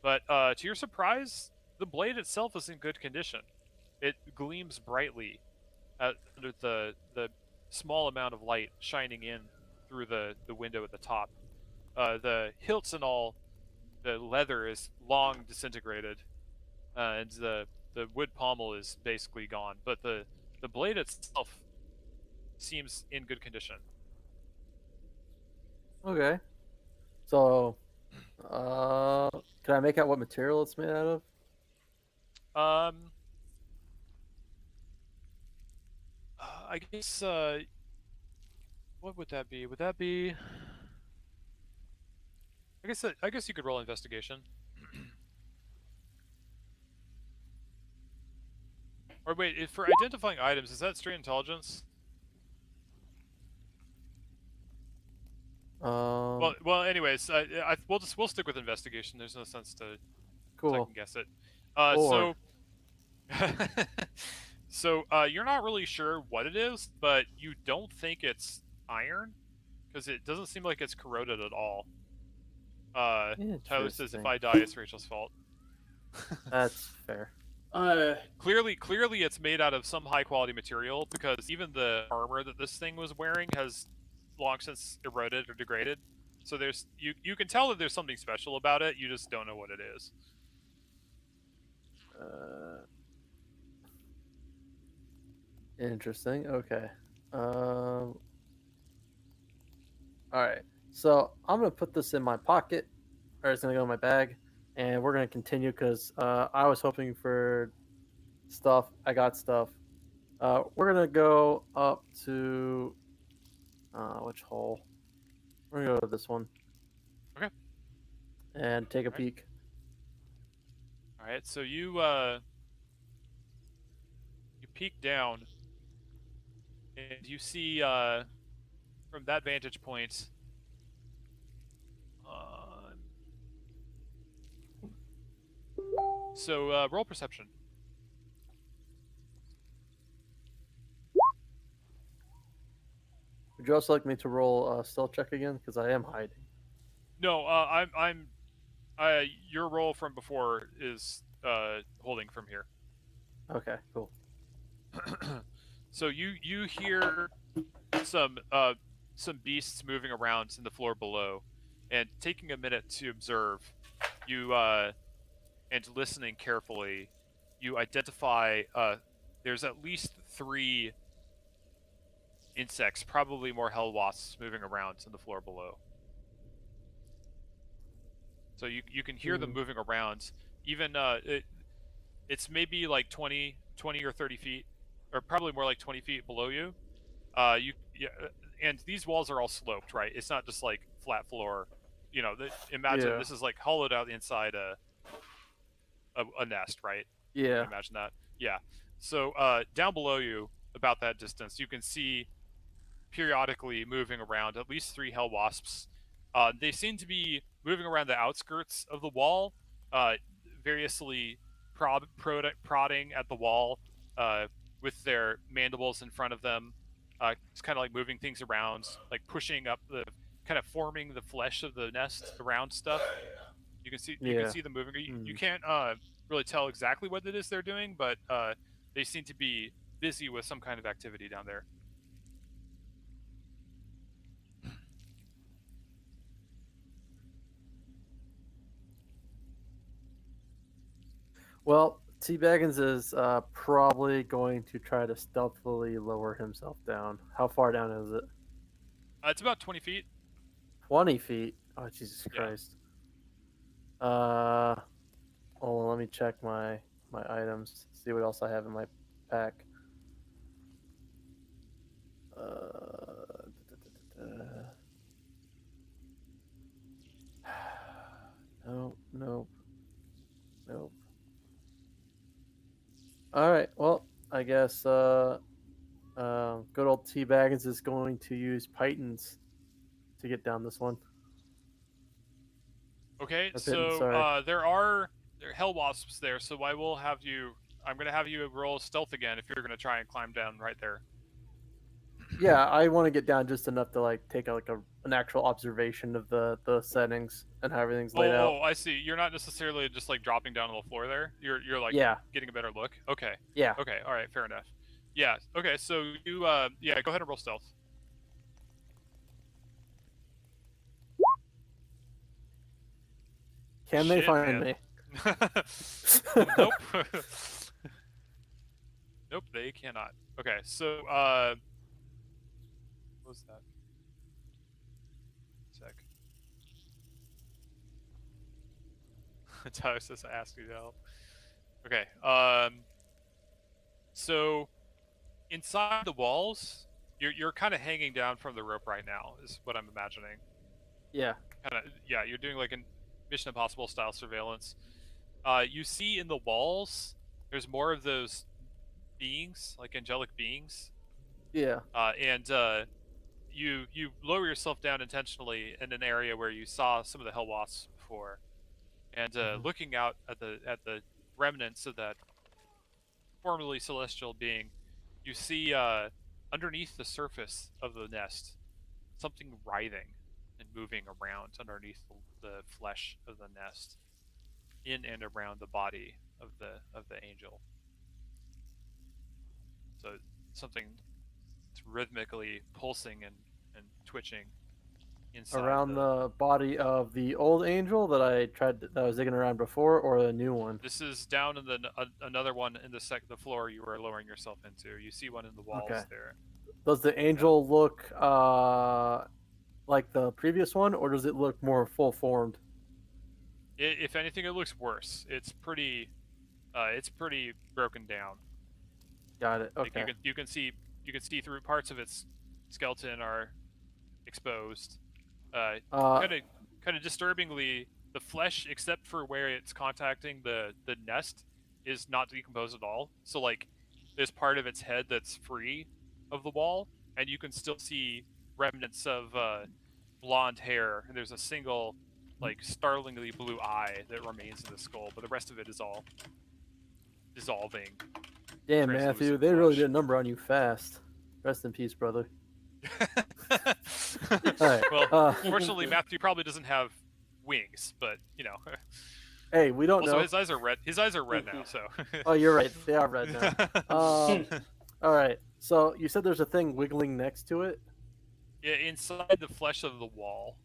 But to your surprise, the blade itself is in good condition. It gleams brightly under the small amount of light shining in through the window at the top. The hilts and all, the leather is long disintegrated, and the wood pommel is basically gone. But the blade itself seems in good condition. Okay. So, can I make out what material it's made out of? I guess what would that be? Would that be? I guess you could roll investigation. Or wait, for identifying items, is that straight intelligence? Well. Anyways, we'll stick with investigation. There's no sense to Cool. second guess it. Or- So you're not really sure what it is, but you don't think it's iron, because it doesn't seem like it's corroded at all. Tyler says, "If I die, it's Rachel's fault." That's fair. Clearly, it's made out of some high quality material, because even the armor that this thing was wearing has long since eroded or degraded. So you can tell that there's something special about it. You just don't know what it is. Interesting. Okay. All right. So I'm gonna put this in my pocket, or it's gonna go in my bag, and we're gonna continue because I was hoping for stuff. I got stuff. We're gonna go up to which hole? We're gonna go to this one. Okay. and take a Right. peek. All right, so you peek down, and you see from that vantage point. So roll perception. Would you also like me to roll a stealth check again? Because I am hiding. No, your roll from before is holding from here. Okay, cool. So you hear some beasts moving around in the floor below, and taking a minute to observe, you and listening carefully, you identify there's at least 3 insects, probably more hell wasps, moving around in the floor below. So you can hear them moving around. Even it's maybe like 20 or 30 feet, or probably more like 20 feet below you. And these walls are all sloped, right? It's not just like flat floor. Imagine Yeah. this is like hollowed out inside a nest, right? Yeah. Imagine that. Yeah. So down below you, about that distance, you can see periodically moving around at least 3 hell wasps. They seem to be moving around the outskirts of the wall, variously prodding at the wall with their mandibles in front of them. It's kind of like moving things around, like pushing up kind of forming the flesh of the nest around stuff. You can see them moving. You can't really tell exactly what it is they're doing, but they seem to be busy with some kind of activity down there. Well, T. Baggins is probably going to try to stealthily lower himself down. How far down is it? It's about 20 feet. 20 feet? Oh, Jesus Yeah. Christ. Hold on, let me check my items, see what else I have in my pack. Nope. All right, well, I guess good old T. Baggins is going to use Pythons to get down this one. Okay, Sorry. so there are hell wasps there, so I'm going to have you roll stealth again if you're going to try and climb down right there. Yeah, I want to get down just enough to like take an actual observation of the settings and how everything's laid out. Oh, I see. You're not necessarily just like dropping down on the floor there. You're like getting a better look. Okay. Yeah. Okay. All right. Fair enough. Yeah. Okay. So you go ahead and roll stealth. Can they find me? Nope. Nope, they cannot. Okay, so what was that? Sec. Tyler says I asked you to help. Okay, so inside the walls, you're kind of hanging down from the rope right now, is what I'm imagining. Yeah. Yeah, you're doing like a Mission Impossible style surveillance. You see in the walls, there's more of those beings, like angelic beings. Yeah. And you lower yourself down intentionally in an area where you saw some of the hell wasps before, and looking out at the remnants of that formerly celestial being, you see underneath the surface of the nest something writhing and moving around underneath the flesh of the nest, in and around the body of the angel. So something that's rhythmically pulsing and twitching inside Around the body of the old angel that I was digging around before, or the new one? This is down in another one in the floor you were lowering yourself into. You see one in the walls there. Does the angel look like the previous one, or does it look more full formed? If anything, it looks worse. It's pretty broken down. Got it. Okay. Like you can see through parts of its skeleton are exposed. Kind of disturbingly, the flesh, except for where it's contacting the nest, is not decomposed at all. So like, there's part of its head that's free of the wall, and you can still see remnants of blonde hair, and there's a single like startlingly blue eye that remains in the skull, but the rest of it is all dissolving. Damn, translucent Matthew, they really flesh. did a number on you fast. Rest in peace, brother. Alright, Well, fortunately, Matthew probably doesn't have wings, but you know. Hey, we don't Also, know. his eyes are red. His eyes are red now, so. Oh, you're right. They are red now. All right. So you said there's a thing wiggling next to it. Yeah, inside the flesh of the wall.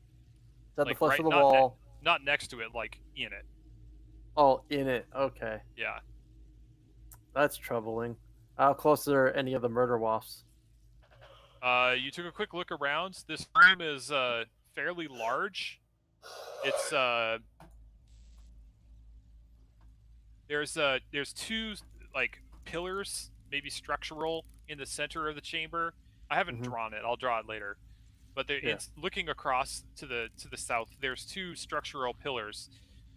Is that Like, the flesh right- of the not wall? Not next to it, like in it. Oh, in it. Okay, Yeah. that's troubling. How close are any of the murder wasps? You took a quick look around. This room is fairly large. It's there's two like pillars, maybe structural, in the center of the chamber. I haven't Mhm. drawn it. I'll draw it later. But Yeah. it's looking across to the south. There's two structural pillars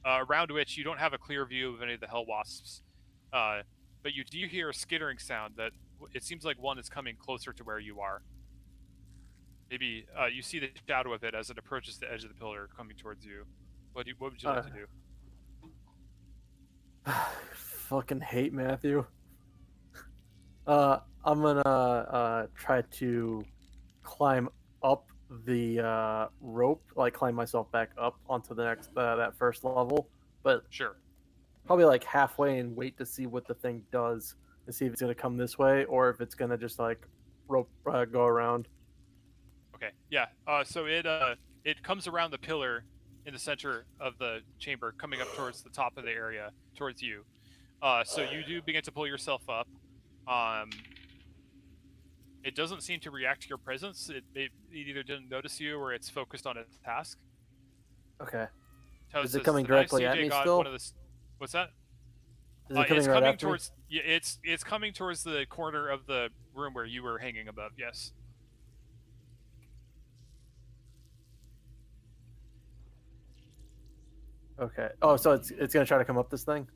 around which you don't have a clear view of any of the hell wasps. But you do hear a skittering sound that it seems like one is coming closer to where you are. Maybe you see the shadow of it as it approaches the edge of the pillar coming towards you. What would you like to do? Fucking hate Matthew. I'm gonna try to climb up the rope, like climb myself back up onto the next that first level, but Sure. probably like halfway and wait to see what the thing does and see if it's gonna come this way or if it's gonna just like rope go around. Okay. Yeah. So it comes around the pillar in the center of the chamber, coming up towards the top of the area, towards you. So you do begin to pull yourself up. It doesn't seem to react to your presence. It either didn't notice you or it's focused on its task. Okay. Toad Is it says, coming "The knife directly at CJ me got still? one of the What's that? Is it coming It's right coming after me? towards. Yeah, it's coming towards the corner of the room where you were hanging above. Yes. Okay. Oh, so it's gonna try to come up this thing?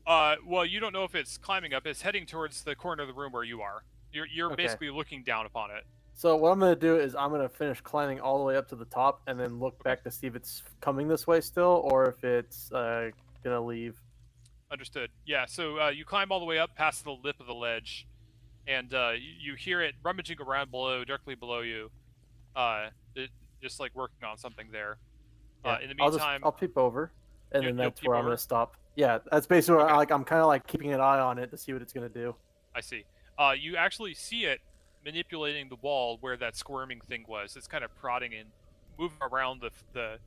Well, you don't know if it's climbing up. It's heading towards the corner of the room where you are. You're Okay. basically looking down upon it. So what I'm gonna do is I'm gonna finish climbing all the way up to the top and then look back to see if it's coming this way still or if it's gonna leave. Understood. Yeah. So you climb all the way up past the lip of the ledge, and you hear it rummaging around below, directly below you. Just like working on something there. Yeah. In the meantime, I'll peep over, and then you'll that's peep where I'm over? gonna stop. Yeah, that's basically where Okay. I'm kind of like keeping an eye on it to see what it's gonna do. I see. You actually see it manipulating the wall where that squirming thing was. It's kind of prodding and moving around the.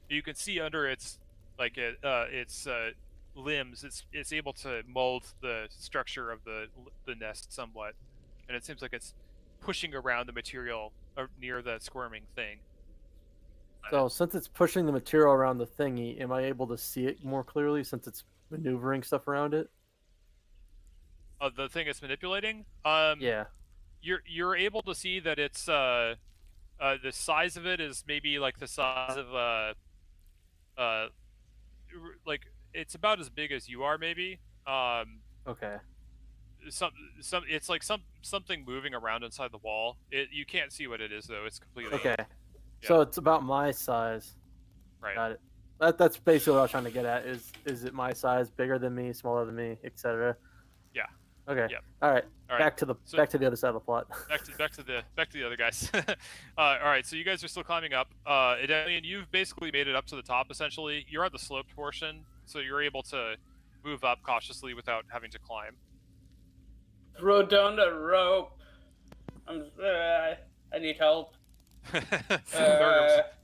You can see under its its limbs. It's able to mold the structure of the nest somewhat, and it seems like it's pushing around the material near the squirming thing. So since it's pushing the material around the thingy, am I able to see it more clearly since it's maneuvering stuff around it? The thing it's manipulating. Yeah. You're able to see that it's the size of it is maybe like the size of like it's about as big as you are maybe. Okay. Some it's like something moving around inside the wall. You can't see what it is though. It's completely Okay. So it's about my size. right. Got it. That's basically what I was trying to get at. Is it my size, bigger than me, smaller than me, etc. Yeah. Okay. Yep. All right. All right. Back to the other side of the plot. Back to the other guys. All right, so you guys are still climbing up. And you've basically made it up to the top. Essentially, you're at the sloped portion, so you're able to move up cautiously without having to climb. Throw down the rope. I need help.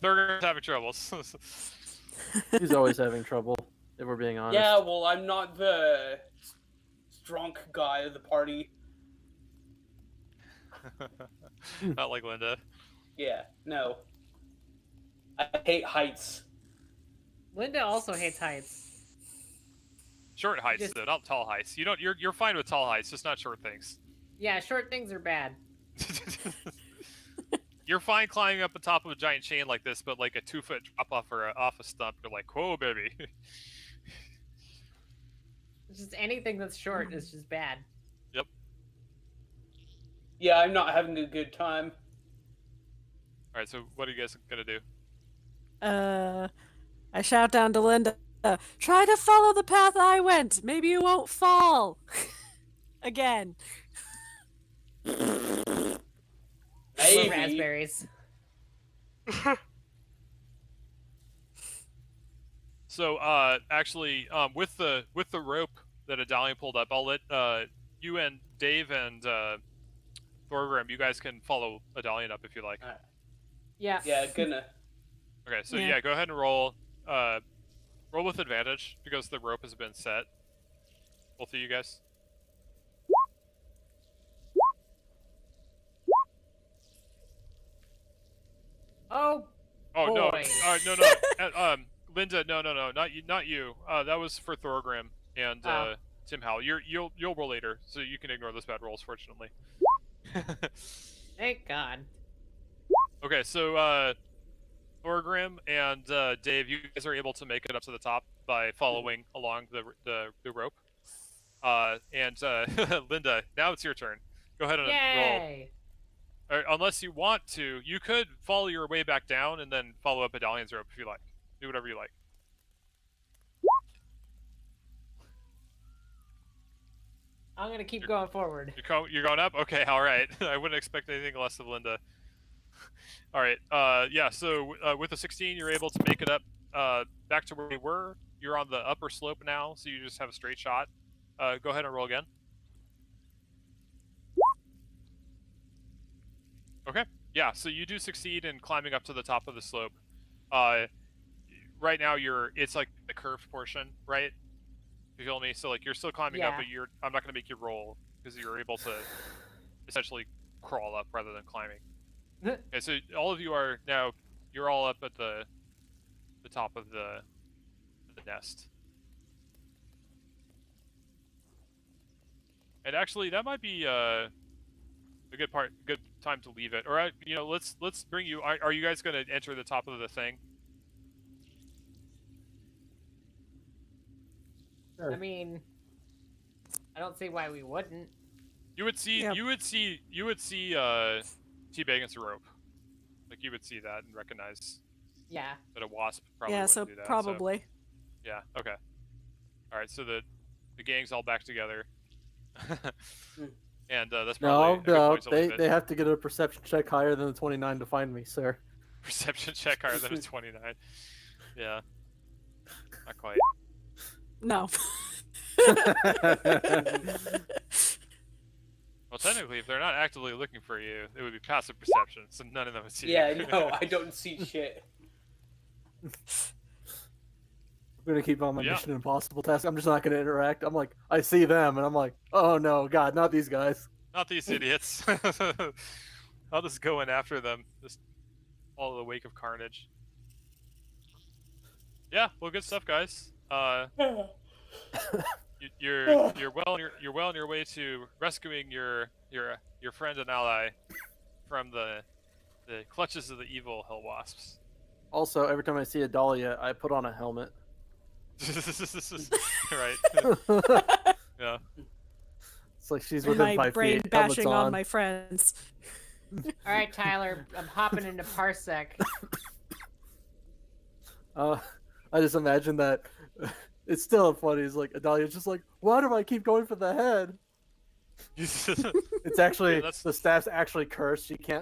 Thurgrim's having troubles. He's always having trouble, if we're being honest. Yeah, well, I'm not the drunk guy of the party. Not like Linda. Yeah, no. I hate heights. Linda also hates heights. Short heights, Just- though, not tall heights. You don't. You're fine with tall heights, just not short things. Yeah, short things are bad. You're fine climbing up on top of a giant chain like this, but like a 2-foot drop off or off a stump, you're like, whoa, baby. Just anything that's short is just bad. Yep. Yeah, I'm not having a good time. All right, so what are you guys gonna do? I shout down to Linda, try to follow the path I went. Maybe you won't fall. Again. Love Maybe. raspberries. So, actually, with the rope that Adalian pulled up, I'll let you and Dave and Thorgrim, you guys can follow Adalian up if you like. Yeah. Yeah, gonna. Okay, so Yeah. yeah, go ahead and roll. Roll with advantage because the rope has been set. Both of you guys. Oh. Oh no! Boy. No. Linda, no, not you. That was for Thorgrim and Oh. Tim Howell. You'll roll later, so you can ignore those bad rolls. Fortunately. Thank God. Okay, so Thorgrim and Dave, you guys are able to make it up to the top by following along the rope. And Linda, now it's your turn. Go ahead and roll. Yay! Or, unless you want to, you could follow your way back down and then follow up Adalian's rope if you like. Do whatever you like. I'm gonna keep going forward. You're going up? Okay, all right. I wouldn't expect anything less of Linda. All right. Yeah. So with a 16, you're able to make it up back to where we were. You're on the upper slope now, so you just have a straight shot. Go ahead and roll again. Okay. Yeah. So you do succeed in climbing up to the top of the slope. Right now it's like the curved portion, right? You feel me? So like you're still climbing up, Yeah. but I'm not gonna make you roll because you're able to essentially crawl up rather than climbing. Okay, so all of you are now. You're all up at the top of the nest. And actually, that might be a good time to leave it. Or let's bring you. Are you guys gonna enter the top of the thing? I mean, I don't see why we wouldn't. You would see. Yep. You would see. Teabagging through rope. Like you would see that and recognize Yeah. that a wasp probably Yeah, wouldn't so do that. probably. So, yeah. Okay. All right. So the gang's all back together. And that's probably a good No, point to leave it. they have to get a perception check higher than a 29 to find me, sir. Perception check higher than a 29. Yeah. Not quite. No. Well, technically, if they're not actively looking for you, it would be passive perception, so none of them would see you. Yeah, no, I don't see shit. I'm gonna keep on my Yeah. Mission Impossible task. I'm just not gonna interact. I'm like, I see them, and I'm like, oh no, God, not these guys. Not these idiots. I'll just go in after them. Just follow the wake of carnage. Yeah, well, good stuff, guys. You're well on your way to rescuing your friend and ally from the clutches of the evil hell wasps. Also, every time I see a Dahlia, I put on a helmet. Right. Yeah. It's like she's And within my 5 brain feet. Helmet's bashing on my friends. All right, Tyler, I'm hopping into Parsec. I just imagine that. It's still funny. It's like Adalia's just like, why do I keep going for the head? It's actually Yeah, that's- the staff's actually cursed. She can't